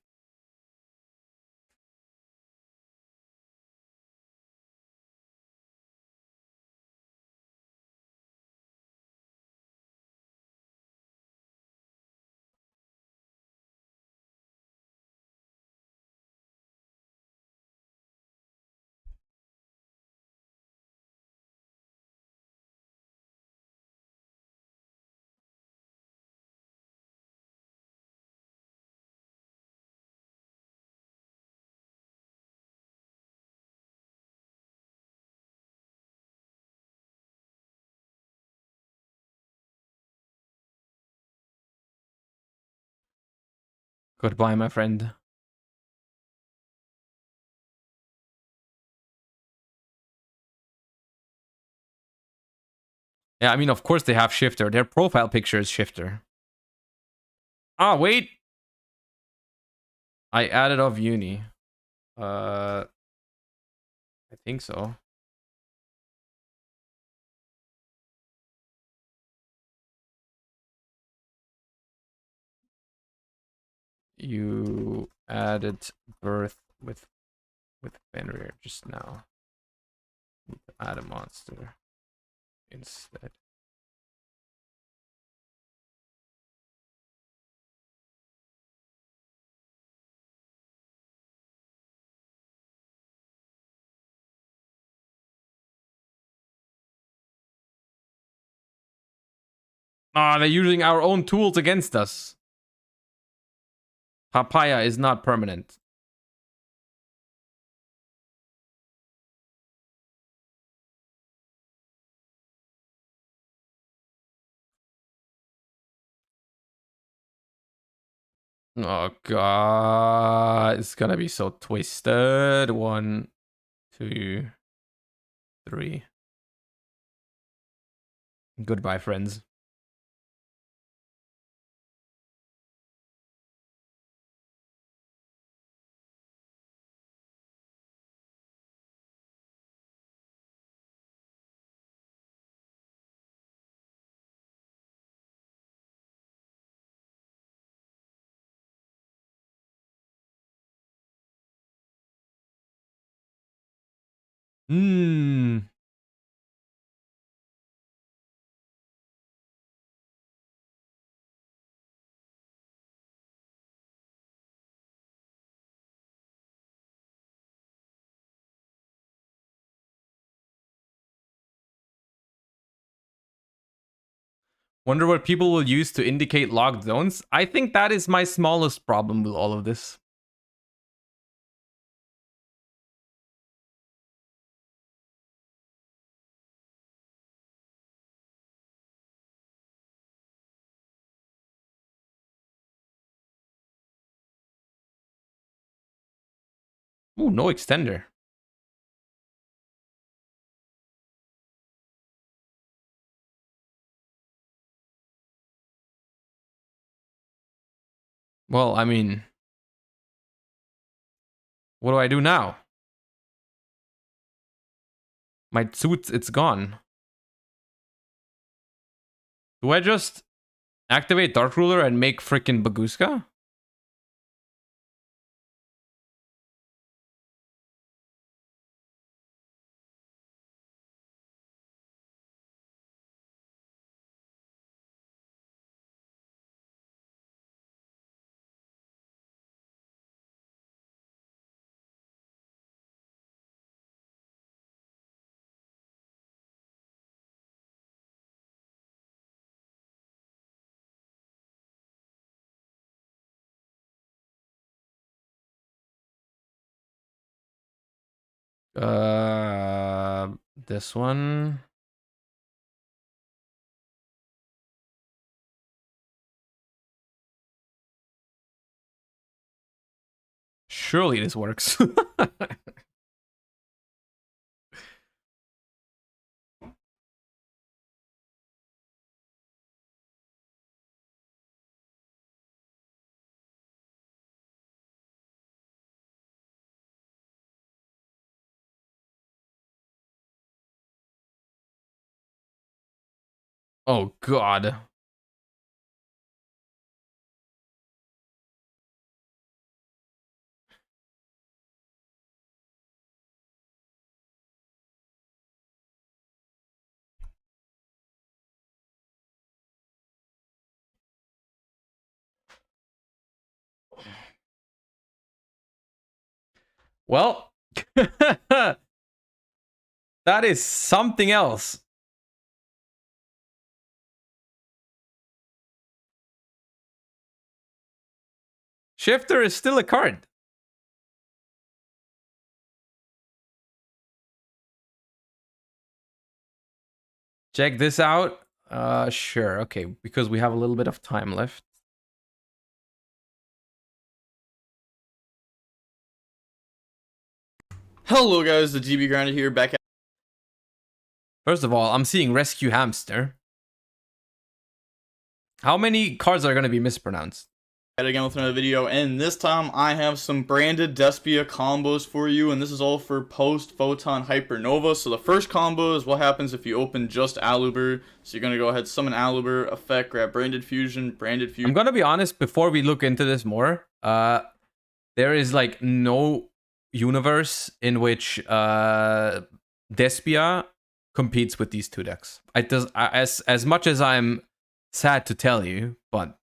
Speaker 1: Goodbye, my friend. Yeah, I mean, of course they have shifter. Their profile picture is shifter. Ah, wait. I added off uni. I think so. You added birth with Fenrir just now. Add a monster instead. Ah, they're using our own tools against us. Papaya is not permanent. Oh god, it's gonna be so twisted. 1, 2, 3. Goodbye, friends. Hmm. Wonder what people will use to indicate locked zones. I think that is my smallest problem with all of this. Ooh, no extender. Well, I mean, what do I do now? My suit, it's gone. Do I just activate Dark Ruler and make frickin' Baguska? This one. Surely this works. Oh god. Well, that is something else. Shifter is still a card. Check this out. Sure. Okay, because we have a little bit of time left.
Speaker 12: Hello guys, the GB Grinder here, back at
Speaker 1: First of all, I'm seeing Rescue Hamster. How many cards are going to be mispronounced?
Speaker 12: again with another video, and this time I have some branded Despia combos for you, and this is all for post Photon Hypernova. So the first combo is what happens if you open just Aluber. So you're going to go ahead, summon Aluber, effect, grab Branded Fusion. I'm
Speaker 1: going to be honest, before we look into this more, there is like no universe in which Despia competes with these two decks. It does, as much as I'm sad to tell you, but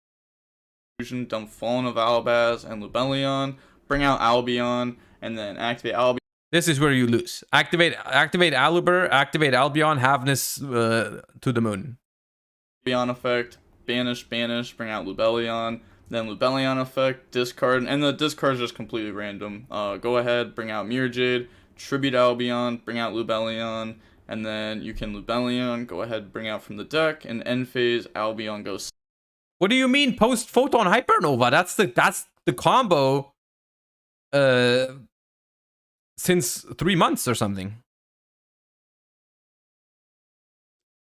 Speaker 12: dump Fallen of Albaz and Lubellion, bring out Albion, and then activate Albion.
Speaker 1: This is where you lose. Activate Aluber, activate Albion, Havness to the moon.
Speaker 12: Albion effect, banish, bring out Lubellion, then Lubellion effect, discard, and the discard is just completely random. Go ahead, bring out Mirror Jade, tribute Albion, bring out Lubellion, and then you can Lubellion, go ahead, bring out from the deck, and end phase, Albion goes.
Speaker 1: What do you mean post Photon Hypernova? That's the combo since 3 months or something.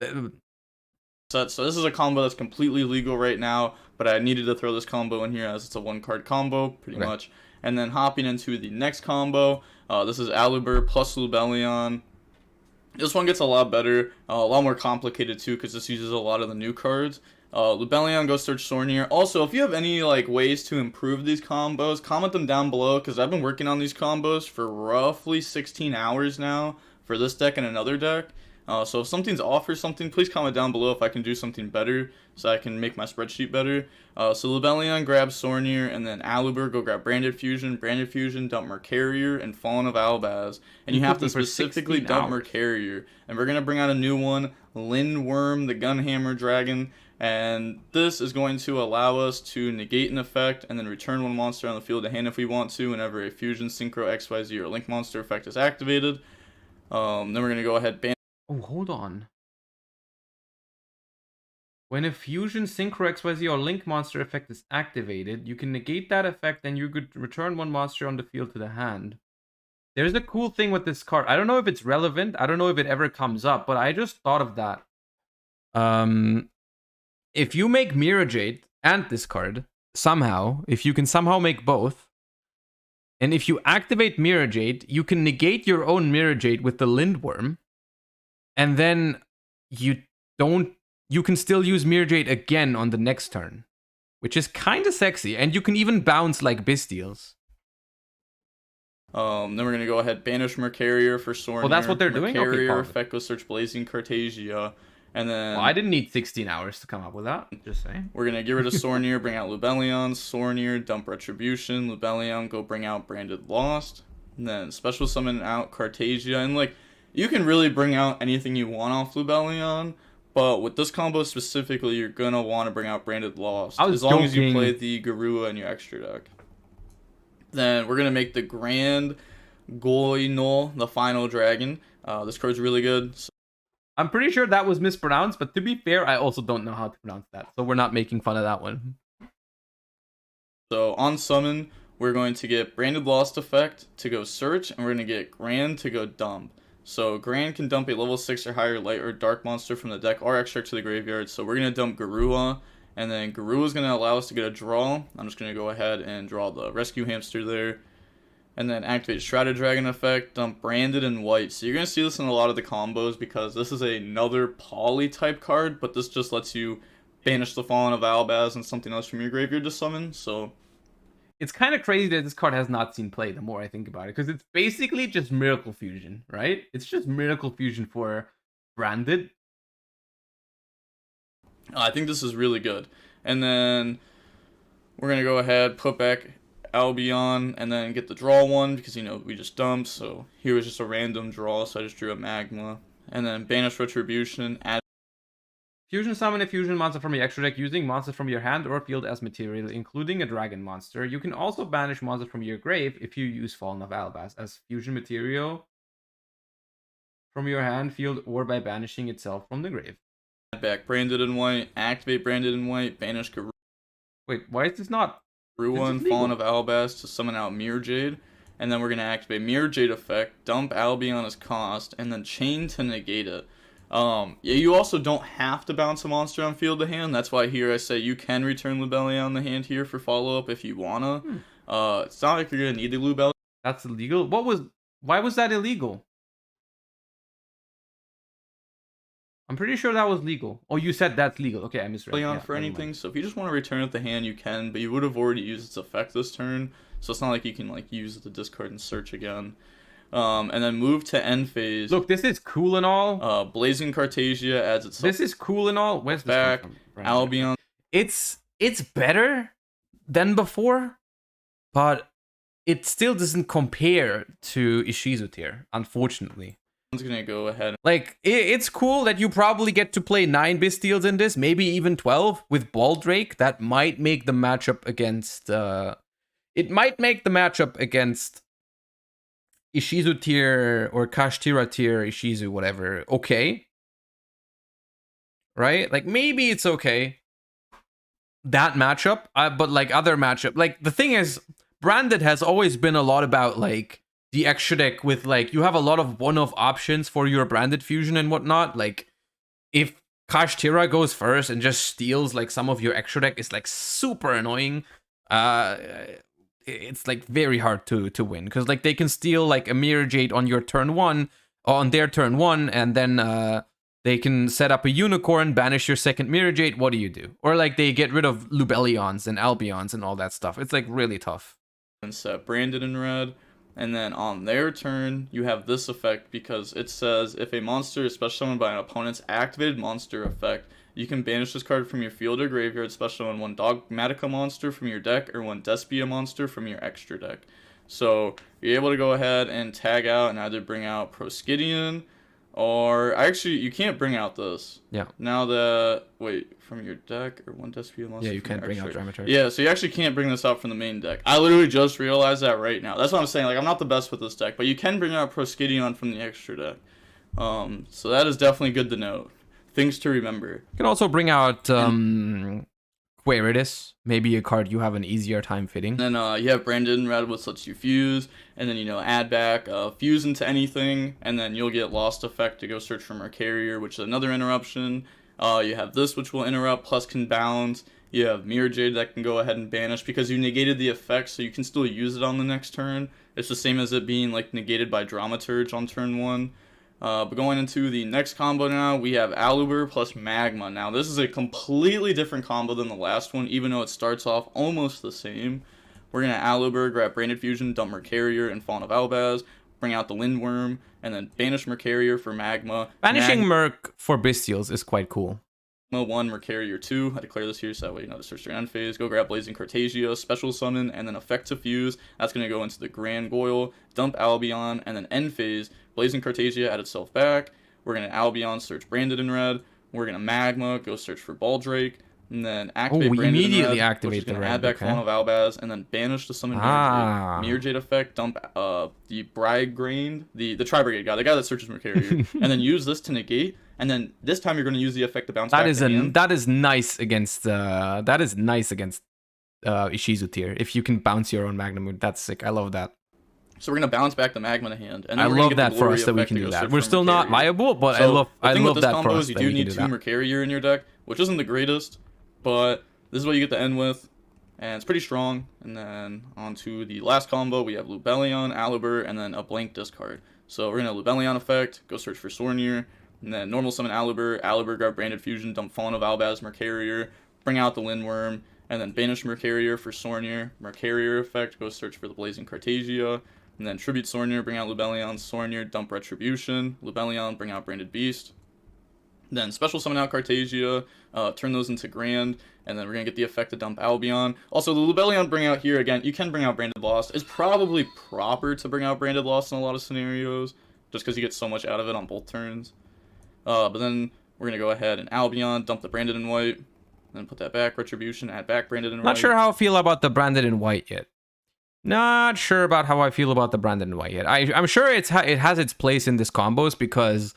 Speaker 12: So this is a combo that's completely legal right now, but I needed to throw this combo in here as it's a 1-card combo, pretty much. And then hopping into the next combo, this is Aluber plus Lubellion. This one gets a lot better, a lot more complicated too, because this uses a lot of the new cards. Lubellion, go search Sornier. Also, if you have any like ways to improve these combos, comment them down below, because I've been working on these combos for roughly 16 hours now for this deck and another deck. So if something's off or something, please comment down below if I can do something better so I can make my spreadsheet better. So Lubellion grabs Sornier, and then Aluber, go grab Branded Fusion, dump Mercarrier, and Fallen of Albaz. And you have to specifically dump Mercarrier. And we're going to bring out a new one, Lindworm, the Gunhammer Dragon. And this is going to allow us to negate an effect and then return one monster on the field to hand if we want to whenever a Fusion, Synchro, XYZ, or Link monster effect is activated. Then we're going to go ahead and ban.
Speaker 1: Oh, hold on. When a Fusion, Synchro, XYZ, or Link monster effect is activated, you can negate that effect and you could return one monster on the field to the hand. There's a cool thing with this card. I don't know if it's relevant. I don't know if it ever comes up, but I just thought of that. If you make Mirror Jade and this card, somehow, if you can somehow make both, and if you activate Mirror Jade, you can negate your own Mirror Jade with the Lindworm, and then you can still use Mirror Jade again on the next turn, which is kind of sexy, and you can even bounce like Bystials.
Speaker 12: Then we're gonna go ahead, banish Mercarrier for Sornier.
Speaker 1: Well, that's what they're doing? Okay,
Speaker 12: Mercarrier, effect, go search Blazing Cartesia. And then...
Speaker 1: Well, I didn't need 16 hours to come up with that, just saying.
Speaker 12: We're gonna get rid of Sornier, bring out Lubellion, Sornier, dump Retribution, Lubellion, go bring out Branded Lost. And then special summon out Cartesia. And like, you can really bring out anything you want off Lubellion, but with this combo specifically, you're gonna want to bring out Branded Lost. As long as you play the Garua in your extra deck. Then we're gonna make the Grand Goinol, the final dragon. This card's really good. So
Speaker 1: I'm pretty sure that was mispronounced, but to be fair, I also don't know how to pronounce that, so we're not making fun of that one.
Speaker 12: So on summon, we're going to get Branded Lost effect to go search, and we're going to get Grand to go dump. So Grand can dump a level 6 or higher light or dark monster from the deck or extract to the graveyard. So we're going to dump Garua, and then Garua is going to allow us to get a draw. I'm just going to go ahead and draw the Rescue Hamster there. And then activate Shrouded Dragon effect, dump Branded and White. So you're going to see this in a lot of the combos because this is another poly type card, but this just lets you banish the Fallen of Albaz and something else from your graveyard to summon. So
Speaker 1: it's kind of crazy that this card has not seen play the more I think about it, because it's basically just Miracle Fusion, right? It's just Miracle Fusion for Branded.
Speaker 12: I think this is really good. And then we're going to go ahead, put back Albion, and then get the draw one, because, you know, we just dumped. So here was just a random draw, so I just drew a Magma. And then banish Retribution, add
Speaker 1: Fusion summon a fusion monster from your extra deck using monsters from your hand or field as material, including a dragon monster. You can also banish monsters from your grave if you use Fallen of Albaz as fusion material from your hand, field, or by banishing itself from the grave.
Speaker 12: Add back Branded and White, activate Branded and White, banish Garou.
Speaker 1: Wait, why is this not?
Speaker 12: Ruin, Fallen of Albaz to summon out Mirror Jade. And then we're going to activate Mirror Jade effect, dump Albion as cost, and then chain to negate it. Yeah, you also don't have to bounce a monster on field to hand. That's why here I say you can return Lubellion on the hand here for follow-up if you wanna. It's not like you're gonna need the Lubellion.
Speaker 1: That's illegal? Why was that illegal? I'm pretty sure that was legal. Oh, you said that's legal. Okay, I misread.
Speaker 12: Yeah, for anything. So if you just want to return it the hand, you can, but you would have already used its effect this turn. So it's not like you can like use the discard and search again. And then move to end phase.
Speaker 1: Look, this is cool and all.
Speaker 12: Blazing Cartesia adds itself.
Speaker 1: This is cool and all. Where's
Speaker 12: back? Albion.
Speaker 1: It's better than before, but it still doesn't compare to Ishizu Tier, unfortunately.
Speaker 12: I'm gonna go ahead.
Speaker 1: Like, it's cool that you probably get to play 9 Bystials in this, maybe even 12 with Baldrake. That might make the matchup against. It might make the matchup against Ishizu Tier or Kashtira Tier, Ishizu, whatever, okay. Right? Like, maybe it's okay. that matchup, but like other matchup. Like the thing is, Branded has always been a lot about like the extra deck with like you have a lot of one-off options for your Branded fusion and whatnot. Like if Kashtira goes first and just steals like some of your extra deck, it's like super annoying. It's like very hard to win because like they can steal like a Mirror Jade on your turn 1, on their turn 1, and then they can set up a Unicorn, banish your second Mirror Jade. What do you do? Or like they get rid of Lubellions and Albions and all that stuff. It's like really tough.
Speaker 12: And set Branded in red, and then on their turn you have this effect because it says if a monster is special summoned by an opponent's activated monster effect, you can banish this card from your field or graveyard, special summon one Dogmatica monster from your deck or one Despia monster from your extra deck. So you're able to go ahead and tag out and either bring out Proskydian, or actually you can't bring out this.
Speaker 1: Yeah.
Speaker 12: Now that from your deck or one Despia monster.
Speaker 1: Yeah, you can't bring out Dramaturge.
Speaker 12: Yeah, so you actually can't bring this out from the main deck. I literally just realized that right now. That's what I'm saying. Like I'm not the best with this deck, but you can bring out Proskydian from the extra deck. So that is definitely good to note. Things to remember.
Speaker 1: You can also bring out Queritus, maybe a card you have an easier time fitting.
Speaker 12: And then you have Branded in red, which lets you fuse, and then add back fuse into anything, and then you'll get Lost effect to go search for Mercarier, which is another interruption. You have this, which will interrupt plus can bounce. You have Mirror Jade that can go ahead and banish because you negated the effect, so you can still use it on the next turn. It's the same as it being like negated by Dramaturge on turn 1. But going into the next combo now, we have Aluber plus Magma. Now, this is a completely different combo than the last one, even though it starts off almost the same. We're going to Aluber, grab Branded Fusion, dump Mercarier and Fawn of Albaz, bring out the Lindworm, and then banish Mercarier for Magma.
Speaker 1: Banishing Merc for Bestials is quite cool.
Speaker 12: 1, Mercarier 2. I declare this here so that way to search their end phase. Go grab Blazing Cartagia, special summon, and then effect to fuse. That's going to go into the Grand Goyle, dump Albion, and then end phase. Blazing Cartagia add itself back. We're going to Albion search Branded in red. We're going to Magma, go search for Baldrake, and then activate Branded
Speaker 1: immediately
Speaker 12: in red,
Speaker 1: activate
Speaker 12: which is
Speaker 1: the
Speaker 12: going to
Speaker 1: red,
Speaker 12: add back Fawn of Albaz, and then banish the summon Mirror Jade effect, dump the Bridegrain, the Tri-Brigade guy, the guy that searches Mercarier, and then use this to negate. And then this time you're going to use the effect to bounce back.
Speaker 1: That is nice against Ishizu tier. If you can bounce your own Magma, that's sick. I love that.
Speaker 12: So we're going to bounce back the Magma to hand. And
Speaker 1: I love that for us that we can do that. We're still not viable, but so I love that for us.
Speaker 12: You do need 2 Mercarier in your deck, which isn't the greatest, but this is what you get to end with. And it's pretty strong. And then on to the last combo, we have Lubellion, Aluber, and then a blank discard. So we're going to Lubellion effect, go search for Sornir, and then normal summon Aluber, grab Branded Fusion, dump Fawn of Albaz, Mercarier, bring out the Lindworm, and then banish Mercarier for Sornir. Mercarier effect, go search for the Blazing Cartagia, and then tribute Sornir, bring out Lubellion, Sornir, dump Retribution, Lubellion, bring out Branded Beast. Then special summon out Cartagia, turn those into Grand, and then we're going to get the effect to dump Albion. Also, the Lubellion bring out here, again, you can bring out Branded Lost. It's probably proper to bring out Branded Lost in a lot of scenarios, just because you get so much out of it on both turns. But then we're going to go ahead and Albion, dump the Branded in white, then put that back, Retribution, add back Branded in white.
Speaker 1: Not sure how I feel about the Branded in white yet. Not sure about how I feel about the Branded in white yet. I'm sure it has its place in this combos because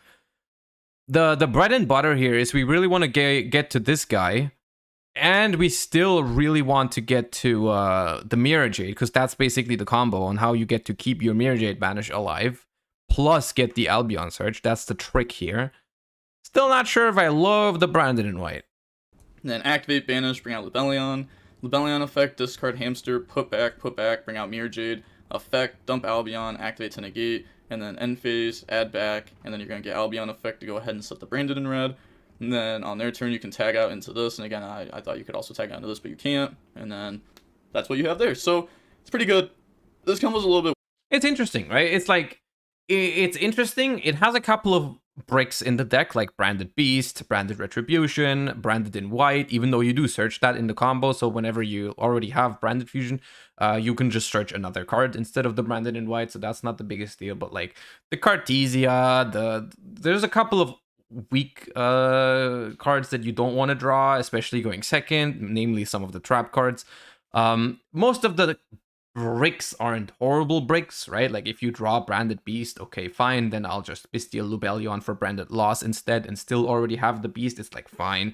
Speaker 1: the bread and butter here is we really want to get to this guy, and we still really want to get to the Mirror Jade, because that's basically the combo on how you get to keep your Mirror Jade banish alive, plus get the Albion Search. That's the trick here. Still not sure if I love the Branded in white.
Speaker 12: Then activate, banish, bring out Lubellion. Lubellion effect, discard Hamster, put back, bring out Mirror Jade. Effect, dump Albion, activate to negate, and then end phase, add back, and then you're going to get Albion effect to go ahead and set the Branded in red. And then on their turn, you can tag out into this, and again, I thought you could also tag out into this, but you can't, and then that's what you have there. So, it's pretty good. This combo's a little bit...
Speaker 1: It's interesting, right? It's like, it's interesting. It has a couple of bricks in the deck, like Branded Beast, Branded Retribution, Branded in white, even though you do search that in the combo, so whenever you already have Branded Fusion, you can just search another card instead of the Branded in white, so that's not the biggest deal. But like the Cartesia, there's a couple of weak cards that you don't want to draw, especially going second, namely some of the trap cards. Most of the bricks aren't horrible bricks, right? Like if you draw Branded Beast, okay, fine, then I'll just Bestial Lubellion for Branded Loss instead and still already have the beast. It's like fine.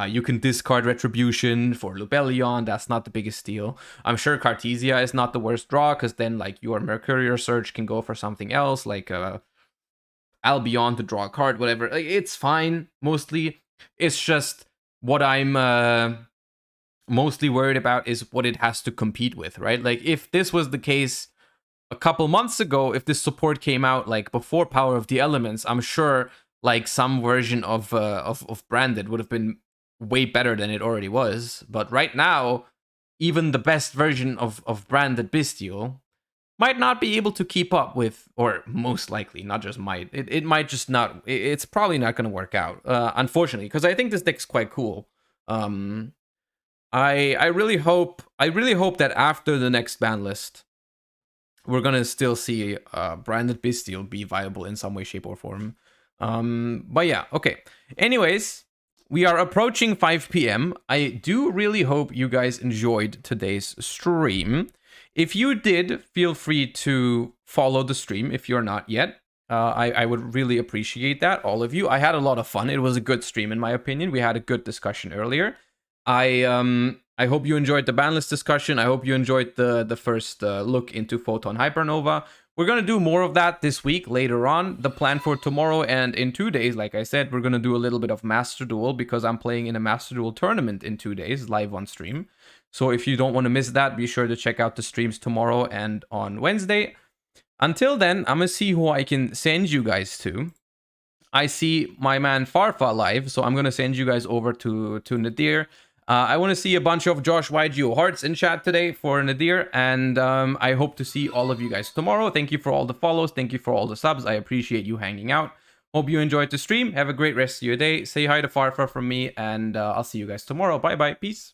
Speaker 1: You can discard Retribution for Lubellion. That's not the biggest deal. I'm sure Cartesia is not the worst draw because then like your Mercurial Surge can go for something else like Albion to draw a card, whatever. Like, it's fine mostly. It's just what I'm mostly worried about is what it has to compete with, right? Like if this was the case a couple months ago, if this support came out like before Power of the Elements, I'm sure like some version of Branded would have been way better than it already was. But right now, even the best version of Branded Bestial might not be able to keep up with, or most likely, not just might, it might just not, it's probably not going to work out, unfortunately, because I think this deck's quite cool. I really hope that after the next ban list, we're gonna still see Branded Bestial be viable in some way, shape, or form. But yeah, okay. Anyways, we are approaching 5 p.m. I do really hope you guys enjoyed today's stream. If you did, feel free to follow the stream if you're not yet. I would really appreciate that, all of you. I had a lot of fun. It was a good stream, in my opinion. We had a good discussion earlier. I hope you enjoyed the ban list discussion. I hope you enjoyed the first look into Photon Hypernova. We're going to do more of that this week later on. The plan for tomorrow and in 2 days, like I said, we're going to do a little bit of Master Duel because I'm playing in a Master Duel tournament in 2 days, live on stream. So if you don't want to miss that, be sure to check out the streams tomorrow and on Wednesday. Until then, I'm going to see who I can send you guys to. I see my man Farfa live, so I'm going to send you guys over to Nadir. I want to see a bunch of Josh YGO hearts in chat today for Nadir, and I hope to see all of you guys tomorrow. Thank you for all the follows. Thank you for all the subs. I appreciate you hanging out. Hope you enjoyed the stream. Have a great rest of your day. Say hi to Farfa from me, and I'll see you guys tomorrow. Bye-bye. Peace.